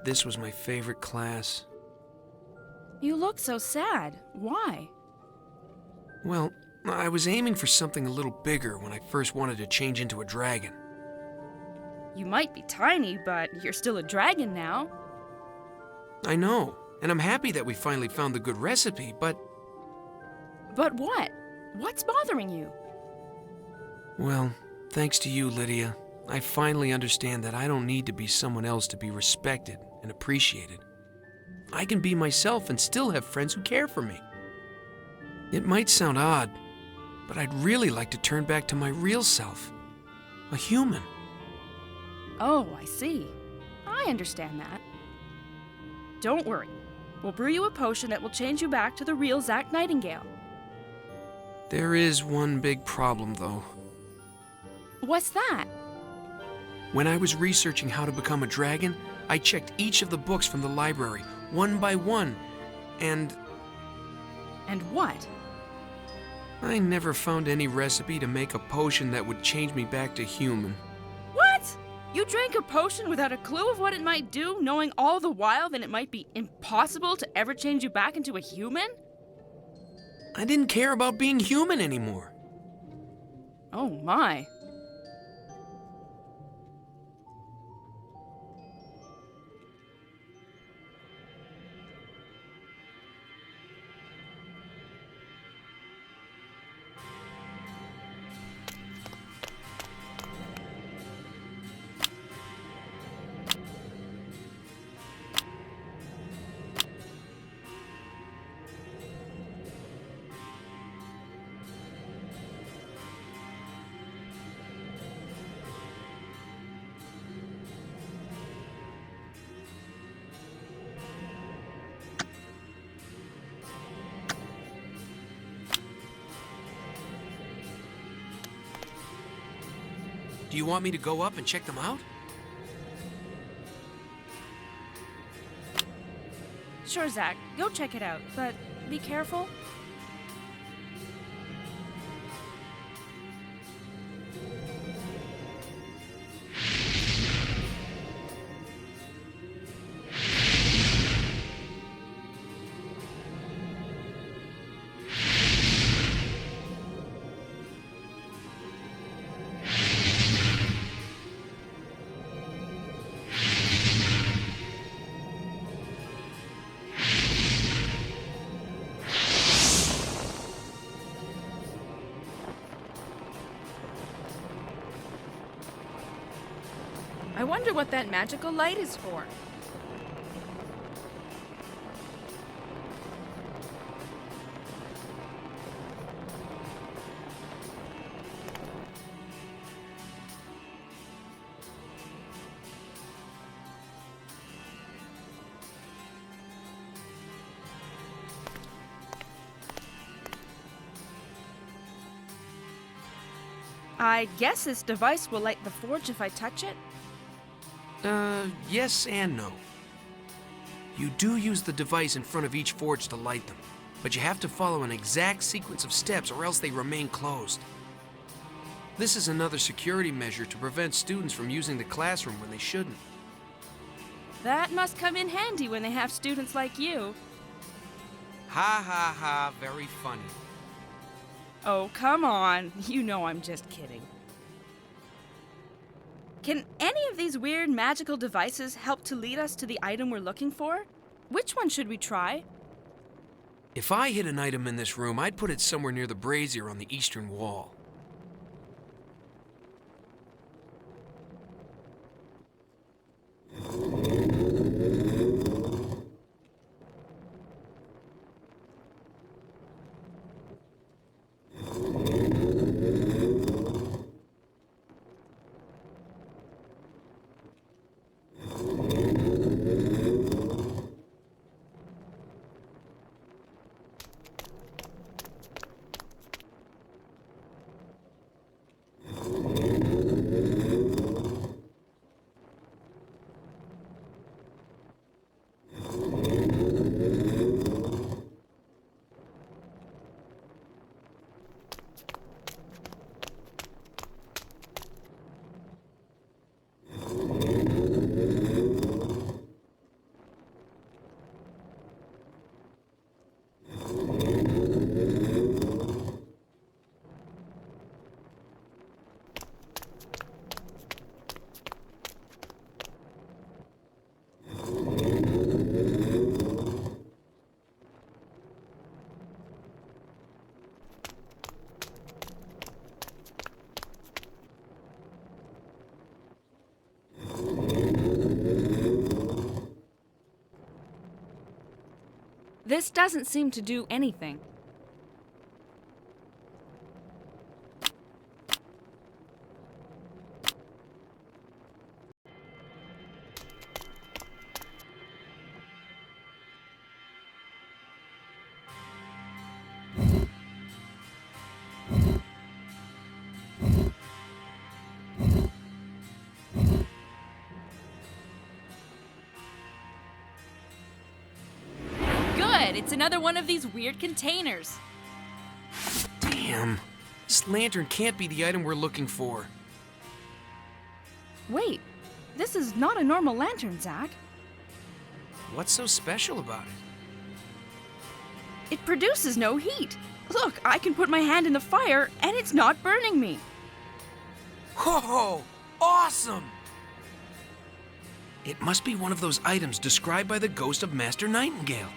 This was my favorite class. You look so sad. Why? Well, I was aiming for something a little bigger when I first wanted to change into a dragon. You might be tiny, but you're still a dragon now. I know, and I'm happy that we finally found the good recipe, but... But what? What's bothering you? Well, thanks to you, Lydia, I finally understand that I don't need to be someone else to be respected and appreciated. I can be myself and still have friends who care for me. It might sound odd, but I'd really like to turn back to my real self. A human. Oh, I see. I understand that. Don't worry. We'll brew you a potion that will change you back to the real Zach Nightingale. There is one big problem, though. What's that? When I was researching how to become a dragon, I checked each of the books from the library, one by one, and... And what? I never found any recipe to make a potion that would change me back to human. What? You drank a potion without a clue of what it might do, knowing all the while that it might be impossible to ever change you back into a human? I didn't care about being human anymore. Oh my. Do you want me to go up and check them out? Sure, Zach. Go check it out, but be careful. I wonder what that magical light is for. I guess this device will light the forge if I touch it? Yes and no. You do use the device in front of each forge to light them, but you have to follow an exact sequence of steps or else they remain closed. This is another security measure to prevent students from using the classroom when they shouldn't. That must come in handy when they have students like you. Ha ha ha, very funny. Oh, come on. You know I'm just kidding. Can any of these weird magical devices help to lead us to the item we're looking for? Which one should we try? If I hid an item in this room, I'd put it somewhere near the brazier on the eastern wall. This doesn't seem to do anything. It's another one of these weird containers. Damn. This lantern can't be the item we're looking for. Wait, this is not a normal lantern, Zach. What's so special about it? It produces no heat. Look, I can put my hand in the fire and it's not burning me. Whoa! Awesome! It must be one of those items described by the ghost of Master Nightingale.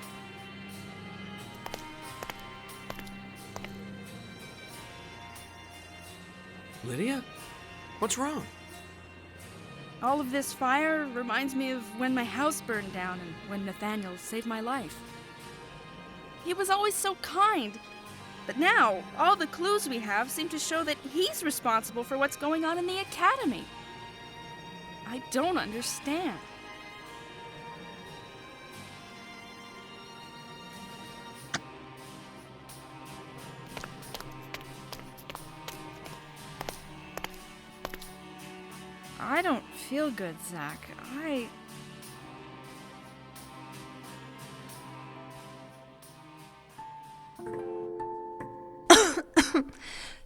Lydia? What's wrong? All of this fire reminds me of when my house burned down and when Nathaniel saved my life. He was always so kind. But now, all the clues we have seem to show that he's responsible for what's going on in the academy. I don't understand. I don't feel good, Zach.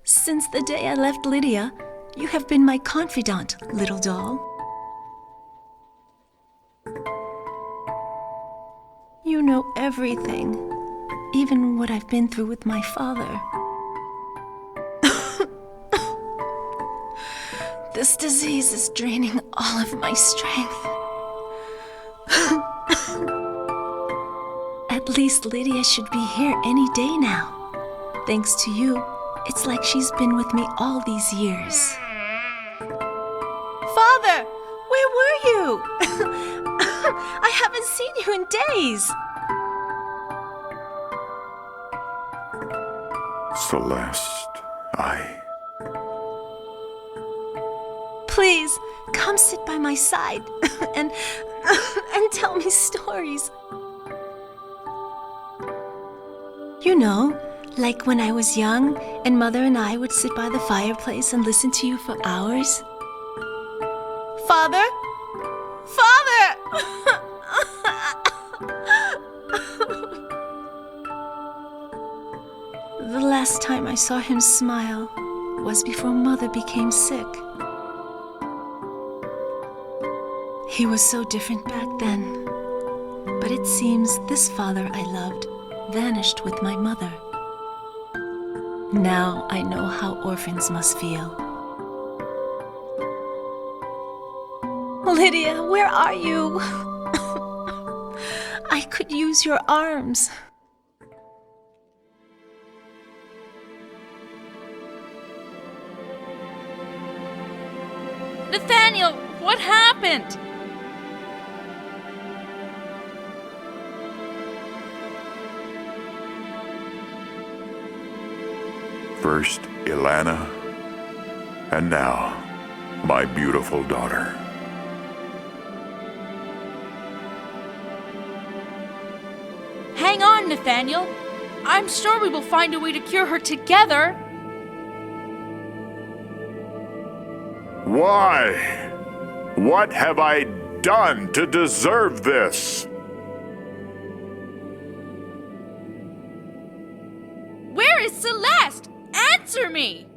Since the day I left Lydia, you have been my confidant, little doll. You know everything, even what I've been through with my father. This disease is draining all of my strength. At least Lydia should be here any day now. Thanks to you, it's like she's been with me all these years. Father, where were you? I haven't seen you in days. Celeste, Please, come sit by my side and tell me stories. You know, like when I was young and Mother and I would sit by the fireplace and listen to you for hours. Father? Father! The last time I saw him smile was before Mother became sick. He was so different back then, but it seems this father I loved vanished with my mother. Now I know how orphans must feel. Lydia, where are you? I could use your arms. Nathaniel, what happened? First, Ilana, and now, my beautiful daughter. Hang on, Nathaniel. I'm sure we will find a way to cure her together. Why? What have I done to deserve this? Where is Celeste? Answer me!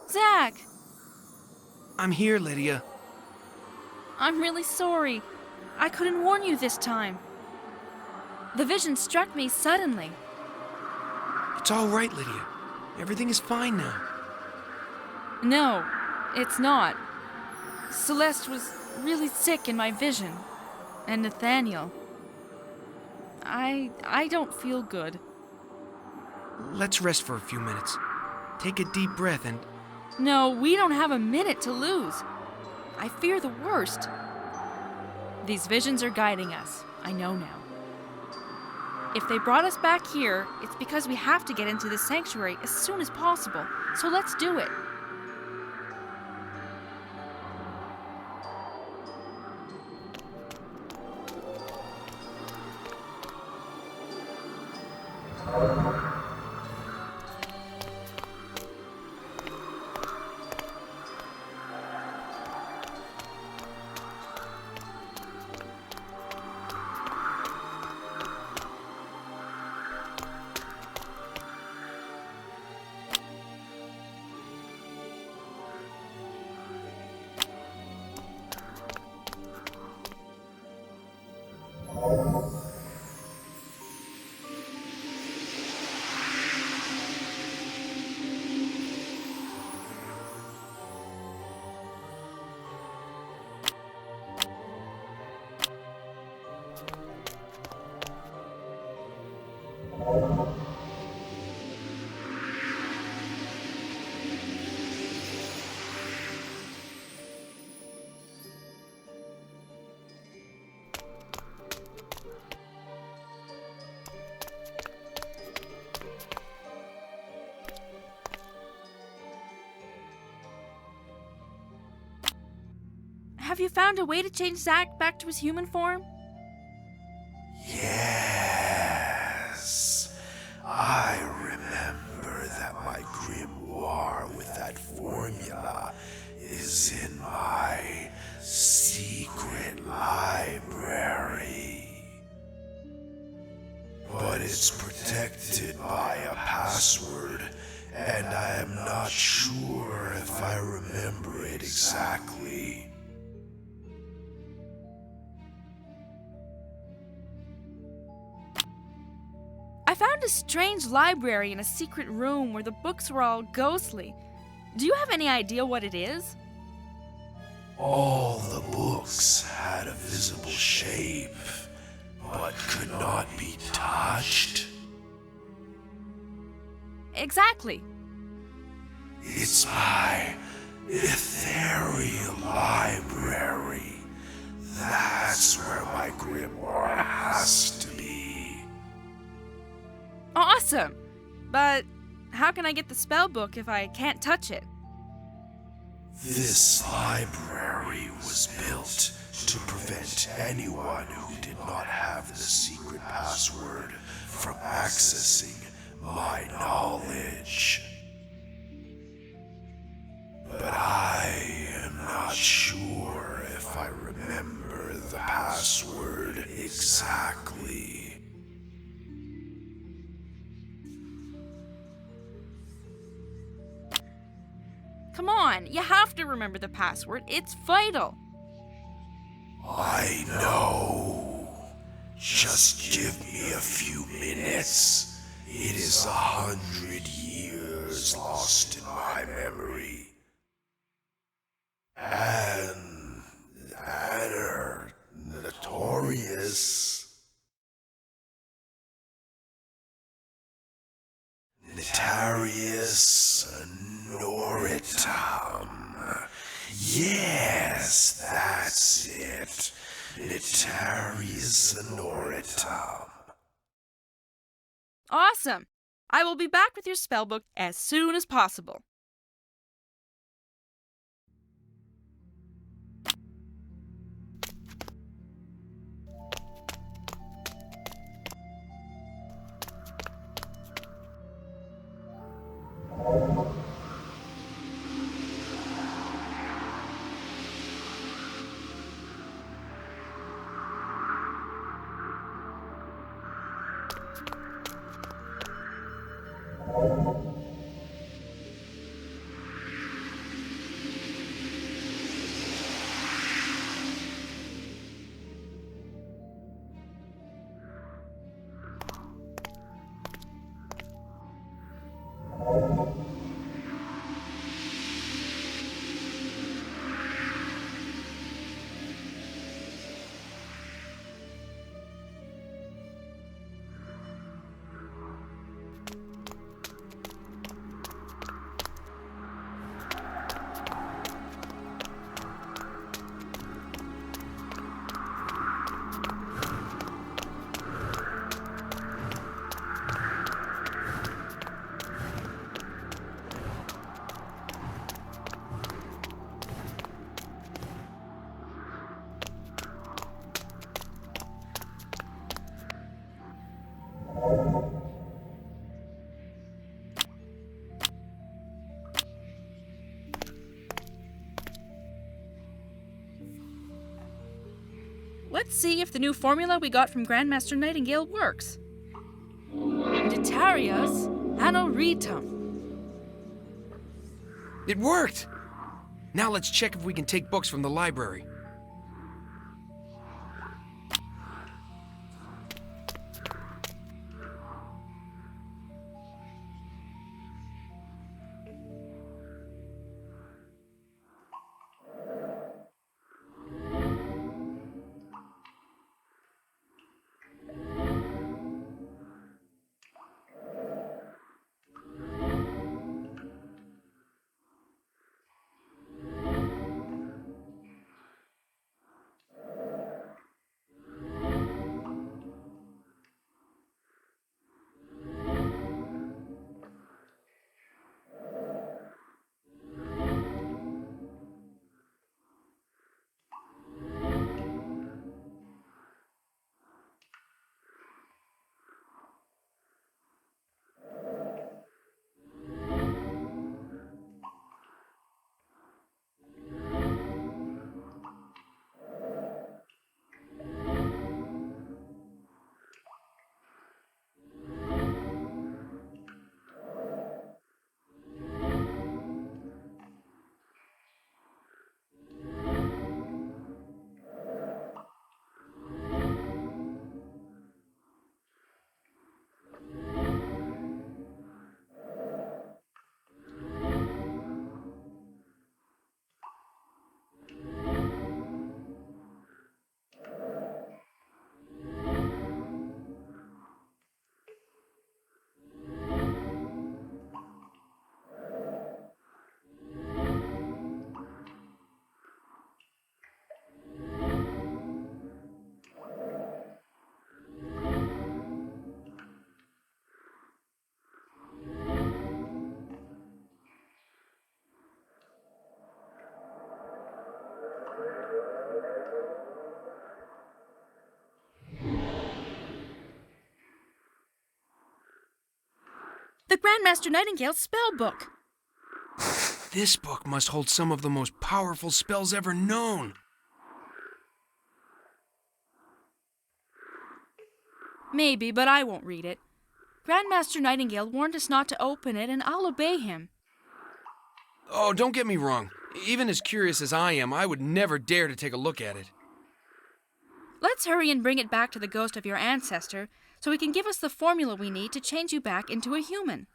Zach! I'm here, Lydia. I'm really sorry. I couldn't warn you this time. The vision struck me suddenly. It's all right, Lydia. Everything is fine now. No, it's not. Celeste was really sick in my vision. And Nathaniel. I don't feel good. Let's rest for a few minutes. Take a deep breath and No, we don't have a minute to lose. I fear the worst. These visions are guiding us. I know now. If they brought us back here, it's because we have to get into this sanctuary as soon as possible. So let's do it. Have you found a way to change Zack back to his human form? Yes. I remember that my grimoire with that formula is in my secret library. But it's protected by a password, and I am not sure if I remember it exactly. I found a strange library in a secret room where the books were all ghostly. Do you have any idea what it is? All the books had a visible shape, but could not be touched. Exactly. It's my ethereal library. That's where my grimoire has to be. Awesome! But how can I get the spell book if I can't touch it? This library was built to prevent anyone who did not have the secret password from accessing my knowledge. But I am not sure if I remember the password exactly. Come on, you have to remember the password. It's vital. I know. Just give me a few minutes. It is 100 years lost in my memory. And that are notorious. Notarius Noritum. Yes, that's it. Notarius Noritum. Awesome! I will be back with your spellbook as soon as possible. Let's see if the new formula we got from Grandmaster Nightingale works. Detarius anoritum. It worked! Now let's check if we can take books from the library. The Grandmaster Nightingale spell book. This book must hold some of the most powerful spells ever known. Maybe, but I won't read it. Grandmaster Nightingale warned us not to open it, and I'll obey him. Oh, don't get me wrong. Even as curious as I am, I would never dare to take a look at it. Let's hurry and bring it back to the ghost of your ancestor, so he can give us the formula we need to change you back into a human.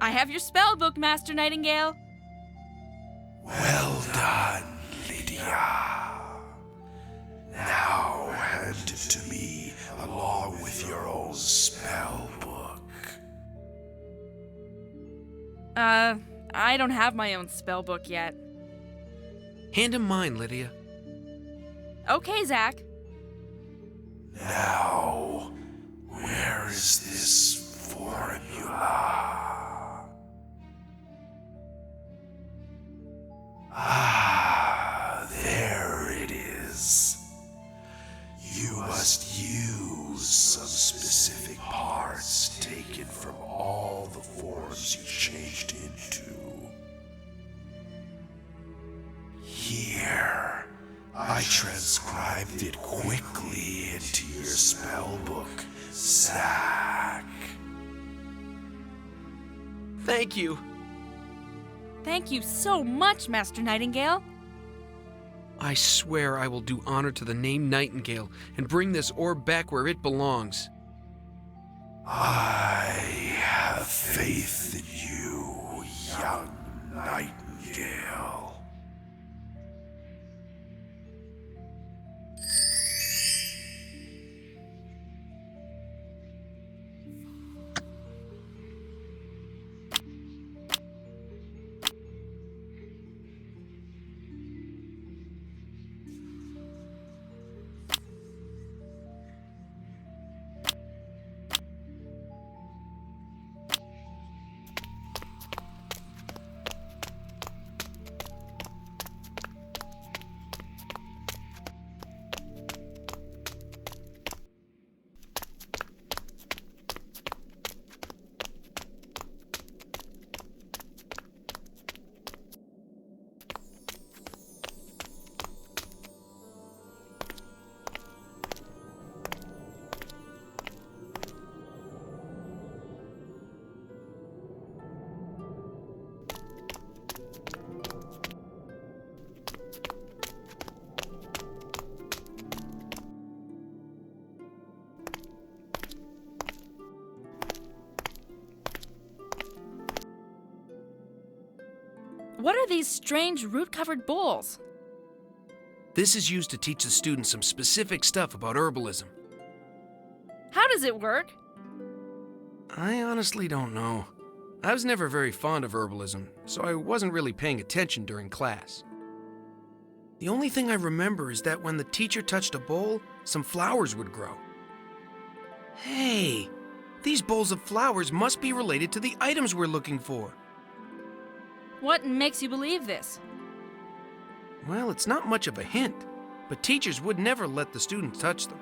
I have your spell book, Master Nightingale. Well done, Lydia. Now hand it to me along with your old spell book. I don't have my own spell book yet. Hand him mine, Lydia. Okay, Zach. Now, Where is this formula? Ah, there it is. You must use some specific parts taken from all the forms you changed into. Here, I transcribed it quickly into your spellbook, Zack. Thank you. Thank you so much, Master Nightingale. I swear I will do honor to the name Nightingale and bring this orb back where it belongs. I have faith in you, young Nightingale. What are these strange root-covered bowls? This is used to teach the students some specific stuff about herbalism. How does it work? I honestly don't know. I was never very fond of herbalism, so I wasn't really paying attention during class. The only thing I remember is that when the teacher touched a bowl, some flowers would grow. Hey, these bowls of flowers must be related to the items we're looking for. What makes you believe this? Well, it's not much of a hint, but teachers would never let the students touch them.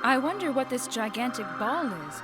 I wonder what this gigantic ball is.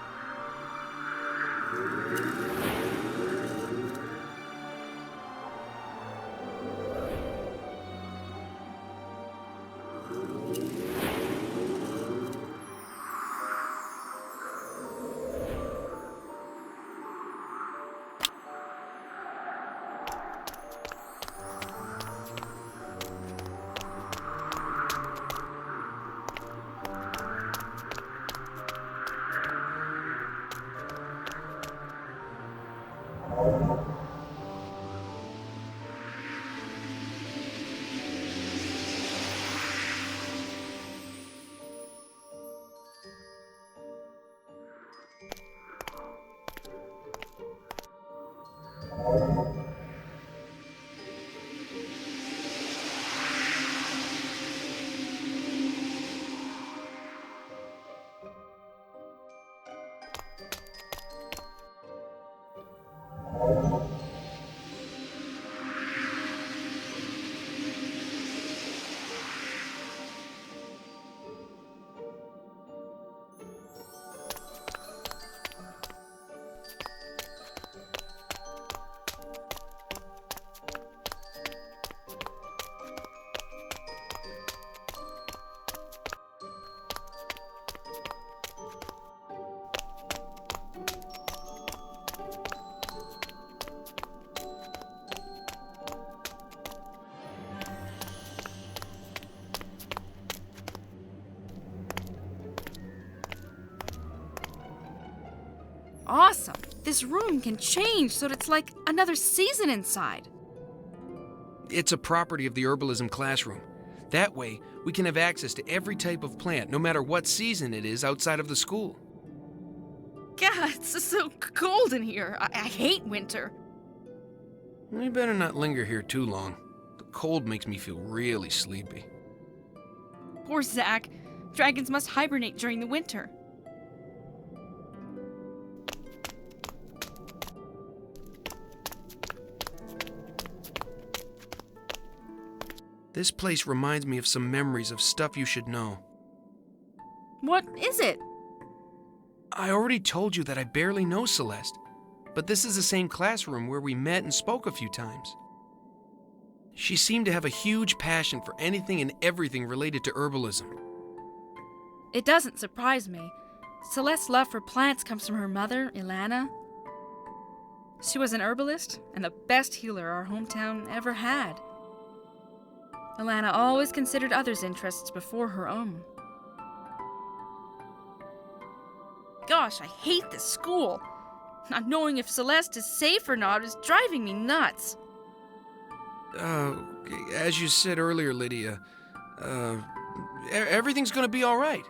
Awesome! This room can change so it's like another season inside. It's a property of the herbalism classroom. That way, we can have access to every type of plant, no matter what season it is outside of the school. God, it's so cold in here. I hate winter. We better not linger here too long. The cold makes me feel really sleepy. Poor Zach. Dragons must hibernate during the winter. This place reminds me of some memories of stuff you should know. What is it? I already told you that I barely know Celeste, but this is the same classroom where we met and spoke a few times. She seemed to have a huge passion for anything and everything related to herbalism. It doesn't surprise me. Celeste's love for plants comes from her mother, Ilana. She was an herbalist and the best healer our hometown ever had. Ilana always considered others' interests before her own. Gosh, I hate this school. Not knowing if Celeste is safe or not is driving me nuts. As you said earlier, Lydia, everything's gonna be all right.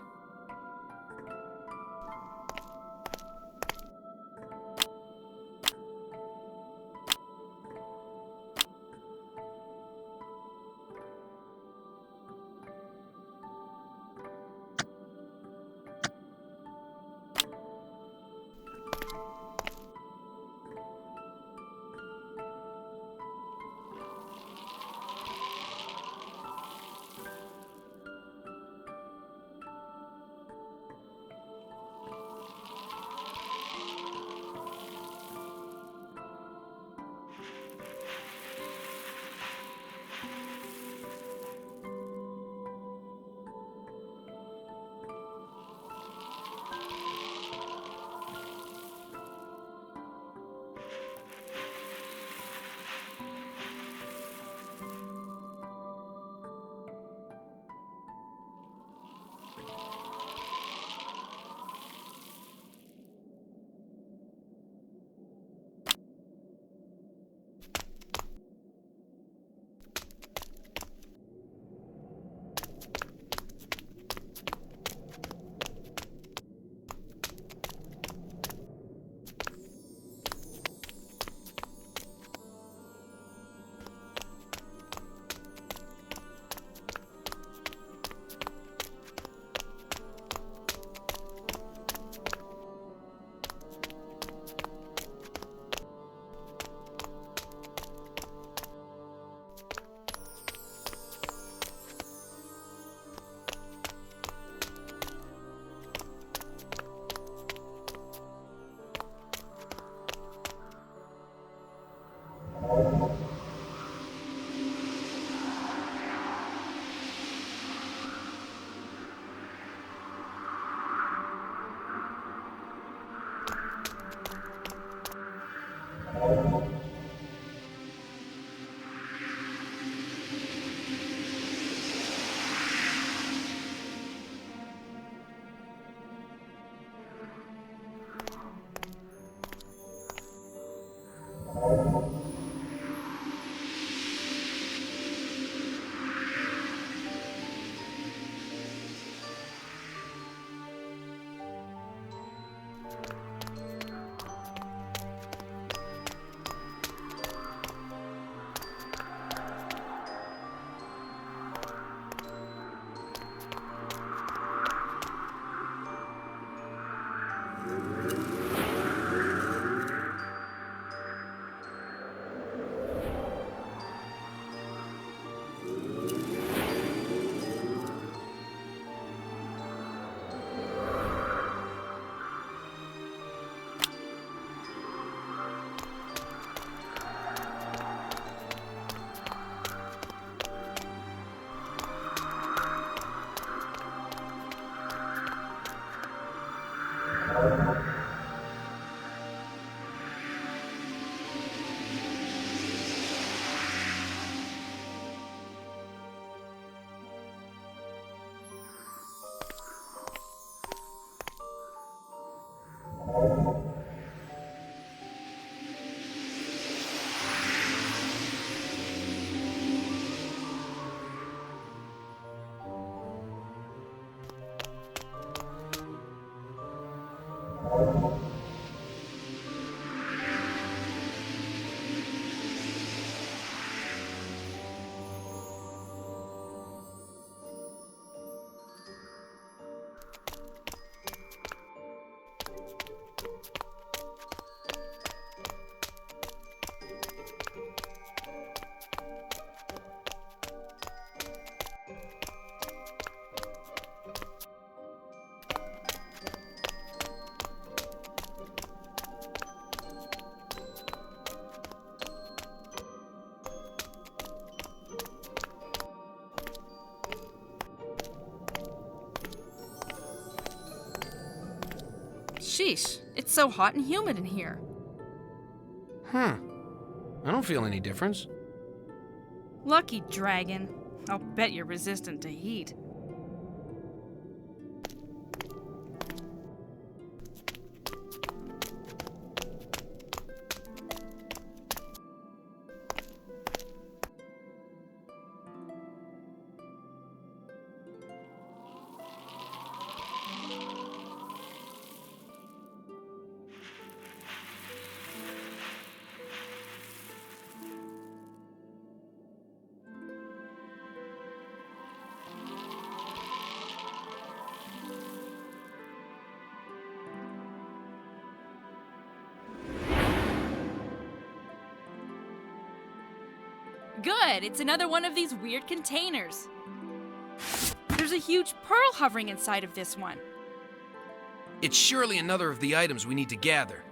Sheesh, it's so hot and humid in here. I don't feel any difference. Lucky dragon. I'll bet you're resistant to heat. Good, it's another one of these weird containers. There's a huge pearl hovering inside of this one. It's surely another of the items we need to gather.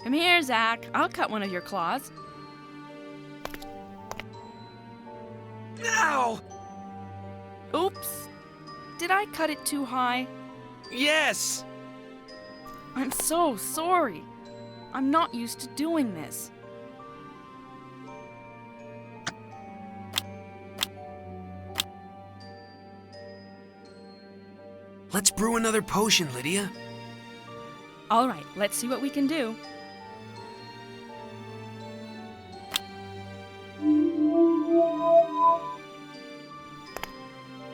Come here, Zach. I'll cut one of your claws. Ow! Oops. Did I cut it too high? Yes! I'm so sorry. I'm not used to doing this. Let's brew another potion, Lydia. All right, let's see what we can do.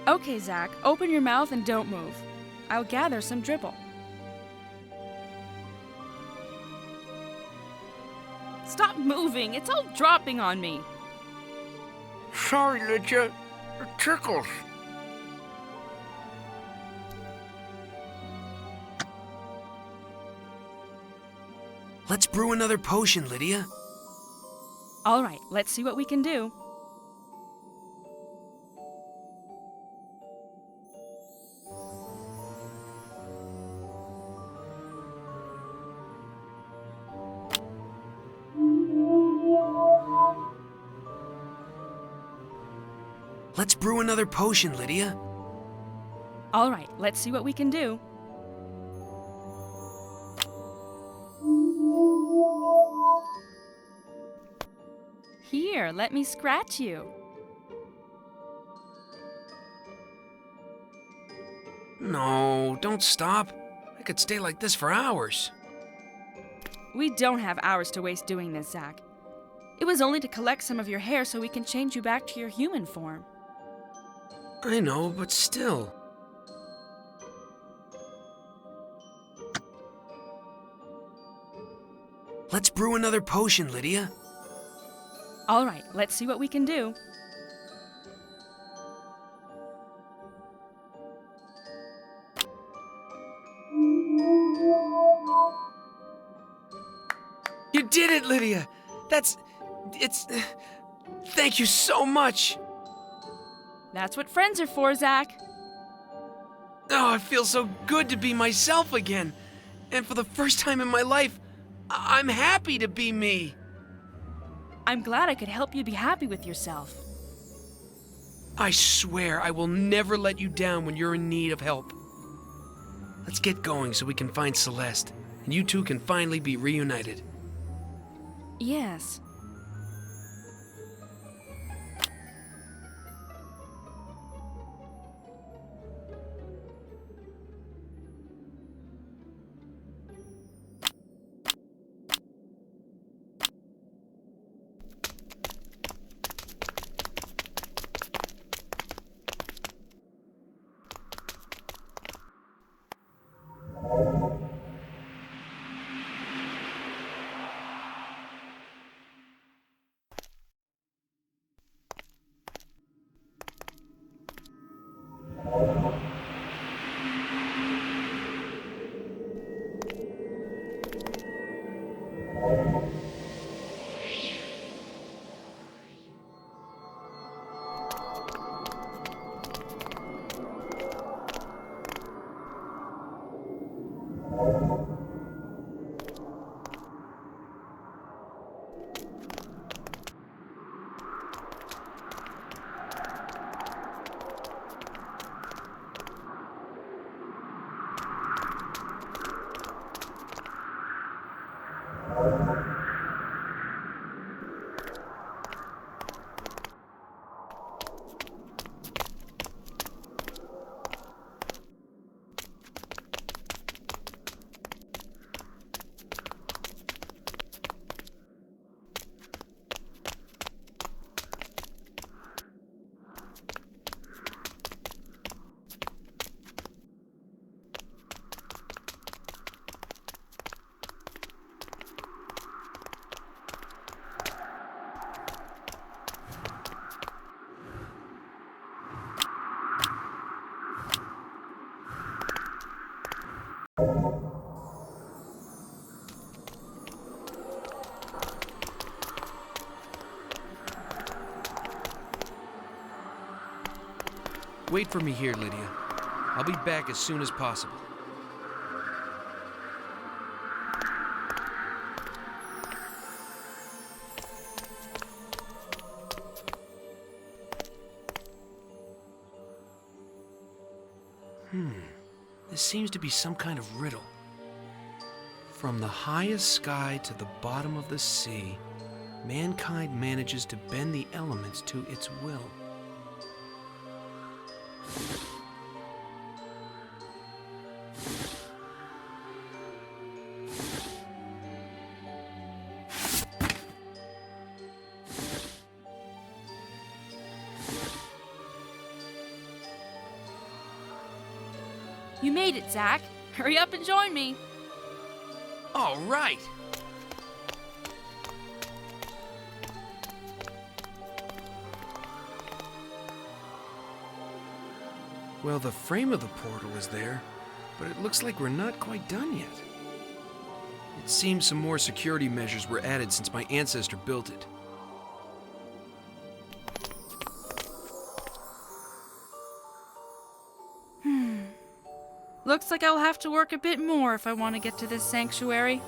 Okay, Zach, open your mouth and don't move. I'll gather some dribble. Stop moving, it's all dropping on me. Sorry, Lydia. It tickles. Let's brew another potion, Lydia. All right, let's see what we can do. Let's brew another potion, Lydia. All right, let's see what we can do. Here, let me scratch you. No, don't stop. I could stay like this for hours. We don't have hours to waste doing this, Zach. It was only to collect some of your hair so we can change you back to your human form. I know, but still. Let's brew another potion, Lydia. All right, let's see what we can do. You did it, Lydia! Thank you so much! That's what friends are for, Zach. Oh, it feels so good to be myself again. And for the first time in my life, I'm happy to be me. I'm glad I could help you be happy with yourself. I swear I will never let you down when you're in need of help. Let's get going so we can find Celeste, and you two can finally be reunited. Yes. Wait for me here, Lydia. I'll be back as soon as possible. This seems to be some kind of riddle. From the highest sky to the bottom of the sea, mankind manages to bend the elements to its will. You made it, Zach. Hurry up and join me. All right. Well, the frame of the portal is there, but it looks like we're not quite done yet. It seems some more security measures were added since my ancestor built it. Looks like I'll have to work a bit more if I want to get to this sanctuary.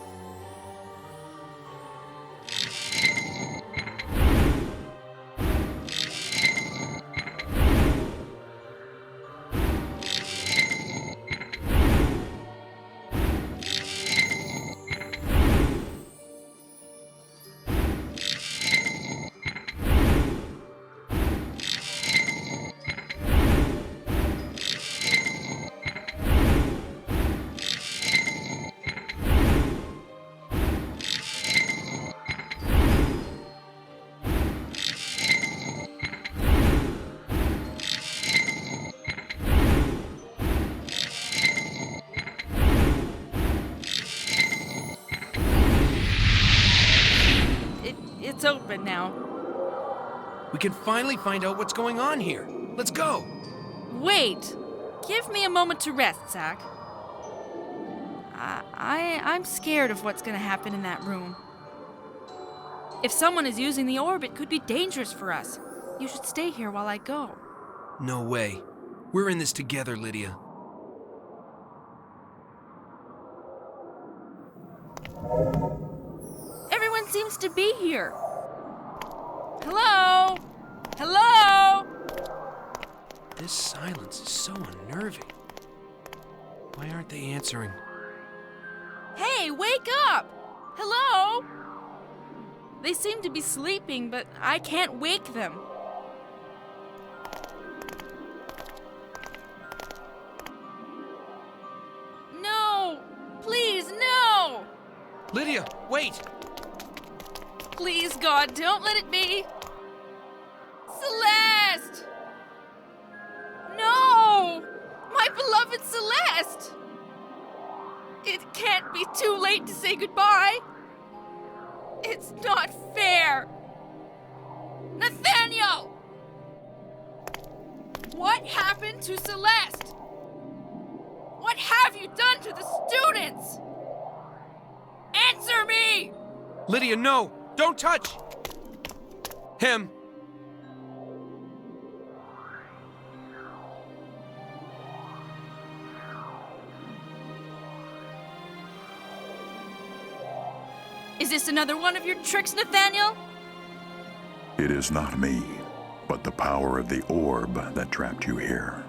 It's open now. We can finally find out what's going on here. Let's go. Wait! Give me a moment to rest, Zach. I'm scared of what's gonna happen in that room. If someone is using the orb, it could be dangerous for us. You should stay here while I go. No way. We're in this together, Lydia. Everyone seems to be here. Hello? Hello? This silence is so unnerving. Why aren't they answering? Hey, wake up! Hello? They seem to be sleeping, but I can't wake them. No! Please, no! Lydia, wait! Please, God, don't let it be! Celeste! No! My beloved Celeste! It can't be too late to say goodbye! It's not fair! Nathaniel! What happened to Celeste? What have you done to the students? Answer me! Lydia, no! Don't touch! Him! Is this another one of your tricks, Nathaniel? It is not me, but the power of the orb that trapped you here.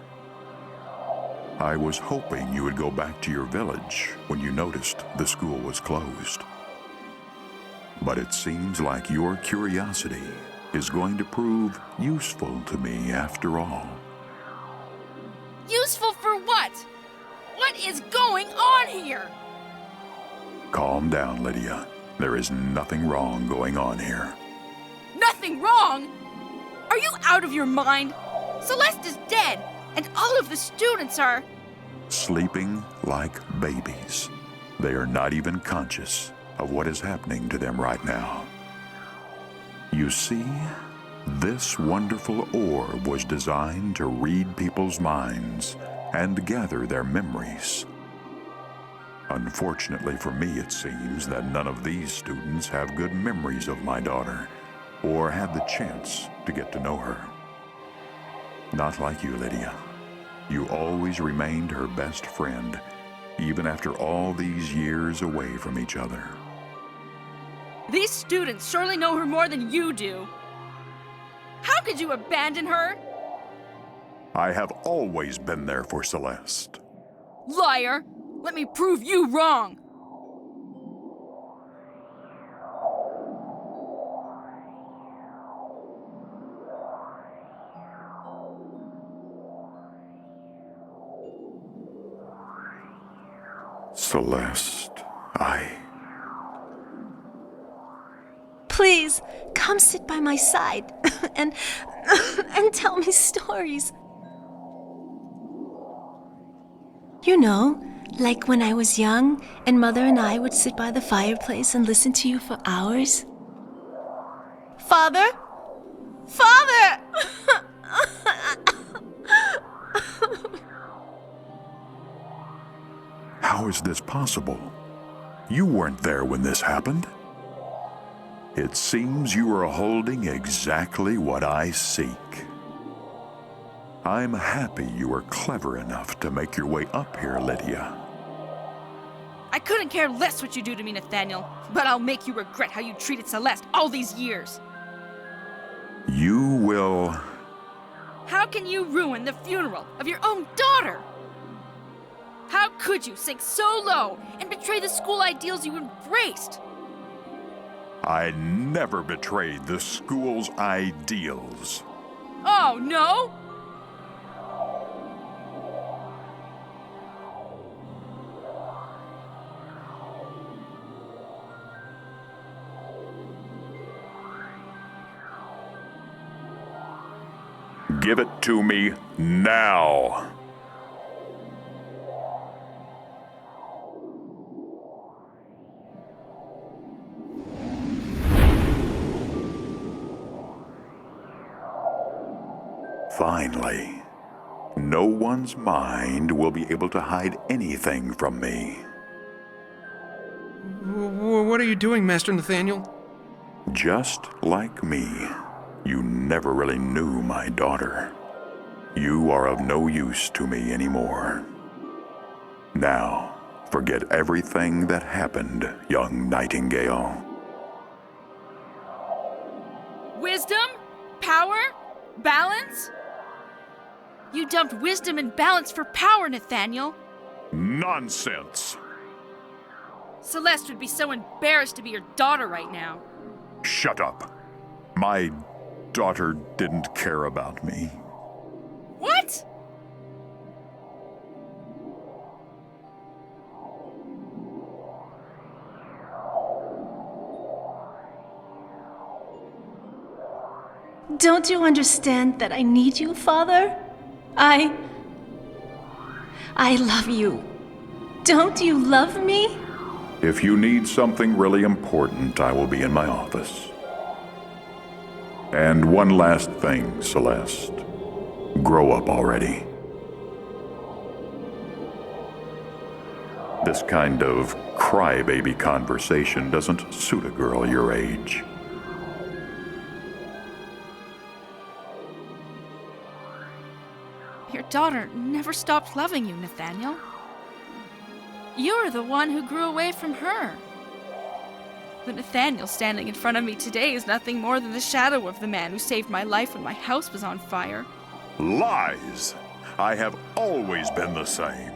I was hoping you would go back to your village when you noticed the school was closed. But it seems like your curiosity is going to prove useful to me after all. Useful for what? What is going on here? Calm down, Lydia. There is nothing wrong going on here. Nothing wrong? Are you out of your mind? Celeste is dead, and all of the students are... Sleeping like babies. They are not even conscious of what is happening to them right now. You see, this wonderful orb was designed to read people's minds and gather their memories. Unfortunately for me, it seems that none of these students have good memories of my daughter or had the chance to get to know her. Not like you, Lydia. You always remained her best friend, even after all these years away from each other. These students surely know her more than you do. How could you abandon her? I have always been there for Celeste. Liar! Let me prove you wrong! Celeste, Please, come sit by my side and tell me stories. You know, like when I was young and Mother and I would sit by the fireplace and listen to you for hours. Father? Father! How is this possible? You weren't there when this happened. It seems you are holding exactly what I seek. I'm happy you were clever enough to make your way up here, Lydia. I couldn't care less what you do to me, Nathaniel, but I'll make you regret how you treated Celeste all these years. You will... How can you ruin the funeral of your own daughter? How could you sink so low and betray the school ideals you embraced? I never betrayed the school's ideals. Oh, no? Give it to me now. Finally, no one's mind will be able to hide anything from me. What are you doing, Master Nathaniel? Just like me, you never really knew my daughter. You are of no use to me anymore. Now, forget everything that happened, young nightingale. Wisdom? Power? Balance? You dumped wisdom and balance for power, Nathaniel. Nonsense! Celeste would be so embarrassed to be your daughter right now. Shut up. My daughter didn't care about me. What? Don't you understand that I need you, Father? I love you. Don't you love me? If you need something really important, I will be in my office. And one last thing, Celeste. Grow up already. This kind of crybaby conversation doesn't suit a girl your age. Your daughter never stopped loving you, Nathaniel. You're the one who grew away from her. But Nathaniel standing in front of me today is nothing more than the shadow of the man who saved my life when my house was on fire. Lies! I have always been the same.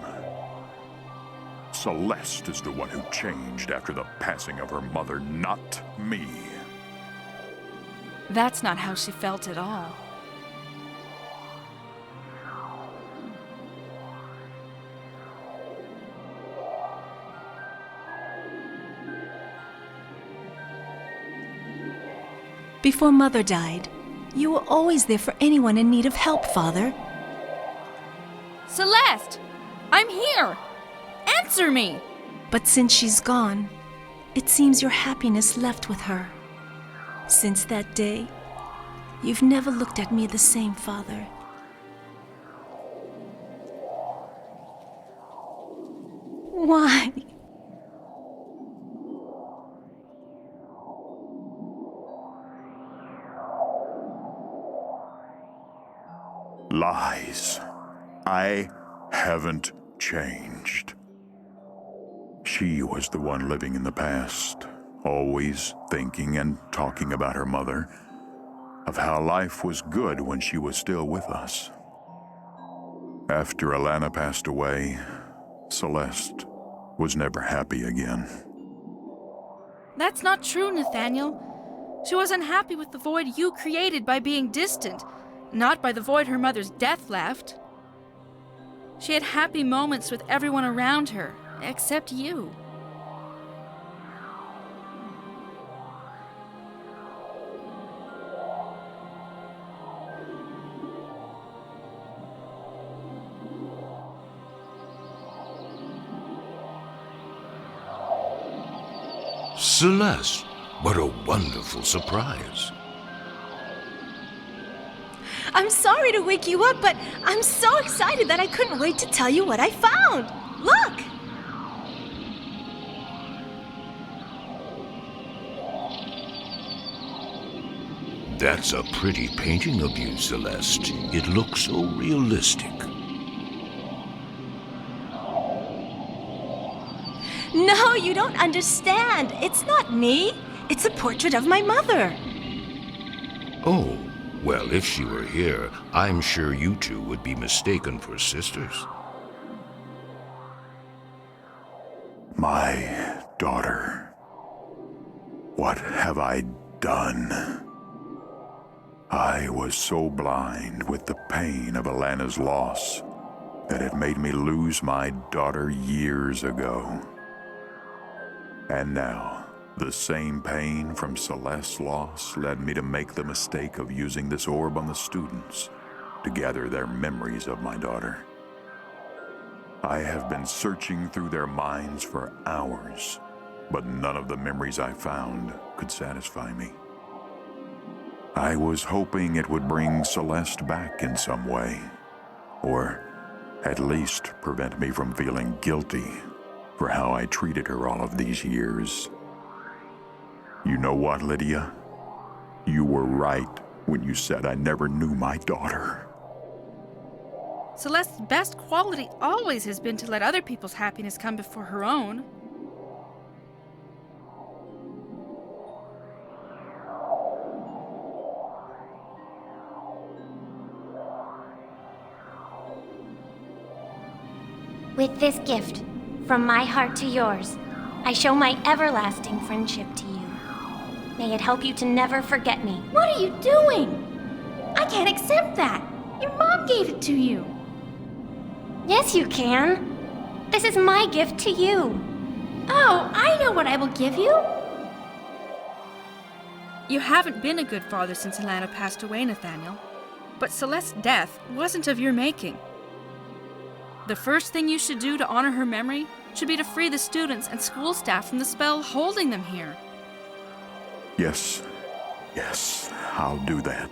Celeste is the one who changed after the passing of her mother, not me. That's not how she felt at all. Before Mother died, you were always there for anyone in need of help, Father. Celeste! I'm here! Answer me! But since she's gone, it seems your happiness left with her. Since that day, you've never looked at me the same, Father. Why? Lies. I haven't changed. She was the one living in the past, always thinking and talking about her mother, of how life was good when she was still with us. After Alana passed away, Celeste was never happy again. That's not true, Nathaniel. She was unhappy with the void you created by being distant, not by the void her mother's death left. She had happy moments with everyone around her, except you. Celeste, what a wonderful surprise. I'm sorry to wake you up, but I'm so excited that I couldn't wait to tell you what I found. Look! That's a pretty painting of you, Celeste. It looks so realistic. No, you don't understand. It's not me. It's a portrait of my mother. Oh, well, if she were here, I'm sure you two would be mistaken for sisters. My daughter. What have I done? I was so blind with the pain of Alana's loss that it made me lose my daughter years ago. And now, the same pain from Celeste's loss led me to make the mistake of using this orb on the students to gather their memories of my daughter. I have been searching through their minds for hours, but none of the memories I found could satisfy me. I was hoping it would bring Celeste back in some way, or at least prevent me from feeling guilty for how I treated her all of these years. You know what, Lydia? You were right when you said I never knew my daughter. Celeste's best quality always has been to let other people's happiness come before her own. With this gift, from my heart to yours, I show my everlasting friendship to you. May it help you to never forget me. What are you doing? I can't accept that. Your mom gave it to you. Yes, you can. This is my gift to you. Oh, I know what I will give you. You haven't been a good father since Alana passed away, Nathaniel. But Celeste's death wasn't of your making. The first thing you should do to honor her memory should be to free the students and school staff from the spell holding them here. Yes, I'll do that.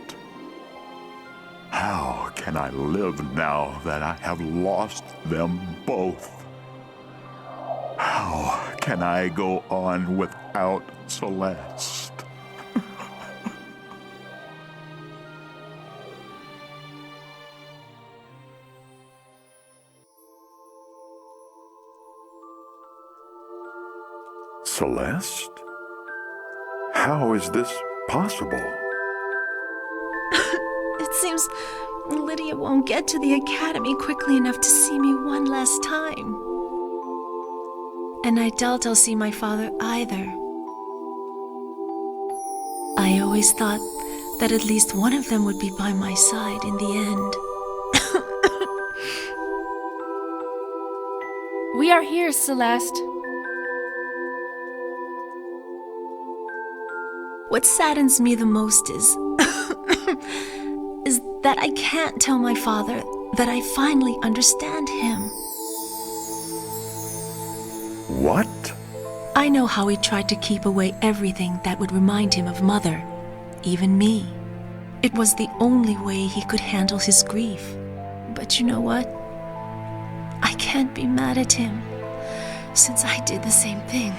How can I live now that I have lost them both? How can I go on without Celeste? Celeste? How is this possible? It seems Lydia won't get to the academy quickly enough to see me one last time. And I doubt I'll see my father either. I always thought that at least one of them would be by my side in the end. We are here, Celeste. What saddens me the most is that I can't tell my father that I finally understand him. What? I know how he tried to keep away everything that would remind him of Mother, even me. It was the only way he could handle his grief. But you know what? I can't be mad at him, since I did the same thing.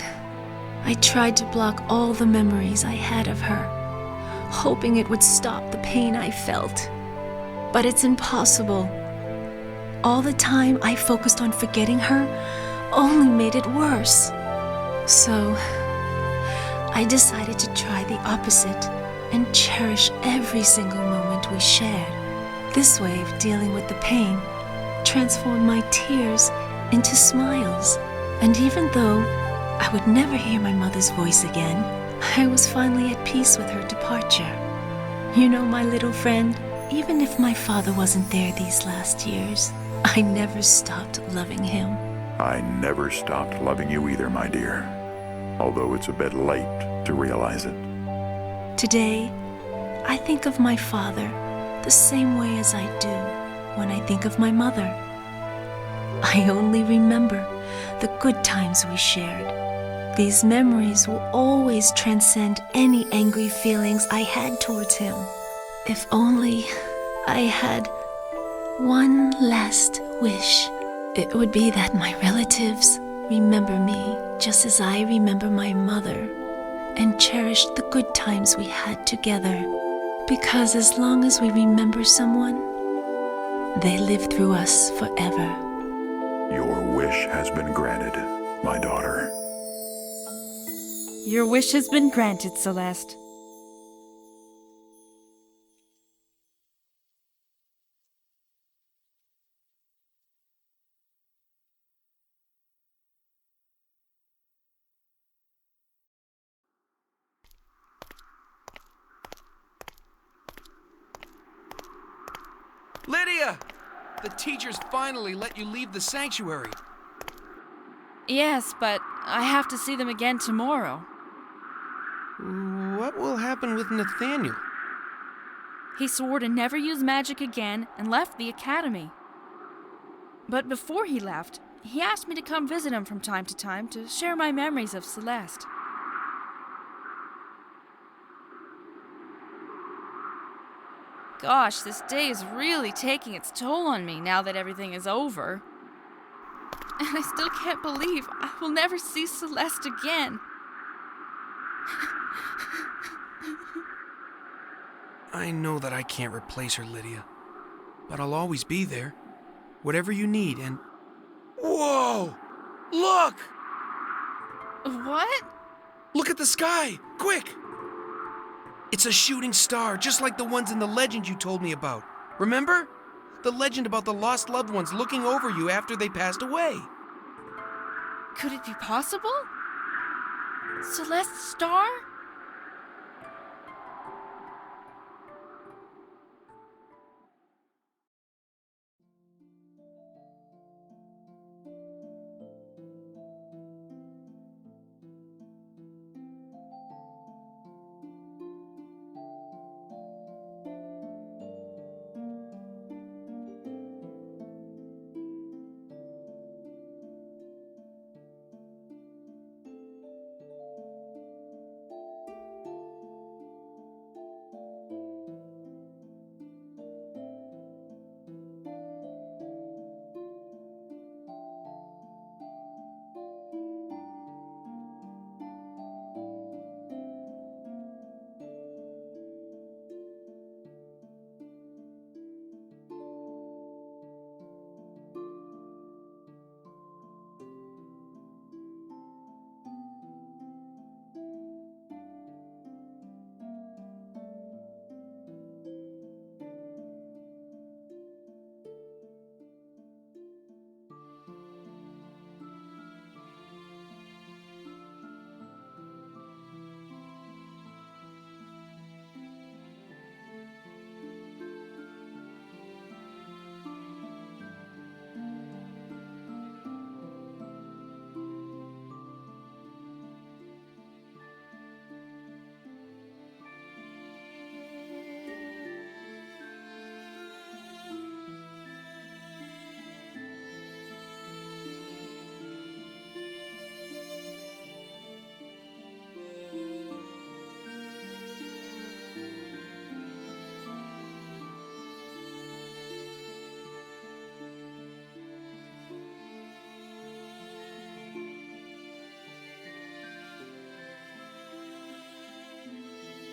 I tried to block all the memories I had of her, hoping it would stop the pain I felt. But it's impossible. All the time I focused on forgetting her only made it worse. So I decided to try the opposite and cherish every single moment we shared. This way of dealing with the pain transformed my tears into smiles. And even though I would never hear my mother's voice again, I was finally at peace with her departure. You know, my little friend, even if my father wasn't there these last years, I never stopped loving him. I never stopped loving you either, my dear. Although it's a bit late to realize it. Today, I think of my father the same way as I do when I think of my mother. I only remember the good times we shared. These memories will always transcend any angry feelings I had towards him. If only I had one last wish, it would be that my relatives remember me just as I remember my mother and cherish the good times we had together. Because as long as we remember someone, they live through us forever. Your wish has been granted, my daughter. Your wish has been granted, Celeste. Lydia! The teachers finally let you leave the sanctuary. Yes, but I have to see them again tomorrow. What will happen with Nathaniel? He swore to never use magic again and left the academy. But before he left, he asked me to come visit him from time to time to share my memories of Celeste. Gosh, this day is really taking its toll on me now that everything is over. And I still can't believe I will never see Celeste again. I know that I can't replace her, Lydia. But I'll always be there. Whatever you need, and... Whoa! Look! What? Look at the sky! Quick! It's a shooting star, just like the ones in the legend you told me about. Remember? The legend about the lost loved ones looking over you after they passed away. Could it be possible? Celeste's star?